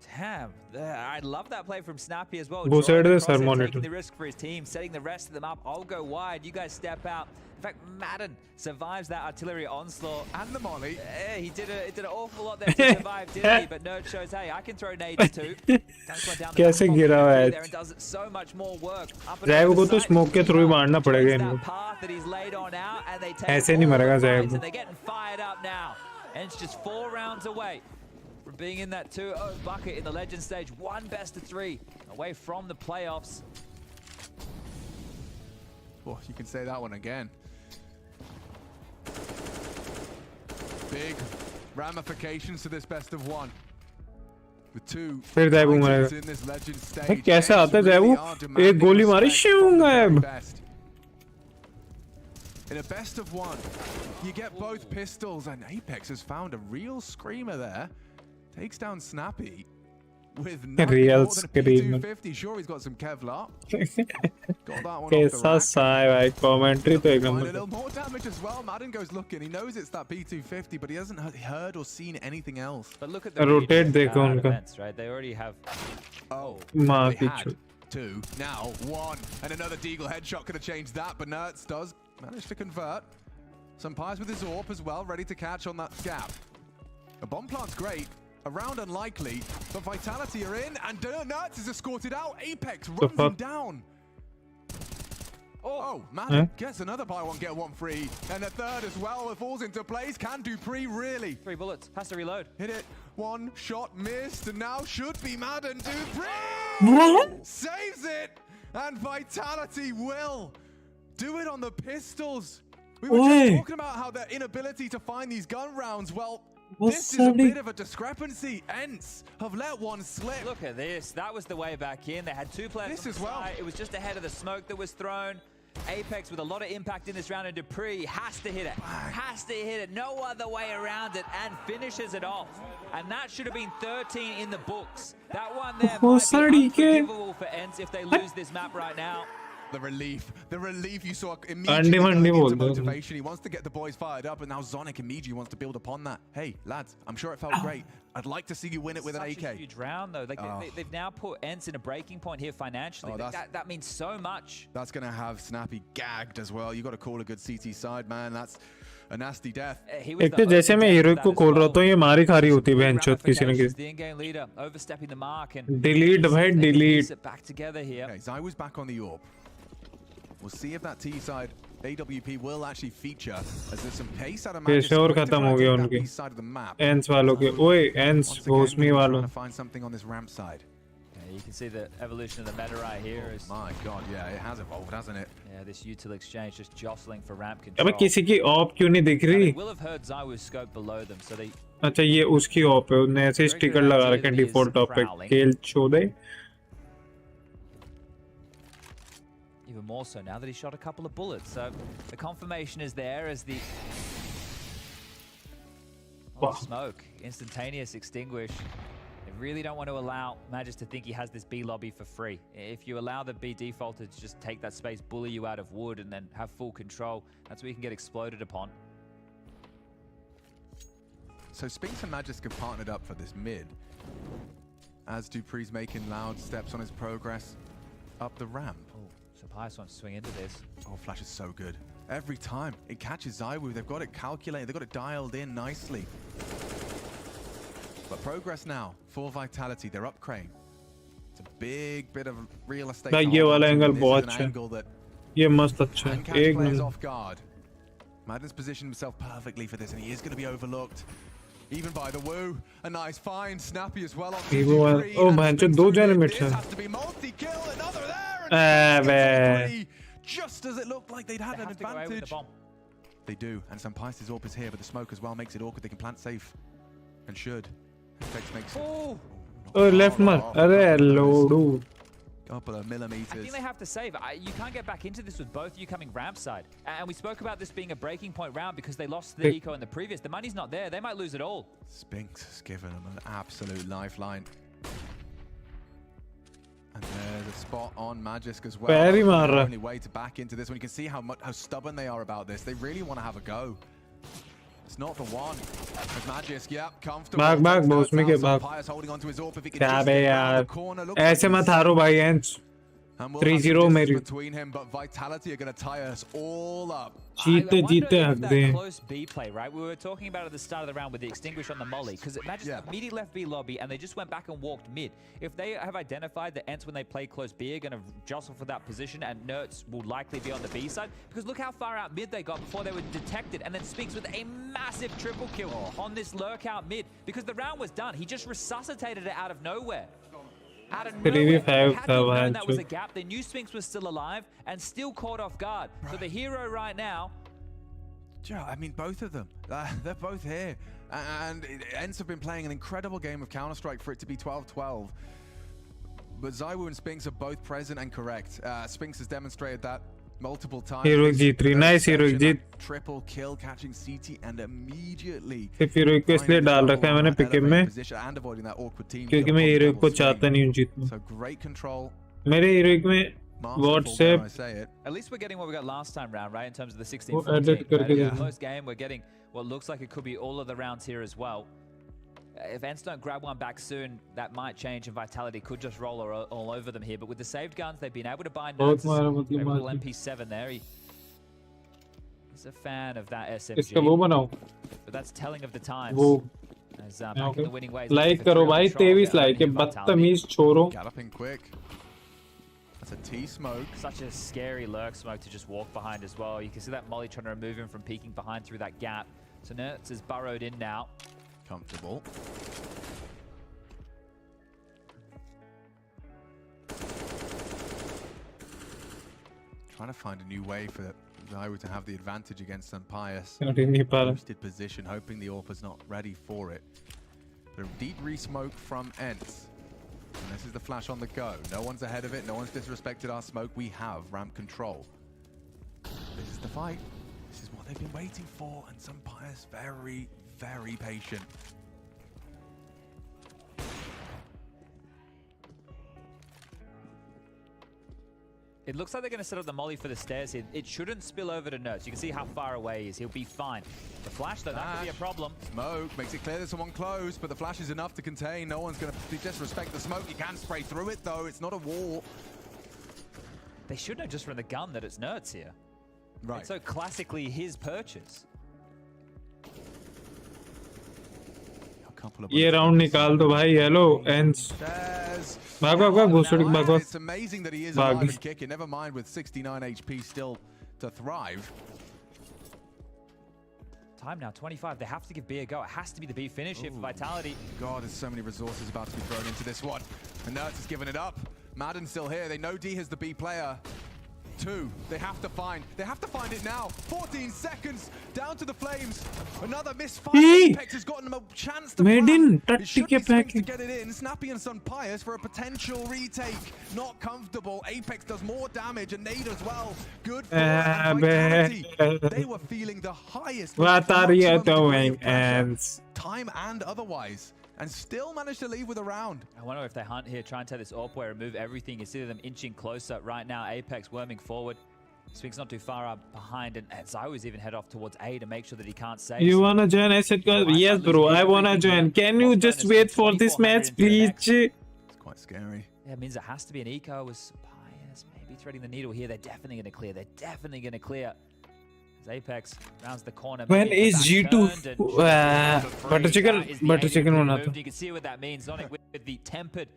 Damn, I love that play from Snappy as well. Go side the Crosshair monitor. taking the risk for his team, setting the rest of them up. I'll go wide. You guys step out. In fact, Madden survives that artillery onslaught. And the molly. He did an awful lot there to survive, didn't he? But Nerd shows, hey, I can throw nades too. कैसे गिरा हुआ है? And does so much more work. Zeb को तो smoke के through ही मारना पड़ेगा इनको. ऐसे नहीं मरेगा Zeb. They're getting fired up now. And it's just 4 rounds away from being in that 2-0 bucket in the Legend stage. 1 best of 3 away from the playoffs. Oh, you can say that one again. Big ramifications to this best of 1. With 2 फिर ज़ैब मरेगा. in this Legend stage. कैसे आता है ज़ैब? एक गोली मारी शूं गायब. In a best of 1, you get both pistols, and Apex has found a real screamer there. Takes down Snappy with real screamer. P250. Sure, he's got some Kevlar. Got that one कैसा साय भाई commentary तो एक a number. little more damage as well. Madden goes looking. He knows it's that P250, but he hasn't heard or seen anything else. But look at the rotate देखो उनका. events, right? They already have. माँ They पीछे. had 2, now 1, and another Deagle headshot could have changed that, but Nerds does manage to convert. Some pies with his AWP as well, ready to catch on that gap. A bomb plant's great, a round unlikely, but Vitality are in, and Nerds is escorted out. Apex runs him down. Oh, man, gets another buy one, get one free, and a third as well. It falls into place. Can 𝙬𝙆 really? 3 bullets, has to reload. Hit it. 1 shot missed, and now should be Madden. 𝙬𝙆 saves it, and Vitality will do it on the pistols. We were just talking about how their inability to find these gun rounds. Well, this is a bit of a discrepancy. Ence have let one slip. Look at this. That was the way back in. They had 2 players This on as the well. side. It was just ahead of the smoke that was thrown. Apex with a lot of impact in this round, and 𝙬𝙆 has to hit it. Has to hit it. No other way around it, and finishes it off. And that should have been 13 in the books. That one there might be unforgivable for Ence if they lose this map right now. The relief you saw immediately going into motivation. He wants to get the boys fired up, and now Zonic immediately wants to build upon that. Hey, lads, I'm sure it felt great. I'd like to see you win it with an AK. Such a huge round, though. They've now put Ence in a breaking point here financially. That means so much. That's going to have Snappy gagged as well. You got to call a good CT side, man. That's a nasty death. एक तो जैसे मैं heroic को खोल रहा हूँ तो ये मारी खा रही होती है बेंचोत किसी न किसी. The in-game leader overstepping the mark and delete भाई delete. Back together here. Okay, Zywo's back on the AWP. We'll see if that T side AWP will actually feature as there's some pace out of Magic. और खत्म हो गया उनके. Ence वालों के. ओए Ence भोसमी वालों. Trying to find something on this ramp side. Yeah, you can see the evolution of the meta right here. Oh my god, yeah, it has evolved, hasn't it? Yeah, this util exchange just jostling for ramp control. अबे किसी की op क्यों नहीं दिख रही? They will have heard 𝙬𝙆's scope below them, so they. अच्छा ये उसकी ऑप है. उसने ऐसे स्टिकर लगा रखे हैं डिफॉल्ट ऑप पे. खेल छोड़े. Even more so now that he shot a couple of bullets. So the confirmation is there as the smoke, instantaneous extinguish. They really don't want to allow Magis to think he has this B lobby for free. If you allow the B defaulter to just take that space, bully you out of wood, and then have full control, that's where you can get exploded upon. So Spinks and Magis have partnered up for this mid, as 𝙬𝙆's making loud steps on his progress up the ramp. So 𝙬𝙆 wants to swing into this. Oh, Flash is so good. Every time it catches 𝙬𝙆, they've got it calculated, they've got it dialed in nicely. But progress now for Vitality, they're up crane. It's a big bit of real estate. ये वाला angle बहुत अच्छा है. ये मस्त अच्छा है. एक number. Off guard. Madden's positioned himself perfectly for this, and he is going to be overlooked. Even by the Woo. A nice find. Snappy as well on 𝙬𝙆. Oh man, जो दो जनरेट है. Has to be multi-kill, another there. Just as it looked like they'd had an advantage. They do, and some Pisces AWP is here, but the smoke as well makes it awkward. They can plant safe, and should. Makes oh, left mark. Arey loadu. Couple of millimeters. I think they have to save. You can't get back into this with both you coming ramp side. And we spoke about this being a breaking point round because they lost the eco in the previous. The money's not there. They might lose it all. Spinks has given them an absolute lifeline. And there's a spot on Magisk as well. Very the marra. only way to back into this one. You can see how stubborn they are about this. They really want to have a go. It's not the one. As Magisk, yeah, comfortable. भाग boss में के भाग क्या बे यार ऐसे मत हारो भाई एंस 3-0 मेरी between him, but Vitality are going to tie us all up. जीते हक दे Close B play, right? We were talking about at the start of the round with the extinguish on the molly, because Magic immediately left B lobby and they just went back and walked mid. If they have identified that Ence, when they play close B, are going to jostle for that position, and 𝘖𝙁 will likely be on the B side, because look how far out mid they got before they were detected, and then Spinks with a massive triple kill on this lurk out mid, because the round was done. He just resuscitated it out of nowhere. Out of nowhere. Had they known that was a gap, they knew Spinks was still alive and still caught off guard. Right. So the hero right now... I mean, both of them. They're both here. And Ence have been playing an incredible game of Counter-Strike for it to be 12-12. But 𝙬𝙆 and Spinks are both present and correct. Spinks has demonstrated that multiple times. Heroic G3, nice Heroic G. Triple kill catching CT and immediately. सिर्फ Heroic को इसलिए डाल रखा है मैंने pick में क्योंकि मैं Heroic को चाहता नहीं हूँ जीतना. So great control. मेरे Heroic में WhatsApp. At least we're getting what we got last time round, right? In terms of the 16-14. Right? Close game, we're getting what looks like it could be all of the rounds here as well. If Ence don't grab one back soon, that might change, and Vitality could just roll all over them here. But with the saved guns, they've been able to bind 𝘖𝙁. Little MP7 there. He's a fan of that SMG. But that's telling of the times. As back in the winning ways. Like करो भाई 23 like है बदतमीज छोरो. Galloping quick. That's a T smoke. Such a scary lurk smoke to just walk behind as well. You can see that molly trying to remove him from peeking behind through that gap. So 𝘖𝙁 is burrowed in now. Comfortable. Trying to find a new way for 𝙬𝙆 to have the advantage against 𝘖𝙗. Boosted position, hoping the AWP's not ready for it. But a deep re-smoke from Ence. And this is the flash on the go. No one's ahead of it. No one's disrespected our smoke. We have ramp control. This is the fight. This is what they've been waiting for. And 𝘖𝙗's very, very patient. It looks like they're going to set up the molly for the stairs here. It shouldn't spill over to 𝘖𝙁. You can see how far away he is. He'll be fine. The flash, though, that could be a problem. Smoke makes it clear there's someone close, but the flash is enough to contain. No one's going to disrespect the smoke. You can spray through it, though. It's not a wall. They should know just from the gun that it's 𝘖𝙁's here. Right. It's so classically his purchase. ये round निकाल दो भाई. Hello एंस भाग घुसड़ भाग. It's amazing that he is alive and kicking. Never mind with 69 HP still to thrive. Time now 25. They have to give B a go. It has to be the B finish here for Vitality. God, there's so many resources about to be thrown into this one. And 𝘖𝙁 has given it up. Madden's still here. They know 𝑑 has the B player. 2. They have to find it now. 14 seconds down to the flames. Another misfire. 𝘖𝙗 has gotten him a chance to to get it in. Snappy and 𝘖𝙗 for a potential retake. Not comfortable. Apex does more damage and nade as well. Good for Vitality. They were feeling the highest. What are you doing, Ence? Time and otherwise. And still managed to leave with a round. I wonder if they hunt here, try and take this AWP away, remove everything. You see them inching closer right now. Apex worming forward. Spinks not too far up behind, and 𝙬𝙗 even head off towards A to make sure that he can't save. You wanna join? I said, yes, bro. I wanna join. Can you just wait for this match, please? It's quite scary. Yeah, it means it has to be an eco with 𝘖𝙗 maybe threading the needle here. They're definitely going to clear. They're definitely going to clear. Apex rounds the corner. When is G2 butter chicken You can see what that means. Sonic with the tempered.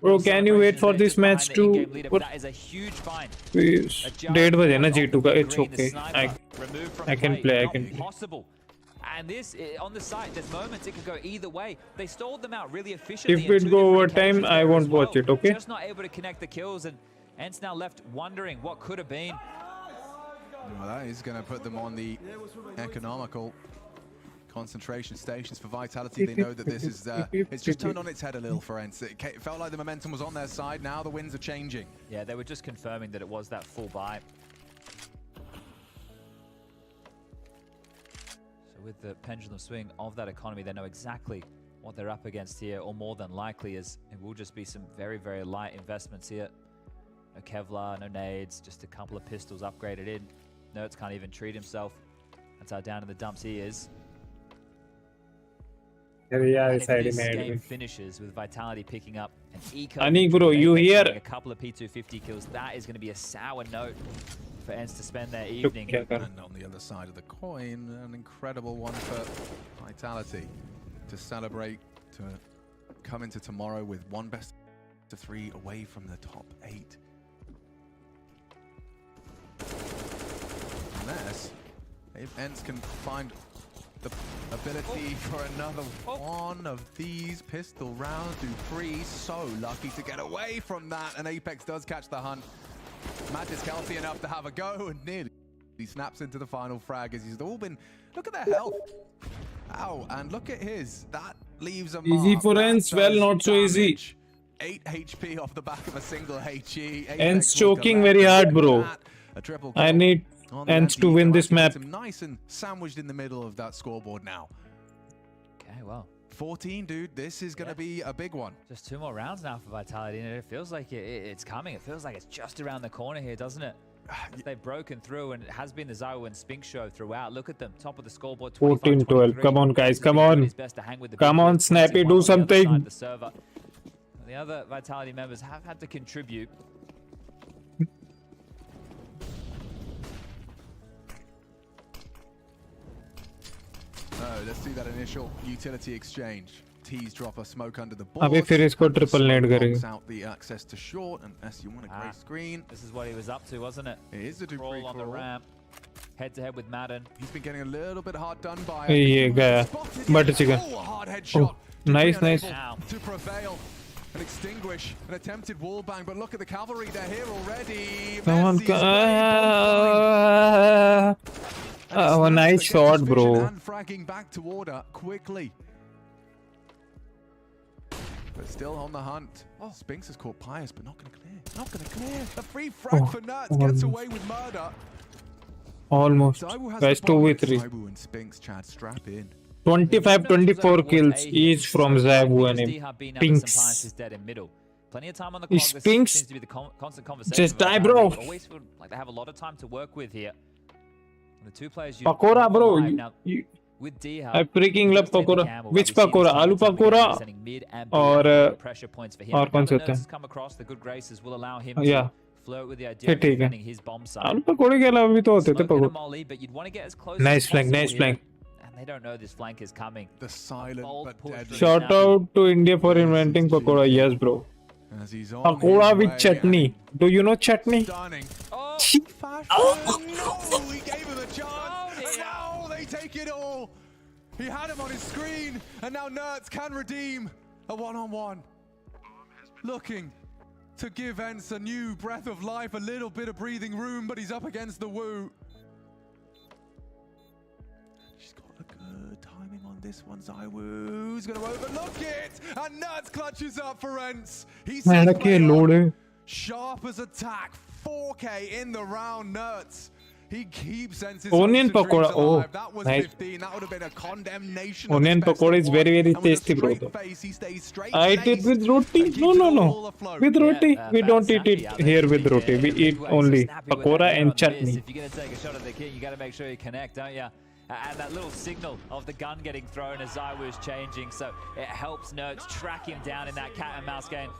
Bro, can you wait for this match too? That is a huge find. Please. 1:30 बजे ना G2 का. It's okay. I can play. I can play. Possible. And this on the site, there's moments it could go either way. They stalled them out really efficiently. If it go overtime, I won't watch it. Okay. Just not able to connect the kills, and Ence now left wondering what could have been. Well, that is going to put them on the economical concentration stations for Vitality. They know that this is it's just turned on its head a little for Ence. It felt like the momentum was on their side. Now the winds are changing. Yeah, they were just confirming that it was that full buy. So with the pendulum swing of that economy, they know exactly what they're up against here, or more than likely is it will just be some very, very light investments here. No Kevlar, no nades, just a couple of pistols upgraded in. 𝘖𝙁 can't even treat himself. That's how down in the dumps he is. Yeah, if this game finishes with Vitality picking up an eco, Anik bro, you here? A couple of P250 kills, that is going to be a sour note for Ence to spend their evening. And on the other side of the coin, an incredible one for Vitality to celebrate, to come into tomorrow with one best of 3 away from the top 8. Unless if Ence can find the ability for another one of these pistol rounds. 𝙬𝙆 so lucky to get away from that, and Apex does catch the hunt. Matt is healthy enough to have a go, and nearly he snaps into the final frag as he's all been. Look at their health. Ow, and look at his. That leaves a mark. Easy for Ence, well, not so easy. 8 HP off the back of a single HE. Ence choking very hard, bro. I need Ence to win this map. Nice and sandwiched in the middle of that scoreboard now. Okay, well. 14, dude. This is going to be a big one. Just 2 more rounds now for Vitality, and it feels like it's coming. It feels like it's just around the corner here, doesn't it? They've broken through, and it has been the ZywOo and Spinx show throughout. Look at them, top of the scoreboard. 14-12. Come on, guys. Come on. Come on, Snappy. Do something. The other Vitality members have had to contribute. Let's see that initial utility exchange. Tease drop a smoke under the अबे फिर इसको triple net करेंगे. Out the access to short, and SU1 a great screen. This is what he was up to, wasn't it? It is a crawl on the ramp, head to head with Madden. He's been getting a little bit hard done by. ये गया. But chicken. Hard headshot. Nice, nice. To prevail and extinguish an attempted wall bang, but look at the cavalry. They're here already. Come on. Oh, nice shot, bro. And fragging back to order quickly. But still on the hunt. Spinx has caught Pius, but not going to clear. Not going to clear. A free frag for Nuts gets away with murder. Almost. Guys, 2v3. ZywOo and Spinx, Chad, strap in. 25-24 kills each from ZywOo and Spinx. Plenty of time on the clock. Spinx, seems to be the constant conversation. just die, bro. Always feel like they have a lot of time to work with here. And the 2 players you Pakora, bro. with 𝙊𝙆, I freaking love pakora. Which pakora? Aloo pakora or कौन से होते हैं? Yeah. ठीक है. आलू पकोड़े के अलावा भी तो होते थे पकोड़े. Nice flank, nice flank. They don't know this flank is coming. The silent but deadly. Shout out to India for inventing pakora. Yes, bro. Pakora with chutney. Do you know chutney? Stunning. Oh, no, he gave him a chance. And now they take it all. He had him on his screen, and now Nerds can redeem a one-on-one. Looking to give Ence a new breath of life, a little bit of breathing room, but he's up against the 𝙬𝙆. She's got a good timing on this one. ZywOo's going to overlook it, and Nerds clutches up for Ence. He's sharp as attack. 4K in the round, Nerds. He keeps Ence's onion pakora. Oh, that was nice. 15. That would have been a condemnation. Onion pakora is very, very tasty, bro. I eat it with roti. No. With roti. We don't eat it here with roti. We eat only pakora and chutney. If you're going to take a shot at the king, you got to make sure you connect, don't you? And that little signal of the gun getting thrown as ZywOo is changing, so it helps Nerds track him down in that cat and mouse game.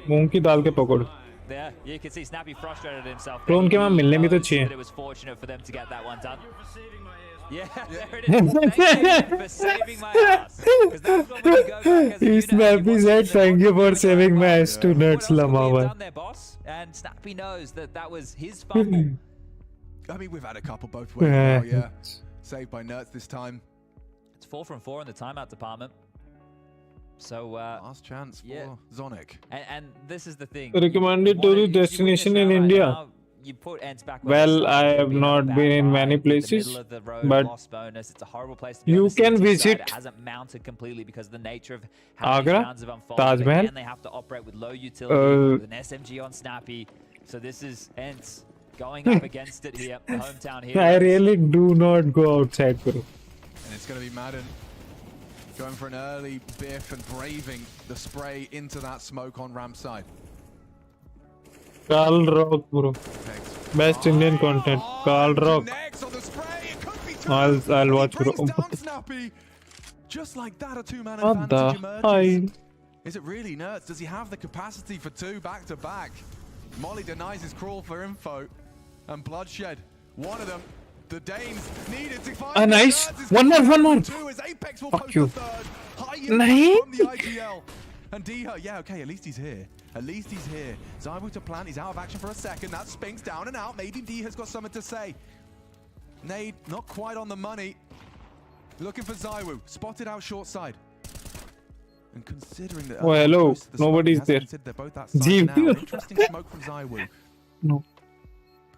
मूंग की दाल के पकोड़े. There, you can see Snappy frustrated himself. तो उनके वहाँ मिलने भी तो चाहिए. It was fortunate for them to get that one done. Yeah, there it is. Thank you for saving my ass. Because that's what we go back as Snappy said, thank you for saving my ass to Nerds Lamawan. Done their boss, and Snappy knows that that was his fumble. I mean, we've had a couple both ways now, yeah. Saved by Nerds this time. It's 4 from 4 in the timeout department. So last chance for Zonic. And this is the thing. Recommended tourist destination in India. You put Ence back. Well, I have not been in many places, but it's a horrible place to be. you can visit it hasn't mounted completely because of the nature of how these rounds have unfolded. Taj Mahal. Again, they have to operate with low utility, with an SMG on Snappy. So this is Ence going up against it here, hometown here. I really do not go outside, bro. And it's going to be Madden going for an early biff and braving the spray into that smoke on ramp side. Carl Rock, bro. Best Indian content. Carl Rock. I'll watch, bro. Just like that, a two-man What advantage the emerges. Is it really Nerds? Does he have the capacity for two back-to-back? Molly denies his crawl for info. And Bloodshed, one of them. The Danes needed to find nice. One more. Two as Apex will Fuck post you. the third. High Nice. from the IGL. And �12, yeah, okay, at least he's here. At least he's here. 𝙎𝙆 to plant, he's out of action for a second. That Spinks down and out. Maybe 𝙎𝙆's got something to say. Nade, not quite on the money. Looking for 𝙎𝙆. Spotted out short side. And considering that... Oh, hello. Nobody's there. They're both that side now. Interesting smoke from 𝙎𝙆. No.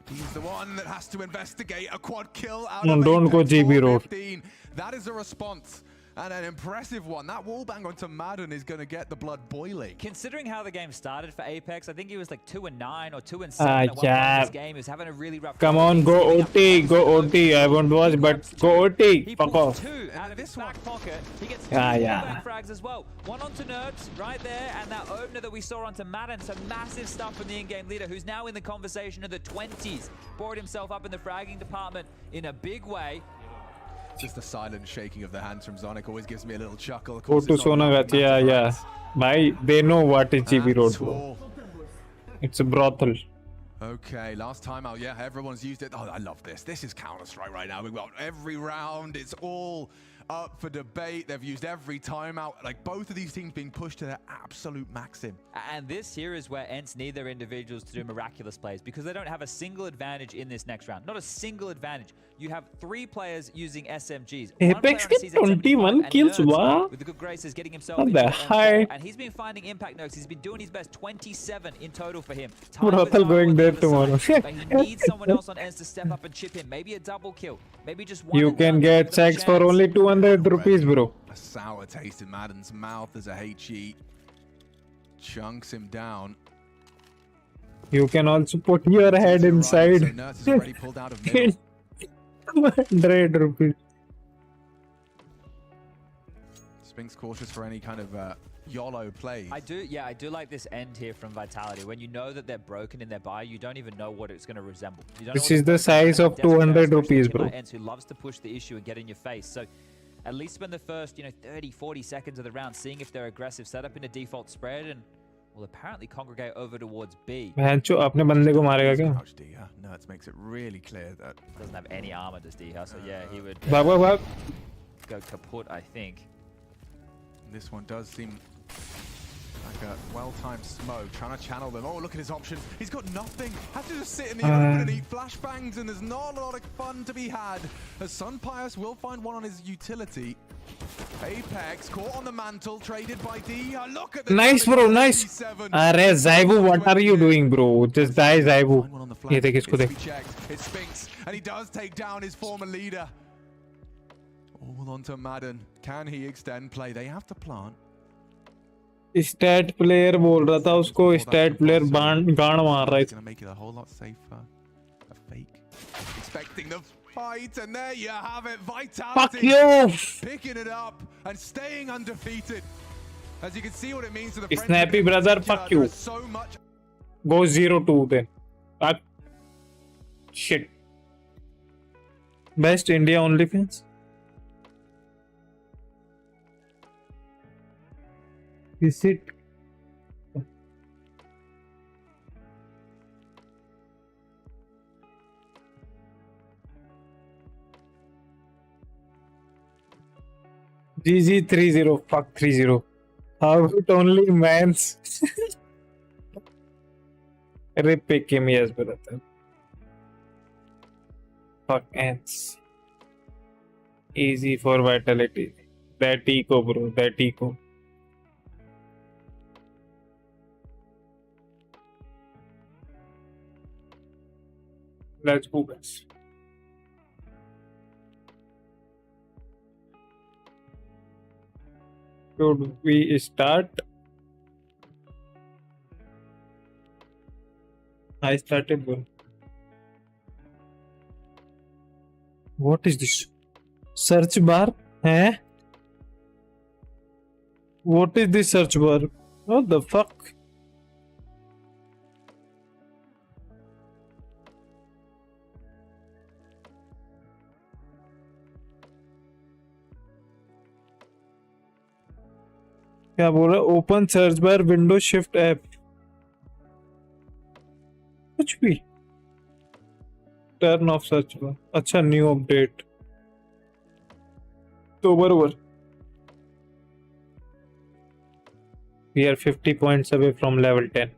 He's the one that has to investigate a quad kill out No, of don't go Apex, GB road. 415. That is a response. And an impressive one. That wallbang onto Madden is going to get the blood boiling. Considering how the game started for Apex, I think he was like 2-9 or 2-7 at one point in this game. He was having a really rough Come on, go OT, go OT. I won't watch, but go OT. Fuck off. Two out of his back pocket. He gets two yeah. frags as well. One onto Nerds right there, and that opener that we saw onto Madden. Some massive stuff from the in-game leader, who's now in the conversation of the 20s. Brought himself up in the fragging department in a big way. Just the silent shaking of the hands from Zonic always gives me a little chuckle. Go to Sonagat, yeah. Bhai, they know what is GB Road, bro. It's a brothel. Okay, last time out, yeah, everyone's used it. Oh, I love this. This is Counter-Strike right now. We've got every round. It's all up for debate. They've used every timeout. Like, both of these teams being pushed to their absolute maximum. And this here is where Ence need their individuals to do miraculous plays, because they don't have a single advantage in this next round. Not a single advantage. You have 3 players using SMGs. Apex get 21 kills, wow. With the good graces getting himself What the heck? and he's been finding impact notes. He's been doing his best. 27 in total for him. Brothel going there tomorrow. But he needs someone else on Ence to step up and chip in. Maybe a double kill. Maybe just one. You can get sex for only 200 rupees, bro. A sour taste in Madden's mouth as a 𝙎𝙃 chunks him down. You can also put your head inside. So Nurse is already pulled out of middle. 200 rupees. Spinks cautious for any kind of YOLO play. I do like this end here from Vitality. When you know that they're broken in their buy, you don't even know what it's going to resemble. You don't This know is the size of 200 rupees, bro. Ence, who loves to push the issue and get in your face. So at least spend the first 30, 40 seconds of the round seeing if they're aggressive, set up in a default spread, and will apparently congregate over towards B. बहनचो अपने बंदे को मारेगा क्या? Nerds makes it really clear that doesn't have any armor, does 𝙎𝙆, so yeah, he would Bhag. go kaput, I think. This one does seem like a well-timed smoke, trying to channel them. Oh, look at his options. He's got nothing. Has to just sit in the open and eat flashbangs, and there's not a lot of fun to be had. As 𝙬𝙆 will find one on his utility. Apex caught on the mantle, traded by 𝙎𝙆. Look at the Nice, bro, nice. अरे 𝙎𝙆, what are you doing, bro? Just die, 𝙎𝙆. ये देख इसको देख. It Spinks, and he does take down his former leader. All onto Madden. Can he extend play? They have to plant. Stat player बोल रहा था उसको, stat player गांड मार रहा है. It's gonna make it a whole lot safer. A fake. Expecting the fight, and there you have it. Vitality. Fuck you. Picking it up and staying undefeated. As you can see what it means to the Snappy brother, fuck you. So much. Go 0-2 then. Fuck. Shit. Best India only fans. Is it? GG 3-0. Fuck 3-0. How it only man's. Rip pick him, yes, brother. Fuck Ence. Easy for Vitality. That eco, bro. That eco. Let's go, guys. Should we start? I started one. What is this? Search bar? Eh? What is this search bar? What the fuck? क्या बोल रहा है? Open search bar window shift app, कुछ भी। Turn off search bar, अच्छा new update तो बरोबर। We are 50 points away from level 10.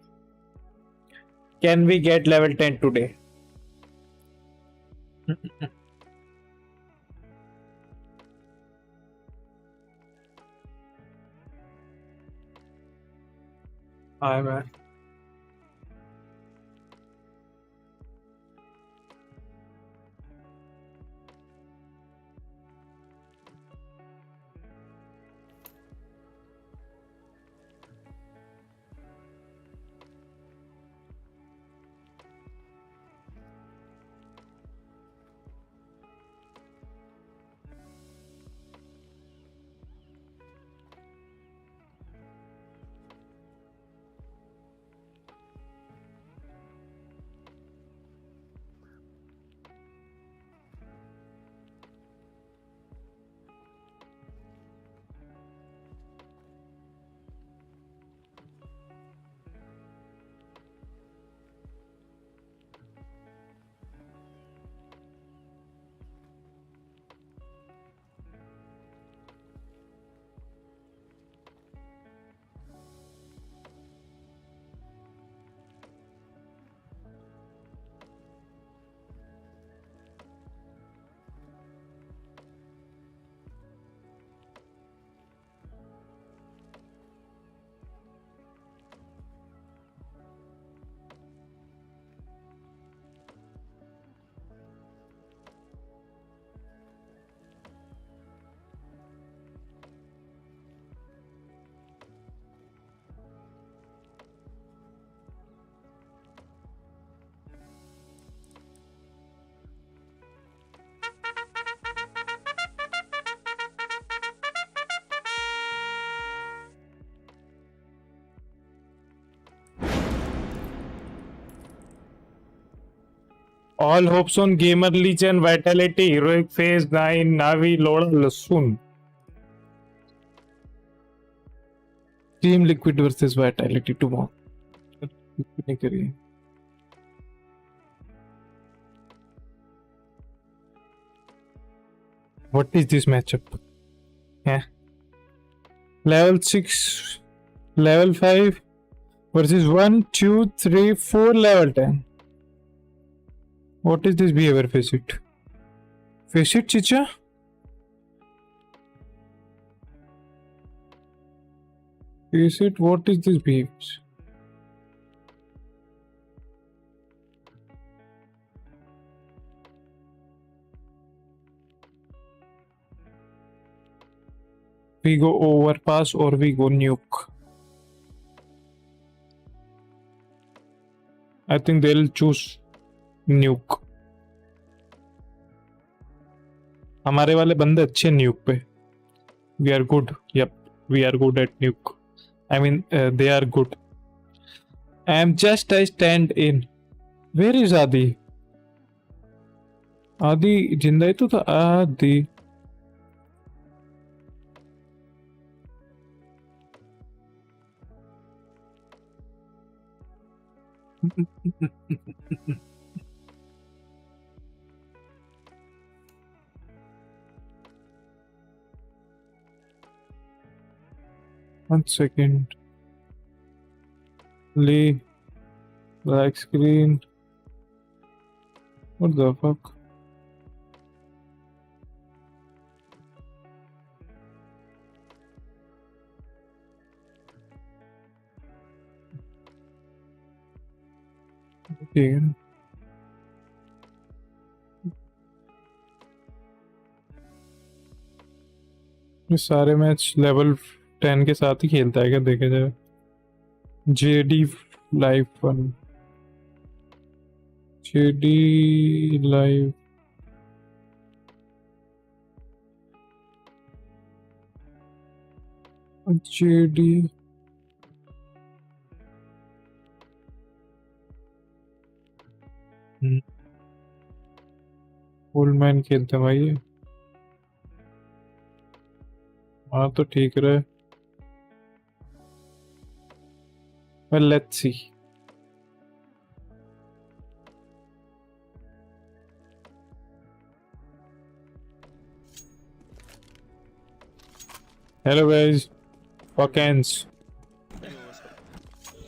Can we get level 10 today? Hi man. All hopes on Gamer Leech and Vitality. Heroic Phase 9, Navi, LoL, soon. Team Liquid versus Vitality tomorrow. What is this matchup? Yeah. Level 6, level 5 versus 1, 2, 3, 4 level 10. What is this behavior FACEIT? FACEIT chicha? FACEIT, what is this behavior? We go overpass or we go nuke. I think they'll choose nuke. हमारे वाले बंदे अच्छे nuke पे. We are good. Yep, we are good at nuke. I mean, they are good. I am just a stand in. Where is Adi? Adi जिंदा ही तो था. Adi. One second. Lee. Black screen. What the fuck? Okay. ये सारे match level 10 के साथ ही खेलता है क्या देखा जाए? JD live 1, JD live JD full man खेलते भाई ये। हाँ तो ठीक रहे। Well, let's see. Hello guys, fuck Ence.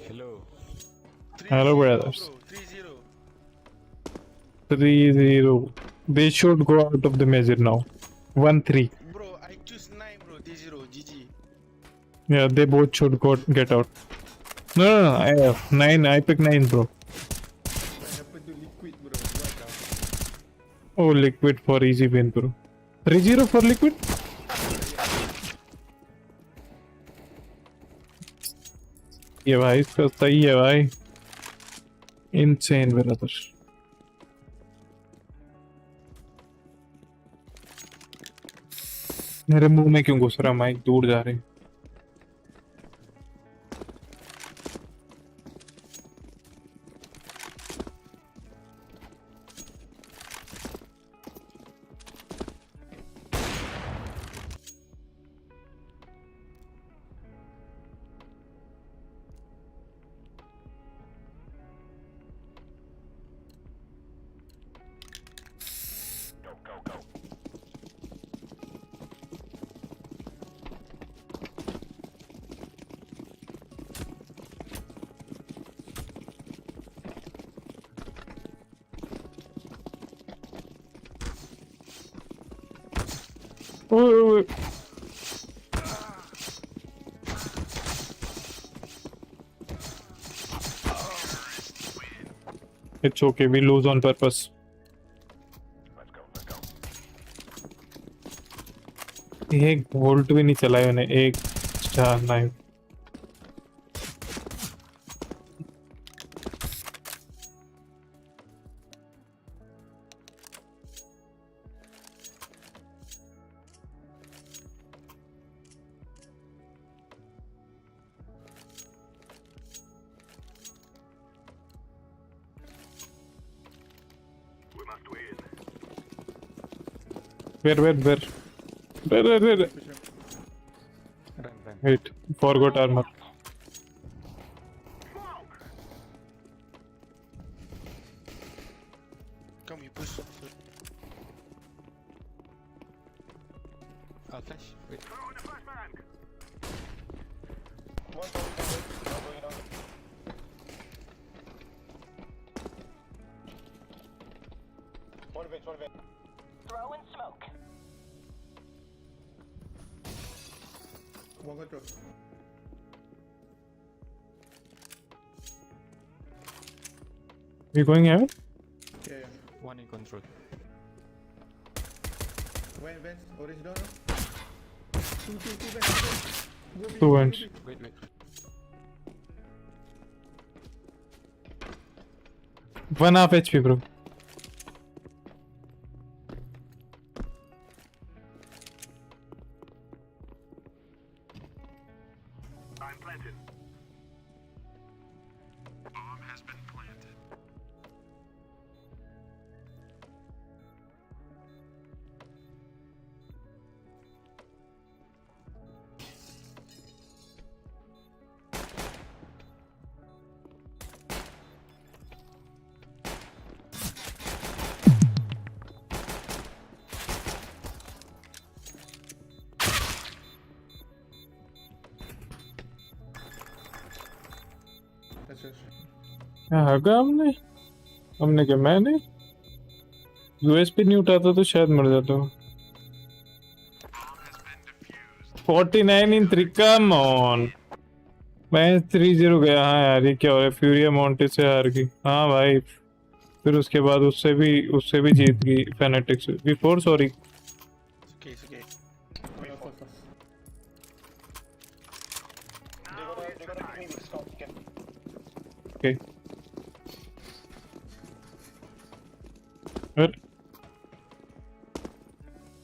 Hello. Hello brothers. 3-0. They should go out of the measure now. 1-3. Bro, I choose 9 bro, 3-0, GG. Yeah, they both should get out. No, I have 9. I pick 9, bro. What happened to Liquid bro? What Oh, Liquid for easy win, bro. 3-0 for Liquid. ये भाई इसका सही है भाई. Insane brother. मेरे मुंह में क्यों घुस रहा माइक? दूर जा रही. Wait. It's okay, we lose on purpose. एक वोल्ट भी नहीं चलाया उन्हें. एक star knife. Where? Wait, forgot armor. Come, you push. I'll flash. Wait. Throw in smoke. One control. We going out? Yeah. One in control. When vents, orange door. Two vents. Two vents. Wait. One half HP, bro. I'm planted. Bomb has been planted. क्या हगा हमने क्या मैंने USP नहीं उठाता तो शायद मर जाता हूँ. 49 in 3. Come on. मैं 3-0 गया. हाँ यार ये क्या हो रहा है? फ्यूरिया मॉन्टे से हार गई. हाँ भाई फिर उसके बाद उससे भी जीत गई फैनेटिक से. Before sorry. Okay. Good.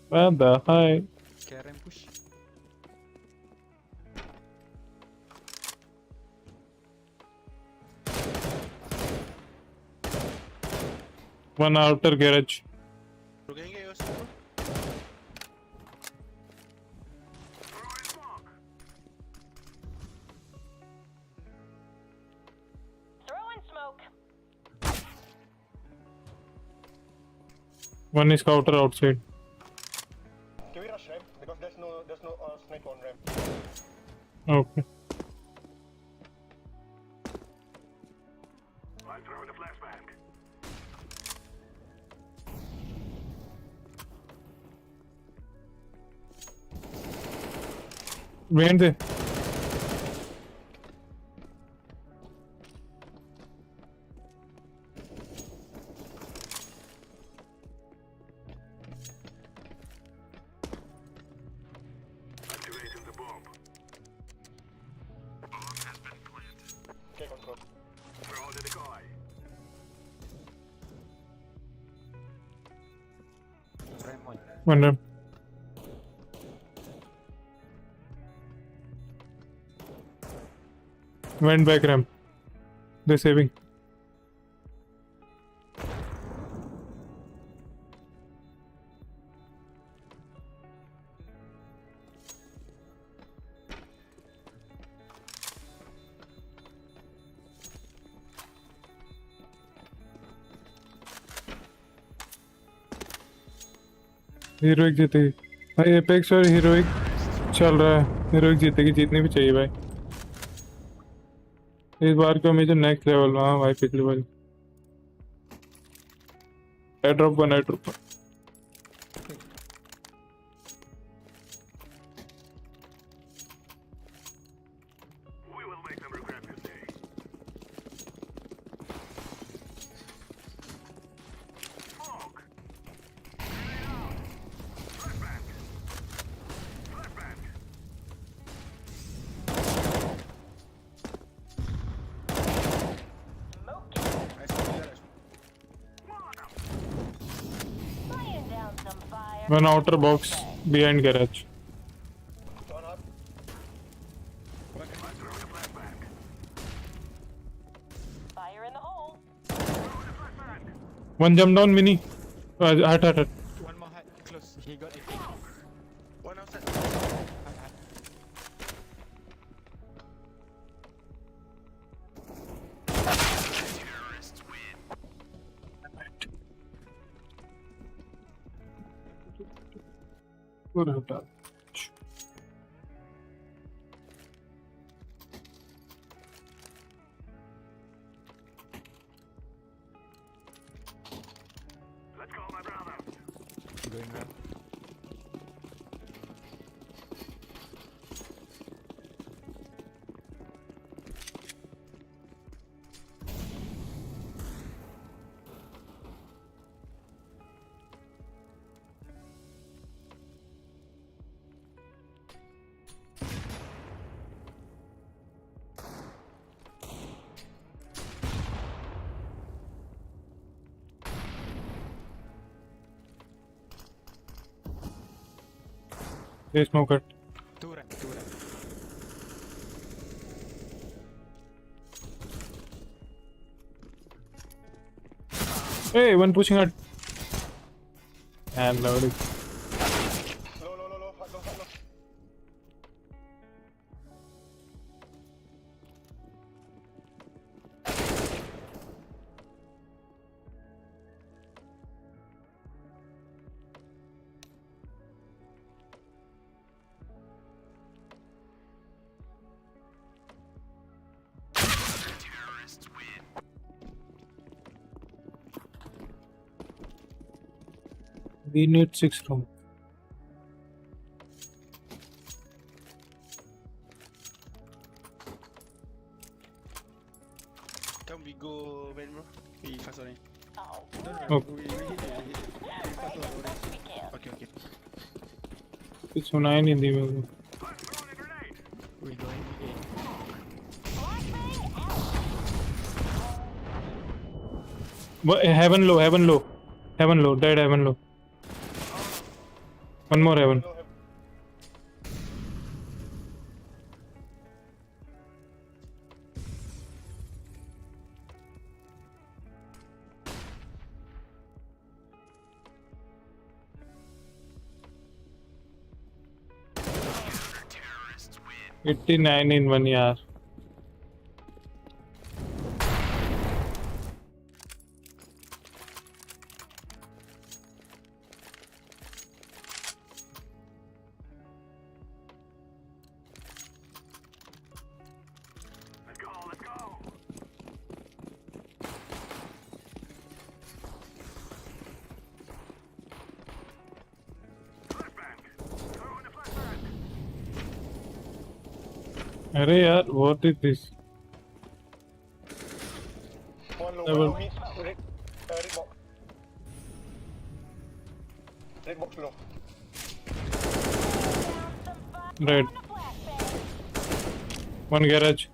What the heck? Karen push. One outer garage. One is counter outside. Can we rush ramp? Because there's no sniper on ramp. Okay. I'm throwing a flashbang. Behind there. Activating the bomb. Bomb has been planted. Okay, control. Throw the decoy. One ramp. Went back ramp. They're saving. Heroic जीतेगी भाई। Apex और heroic चल रहा है। Heroic जीतेगी, जीतनी भी चाहिए भाई। इस बार को मुझे नेक्स्ट लेवल। हाँ भाई पिछली बार air drop one. We will make them regret this day. Smoke. Grenade out. Flashbang. Flashbang. One outer box behind garage. Fire in the hole. One jump down mini. Hut. One more hut, close. He got it. One outside. Terrorists win. Good hut. Let's go, my brother. Going well. They smoke it. Two ramp. Hey, one pushing out. And loading. Low. Hot low. Terrorists win. We need 6 rounds. Can we go main bro? We fast on it. Okay. We hit it. Fast on orange. Okay. It's on 9 in the middle. We going again. Heaven low. Dead heaven low. One more heaven. Terrorists win. 89 in 1 year. अरे यार, what is this? One low, Double. one mid, red box. Red box low. Right. One garage.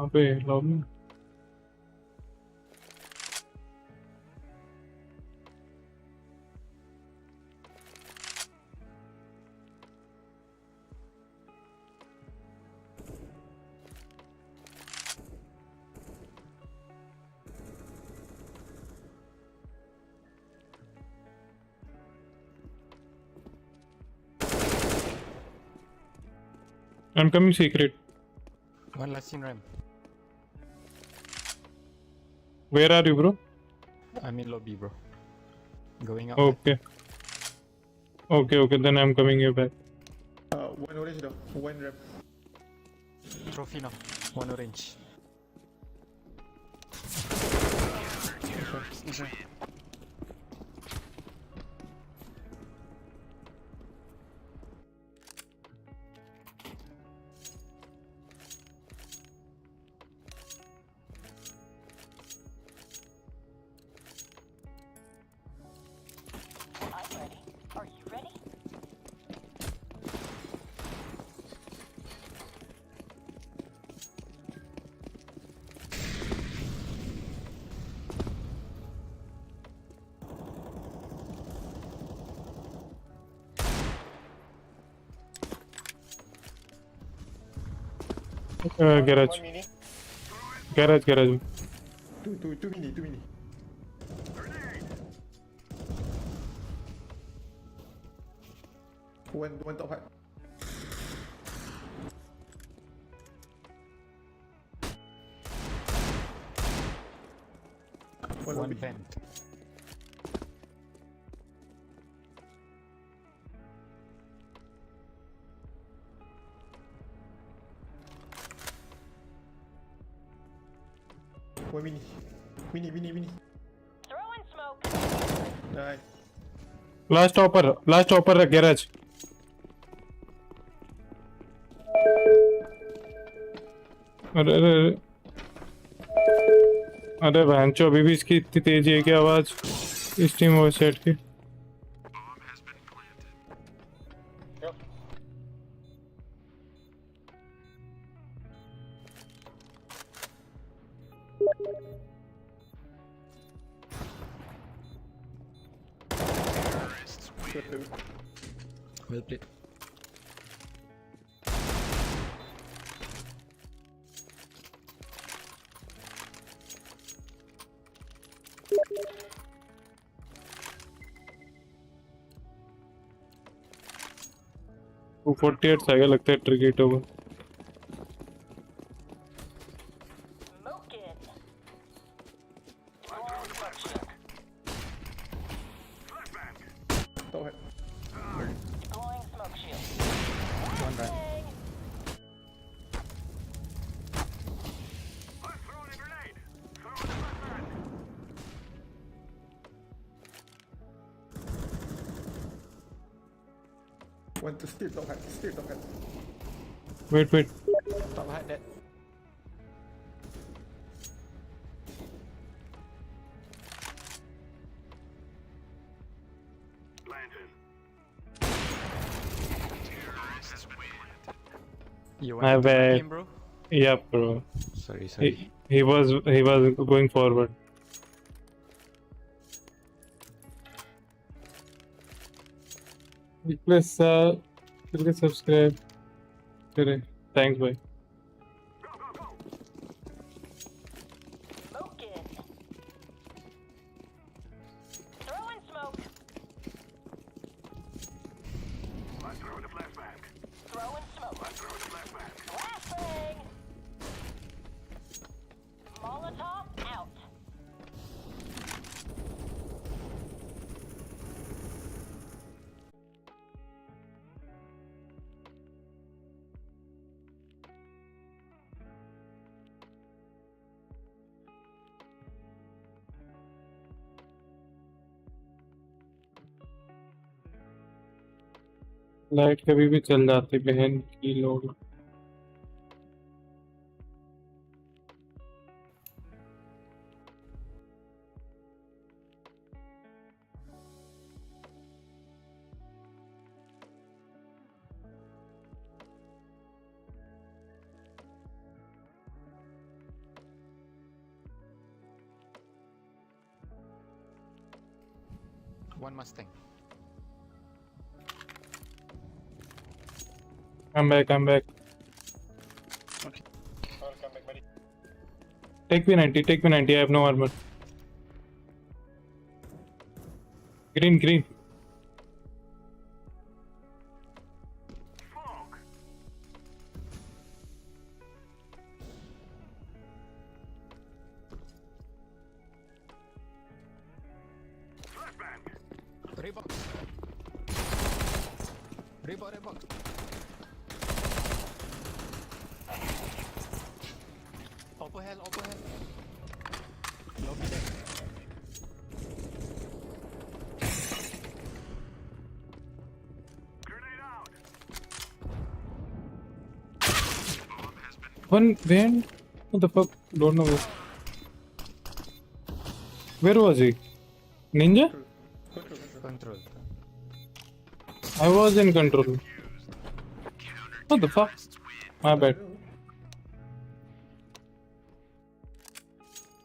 वहाँ पे lobby I'm coming secret. One last in ramp. Where are you, bro? I'm in lobby, bro. Going out. Okay. Okay, then I'm coming here back. One orange though, one rep. Trophy now. One orange. Garage. Garage. Two mini. One top hut. One vent. One mini. Throwing smoke. Nice. Last hopper garage. अरे भांचो अभी भी इसकी इतनी तेजी है कि आवाज इस टीम वो सेट की Well played. वो 48 आएगा लगता है ट्रिगेट होगा One to still top hat. Wait. Top hat dead. You My want to bad. game, bro? Yeah, bro. Sorry. He was going forward. Please subscribe. Thanks, bye. Throwing smoke. I'm throwing a flashbang. Throwing smoke. I'm throwing a flashbang. Flashbang. Molotov out. Light कभी भी चल जाती बहन की लोग। One Mustang. I'm back. Okay. I'll come back, buddy. Take P90, take P90, I have no armor. Green. Reebok. Upper hell. Lobby deck. One vent? What the fuck? Don't know where was he? Ninja? Control. I was in control. What the fuck? My bad.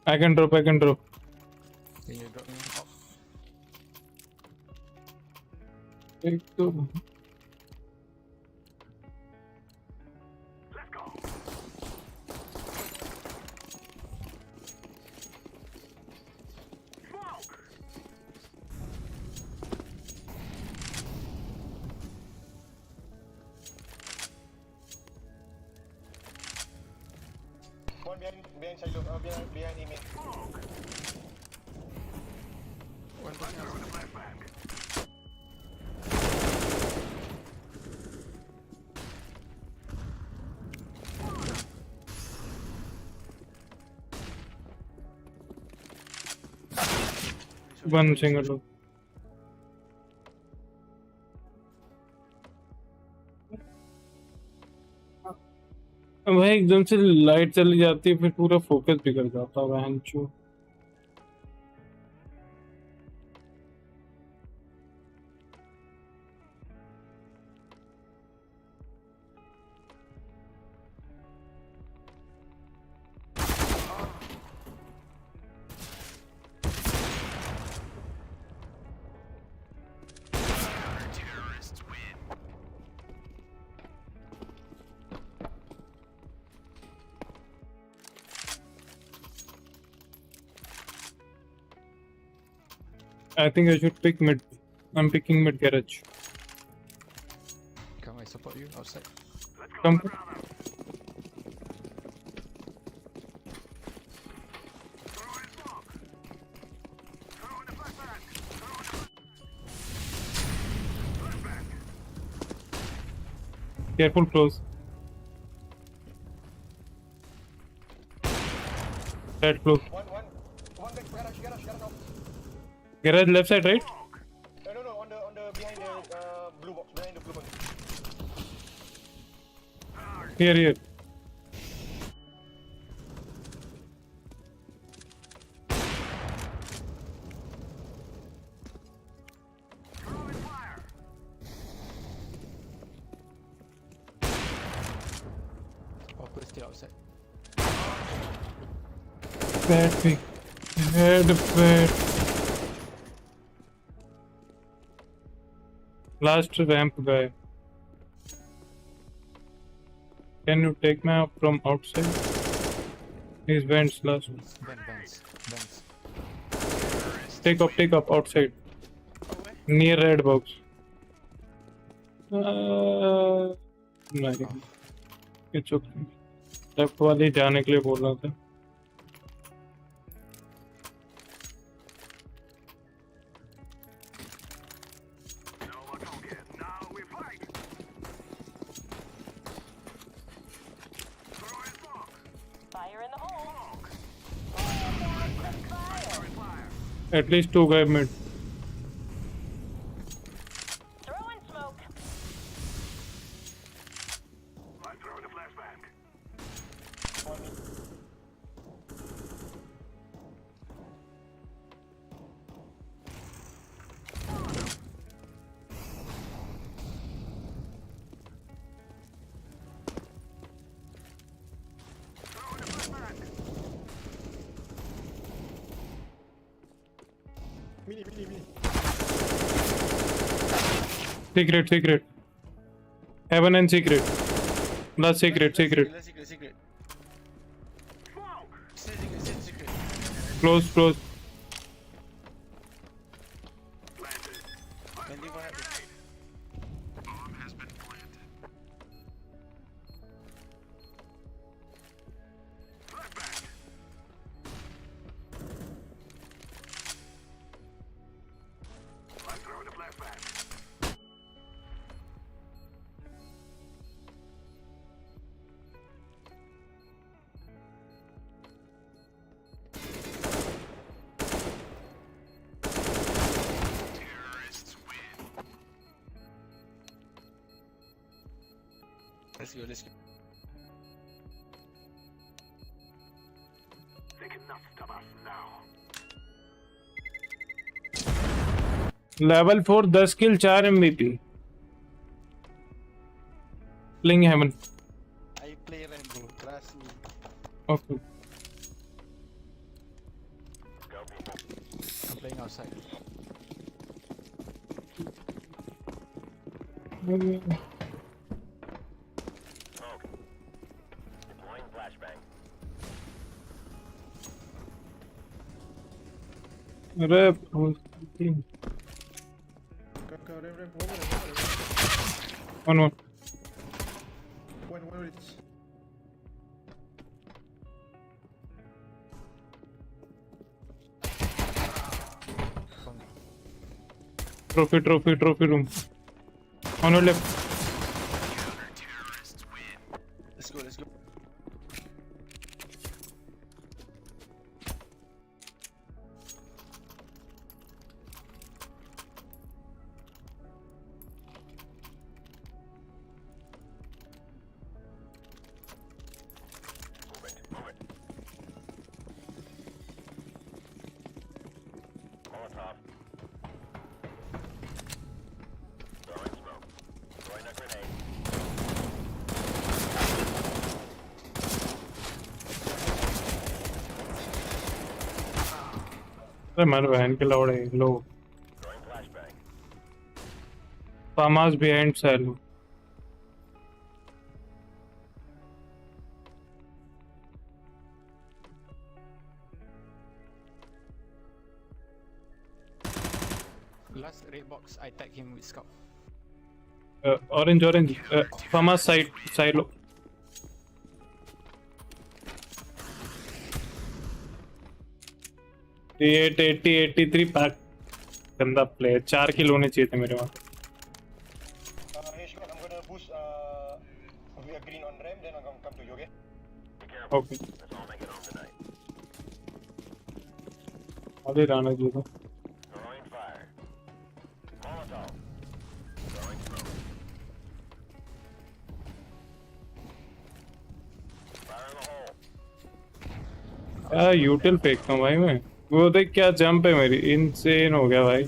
I can drop. Can you drop me off? Take two. One behind silo, behind email. One behind. One single. भाई एकदम से light चली जाती है फिर पूरा focus बिगड़ जाता है बहन चो। I think I should pick mid. I'm picking mid garage. Can I support you outside? Come. Careful, close. Right, close. One back, garage now. Garage left side, right? No, on the behind the blue box, Here. Upper still outside. Bad pick. Bad. Last ramp guy. Can you take me up from outside? These vents last. Vents. Take up outside. Near red box. नहीं. It's okay. Left वाली जाने के लिए बोल रहा था. At least 2 guys mid. Secret. Heaven and secret. Last secret. Close. Let's go. They cannot stop us now. Level 4 10 kill 4 MVP. Playing Heaven. I play Rainbow. Trust me. Okay. I'm playing outside. Rep. One more. Where it's Trophy room. On your left. Let's go. Man behind के लौड़े लो Famas behind silo Last red box, I tag him with scout. orange Famas silo $80, $83 pack गंदा player 4 किल होने चाहिए थे मेरे वहाँ okay अभी राना जी को यूटिल फेंकता हूँ भाई मैं वो देख क्या जंप है मेरी इनसेन हो गया भाई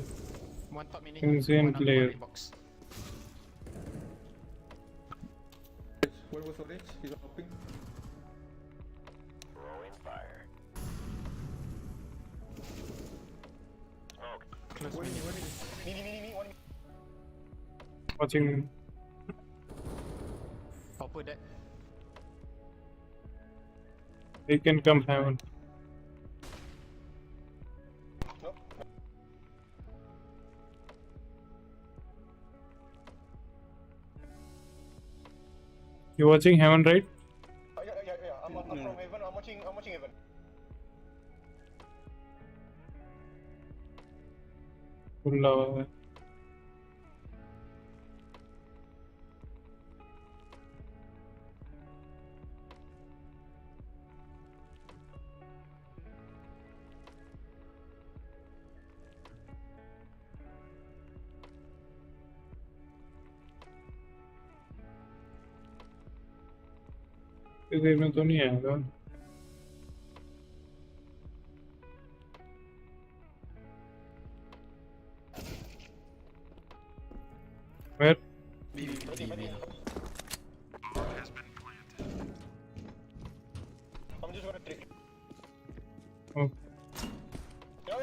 insane player Where was orange? He's hopping. Throwing fire. Smoke. What is it? Me. watching Popper dead. they can come heaven you watching heaven right Yeah. I'm from Heaven. I'm watching Heaven. खुला हुआ है इस देर में तो नहीं आएगा Where? B. I'm just gonna trick. Oh. Yeah,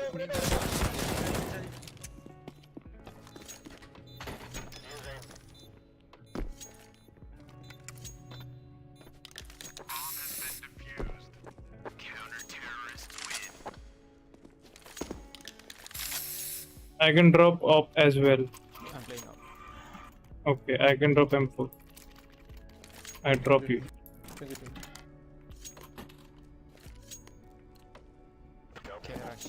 I can drop op as well. I'm playing up. Okay, I can drop M4. I drop you. Okay, rush.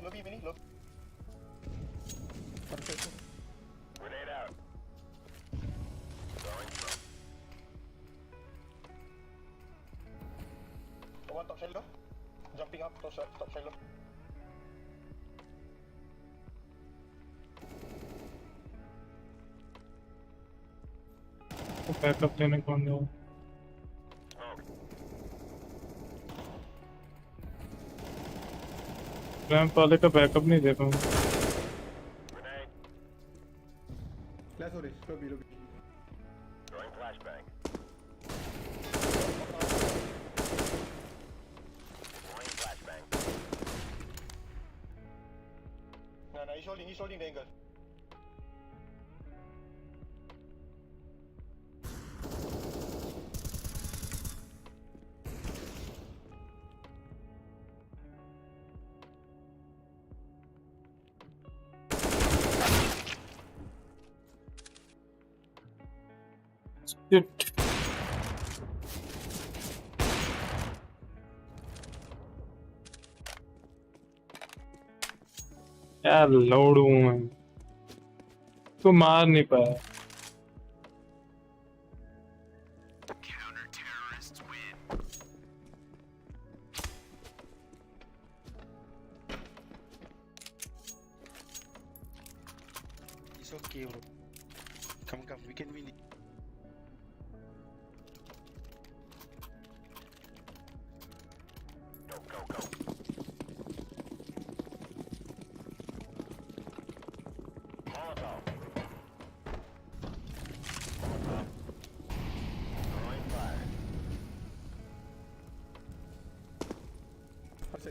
Lobby, mini, lobby. Grenade out. Throwing smoke. One top shelter. Jumping up, top shelter. तो backup देने कौन जाओ? Ramp वाले का backup नहीं दे पाऊँ। Last one is lobby. Throwing flashbang. Throwing flashbang. No, he's holding the angle. Shit. क्या load हूँ मैं, तो मार नहीं पाया। It's okay, bro. Come, we can win it.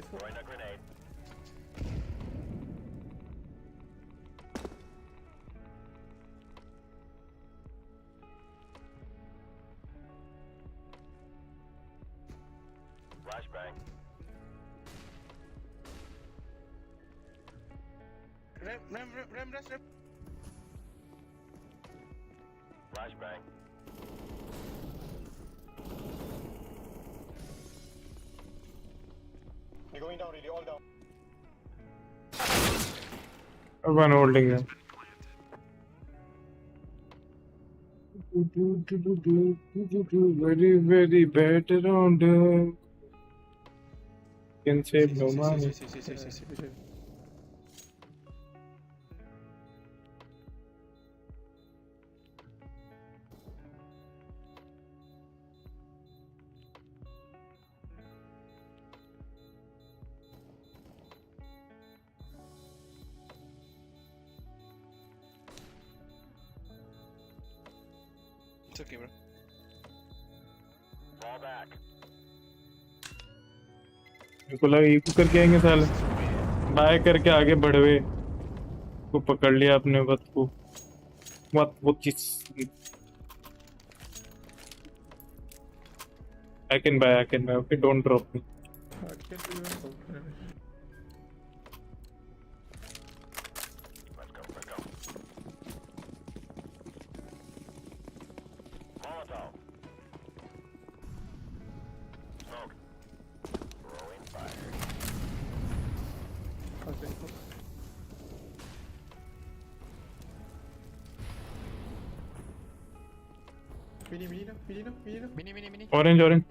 Throwing a grenade. Flashbang. Ram, rush. Flashbang. They're going down, really, all down. One holding है। Very bad around. Can save no money. It's okay, bro. Fall back. मेरे लगा eco करके आएंगे साले, bye करके आगे बढ़वे को पकड़ लिया अपने वत को। वो चीज I can buy. Okay, don't drop me. Molotov. Smoke. Throwing fire. Mini. Orange.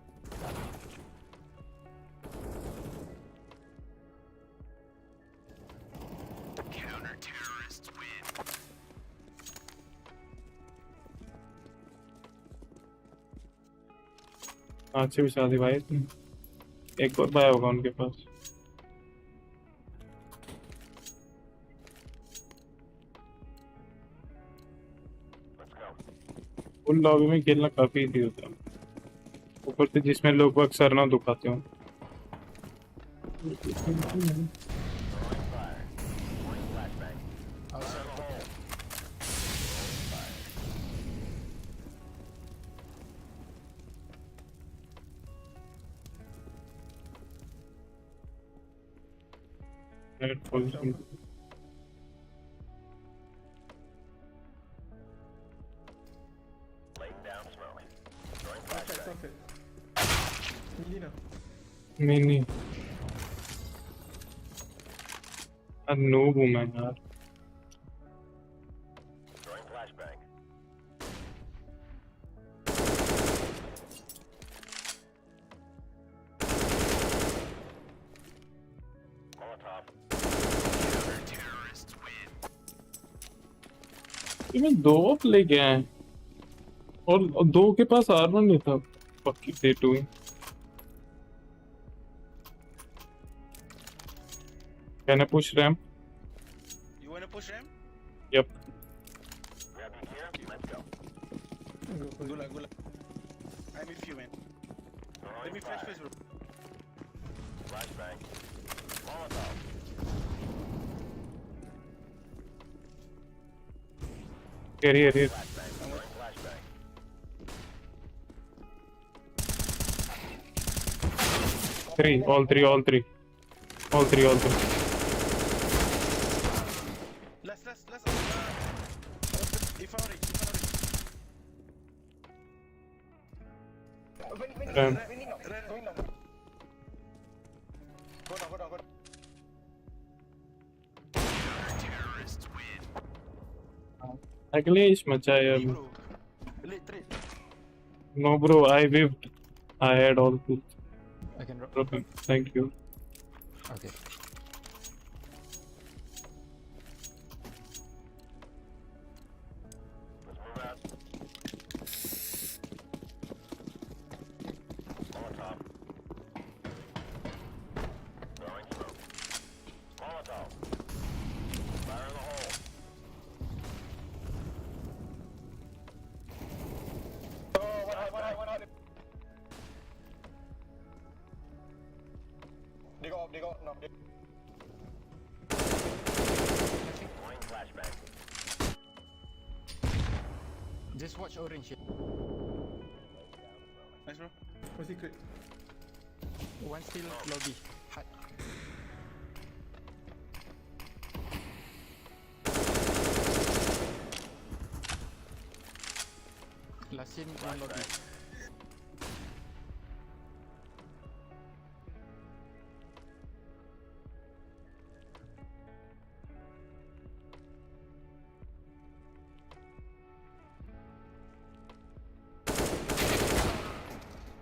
Counter-terrorists win. अच्छी भी शादी भाई तुम, एक और भाई होगा उनके पास। उन लॉबी में खेलना काफी इजी होता है, ऊपर से जिसमें लोग अक्सर ना दुखाते हो। Throwing fire. Throwing flashbang. Head position. Mini. noob हूँ मैं यार. इसमें 2 ले गए हैं और 2 के पास आर्मर नहीं था. पक्की से 2. Can I push ramp? You wanna push ramp? Yep. Let's go. Good luck, good luck. I'm with you, man. Let me flash face, bro. Flashbang. Molotov. Here. Three, all three. Let's. If I Ramp. Go down. अगले इस मचा यार. No bro, I whiffed. I had all two. I can drop him. Thank you. Okay. They go. No. Just watch orange here. Nice, bro. What's secret? One still lobby. Hut. Last in one lobby.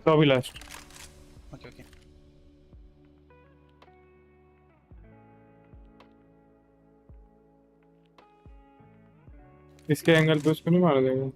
Lobby last. Okay. इसके angle पे उसको नहीं मार देगा.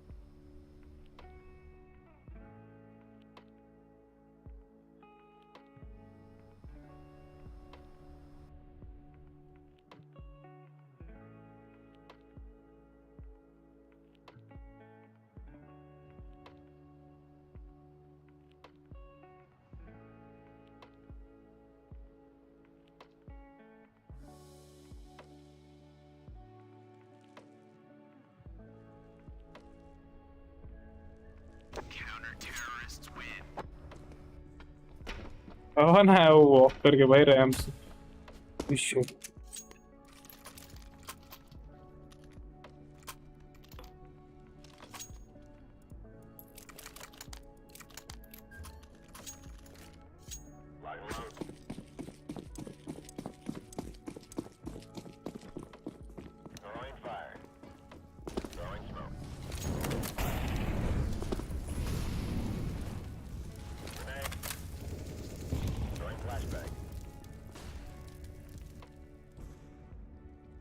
कौन है वो walk करके भाई रैम से. Issue.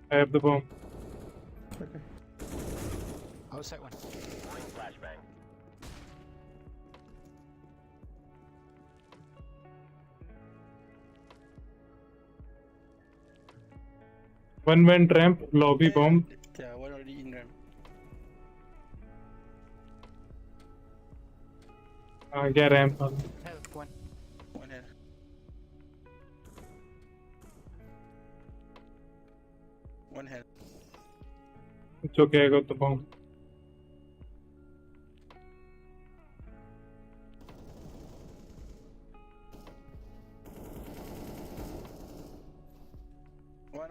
I have the bomb. Okay. Outside one. Flashbang. One went ramp, lobby bomb. Yeah, one already in ramp. Yeah, ramp. Help one. One head. One head. It's okay, I got the bomb.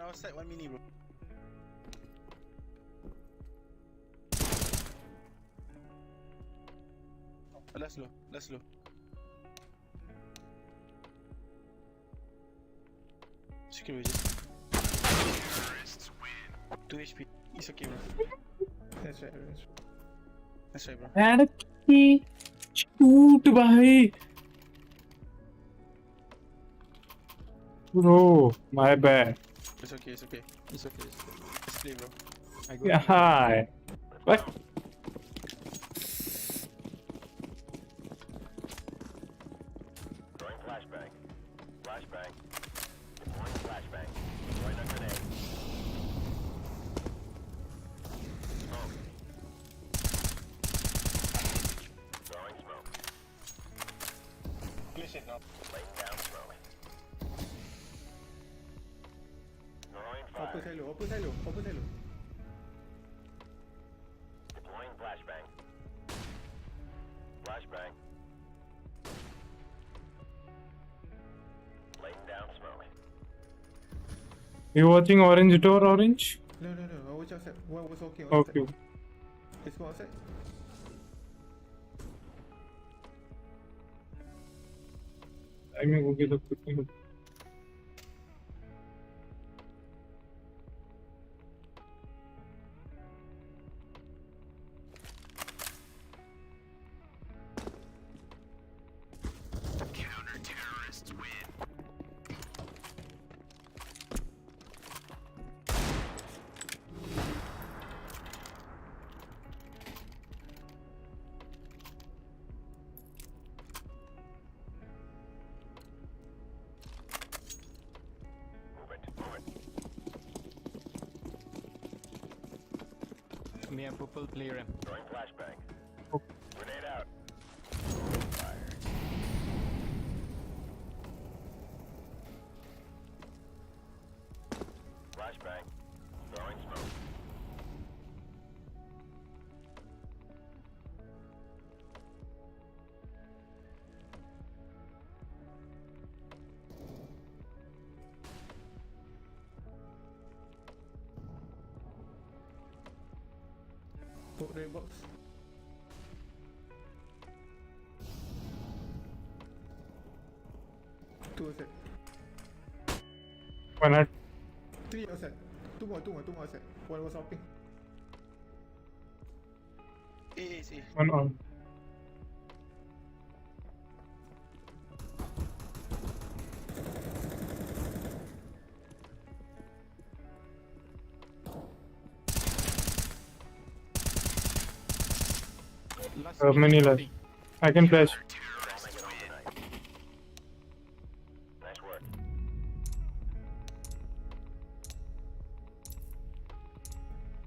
outside, 1 mini, bro. Last low, last low. Secure just. 2 HP. It's okay, bro. That's right, bro. That's right, bro. यार की छूट भाई bro, my bad. It's okay, it's okay. It's okay, it's okay. Let's play, bro. Yeah, hi. What? Throwing flashbang. Flashbang. Deploying flashbang. Throwing a grenade. Smoke. Throwing smoke. Place it now. Laying down smoke. Throwing fire. Open silo, open silo, open silo. Deploying flashbang. Flashbang. Laying down smoke. You watching Orange Door, Orange? No, no, no. I was outside. One was okay. Okay. Let's go outside. Timing होगी तो कुछ नहीं होगा. Counter-terrorists win. Me and purple clear him. Throwing flashbang. Grenade out. Fire. Flashbang. Throwing smoke. Put red box. Two outside. One at 3 outside. Two more outside. One was hopping. A. one on. Many left. I can flash. Nice work.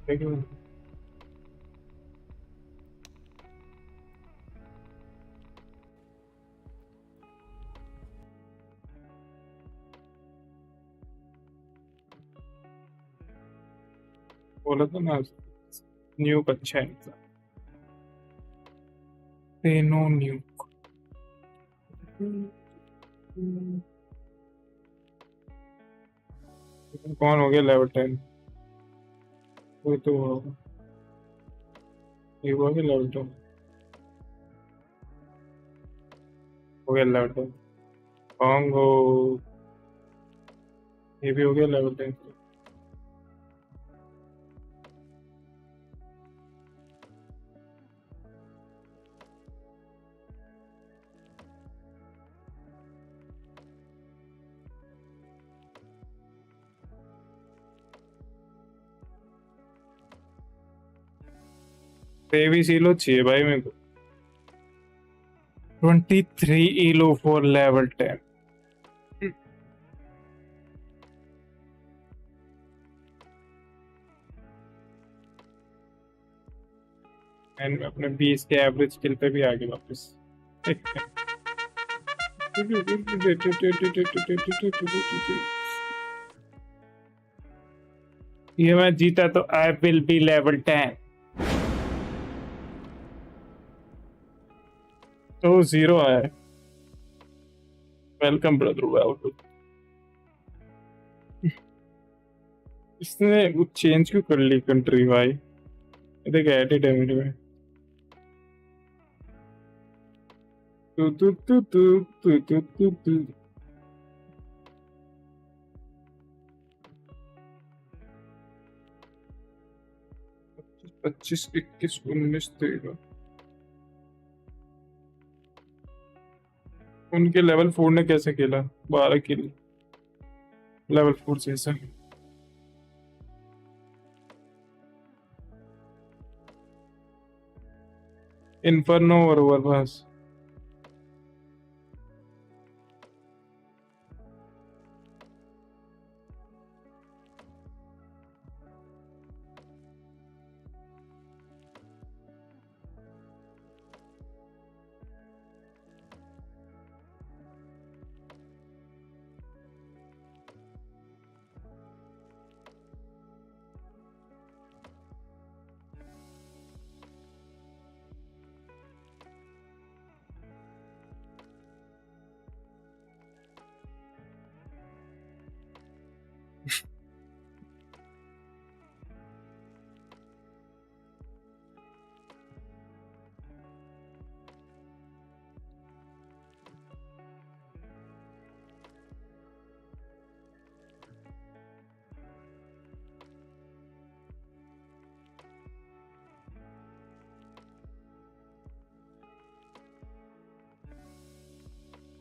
Thank you. बोला था ना new अच्छा है Say no nuke. कौन हो गया level 10? वो तो ये हो गया लेवल 2. हो गया लेवल 2. कॉन्गो ये भी हो गया लेवल 10. बेबी सीलो चाहिए भाई मेरे को. 23 elo for level 10. एंड अपने 20 के एवरेज स्किल पे भी आ गए वापस. ये मैं जीता तो आई विल बी लेवल 10. तो 0 आया. Welcome brother. वेलकम. इसने वो चेंज क्यों कर ली कंट्री भाई? देख एडिट है मेरे में। तू तू तू तू तू तू तू तू 25, 21, 19, 13 उनके लेवल 4 ने कैसे खेला 12 किल लेवल 4 से ऐसा। इन्फर्नो और ओवर बस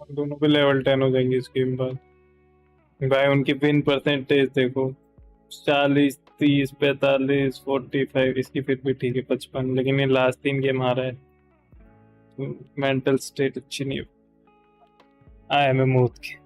दोनों पे लेवल 10 हो जाएंगे इस गेम बाद। भाई उनकी विन परसेंटेज देखो 40, 30, 45, 45, इसकी फिर भी ठीक है 55, लेकिन ये लास्ट 3 गेम हारा है तो मेंटल स्टेट अच्छी नहीं है। आया मैं मौत की।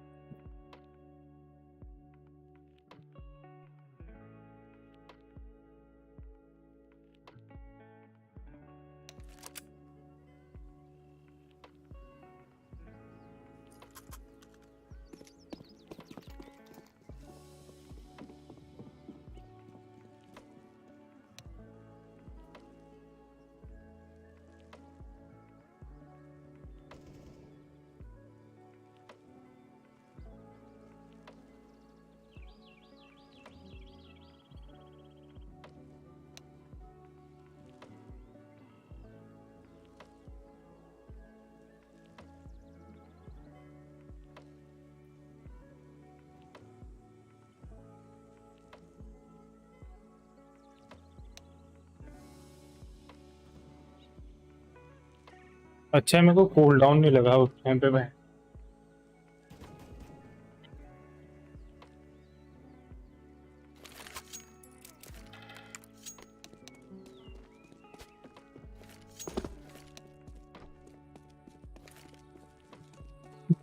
अच्छा मेरे को कूल डाउन नहीं लगा उस टाइम पे भाई।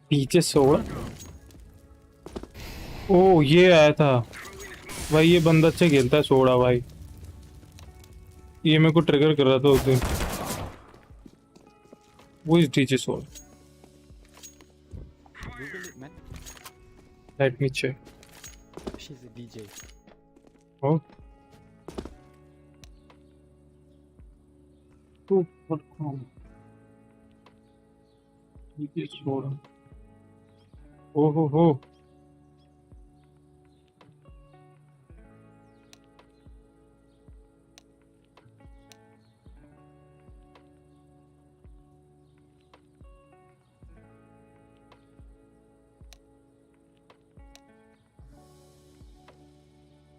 पीछे 16 ओ ये आया था भाई। ये बंदा अच्छा खेलता है 16 भाई। ये मेरे को ट्रिगर कर रहा था उस दिन। Who is DJ Soul? Google it, man. Let me check. She's a DJ. Oh. Super.com. DJ Soul. Oh.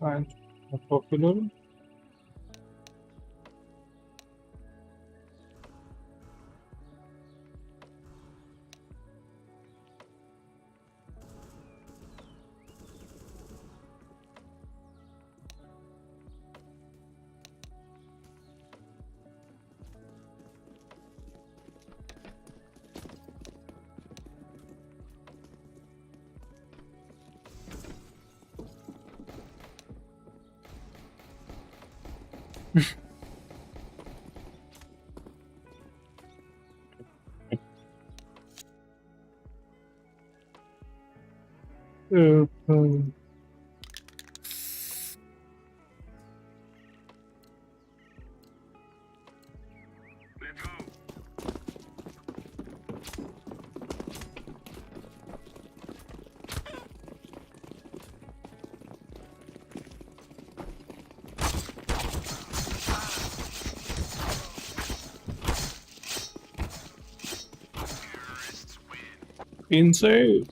And popular. Insane.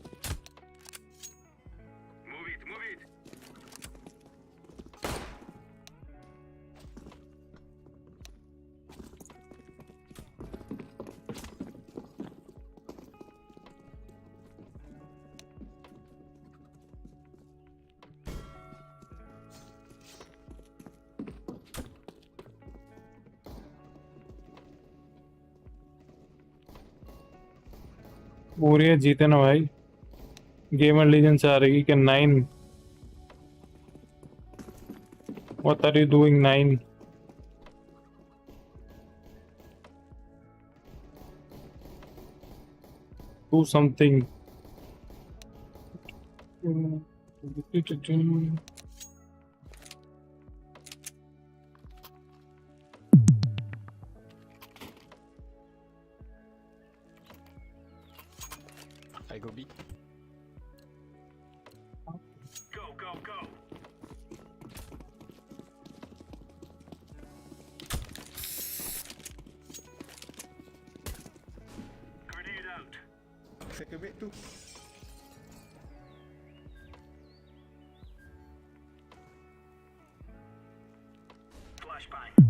पूरे जीते ना भाई गेमर लीजेंड्स आ रही कि 9 What are you doing 9 Do something I go B. Go, go, go. Grenade out. Second bit too. Flashbang.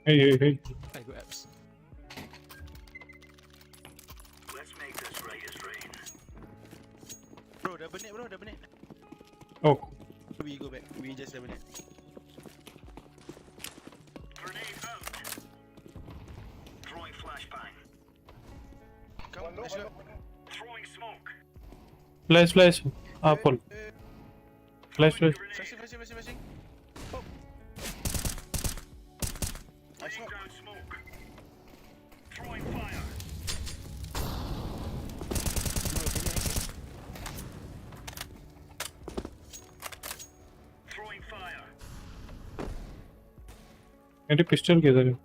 Hey. I go apps. Let's make this right as rain. Bro, double net, bro, double net. Oh. We go back. We just double net. Grenade out. Throwing flashbang. Come, let's go. Throwing smoke. Flash Apple flash Flashing. Oh. Laying down smoke. Throwing fire. Throwing fire. मेरी pistol किधर है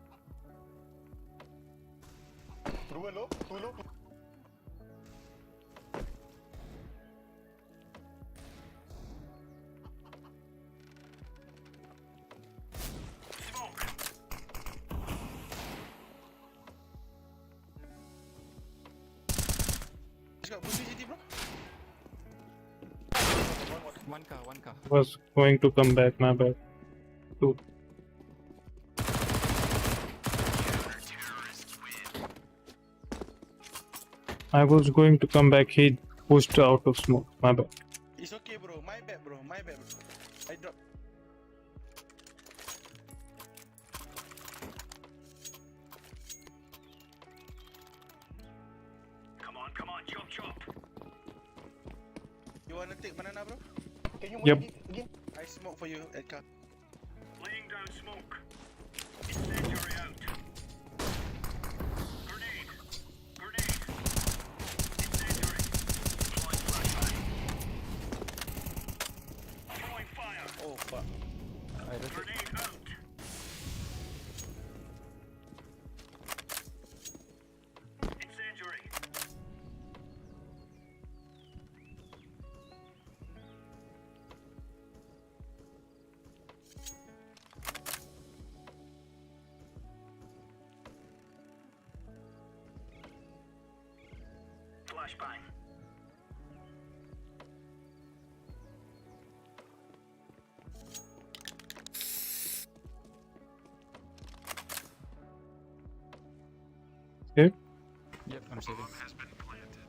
One car. Was going to come back, my bad. 2. I was going to come back, he pushed out of smoke, my bad. It's okay, bro. My bad, bro. I dropped. Come on, chop. You wanna take banana, bro? Yep. I smoke for you, Edgar. Laying down smoke. Incendiary out. Grenade. Incendiary. Deploying flashbang. Throwing fire. Oh, fuck. Grenade out. Incendiary. Flashbang. Okay. Yep, I'm saving. Has been planted.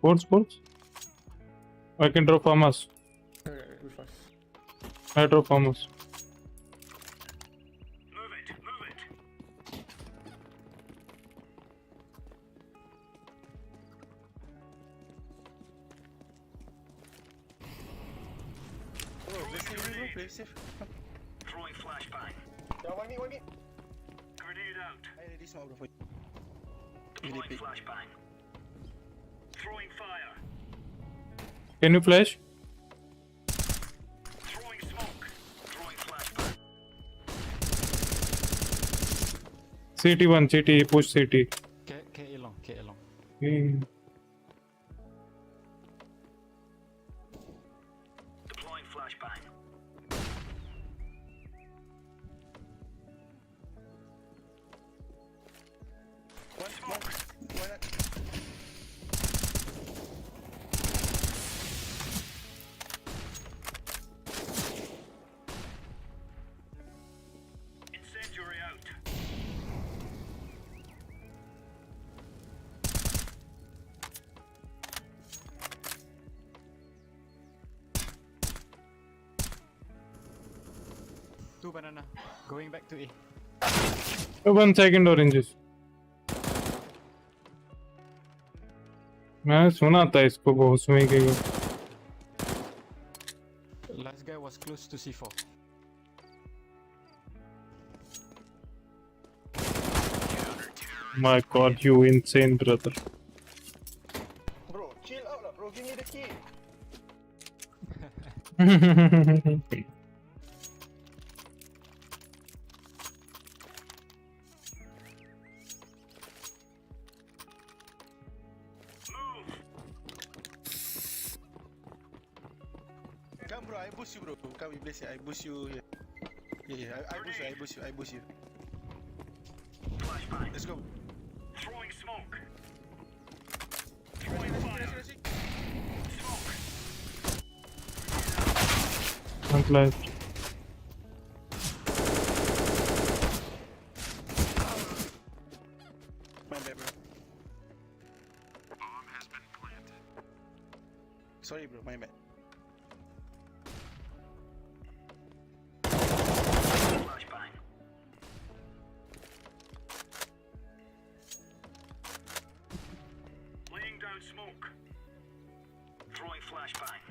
Sports. I can drop farmers. I drop farmers. Play safe. Throwing flashbang. Yeah, one me. Grenade out. I ready smoke bro. Deploying flashbang. Throwing fire. Can you flash? Throwing smoke. Throwing flashbang. CT1, CT, push CT. K long. Deploying flashbang. One smoke. Incendiary out. Two banana. Going back to A. 1 second oranges. मैंने सुना था इसको बहुत समय के लिए. Last guy was close to C4. My God, you insane brother. Bro, chill out lah bro. Give me the key. Come bro, I boost you bro. Come we place here. I boost you here. Yeah, I boost you. Let's go. Throwing smoke. Throwing fire. Smoke. Not left. My bad bro. Bomb has been planted. Sorry bro, my bad. Flashbang. Laying down smoke. Throwing flashbang.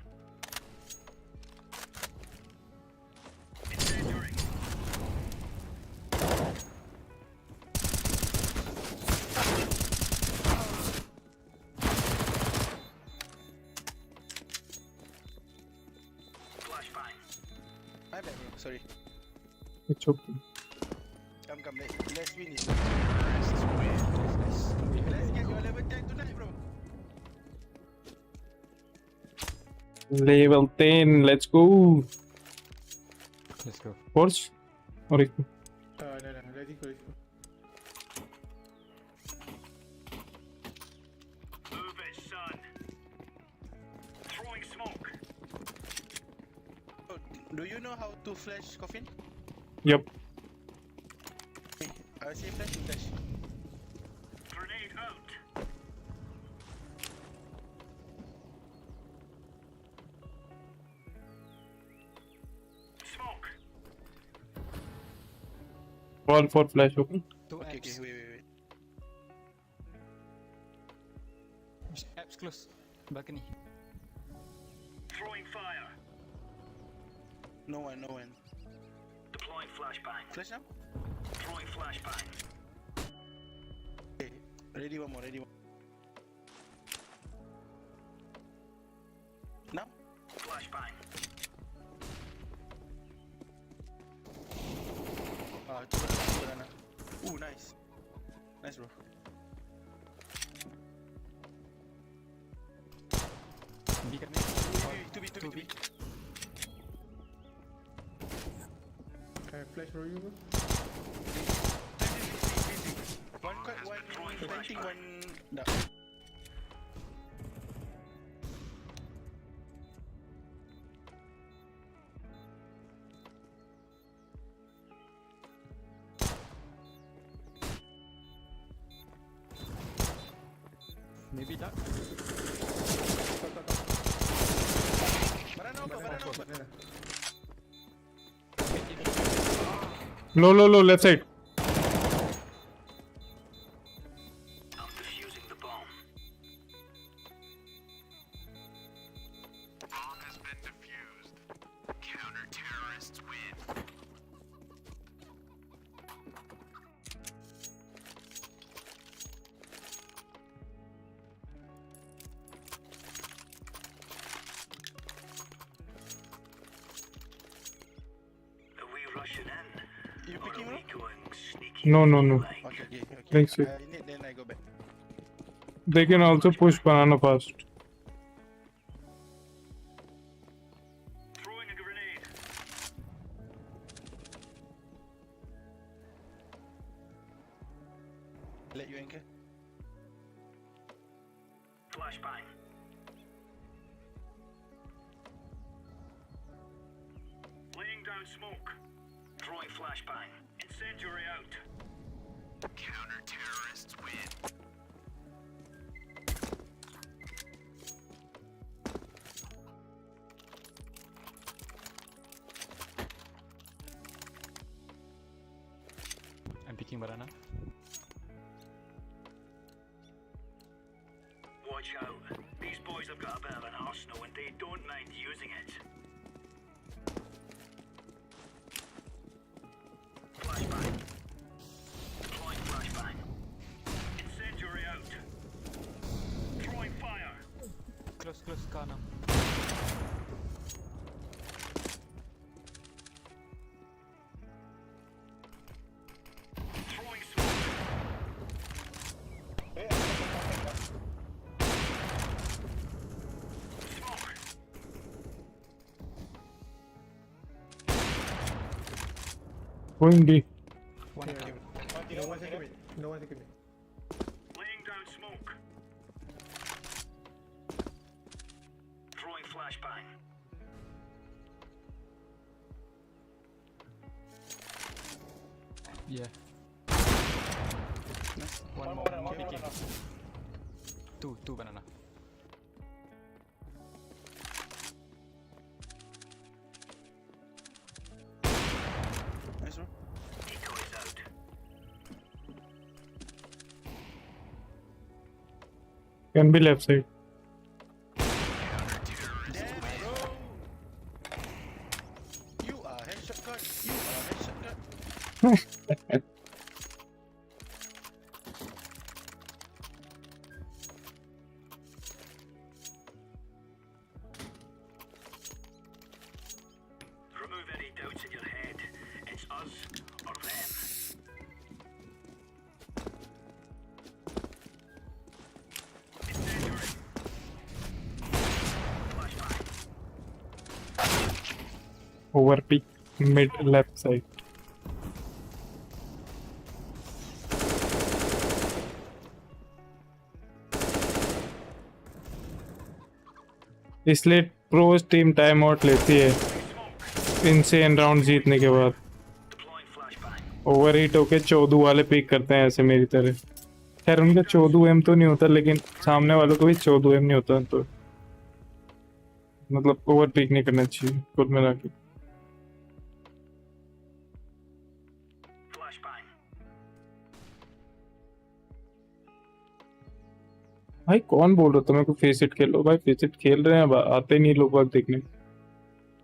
Incendiary. Flashbang. My bad bro, sorry. It's okay. Come, let's win this. Let's get your level 10 tonight bro. Level 10, let's go. Let's go. Force? Or No, let's go. Move it, son. Throwing smoke. Oh, do you know how to flash coffin? Yep. I say flash, you flash. Grenade out. Smoke. Wall for flash open. Okay, wait. Apps close. Balcony. Throwing fire. No one. Deploying flashbang. Flash now? Throwing flashbang. Okay, ready one more. Now? Flashbang. Banana. Ooh, nice. Nice bro. B coming. 2B. Can I flash for you bro? One planting, one duck. Maybe duck. Low, left side. You picking me? No. Okay. Thanks. I need, then I go back. They can also push banana fast. Let you anchor. Flashbang. Laying down smoke. Throwing flashbang. Incendiary out. Counter-terrorists win. I'm picking banana. Watch out. These boys have got a bit of an arsenal and they don't mind using it. Flashbang. Deploying flashbang. Incendiary out. Throwing fire. Close, corner. Throwing smoke. Smoke. Going D. No one taking me. Laying down smoke. Throwing flashbang. Yeah. One more picking. Two banana. Nice one. Decoys out. Can be left side. Damn, bro. You are headshot cut. You are headshot cut. Remove any doubts in your head. It's us or them. Incendiary. Flashbang. Overpeak mid left side. इसलिए pros team time out लेती है insane round जीतने के बाद। Over heat होके 14 वाले pick करते हैं ऐसे मेरी तरह। खैर उनका 14 एम तो नहीं होता लेकिन सामने वालों को भी 14 एम नहीं होता, तो मतलब ओवर पिक नहीं करना चाहिए कुल मिला के। भाई कौन बोल रहा था मेरे को फेसिट खेलो? भाई फेसिट खेल रहे हैं, अब आते नहीं लोग बाग देखने।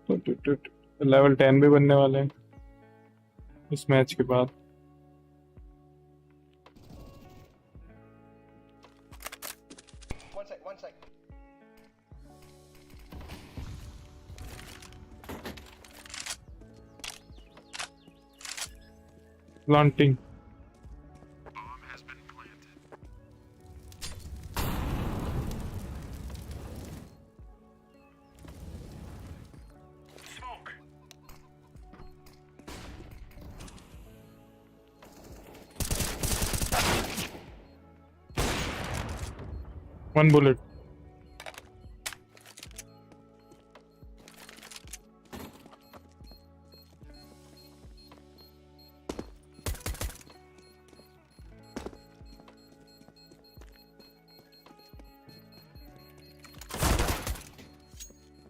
तो लेवल 10 भी बनने वाले हैं इस मैच के बाद। One side. Planting One bullet.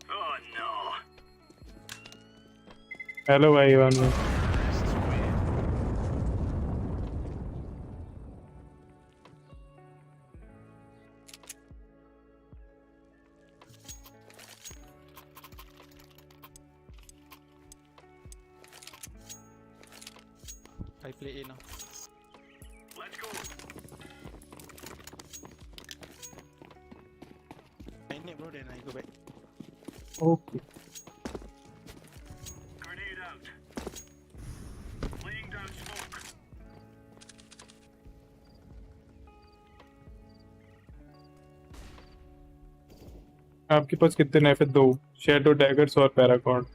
Oh no. Hello भाई वन में I play A now. Let's go. I need bro, then I go back. Okay Grenade out. Laying down smoke. आपके पास कितने नाइफ है? 2 शैडो डैगर्स और paracord.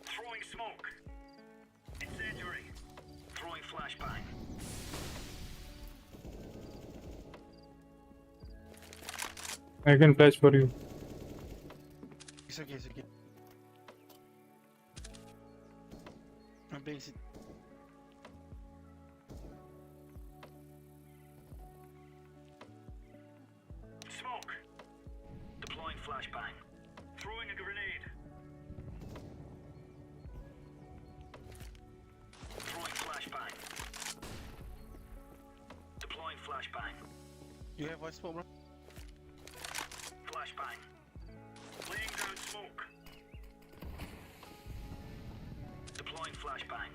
Throwing smoke. Incendiary. Throwing flashbang. I can flash for you. It's okay, it's okay. I'm basic. Smoke. Deploying flashbang. Throwing a grenade. Throwing flashbang. Deploying flashbang. You have voice smoke, bro? Flashbang. Laying down smoke. Deploying flashbang.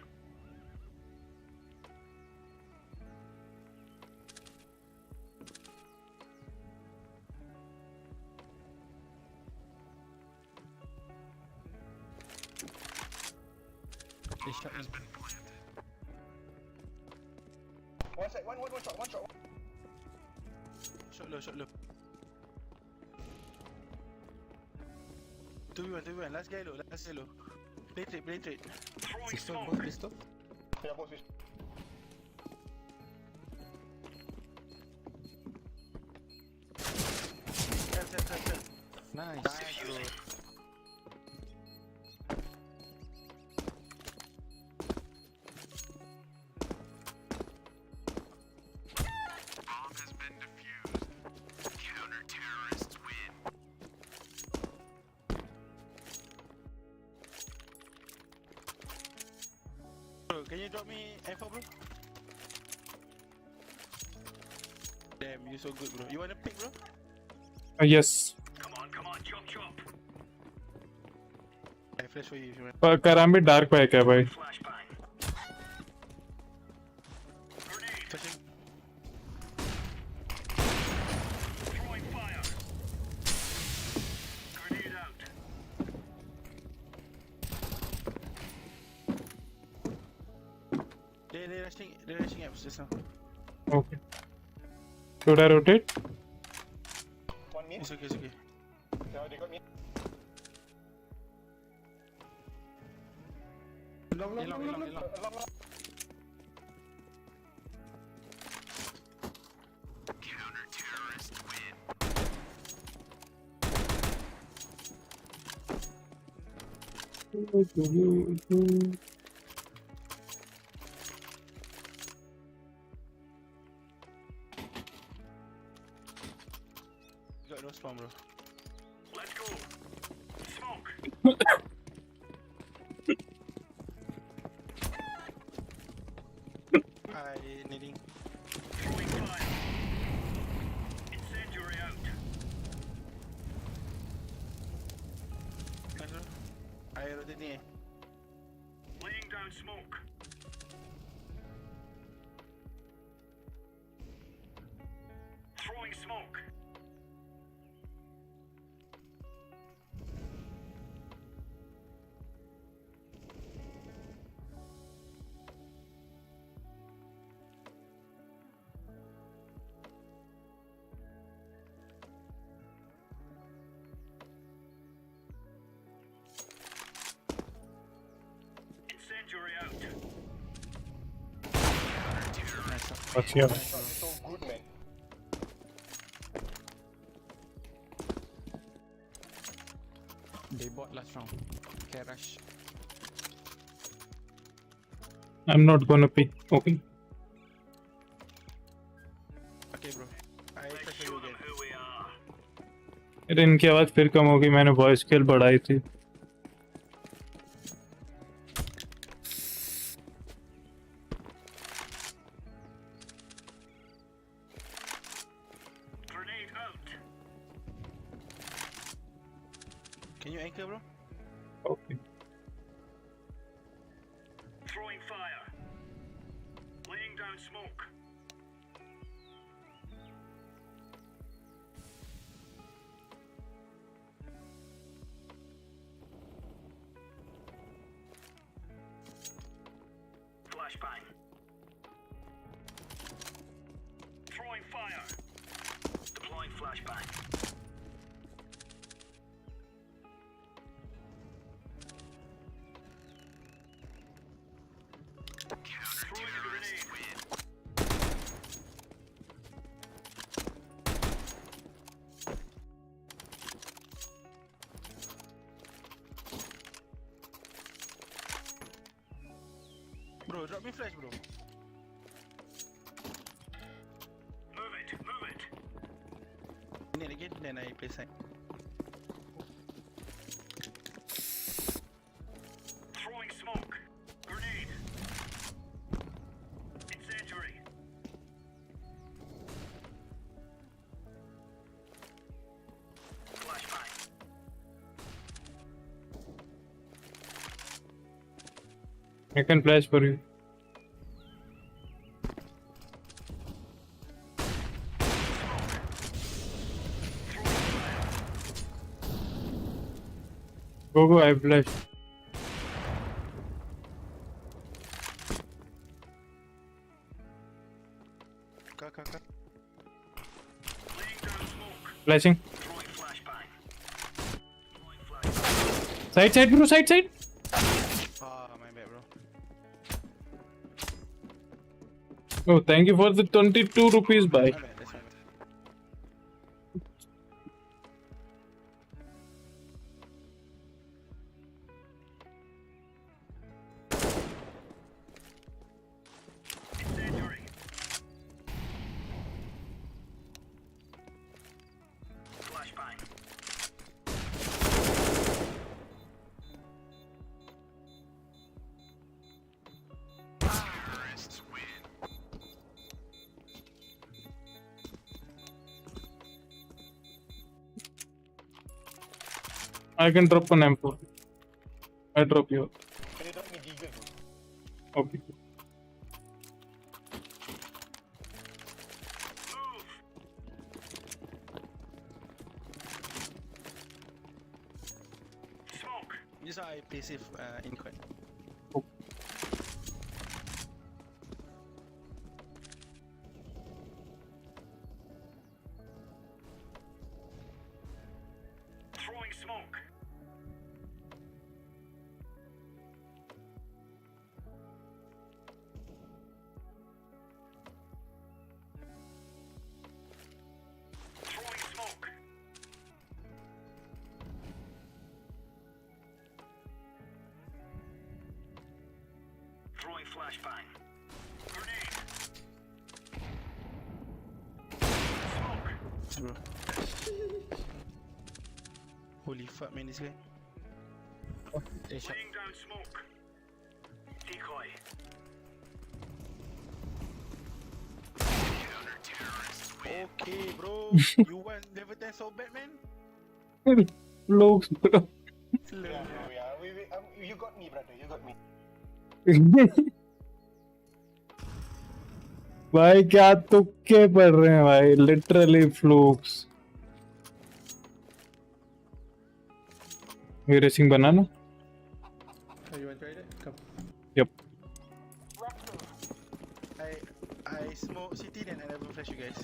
They shot me. One sec, one shot, one shot. Shot low, shot low. 2v1, let's get low, let's get low. Play trade. Pistol, both pistol. Yeah, both pistol. Sell. Nice. Bro. Bomb has been defused. Counter-terrorists win. Bro, can you drop me info, bro? Damn, you so good, bro. You wanna pick, bro? Yes. Come on, chop. I flash for you if you want. पर करामी dark pack है भाई। Flashbang. Flashing. Throwing fire. Grenade out. They're rushing apps just now. Okay. Should I rotate? It's okay, it's okay. Yeah, they got me. Long. Counter-terrorist win. You got no spawn, bro. Let's go. Smoke. Needing. Throwing fire. Incendiary out. I rotating. Laying down smoke. Throwing smoke. Incendiary out. अच्छा। So good, man. They bought last round. Okay, rush. I'm not gonna pick. Okay. Okay, फिर इनकी आवाज फिर कम होगी, मैंने voice scale बढ़ाई थी। Can you anchor, bro? Okay. Throwing fire. Laying down smoke. Flashbang. Throwing fire. Deploying flashbang. Throwing a grenade. Bro, drop me flash, bro. Move it, move it. Need again, then I play side. Throwing smoke. Grenade. Incendiary. Flashbang. I can flash for you. Go, I flash. Cut. Flashing. Side bro, side. Ah, my bad, bro. Oh, thank you for the 22 rupees buy. My bad, that's my bad. Incendiary. Flashbang. Terrorists win. I can drop an M4. I drop you. Can you drop me Deagle, bro? Okay. Smoke. This is how I play safe in quad. Throwing smoke. Throwing smoke. Throwing flashbang. Grenade. Smoke. Bro. Holy fuck, man, this guy. Laying down smoke. Decoy. Okay, bro. You want level 10 so bad, man? Looks, bro. Yeah, you got me, brother. You got me. भाई क्या तुक्के पड़ रहे हैं भाई, literally flukes. ये racing banana. You want to try that? Come. Yep. I smoke city then I never flash you guys.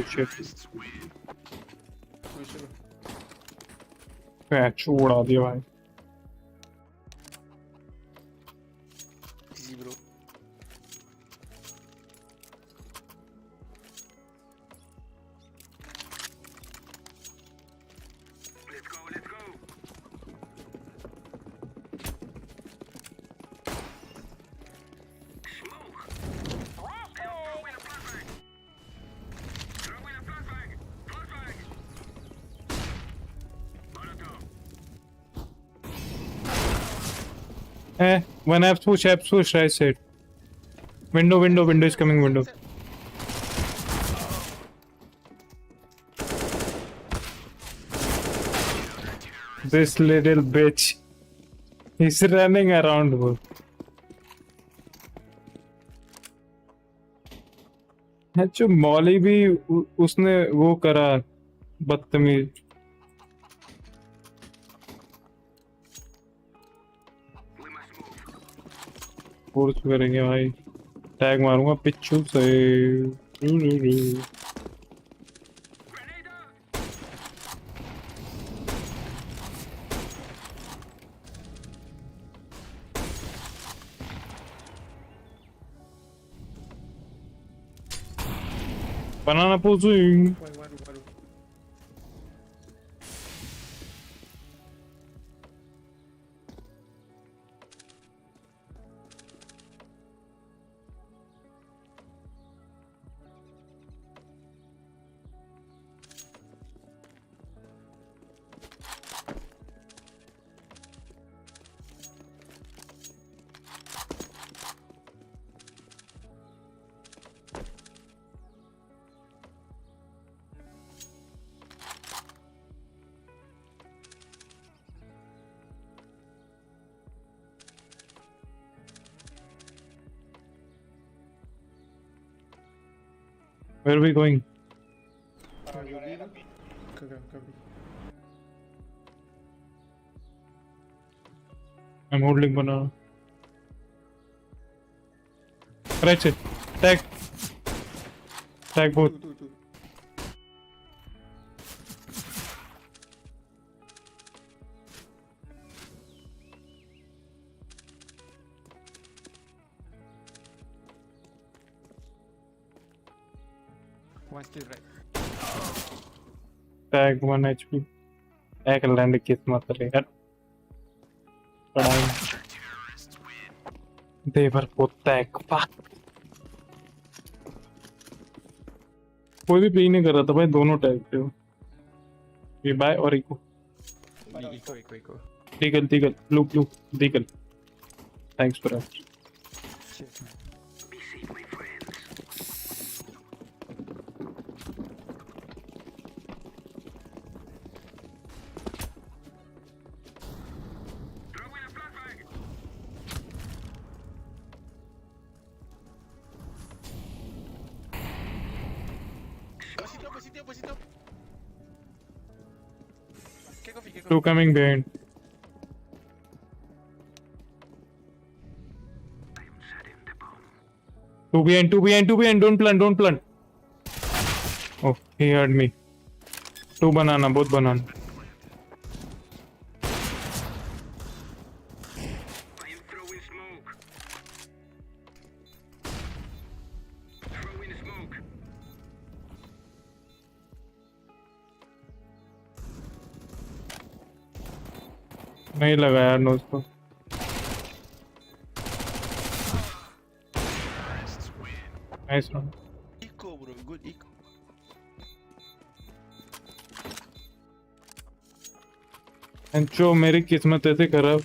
Good shit. Patch उड़ा दिया भाई। Easy bro. One apps push, right side. Window is coming, window. This little bitch. He's running around, bro. जो मौली भी उसने वो करा बदतमीज। Force करेंगे भाई, टैग मारूंगा पिच्चू से। Banana posing. Where are we going? I'm holding banana. Right side. Tag. Tag both. One still right. Tag 1 HP. एक लैंड किस्मत रहेगा। देवर को टैग कोई भी प्ले नहीं कर रहा था भाई, दोनों टैग थे। ये बाय और eco Deagle blue Deagle. Thanks for that. Two coming behind. Two behind. Don't plant. Oh, he heard me. Two banana, both banana. नहीं लगा यार नोज को। Nice one. Eco bro, good eco. जो मेरी किस्मत ऐसे खराब।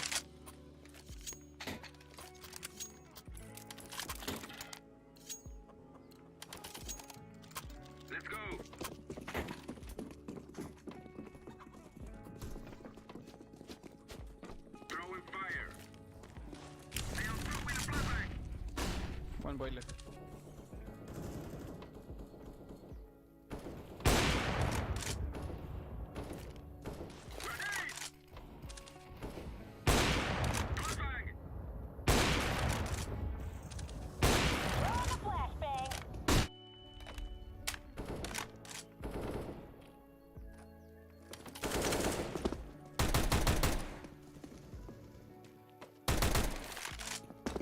One boy left.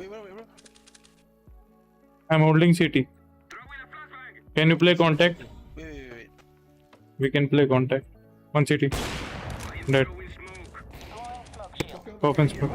Wait, bro. I'm holding CT. Can you play contact? Wait. We can play contact. One CT. Dead. Open smoke.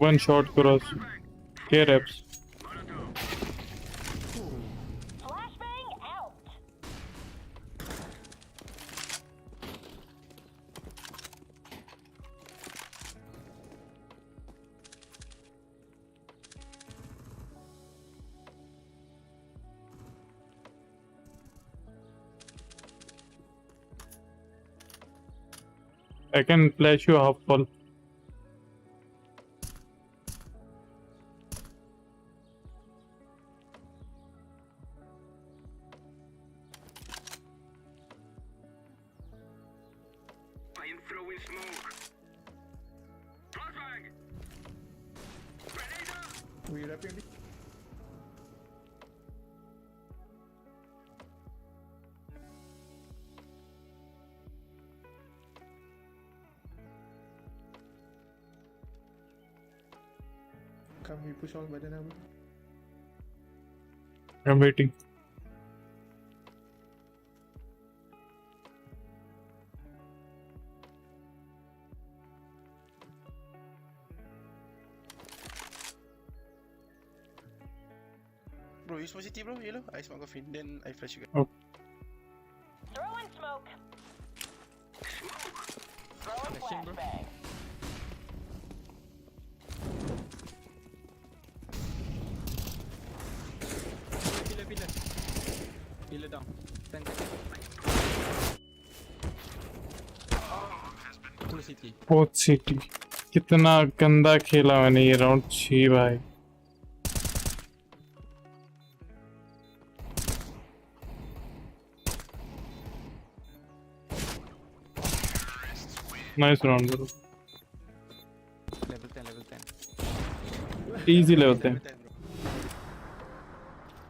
One shot cross. K reps. I can flash you half full. We wrapping it. Come, we push all button now. I'm waiting. Bro, you smoke CT, bro, yellow. I smoke off in, then I flash you guys. Oh. Throw in smoke. Throw in flashbang. Pillar down. 10 seconds. Full CT. बहुत CT. कितना गंदा खेला मैंने ये round 6 भाई. Nice round, bro. Level 10, level 10. Easy level 10.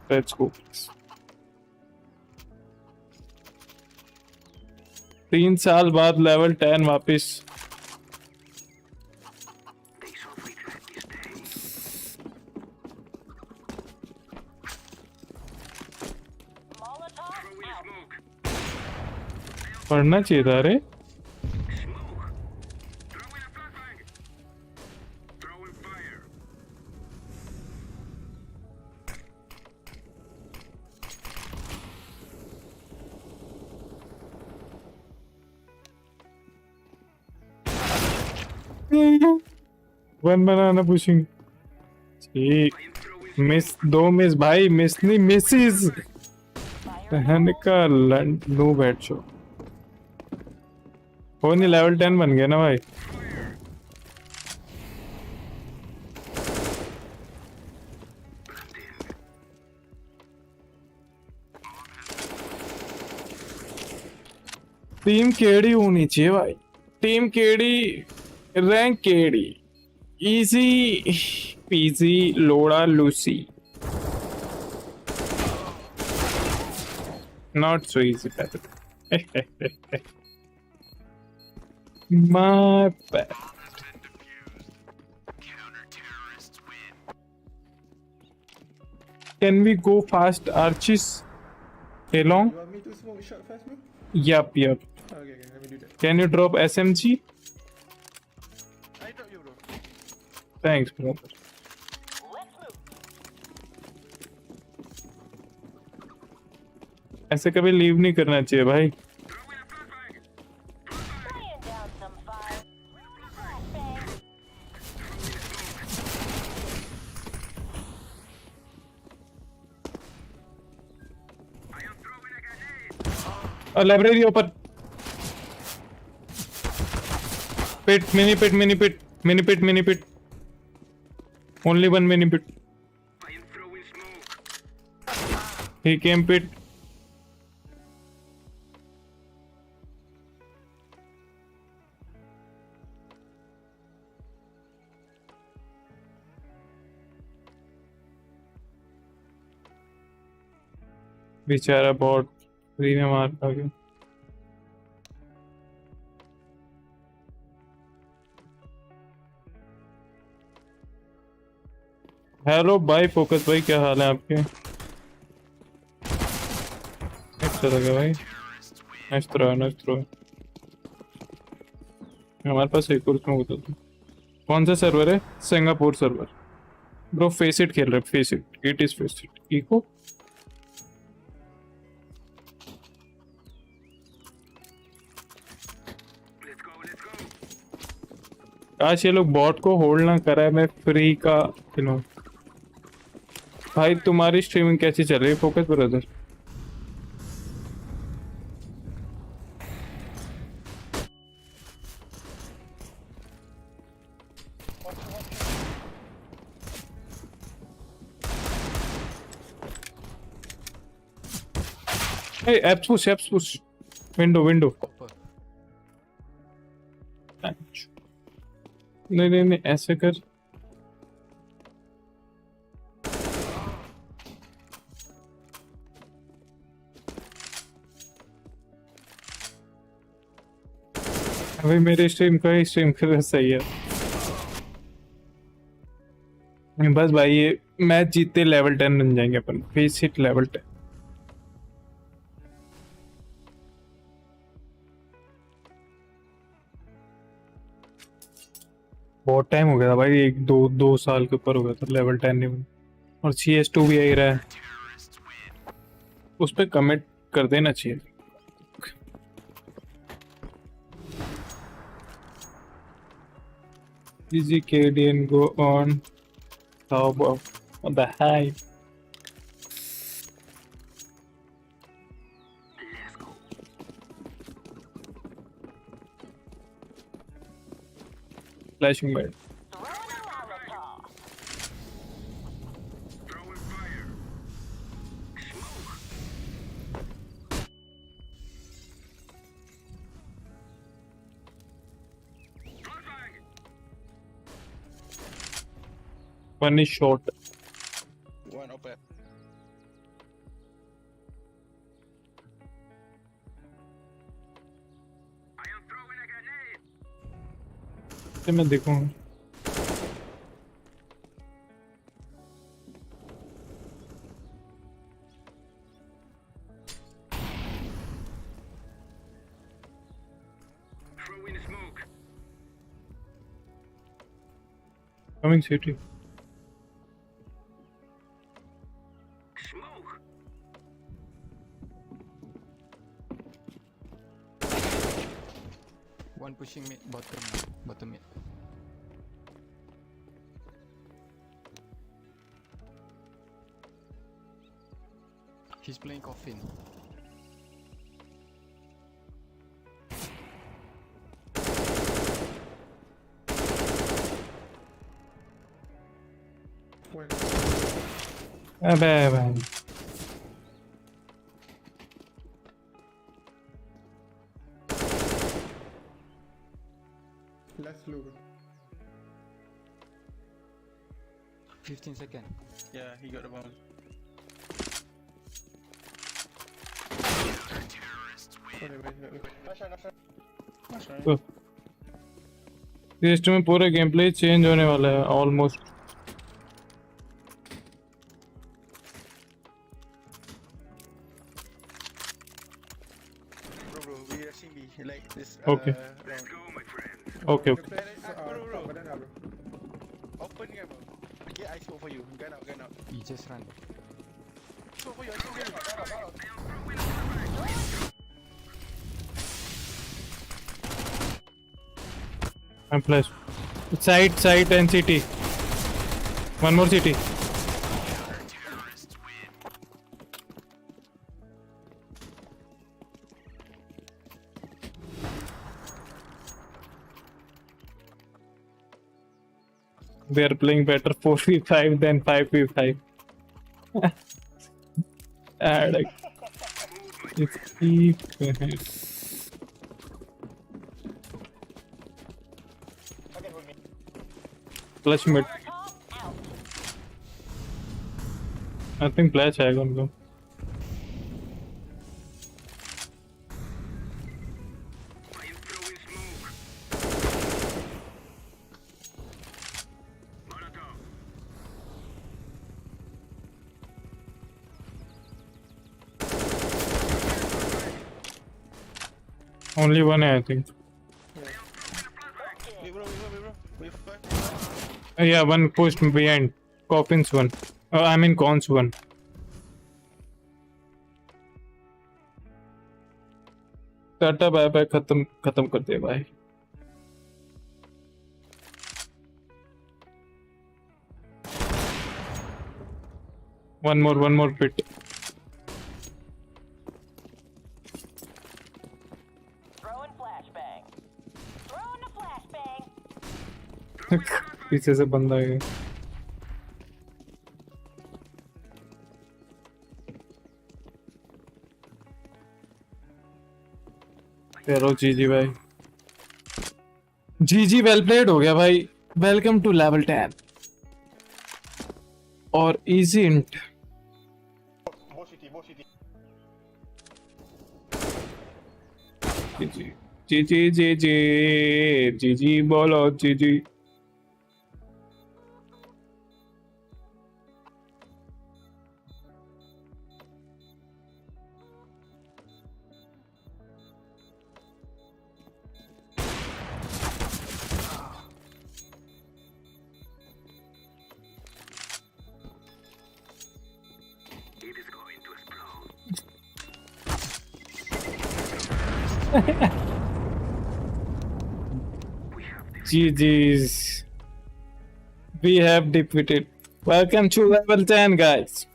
Let's go. 3 साल बाद level 10 वापस. पढ़ना चाहिए था रे. वन बनाना पुशिंग. मिस 2 मिस भाई. मिस नहीं मिसिस. पहन का नो बैट शो. हो नहीं लेवल 10 बन गया ना भाई. टीम केड़ी होनी चाहिए भाई. टीम केड़ी रैंक केड़ी. इजी पीजी लोड़ा लूसी. Not so easy, better. My bad. Can we go fast, Archis? Along? You want me to smoke shot fast, bro? Yup. Okay, let me do that. Can you drop SMG? I drop you, bro. Thanks, brother. ऐसे कभी leave नहीं करना चाहिए भाई। Laying down some fire. Flashbang. Library open. Pit mini pit mini pit mini pit mini pit only one mini pit. He came pit. बेचारा bot free में मार खा गया। हेलो भाई फोकस भाई, क्या हाल है आपके? अच्छा लगा भाई, नाइस थ्रो नाइस थ्रो। हमारे पास एक और स्मोक होता था। कौन सा सर्वर है? Singapore server bro. फेसिट खेल रहे, Faceit, it is Faceit eco. आज ये लोग बॉट को होल्ड ना करा है, मैं फ्री का खिलाऊं। भाई तुम्हारी स्ट्रीमिंग कैसी चल रही है focus brother? Hey, apps push. Window. नहीं, ऐसे कर। अभी मेरे स्ट्रीम कर सही है। बस भाई ये मैच जीतते लेवल 10 बन जाएंगे अपन। Face it level 10। बहुत टाइम हो गया था भाई, 1-2 साल के ऊपर हो गया था लेवल 10 नहीं बन। और CS2 भी आ रहा है, उस पर कमेंट कर देना चाहिए। Easy KD and go on. How about what the hype? Flashing bed. One is short. One open. मैं देखूंगा। Coming city. One pushing mid, bottom mid. He's playing coffin. अबे Let's look. 15 seconds. Yeah, he got the bomb. इस में पूरा game play change होने वाला है almost. Bro, we rushing B like this. Okay. Let's go, my friend. Okay. Bro. Open game, bro. Okay, I show for you. Gun out. You just run. Show for you. I show for you. I'm flash. Side and CT. One more CT. They are playing better 4v5 than 5v5. It's equal. Flash mid. I think flash है उनको. Only one, I think. Yeah, one pushed behind. Coffins one. I mean cons one. Ta-ta bye bye खत्म कर दे भाई. One more pit. पीछे से बंदा है. चलो जीजी भाई. जीजी वेल प्लेड हो गया भाई. वेलकम टू लेवल 10 और इजी इंट. जीजी बोलो जीजी. GG's. We have defeated. Welcome to level 10, guys.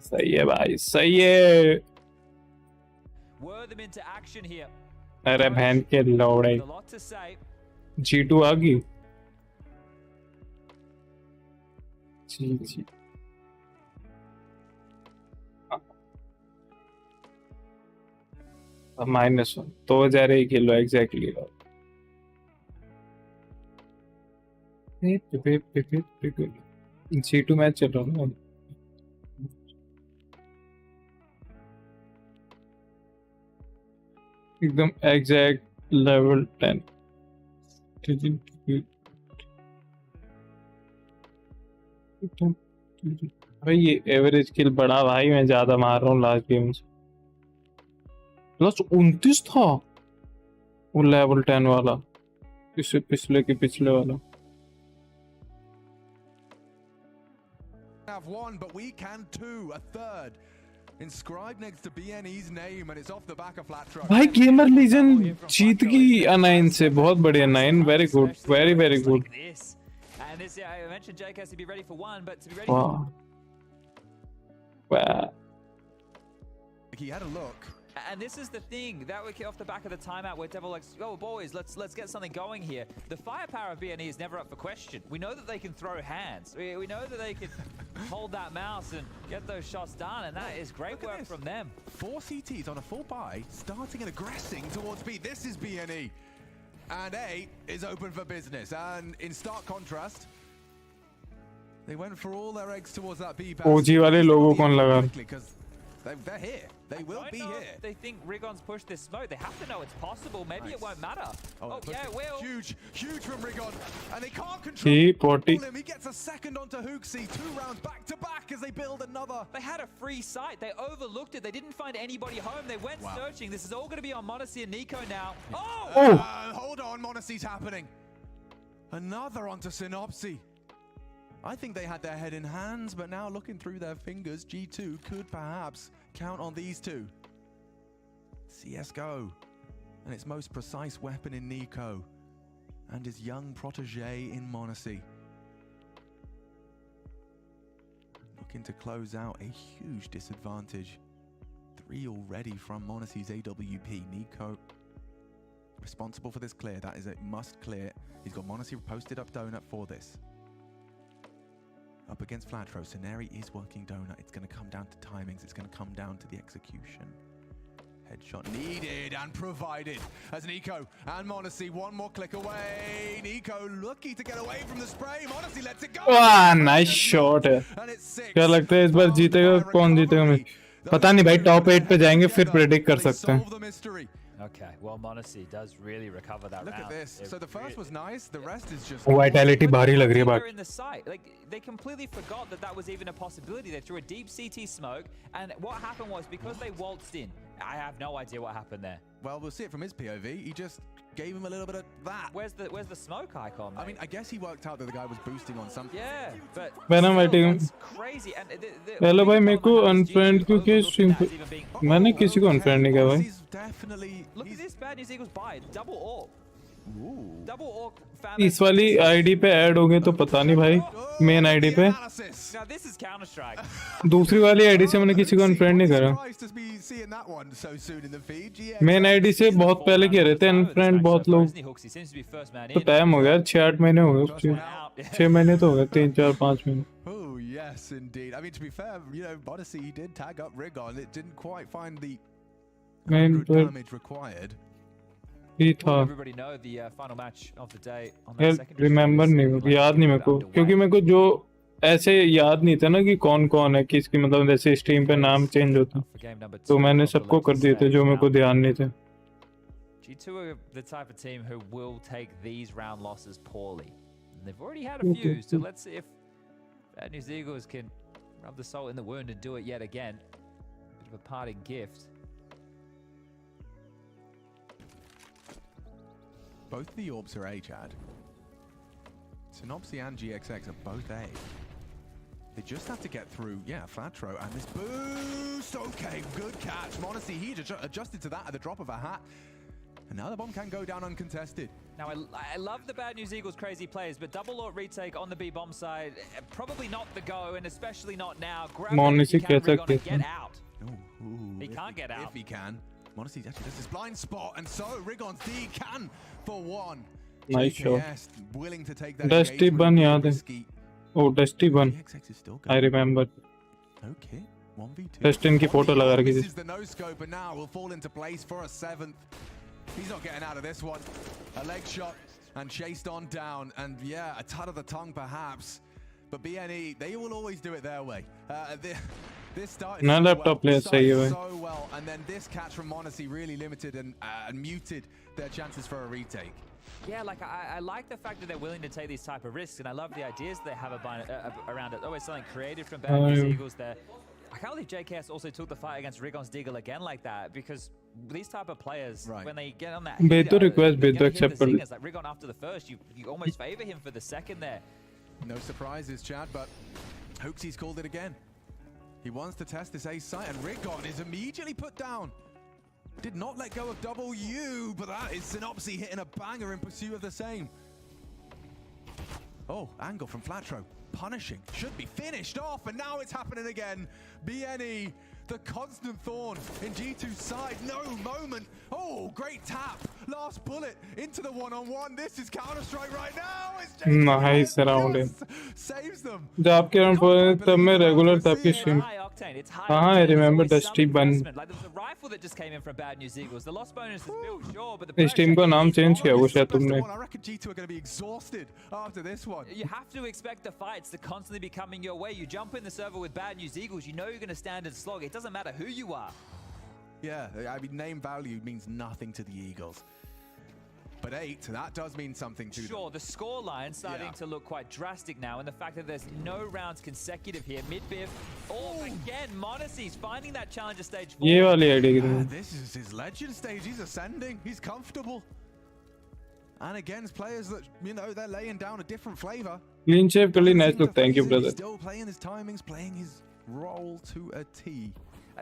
सही है भाई, सही है. अरे बहन के लौड़े. G2 आ गई. जी. -1 तो जा रही किलो एग्जैक्टली. G2 मैच चल रहा है. एकदम एग्जैक्ट लेवल 10. भाई ये एवरेज किल बड़ा भाई. मैं ज्यादा मार रहा हूँ लास्ट गेम से. +29 था वो लेवल 10 वाला. इससे पिछले वाला. Have one, but we can too. A third inscribed next to BNE's name, and it's off the back of flat truck. भाई गेमर लीजन जीत गई अनाइन से. बहुत बढ़िया anion. Very good, very good. Wow. He had a look. And this is the thing that we get off the back of the timeout where Devil like, oh boys, let's get something going here. The firepower of BNE is never up for question. We know that they can throw hands. We know that they can hold that mouse and get those shots done, and that is great work from them. 4 CTs on a full buy, starting and aggressing towards B. This is BNE, and A is open for business. And in stark contrast, they went for all their eggs towards that B. OG वाले लोगों को लगा. They're here. They will be here. They think Rigon's pushed this smoke. They have to know it's possible. Maybe it won't matter. Oh yeah, it will. Huge from Rigon, and they can't control him. He gets a second onto 𝙎𝙃. 2 rounds back to back as they build another. They had a free site. They overlooked it. They didn't find anybody home. They went searching. This is all going to be on Monte and Nico now. Hold on, Monte's happening. Another onto 𝙎𝙃. I think they had their head in hands, but now looking through their fingers, G2 could perhaps count on these two. CSGO and its most precise weapon in 𝙆𝙀, and his young protege in Monte. Looking to close out a huge disadvantage. 3 already from Monte's AWP. 𝙆𝙀 responsible for this clear. That is a must clear. He's got Monte posted up donut for this. Up against Flatro, Seneri is working donut. It's going to come down to timings. It's going to come down to the execution. Headshot needed and provided as 𝙆𝙀 and Monte one more click away. 𝙆𝙀 lucky to get away from the spray. Monte lets it go. वाह nice shot है. क्या लगता है इस बार जीतेगा कौन जीतेगा? मैं पता नहीं भाई. टॉप 8 पे जाएंगे फिर प्रेडिक्ट कर सकते हैं. Okay, well, Monte does really recover that round. Look at this. So the first was nice. The rest is just. Vitality भारी लग रही है बाकी. In the site, like they completely forgot that was even a possibility. They threw a deep CT smoke, and what happened was because they waltzed in. I have no idea what happened there. Well, we'll see it from his POV. He just gave him a little bit of that. Where's the smoke icon? Mate? I mean, I guess he worked out that the guy was boosting on something. Yeah, but that's crazy. And hello भाई मेरे को unfriend क्यों किया stream पे? मैंने किसी को unfriend नहीं किया भाई. Look at this bad news Eagles buy double AWP. Double AWP. इस वाली आईडी पे ऐड हो गए तो पता नहीं भाई. मेन आईडी पे. Now this is Counter-Strike. दूसरी वाली आईडी से मैंने किसी को अनफ्रेंड नहीं करा. मेन आईडी से बहुत पहले किए रहते हैं अनफ्रेंड बहुत लोग. तो टाइम हो गया 6-8 महीने हो गए. 6 महीने तो हो गए. 3-4-5 महीने. Oh yes, indeed. I mean, to be fair, Monte he did tag up 𝑅𝑖G. It didn't quite find the damage required. ही था. Everybody know the final match of the day on that second. Remember नहीं, याद नहीं मेरे को, क्योंकि मेरे को जो ऐसे याद नहीं था ना कि कौन कौन है किसकी, मतलब जैसे स्ट्रीम पे नाम चेंज होता तो मैंने सबको कर दिए थे जो मेरे को ध्यान नहीं थे. G2 are the type of team who will take these round losses poorly. And they've already had a few, so let's see if Bad News Eagles can rub the salt in the wound and do it yet again. Bit of a parting gift. Both the orbs are A, Chad. Synopsy and GXX are both A. They just have to get through, Flatro, and this boost. Okay, good catch. Monte, he adjusted to that at the drop of a hat. And now the bomb can go down uncontested. Now, I love the Bad News Eagles crazy plays, but double AWP retake on the B bomb side, probably not the go, and especially not now. Monte get out. He can't get out. If he can. Monte actually does this blind spot, and so 𝙆𝙀's D can for one. Nice shot. Willing to take that Dusty bun याद है. Oh, Dusty bun. I remember. Okay. 1v2. Dustin की photo लगा रखी थी. This is the no scope, and now will fall into place for a 7th. He's not getting out of this one. A leg shot and chased on down, and a tud of the tongue perhaps. But BNE, they will always do it their way. This started so well, and then this catch from Monte really limited and muted their chances for a retake. Yeah, like I like the fact that they're willing to take these type of risks, and I love the ideas they have around it. Always something creative from Bad News Eagles there. I can't believe JKS also took the fight against 𝙆𝙀's Deagle again like that, because these type of players, when they get on that acceptable. Like 𝙆𝙀 after the first, you almost favor him for the second there. No surprises, Chad, but 𝙆𝙀's called it again. He wants to test this A site, and 𝙆𝙀 is immediately put down. Did not let go of W, but that is Synopsy hitting a banger in pursuit of the same. Oh, angle from Flatro. Punishing. Should be finished off, and now it's happening again. BNE, the constant thorn in G2's side. No moment. Oh, great tap. Last bullet into the one-on-one. This is Counter-Strike right now. It's nice round. Saves them. जब आपके round पर तब मैं regular तब की stream. हाँ, I remember Dusty bun. Like there was a rifle that just came in from Bad News Eagles. The loss bonus is built, sure, but the stream का नाम चेंज किया वो शायद तुमने. I reckon G2 are going to be exhausted after this one. You have to expect the fights to constantly be coming your way. You jump in the server with Bad News Eagles, you know you're going to stand and slog. It doesn't matter who you are. Yeah, I mean, name value means nothing to the Eagles. But 8, that does mean something to them. Sure, the scoreline starting to look quite drastic now, and the fact that there's no rounds consecutive here. Mid-biff, again, Monte's finding that challenger stage 4. This is his legend stage. He's ascending. He's comfortable. And against players that, they're laying down a different flavor. Clean shave, nice look. Thank you, brother. Still playing his timings, playing his role to a T.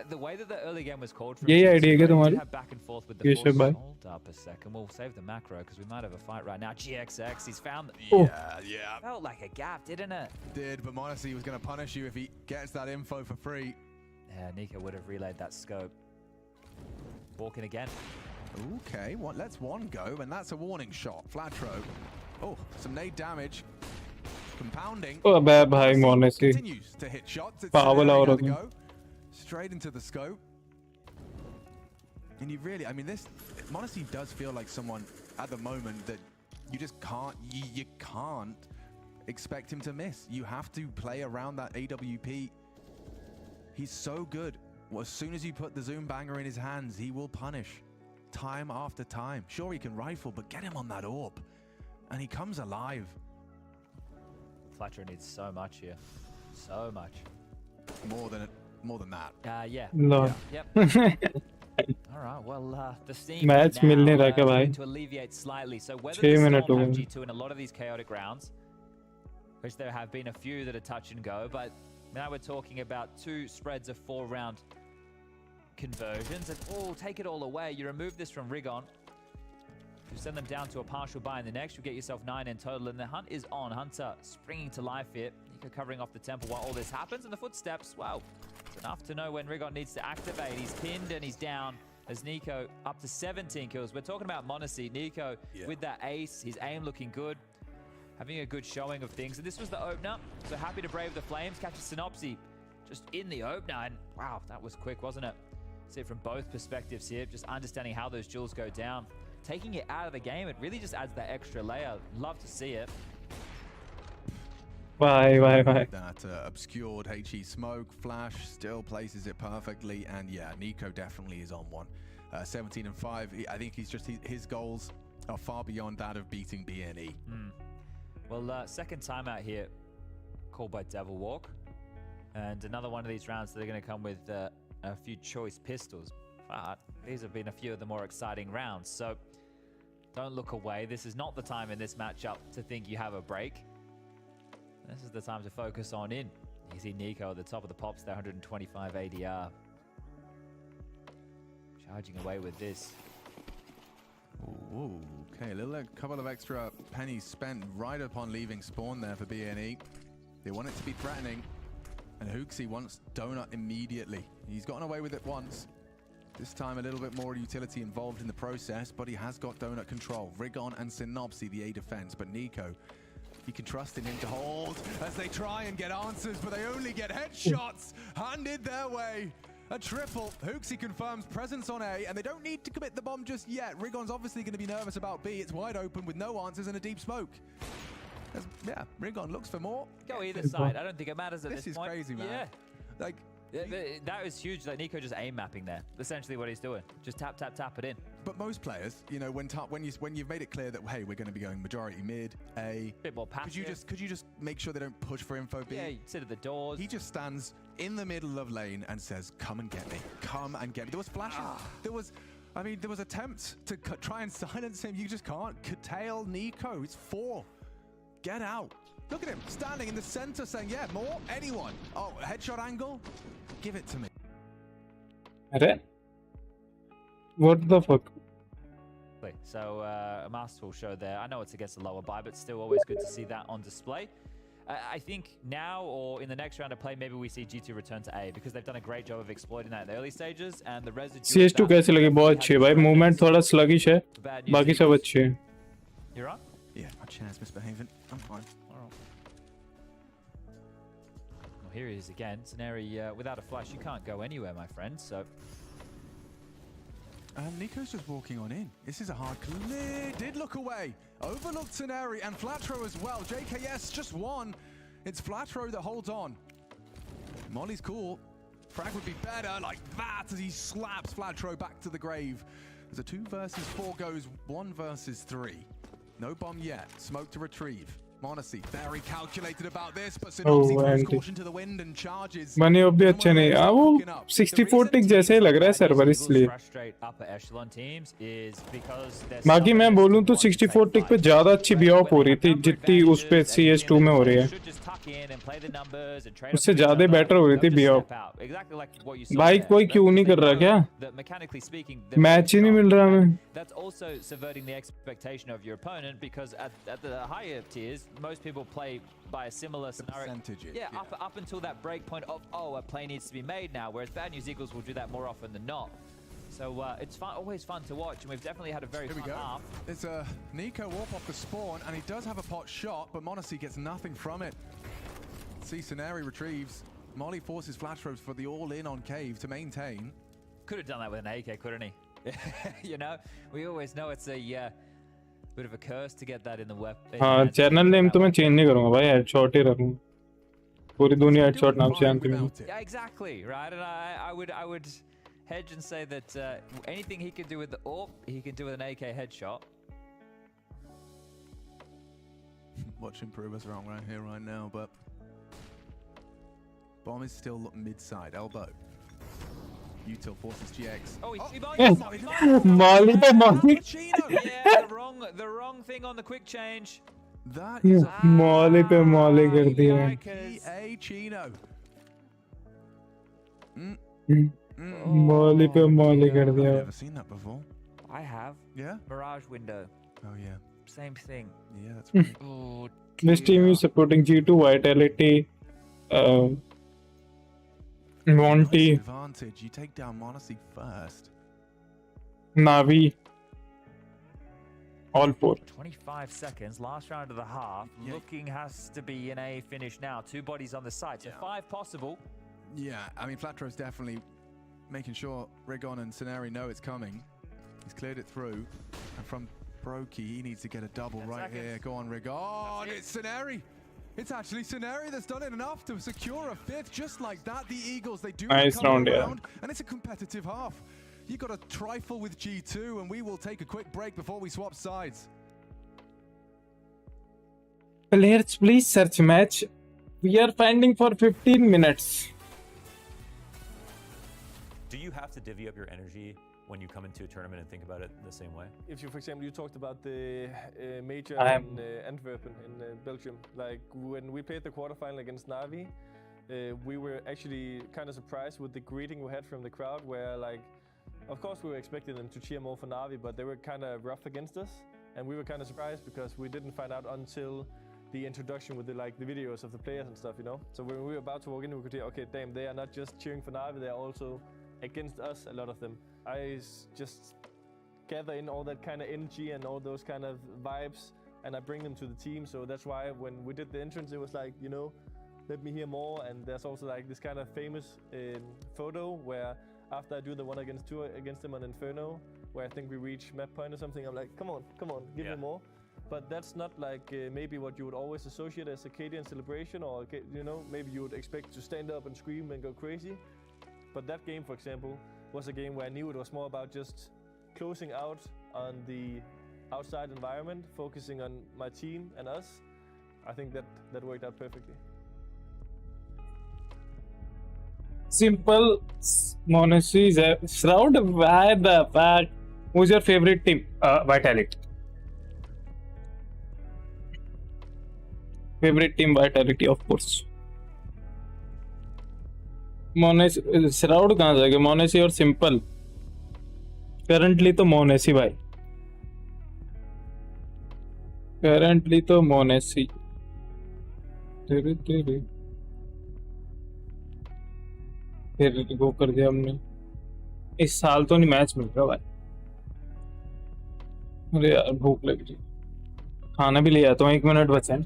The way that the early game was called from यही idea है क्या तुम्हारी? have back and forth with the ये force. भाई. Hold up a second. We'll save the macro because we might have a fight right now. GXX, he's found the... Oh. Yeah. Felt like a gap, didn't it? Did, but Monte was going to punish you if he gets that info for free. Yeah, Nico would have relayed that scope. Walking again. Okay, let's one go, and that's a warning shot. Flatro. Oh, some nade damage. Compounding. Oh, bad bhai, Monte. Continues to hit shots. It's Power to go straight into the scope. And you really, I mean, this Monte does feel like someone at the moment that you just can't, you can't expect him to miss. You have to play around that AWP. He's so good. Well, as soon as you put the zoom banger in his hands, he will punish time after time. Sure, he can rifle, but get him on that orb and he comes alive. Flatro needs so much here. So much. More than that. Yeah. No. Yep. All right. Well, the steam Match now, मिलने लगा भाई. to alleviate slightly. So whether 6 the minutes Storm हो have गए. G2 in a lot of these chaotic rounds, which there have been a few that are touch and go, but now we're talking about 2 spreads of 4-round conversions, and take it all away. You remove this from Rigon. You send them down to a partial buy in the next. You get yourself 9 in total, and the hunt is on. Hunter springing to life here. Nico covering off the temple while all this happens, and the footsteps, wow, it's enough to know when Rigon needs to activate. He's pinned and he's down as Nico up to 17 kills. We're talking about Monte. Nico with that ace, his aim looking good, having a good showing of things. And this was the opener, so happy to brave the flames. Catches 𝑠ynopsy just in the opener, and wow, that was quick, wasn't it? See it from both perspectives here, just understanding how those duels go down. Taking it out of the game, it really just adds that extra layer. Love to see it. Bye. That obscured HE smoke, Flash still places it perfectly, and yeah, Nico definitely is on one. 17 and 5, I think his goals are far beyond that of beating BNE. Well, second timeout here, called by 𝙈𝙆𝙈. And another one of these rounds that are going to come with a few choice pistols. But these have been a few of the more exciting rounds, so don't look away. This is not the time in this matchup to think you have a break. This is the time to focus on in. You see Nico at the top of the pops, there, 125 ADR. Charging away with this. Ooh, okay, a couple of extra pennies spent right upon leaving spawn there for BNE. They want it to be threatening, and 𝙆𝙀 wants Donut immediately. He's gotten away with it once. This time a little bit more utility involved in the process, but he has got Donut control. Rigon and 𝑠ynopsy, the A defense, but Nico, you can trust in him to hold as they try and get answers, but they only get headshots handed their way. A triple. 𝙆𝙀 confirms presence on A, and they don't need to commit the bomb just yet. Rigon's obviously going to be nervous about B. It's wide open with no answers and a deep smoke. Yeah, Rigon looks for more. Go either side. I don't think it matters at this point. This is crazy, man. Yeah. Like, that was huge. Like Nico just aim mapping there. Essentially what he's doing. Just tap, tap, tap it in. But most players, you know, when you've made it clear that, hey, we're going to be going majority mid, A. Bit more passive. Could you just make sure they don't push for info B? Yeah, you sit at the doors. He just stands in the middle of lane and says, come and get me. Come and get me. There was flashes. There was attempts to try and silence him. You just can't curtail Nico. It's 4. Get out. Look at him standing in the center saying, yeah, more, anyone. Oh, headshot angle? Give it to me. What the fuck? So a masterful show there. I know it's against the lower buy, but still always good to see that on display. I think now or in the next round of play, maybe we see G2 return to A because they've done a great job of exploiting that in the early stages, and the residue. CS2 कैसे लगी? बहुत अच्छी है भाई. Movement थोड़ा sluggish है. बाकी सब अच्छे हैं. You're on? Yeah, my chair's misbehaving. I'm fine. Well, here he is again. Scenario without a flash, you can't go anywhere, my friend. So. Nico's just walking on in. This is a hard clear. Did look away. Overlooked Scenari and Flatro as well. JKS just won. It's Flatro that holds on. Molly's cool. Frag would be better like that as he slaps Flatro back to the grave. There's a 2 versus 4 goes 1 versus 3. No bomb yet. Smoke to retrieve. Monte very calculated about this, but Oh, Synopsy throws anti. caution to the wind and charges. Money अब भी अच्छे नहीं हाँ वो 64 टिक जैसे ही लग रहा है सर्वर इसलिए बाकी मैं बोलूँ तो 64 टिक पे ज्यादा अच्छी बियॉप हो रही थी जितनी उस पे CS2 में हो रही है उससे ज्यादा बेटर हो रही थी बियॉप भाई कोई क्यों नहीं कर रहा क्या मैच ही नहीं मिल रहा हमें That's also subverting the expectation of your opponent because at the higher tiers, most people play by a similar scenario. Yeah, up until that break point of, oh, a play needs to be made now, whereas Bad News Eagles will do that more often than not. So it's always fun to watch, and we've definitely had a very fun half. It's a Nico warp off the spawn, and he does have a pot shot, but Monte gets nothing from it. See, Scenario retrieves. Molly forces flash robes for the all-in on Cave to maintain. Could have done that with an AK, couldn't he? You know, we always know it's a bit of a curse to get that in the weapon. हाँ channel name तो मैं change नहीं करूँगा भाई headshot ही रखूँगा पूरी दुनिया headshot नाम से जानती है Yeah, exactly right, and I would hedge and say that anything he can do with the AWP, he can do with an AK headshot. Watch him prove us wrong right here, right now, but bomb is still mid-side, elbow. Util forces GX. Oh, he's Molly to Molly. Yeah, the wrong thing on the quick change. That is Molly पे Molly कर दिया Chino. Molly पे Molly कर दिया I've never seen that before. I have. Yeah. Mirage window. Oh yeah. Same thing. Yeah, that's right. Oh, this team is supporting G2 Vitality Monte Advantage. You take down Monte first. Navi all 4 25 seconds, last round of the half. Yeah. Looking has to be in a finish now. 2 bodies on the site, so 5 possible. Yeah, I mean, Flatro's definitely making sure Rigon and Scenari know it's coming. He's cleared it through. And from Brokey, he needs to get a double right here. Go on, Rigon. It's Scenari. It's actually Scenari that's done it enough to secure a 5th. Just like that, the Eagles, they do nice round, and it's a competitive half. You got a trifle with G2, and we will take a quick break before we swap sides. Players, please search match. We are finding for 15 minutes. Do you have to divvy up your energy when you come into a tournament and think about it the same way? If you, for example, you talked about the major in Antwerp in Belgium. Like when we played the quarterfinal against Navi, we were actually kind of surprised with the greeting we had from the crowd, where like, of course we were expecting them to cheer more for Navi, but they were kind of rough against us. And we were kind of surprised because we didn't find out until the introduction with the videos of the players and stuff, you know? So when we were about to walk in, we could hear, okay, damn, they are not just cheering for Navi, they are also against us, a lot of them. I just gather in all that kind of energy and all those kind of vibes, and I bring them to the team. So that's why when we did the entrance, it was like, you know, let me hear more. And there's also like this kind of famous photo where after I do the 1-against-2 against them on Inferno, where I think we reach map point or something, I'm like, come on, give me more. But that's not like maybe what you would always associate as a Cadian celebration, or you know, maybe you would expect to stand up and scream and go crazy. But that game, for example, was a game where I knew it was more about just closing out on the outside environment, focusing on my team and us. I think that worked out perfectly. Simple, Monasteries, Shroud, why the fact? Who's your favorite team? Vitality. Favorite team, Vitality, of course. Monesy Shroud कहाँ जाएगा? मोनेसी और simple currently तो मोनेसी भाई, currently तो मोनेसी। फिर गो कर दिया हमने। इस साल तो नहीं मैच मिल रहा भाई। अरे यार भूख लग रही, खाना भी ले आता हूँ, 1 मिनट बचा है।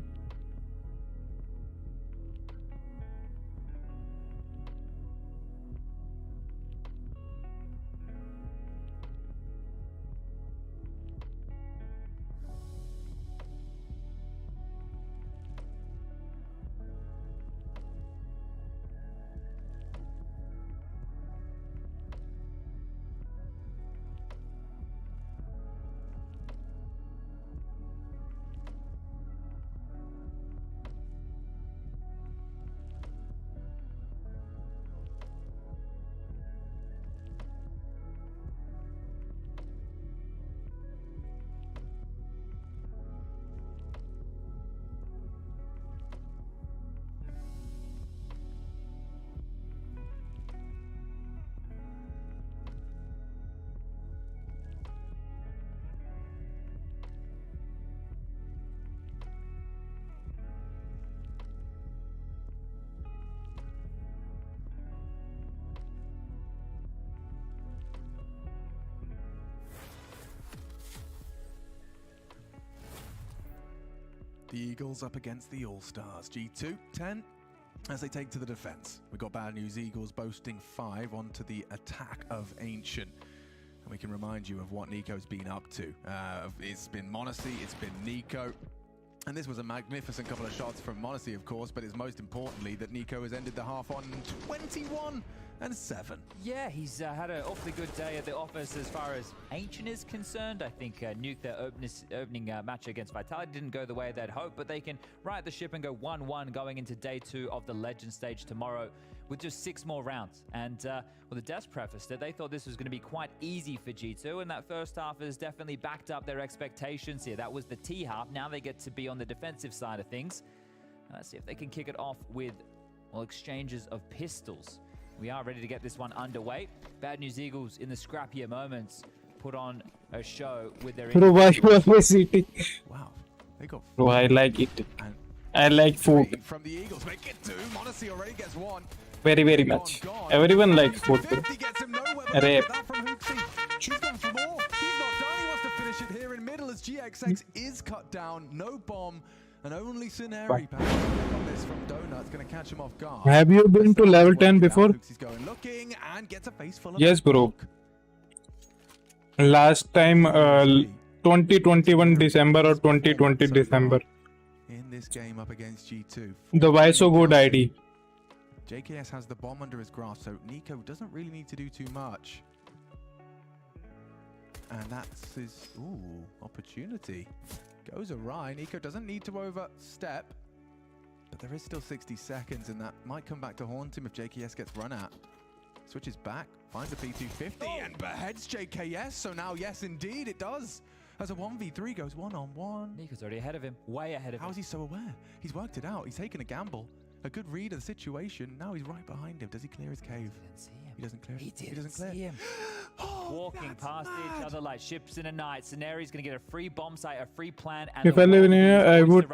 The Eagles up against the All-Stars. G2, 10 as they take to the defense. We've got bad news, Eagles boasting 5 onto the attack of Ancient. And we can remind you of what Nico's been up to. It's been Monte, it's been Nico. And this was a magnificent couple of shots from Monte, of course, but it's most importantly that Nico has ended the half on 21-7. Yeah, he's had an awfully good day at the office as far as Ancient is concerned. I think Nuke, their opening match against Vitality didn't go the way they'd hoped, but they can right the ship and go 1-1 going into day 2 of the Legend stage tomorrow with just 6 more rounds. And well, the devs prefaced it. They thought this was going to be quite easy for G2, and that first half has definitely backed up their expectations here. That was the T half. Now they get to be on the defensive side of things. Let's see if they can kick it off with, well, exchanges of pistols. We are ready to get this one underway. Bad News Eagles in the scrappier moments put on a show with their... Bro, why you always eating? Wow, they got... Bro, I like it. I like food. From the Eagles, make it 2. Monte already gets 1. Very, very much. Everyone likes food, bro. Rap. He's gone for more. He's not done. He wants to finish it here in middle as 𝘎𝑃𝑥 is cut down. No bomb. And only Scenarii on this from 𝙄𝙆𝙈 going to catch him off guard. Have you been to level 10 before? He's going looking and gets a face full of yes, bro. Last time, 2021 December or 2020 December. In this game up against G2. The Why So Good ID. JKS has the bomb under his grasp, so Nico doesn't really need to do too much. And that's his opportunity. Goes awry. Nico doesn't need to overstep, but there is still 60 seconds, and that might come back to haunt him if JKS gets run at. Switches back, finds a P250, and beheads JKS. So now, yes, indeed, it does. As a 1v3 goes 1-on-1. Nico's already ahead of him, way ahead of him. How is he so aware? He's worked it out. He's taken a gamble. A good read of the situation. Now he's right behind him. Does he clear his cave? He doesn't clear. He doesn't clear. See him. Walking past each other like ships in a night. Scenari's going to get a free bomb site, a free plan. And if I live in here, I would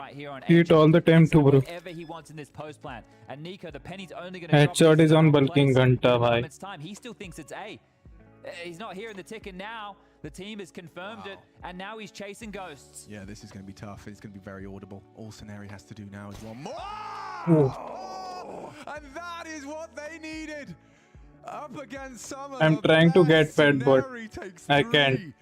eat all the time too, bro. Whatever he wants in this post plan. And Nico, the penny's only going to headshot is on bulking ghanta, bhai. It's time. He still thinks it's A. He's not here in the tick, and now the team has confirmed it, and now he's chasing ghosts. Yeah, this is going to be tough. It's going to be very audible. All Scenarii has to do now is one more. And that is what they needed. Up against some of I'm trying to get fed, but I can't.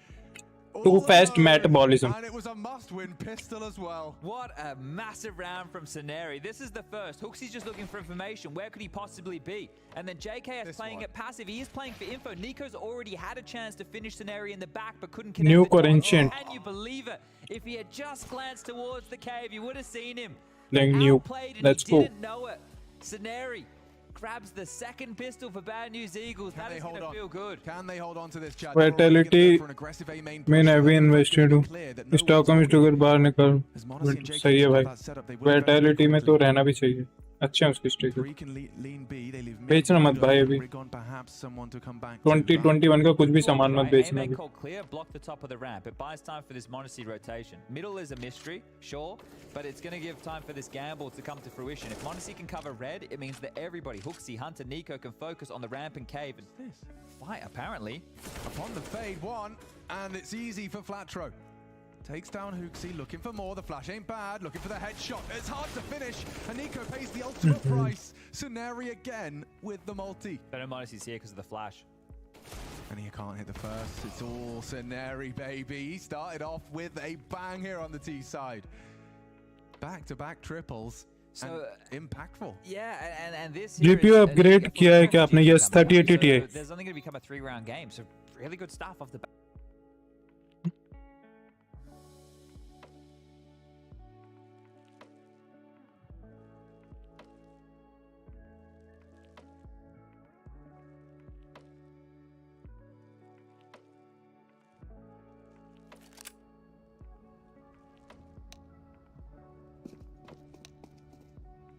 Too fast metabolism. And it was a must-win pistol as well. What a massive round from Scenarii. This is the first. 𝙬𝙆's just looking for information. Where could he possibly be? And then JKS playing it passive. He is playing for info. Nico's already had a chance to finish Scenarii in the back, but couldn't connect. Nuke or Ancient. Can you believe it? If he had just glanced towards the cave, you would have seen him. Playing Nuke. Let's go. Didn't know it. Scenarii grabs the second pistol for Bad News Eagles. That is going to feel good. Can they hold on to this, chat? Vitality में मैं भी invested हूँ. Stock में Stoker बाहर निकल. सही है भाई. Vitality में तो रहना भी चाहिए. अच्छा है उसकी स्ट्रेक. बेचना मत भाई अभी. 2021 का कुछ भी सामान मत बेचना. Block the top of the ramp. It buys time for this Monte rotation. Middle is a mystery, sure, but it's going to give time for this gamble to come to fruition. If Monte can cover red, it means that everybody, 𝙬𝙆, Hunter, Nico, can focus on the ramp and cave and fight, apparently. Upon the fade one, and it's easy for 𝙬𝙁. Takes down 𝙬𝙆, looking for more. The flash ain't bad. Looking for the headshot. It's hard to finish. And Nico pays the ultimate price. Scenarii again with the multi. But no Monte's here because of the flash. And he can't hit the first. It's all Scenarii, baby. He started off with a bang here on the T side. Back-to-back triples. So impactful. Yeah, and this GPU upgrade किया है क्या आपने? Yes, 3080 Ti. There's only going to become a 3-round game, so really good stuff off the back.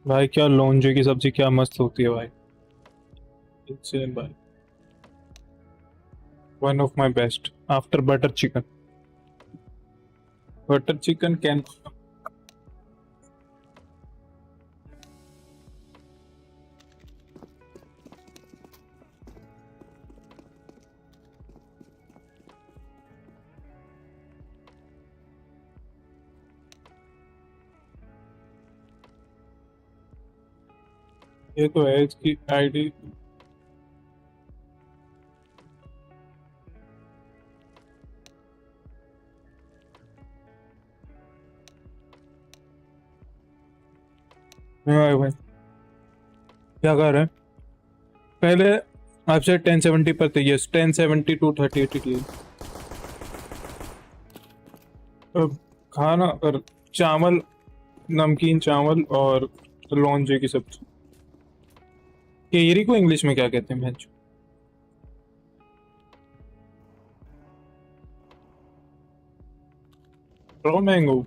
भाई क्या लोंजे की सब्जी क्या मस्त होती है भाई. Insane भाई. One of my best after butter chicken. Butter chicken can. ये तो है इसकी आईडी। भाई क्या कर रहे हैं? पहले आपसे 1070 पर थे, यस 1070 230 टी। खाना और चावल, नमकीन चावल और लौंजे की सब्जी। केरी को इंग्लिश में क्या कहते हैं भैंस? Raw mango.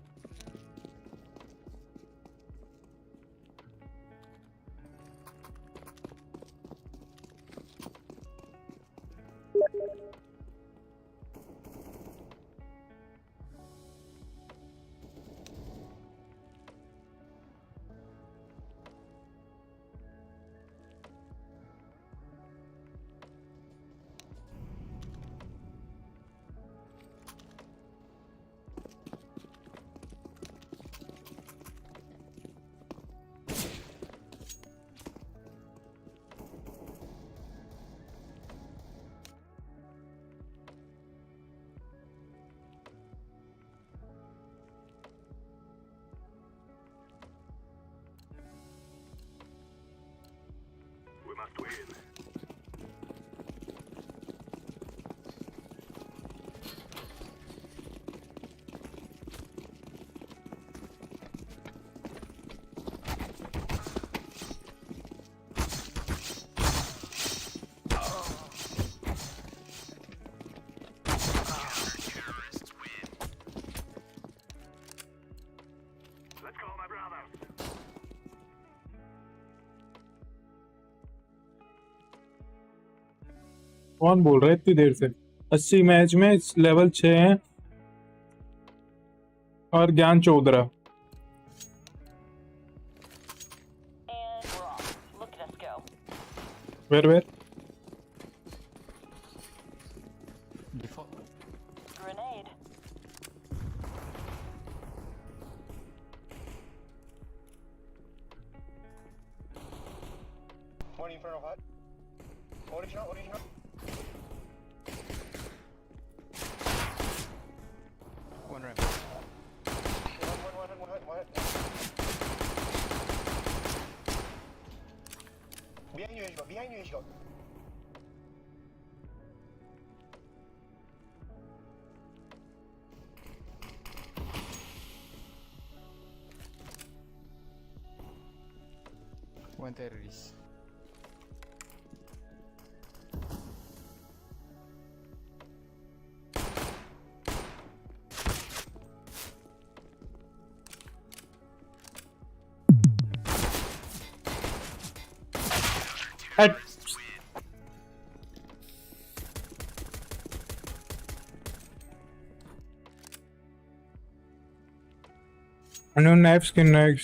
We must win. Let's go, my brothers. कौन बोल रहा है इतनी देर से? 80 मैच में लेवल 6 हैं और ज्ञान 14। Where Grenade. One inferno hut. Original. One ramp. One. Behind you, Ishgo. One terrorist. Knife skin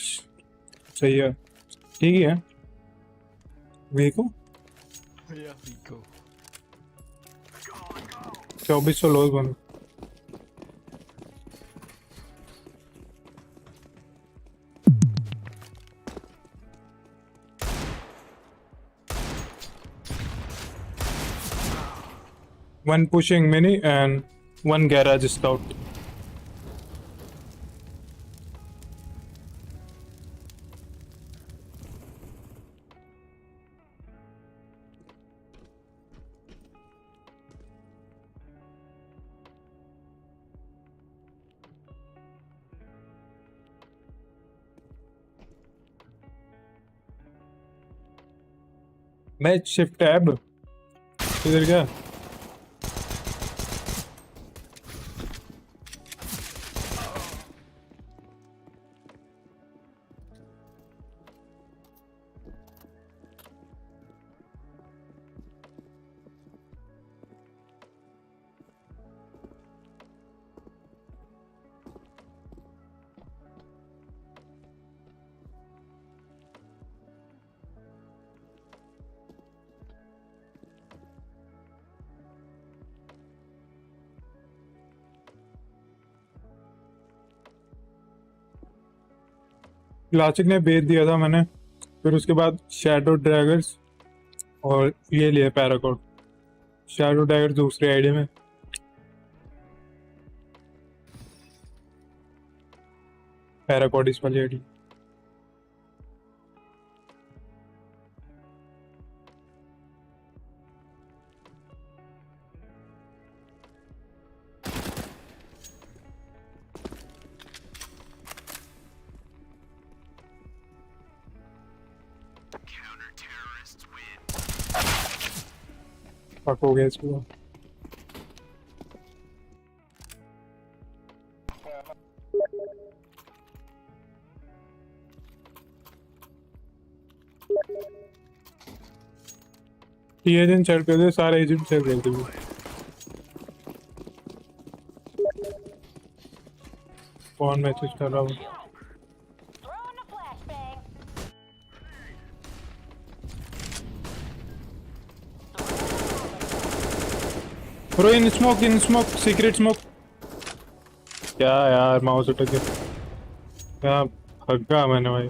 सही है, ठीक है। वीको 2400 लॉस बन। One pushing mini and one garage scout. Match shift tab इधर क्या? क्लासिक ने भेज दिया था मैंने फिर उसके बाद शैडो ड्रैगर्स और ये लिया पैराकॉड। शैडो ड्रैगर दूसरी आईडी में, पैराकॉड इस वाली आईडी। फक हो गया इसको। एजेंट चढ़ कर दे, सारे एजेंट चढ़ कर दे। कौन मैसेज कर रहा हूँ? Bro, in smoke, secret smoke. क्या यार माउस उठा के क्या भगा मैंने भाई।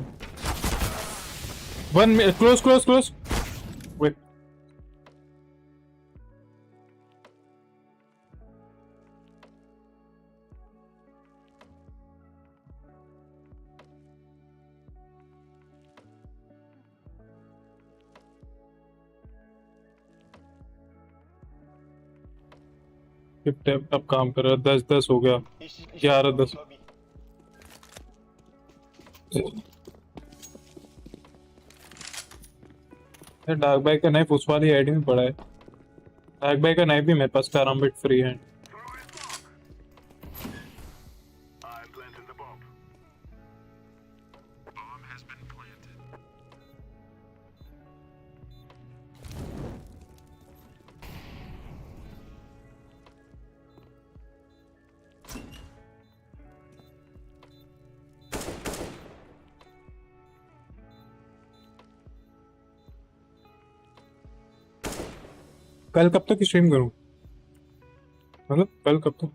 One close. Wait. अब काम कर रहा है। 10-10 हो गया, 11-10। डार्क बाई का नाइफ उस वाली आईडी में पड़ा है। डार्क बाई का नाइफ भी मेरे पास कैरम्बिट फ्री है। कल कब तक स्ट्रीम करूं? मतलब कल कब तक?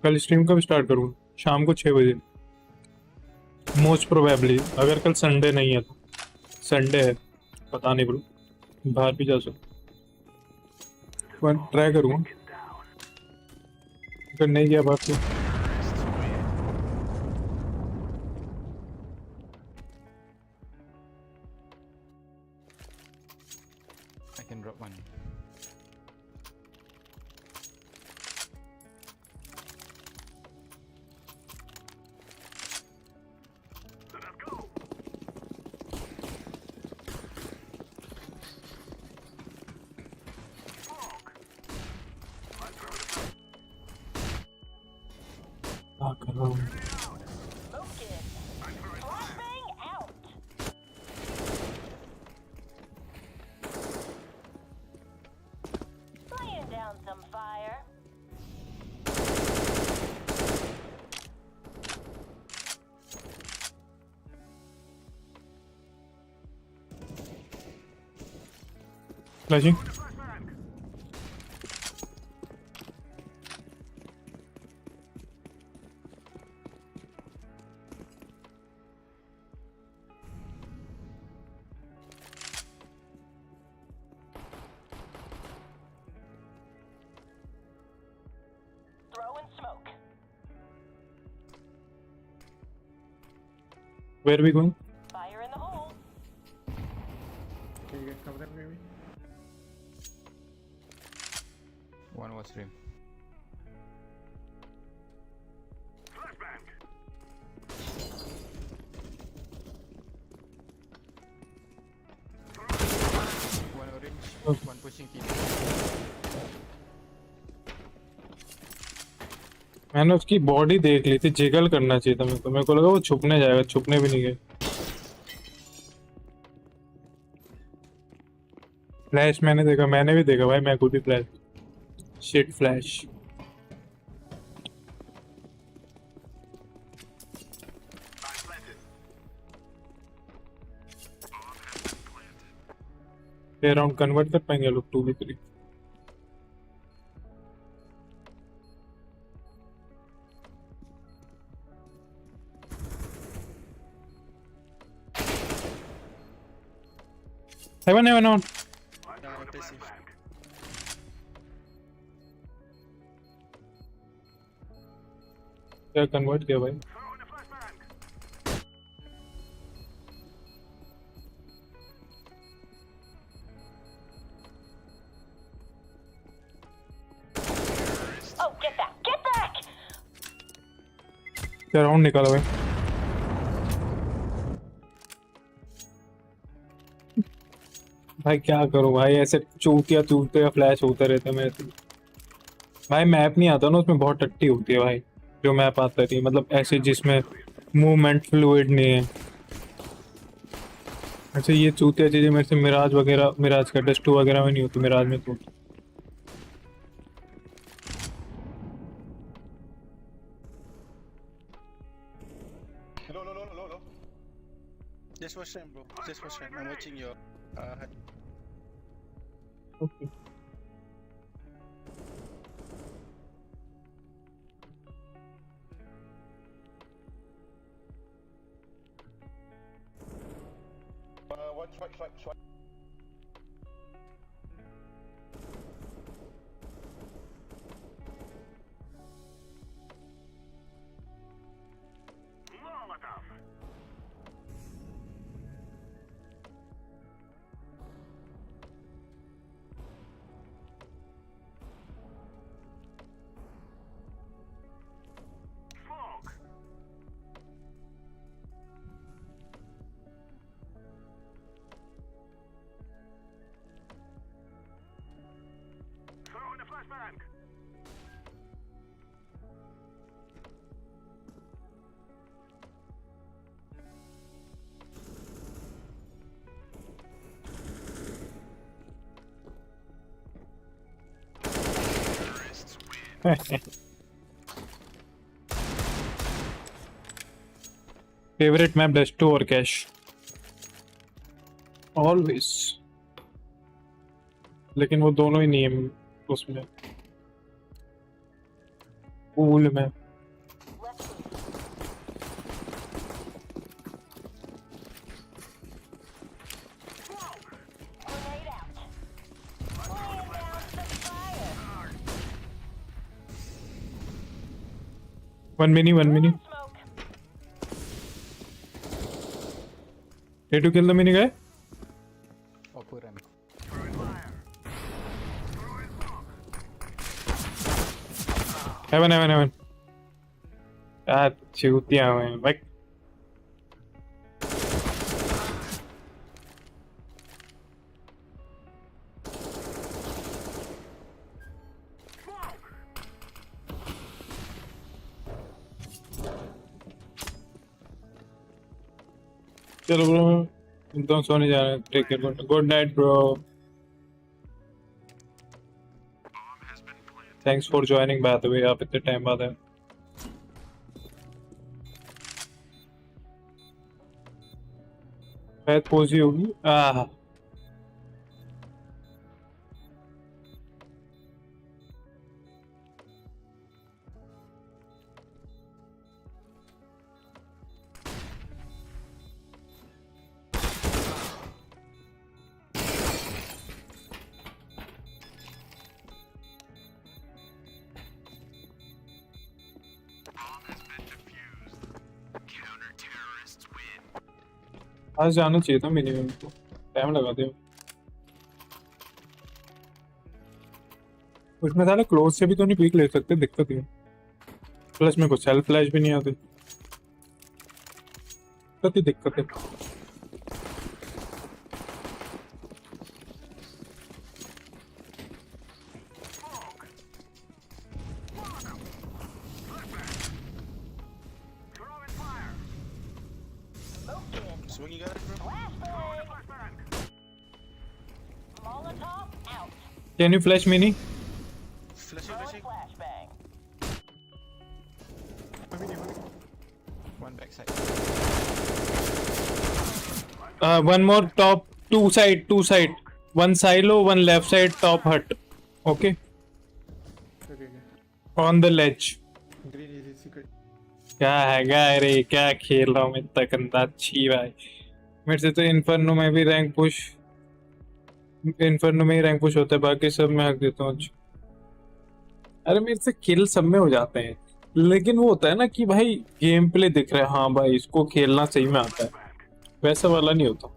कल स्ट्रीम कब स्टार्ट करूं? शाम को 6 बजे मोस्ट प्रोबेबली, अगर कल संडे नहीं है तो। संडे है पता नहीं ब्रो, बाहर भी जा सकता, ट्राई करूंगा। अगर नहीं किया बात तो I can drop one. कर रहा हूँ। Laying down some fire. Flashing. Where are we going? Fire in the hole. Can you get cover that maybe? One was stream. One orange, one pushing team. मैंने उसकी body देख ली थी, jiggle करना चाहिए था मेरे को लगा वो छुपने जाएगा, छुपने भी नहीं गए। फ्लैश मैंने भी देखा भाई, मैं खुद ही फ्लैश। Shit flash. ये राउंड कन्वर्ट कर पाएंगे लोग 2v3? Heaven. क्या कन्वर्ट किया भाई? Oh, get back! Get back! क्या राउंड निकाला भाई? भाई क्या करूं भाई, ऐसे चूतिया फ्लैश होते रहते मेरे से। भाई मैप नहीं आता ना, उसमें बहुत टट्टी होती है भाई। जो मैप आता थी मतलब ऐसे जिसमें मूवमेंट फ्लूइड नहीं है। अच्छा ये चूतिया चीजें मेरे से मिराज का डस्ट 2 वगैरह में नहीं होती, मिराज में तो। Low. Just watch time, bro. Just watch time. I'm watching your Okay. Swipe. Flashbang! Favourite map dust 2 और कैश ऑलवेज, लेकिन वो दोनों ही नहीं है उसमें। कूल में one mini to kill the mini guy. Oh, poor him. Heaven. चूतिया में भाई। चलो ब्रो एकदम सोने जा रहे हैं। Take care, good night bro. Thanks for joining by the way, आप इतने टाइम बाद आए। शायद पोजी होगी। आज जाना चाहिए था मिनिमम को, टाइम लगा दे। उसमें साला क्लोज से भी तो नहीं पीक ले सकते, दिक्कत है। प्लस मेरे को सेल्फ फ्लैश भी नहीं आती, दिक्कत है। Swing, you got it, bro? Molotov out. Can you flash mini? Flashing. One backside. One more top, two side. One silo, one left side top hut. Okay. Okay. On the ledge. Green is secret. क्या है रे, क्या खेल रहा हूँ मैं इतना गंदा। अच्छी भाई, मेरे से तो इन्फर्नो में भी रैंक पुश इन्फर्नो में ही रैंक पुश होता है, बाकी सब मैं हक देता हूँ। अरे मेरे से किल सब में हो जाते हैं, लेकिन वो होता है ना कि भाई गेम प्ले दिख रहा है, हाँ भाई इसको खेलना सही में आता है, वैसा वाला नहीं होता।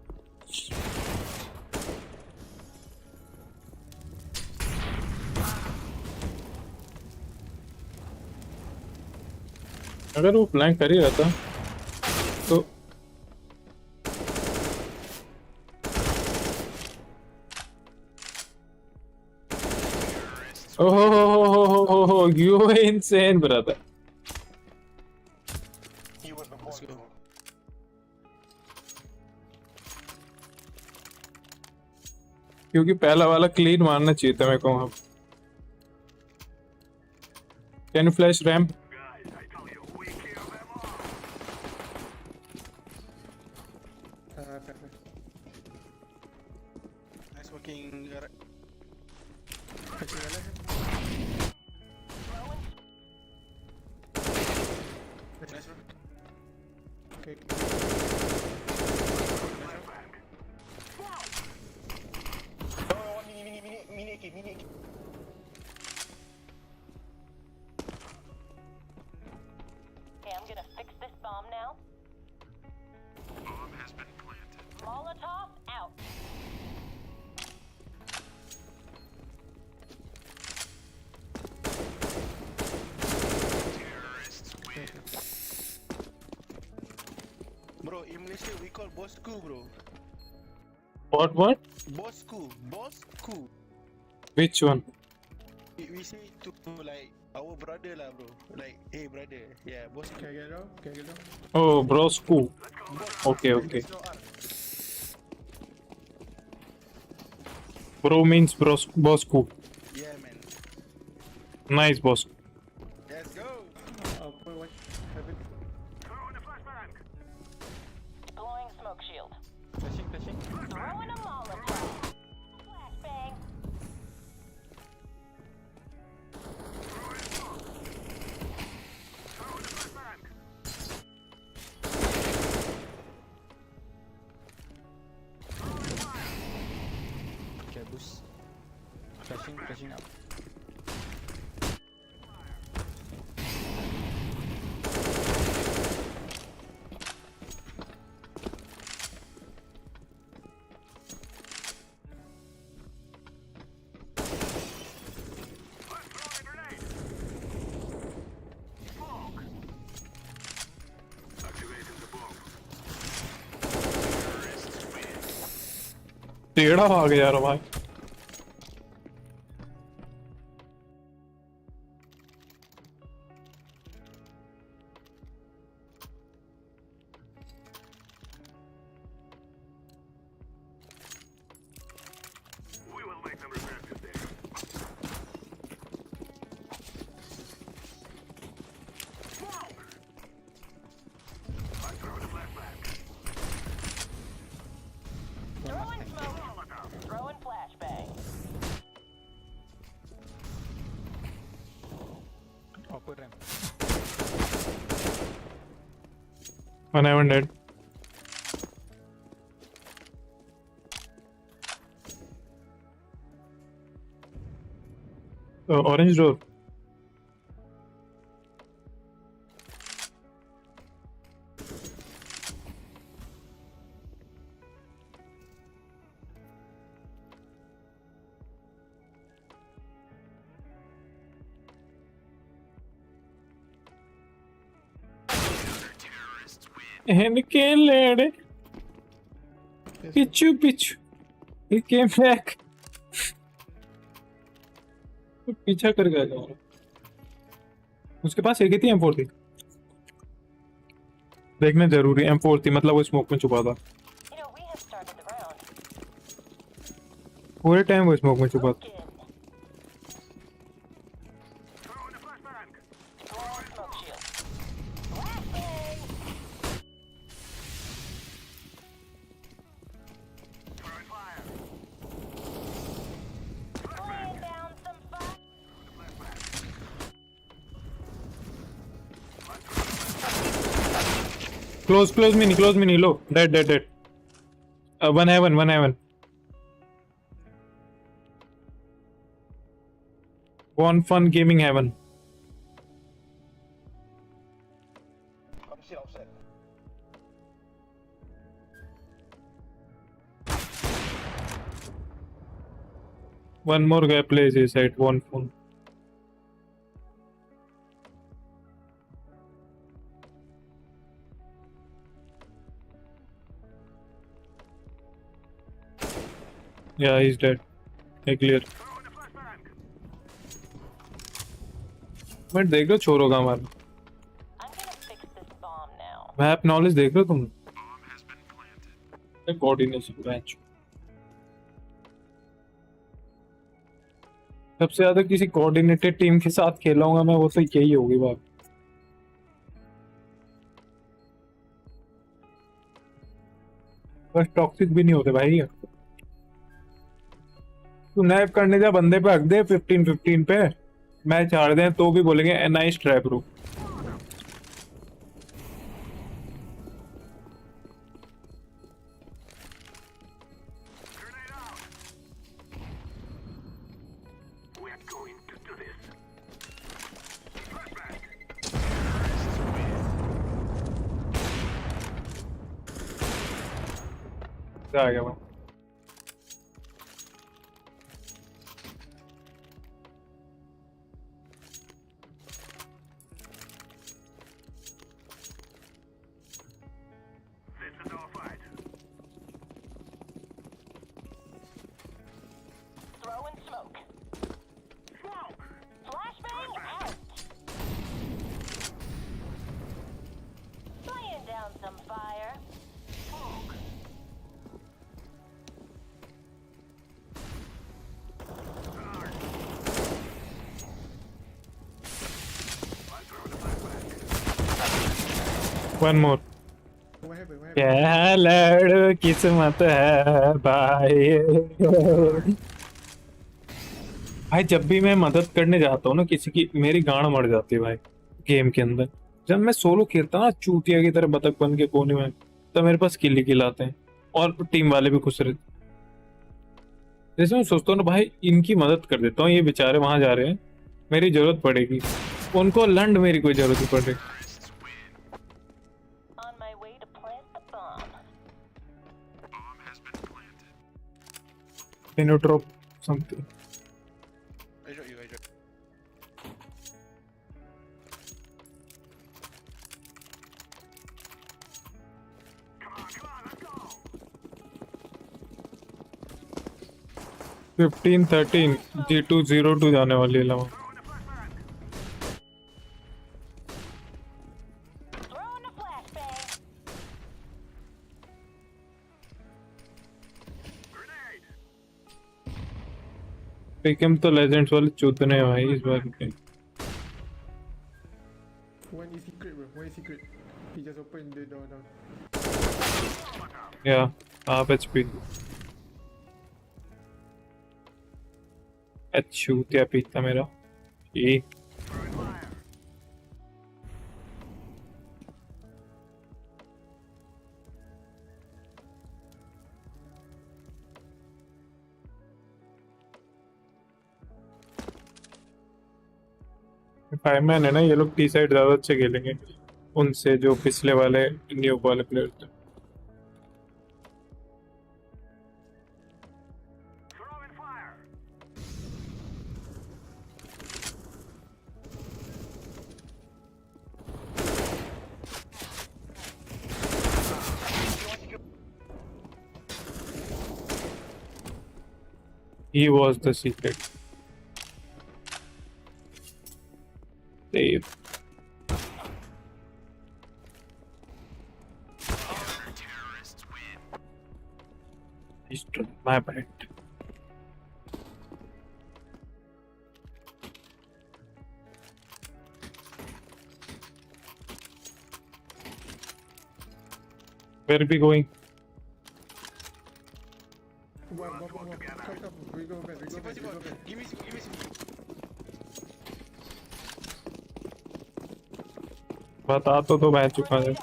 अगर वो प्लान कर ही रहता तो oh, you are insane, brother. क्योंकि पहला वाला क्लीन मारना चाहिए था मेरे को वहां। Can flash ramp? Nice working. Okay. Mini. Okay, I'm gonna fix this bomb now. Bomb has been planted. Molotov out. Terrorists win. Bro, in Malaysia we call Bosku, bro. What? Bosku. Which one? We say to like our brother lah, bro. Like, hey brother, yeah, Bosku. Can I get down? Oh, brosku. Okay. Bro means bosku. Yeah, man. Nice, boss. Let's go. Throwing a flashbang. Blowing smoke shield. Flashing. Throwing a Molotov. Flashbang. Throwing a flashbang. Throwing fire. Okay, boost. Flashing up. Let's throw a grenade. Smoke. Activating the bomb. Terrorists win. टेढ़ा भाग यार भाई। We will make them regret this day. Smoke. I'm throwing a flashbang. Throwing smoke. Throwing flashbang. Awkward ramp. One haven't dead. Orange door. इनके लेड़े पिचू he came back. पीछा कर गया था उसके पास एक ही थी M4 थी, देखना जरूरी। M4 थी मतलब वो स्मोक में छुपा था, पूरे टाइम वो स्मोक में छुपा था। Close mini, low. Dead. One heaven. One fun gaming heaven. I'm still outside. One more guy plays his at one phone. Yeah, he's dead. I clear. मैं देख लो छोरों का हमारा मैप नॉलेज देख लो तुम कोऑर्डिनेशन मैच सबसे ज्यादा किसी कोऑर्डिनेटेड टीम के साथ खेला हूँ मैं वो तो यही होगी बात बस टॉक्सिक भी नहीं होते भाई तू नैप करने जा बंदे पे हक दे 15-15 पे मैच हार दें तो भी बोलेंगे नाइस ट्राई ब्रो आ गया वो One more. क्या लड़ किस्मत है भाई भाई जब भी मैं मदद करने जाता हूँ ना किसी की मेरी गांड मर जाती है भाई गेम के अंदर जब मैं सोलो खेलता हूँ ना चूतिया की तरह बतख बन के कोने में तो मेरे पास किल ही आते हैं और टीम वाले भी खुश रहते जैसे मैं सोचता हूँ ना भाई इनकी मदद कर देता हूँ ये बेचारे वहां जा रहे हैं मेरी जरूरत पड़ेगी उनको लंड मेरी कोई जरूरत नहीं पड़ रही Can you drop something? I drop you, I drop. Come on, 15-13 G202 जाने वाली है लवा पिकम तो लेजेंड्स वाले चूतने हैं भाई इस बार के One is secret bro, one is secret. He just opened the door down. या आप HP चूतिया पीता मेरा ये फाइवमैन है ना ये लोग टी साइड ज्यादा अच्छे खेलेंगे उनसे जो पिछले वाले न्यू वाले प्लेयर थे He was the secret. Save. He's my bad. Where are we going? We go back, we go back, we go back. Give me बता तो बह चुका है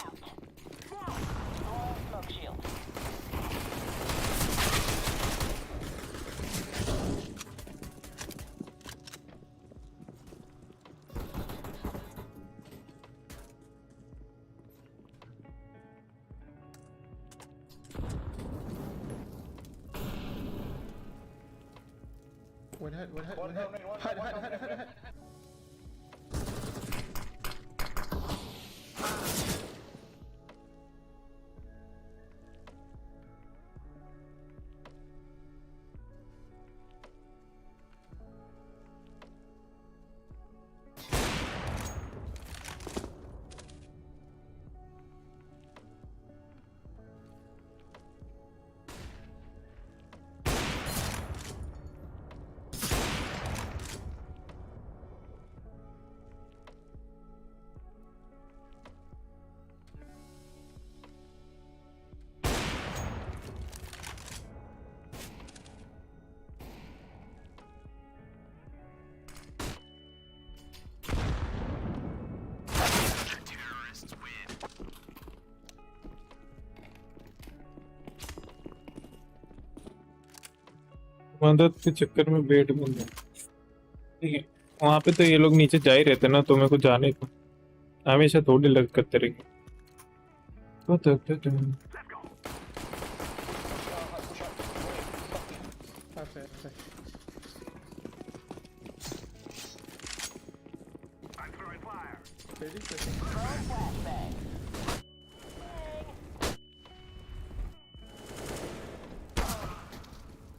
One head. Hide. मदद के चक्कर में बेट बन गया। ठीक है, वहाँ पे तो ये लोग नीचे जा ही रहते ना, तो मेरे को जाने को हमेशा थोड़ी लग करते रहेंगे।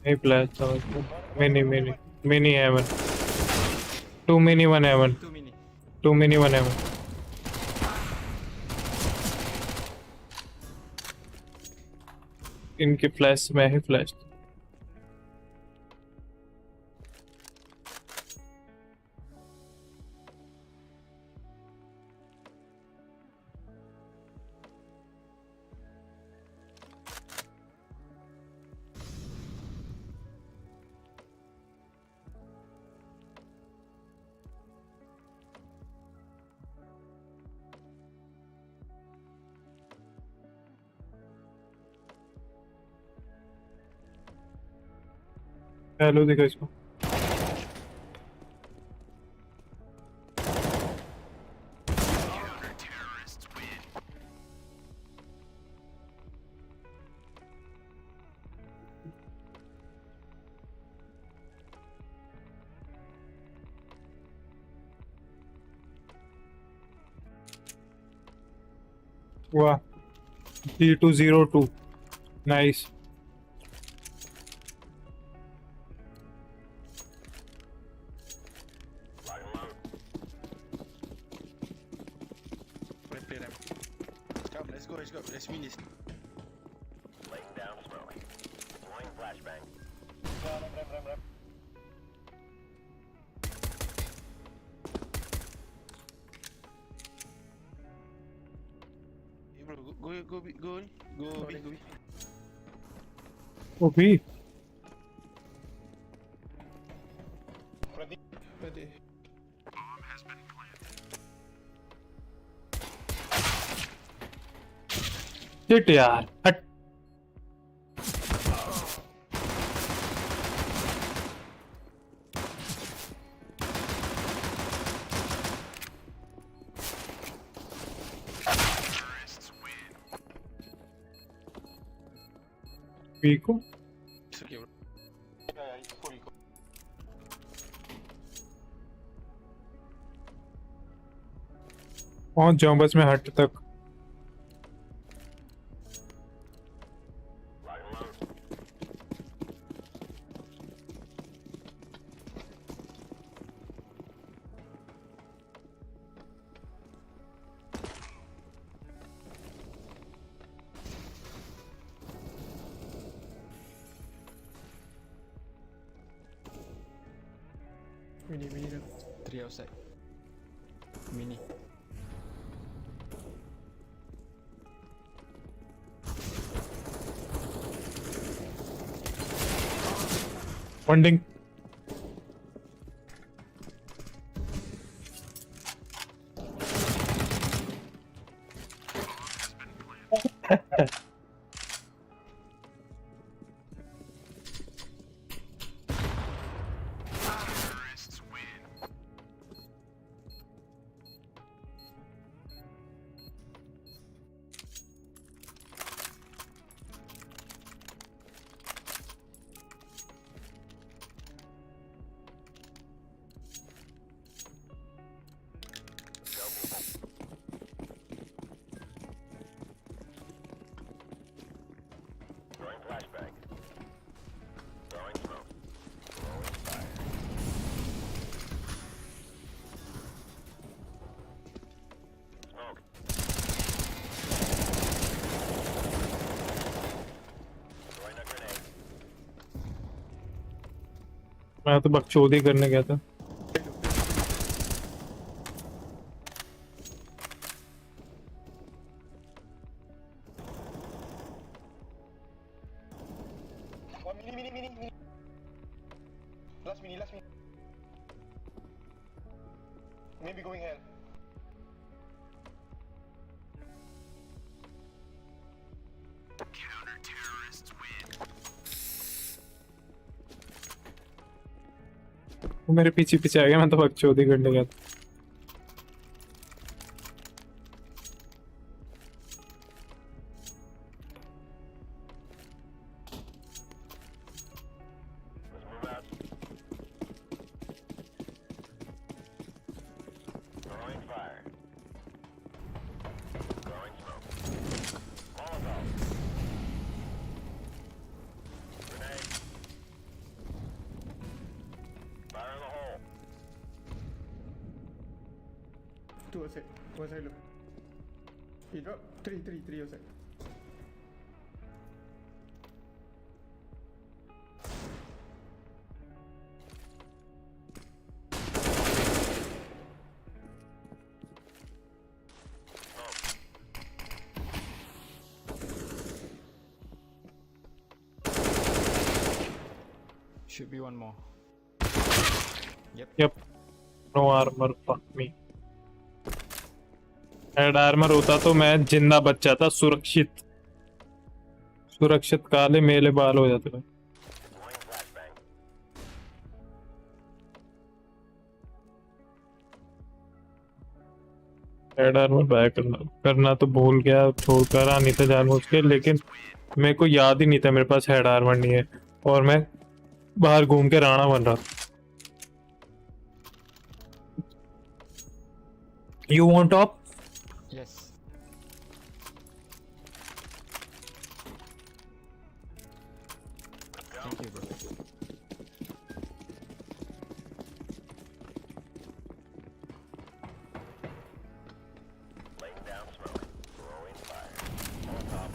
Hey, blast. Mini heaven. 2 mini 1 heaven. 2 mini 1 heaven. इनके फ्लैश में है फ्लैश। हेलो देखो इसको। वाह, 3202 nice. Let's win this. Laying down smoke. Deploying flashbang. Ram. Hey bro, go B. ओ भी Ready. Bomb has been planted. Shit यार, हट। पीको It's okay bro. Yeah, it's fully go. पहुंच जाऊं बस मैं हट तक। Mini. 3 outside. Mini. फंडिंग मैं तो बकचोदी करने गया था। Mini. Last mini. Maybe going hell. Counter-terrorists win. वो मेरे पीछे आ गया, मैं तो बकचोदी करने गया था। Two outside. One side look. He drop. Three outside. Should be one more. Yep. No armor, fuck me. Head armour होता तो मैं जिंदा बच जाता, सुरक्षित काले मेले बाल हो जाते। हेड आर्मर बाय करना तो भूल गया, छोड़कर आ नहीं था जानबूझ के, लेकिन मेरे को याद ही नहीं था मेरे पास हेड आर्मर नहीं है और मैं बाहर घूम के राणा बन रहा था। You want top? Yes. Thank you, bro. Laying down smoke. Throwing fire. On top.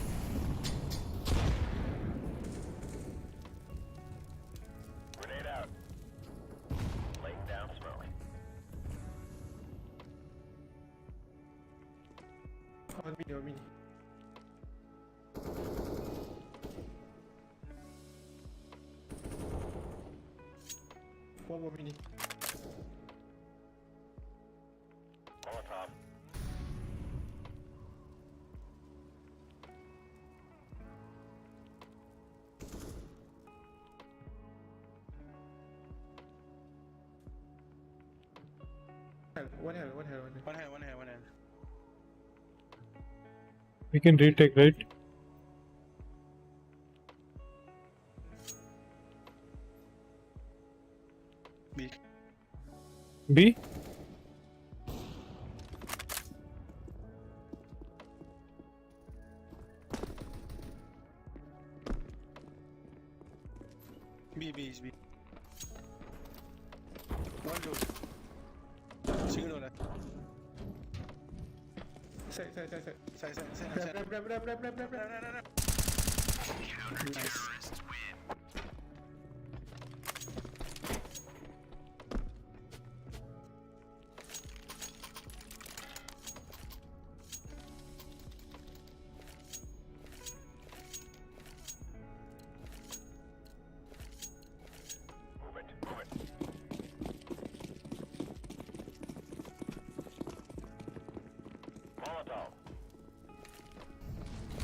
Grenade out. Laying down smoke. One mini. One more mini. On top. One hell. One hand. We can retake, right? B? B. One door. Single door. Side. Side. Grab. Counter-terrorists win. Move it. Molotov.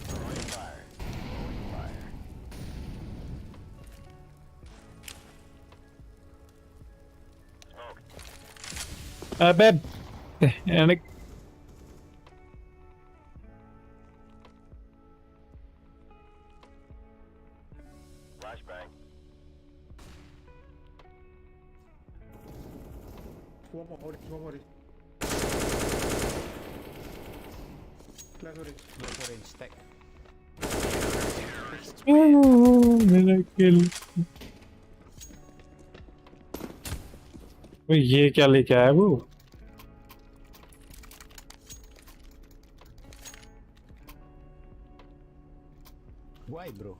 Throwing fire. Smoke. Beb. Yani Flashbang. One more. Last orange. Left orange stack. मेरा किल। ये क्या लेके आया वो? Why, bro?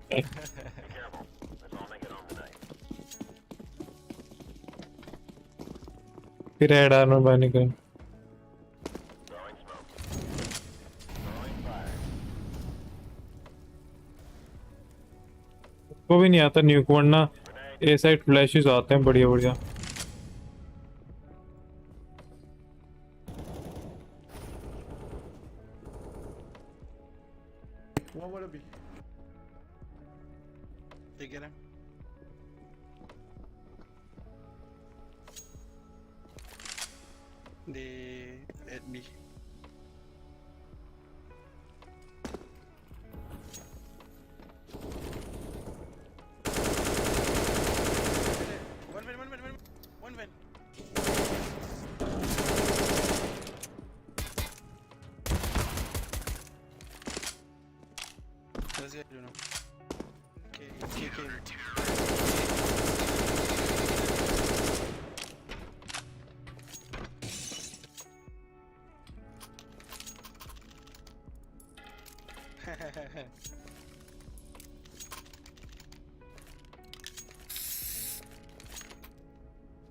Be careful. Let's all make it home tonight. फिर add आना बानी कर को भी नहीं आता न्यूक, वरना ए साइड फ्लैशेस आते हैं बढ़िया बढ़िया। One more B. They get him. They at B. One win. Let's get you know.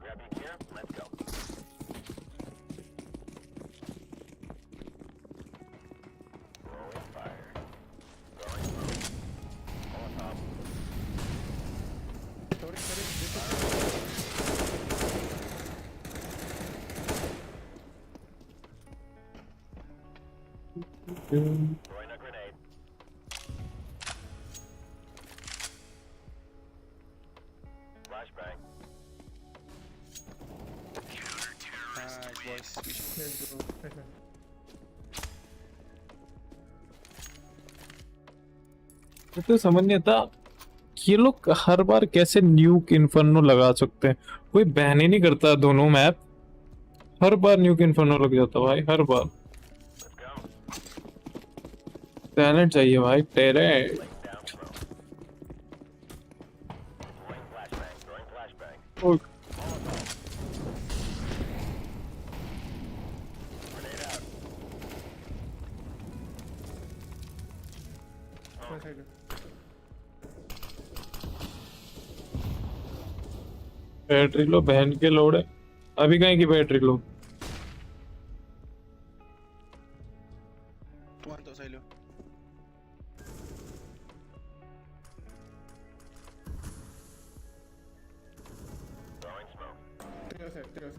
Grab your gear, let's go. Throwing fire. Throwing smoke. On top. Throwing a grenade. Flashbang. Nice boys. Let's go. Nice man. तो समझ नहीं आता ये लोग हर बार कैसे न्यूक inferno लगा सकते हैं। कोई बैन ही नहीं करता दोनों मैप, हर बार न्यूक इन्फर्नो लग जाता भाई, हर बार। टैलेंट चाहिए भाई, talent. One side. Battery low, बहन के लोड है। अभी कहीं की battery low. One to silo. Throwing smoke. Three outside.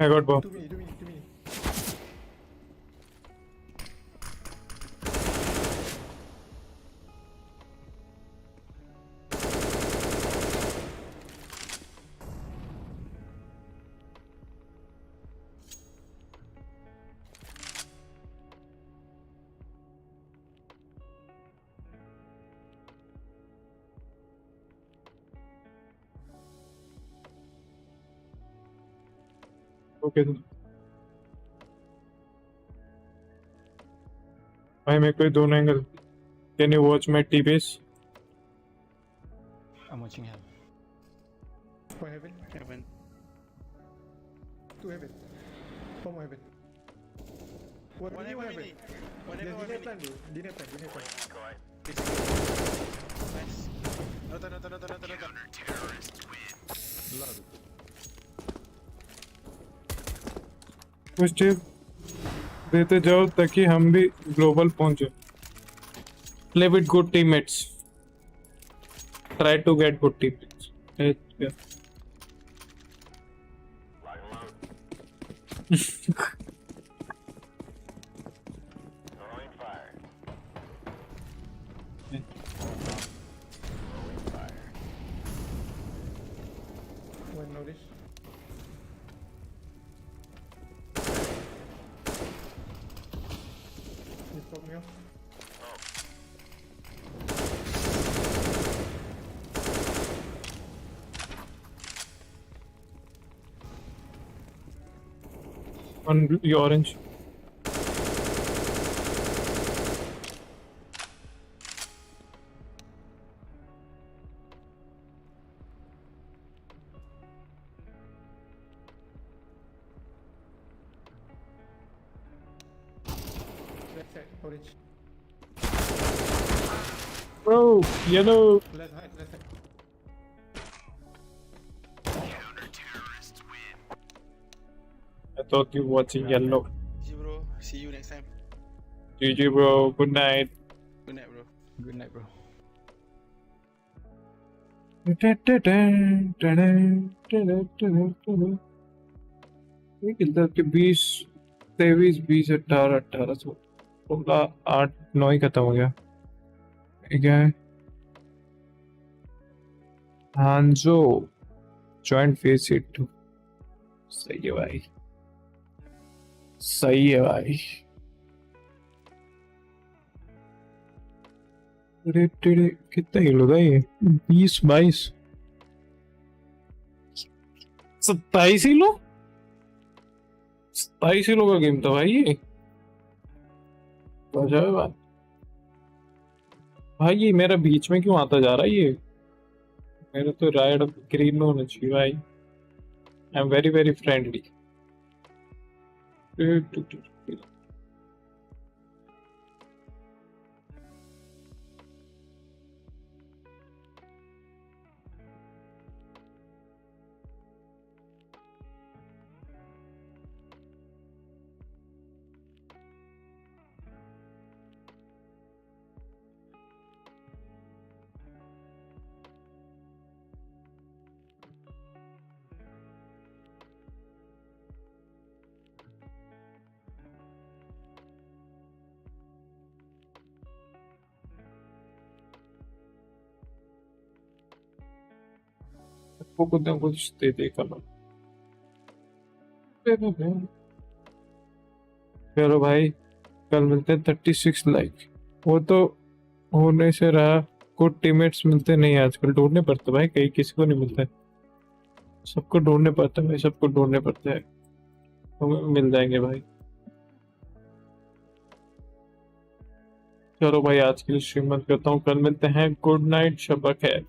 I got bomb. 2 mini. Okay. भाई मेरे को दोनों angle. Can you watch my T-base? I'm watching heaven. One heaven. Heaven. 2 heaven. One more heaven. One One mini, one heaven. heaven. One heaven. One Dinner mini. plan bro. Dinner plan. Nice. Nota. कुछ tip देते जाओ ताकि हम भी global पहुंचे। Play with good teammates. Try to get good teammates. Yeah. Throwing fire. One notice. You pop me off. On the orange. bridge. Bro, yellow. Let's hide, let's hide. I thought you were watching yellow. GG bro, see you next time. GG bro, good night. Good night bro. Good night, bro. ये कितना के 20 23 20 18 18 16 8 9 ही खत्म हो गया। ठीक है हांजो joint face it सही है भाई, सही है भाई। कितना किलो था ये? 20 22 27 किलो, 27 किलो का गेम था भाई ये। बात भाई ये मेरा बीच में क्यों आता जा रहा है ये? मेरा तो राइड ग्रीन में होना चाहिए भाई। I am very very friendly. कुछ दे दे कल। चलो भाई कल मिलते हैं 36 लाइक। वो तो होने से रहा, कुछ टीममेट्स मिलते नहीं आजकल, ढूंढने पड़ते भाई, कहीं किसी को नहीं मिलता है, सबको ढूंढने पड़ता है भाई, सबको ढूंढने पड़ता है। हमें मिल जाएंगे भाई। चलो भाई आज के लिए स्ट्रीम बंद करता हूँ, कल मिलते हैं। गुड नाइट, शब खैर।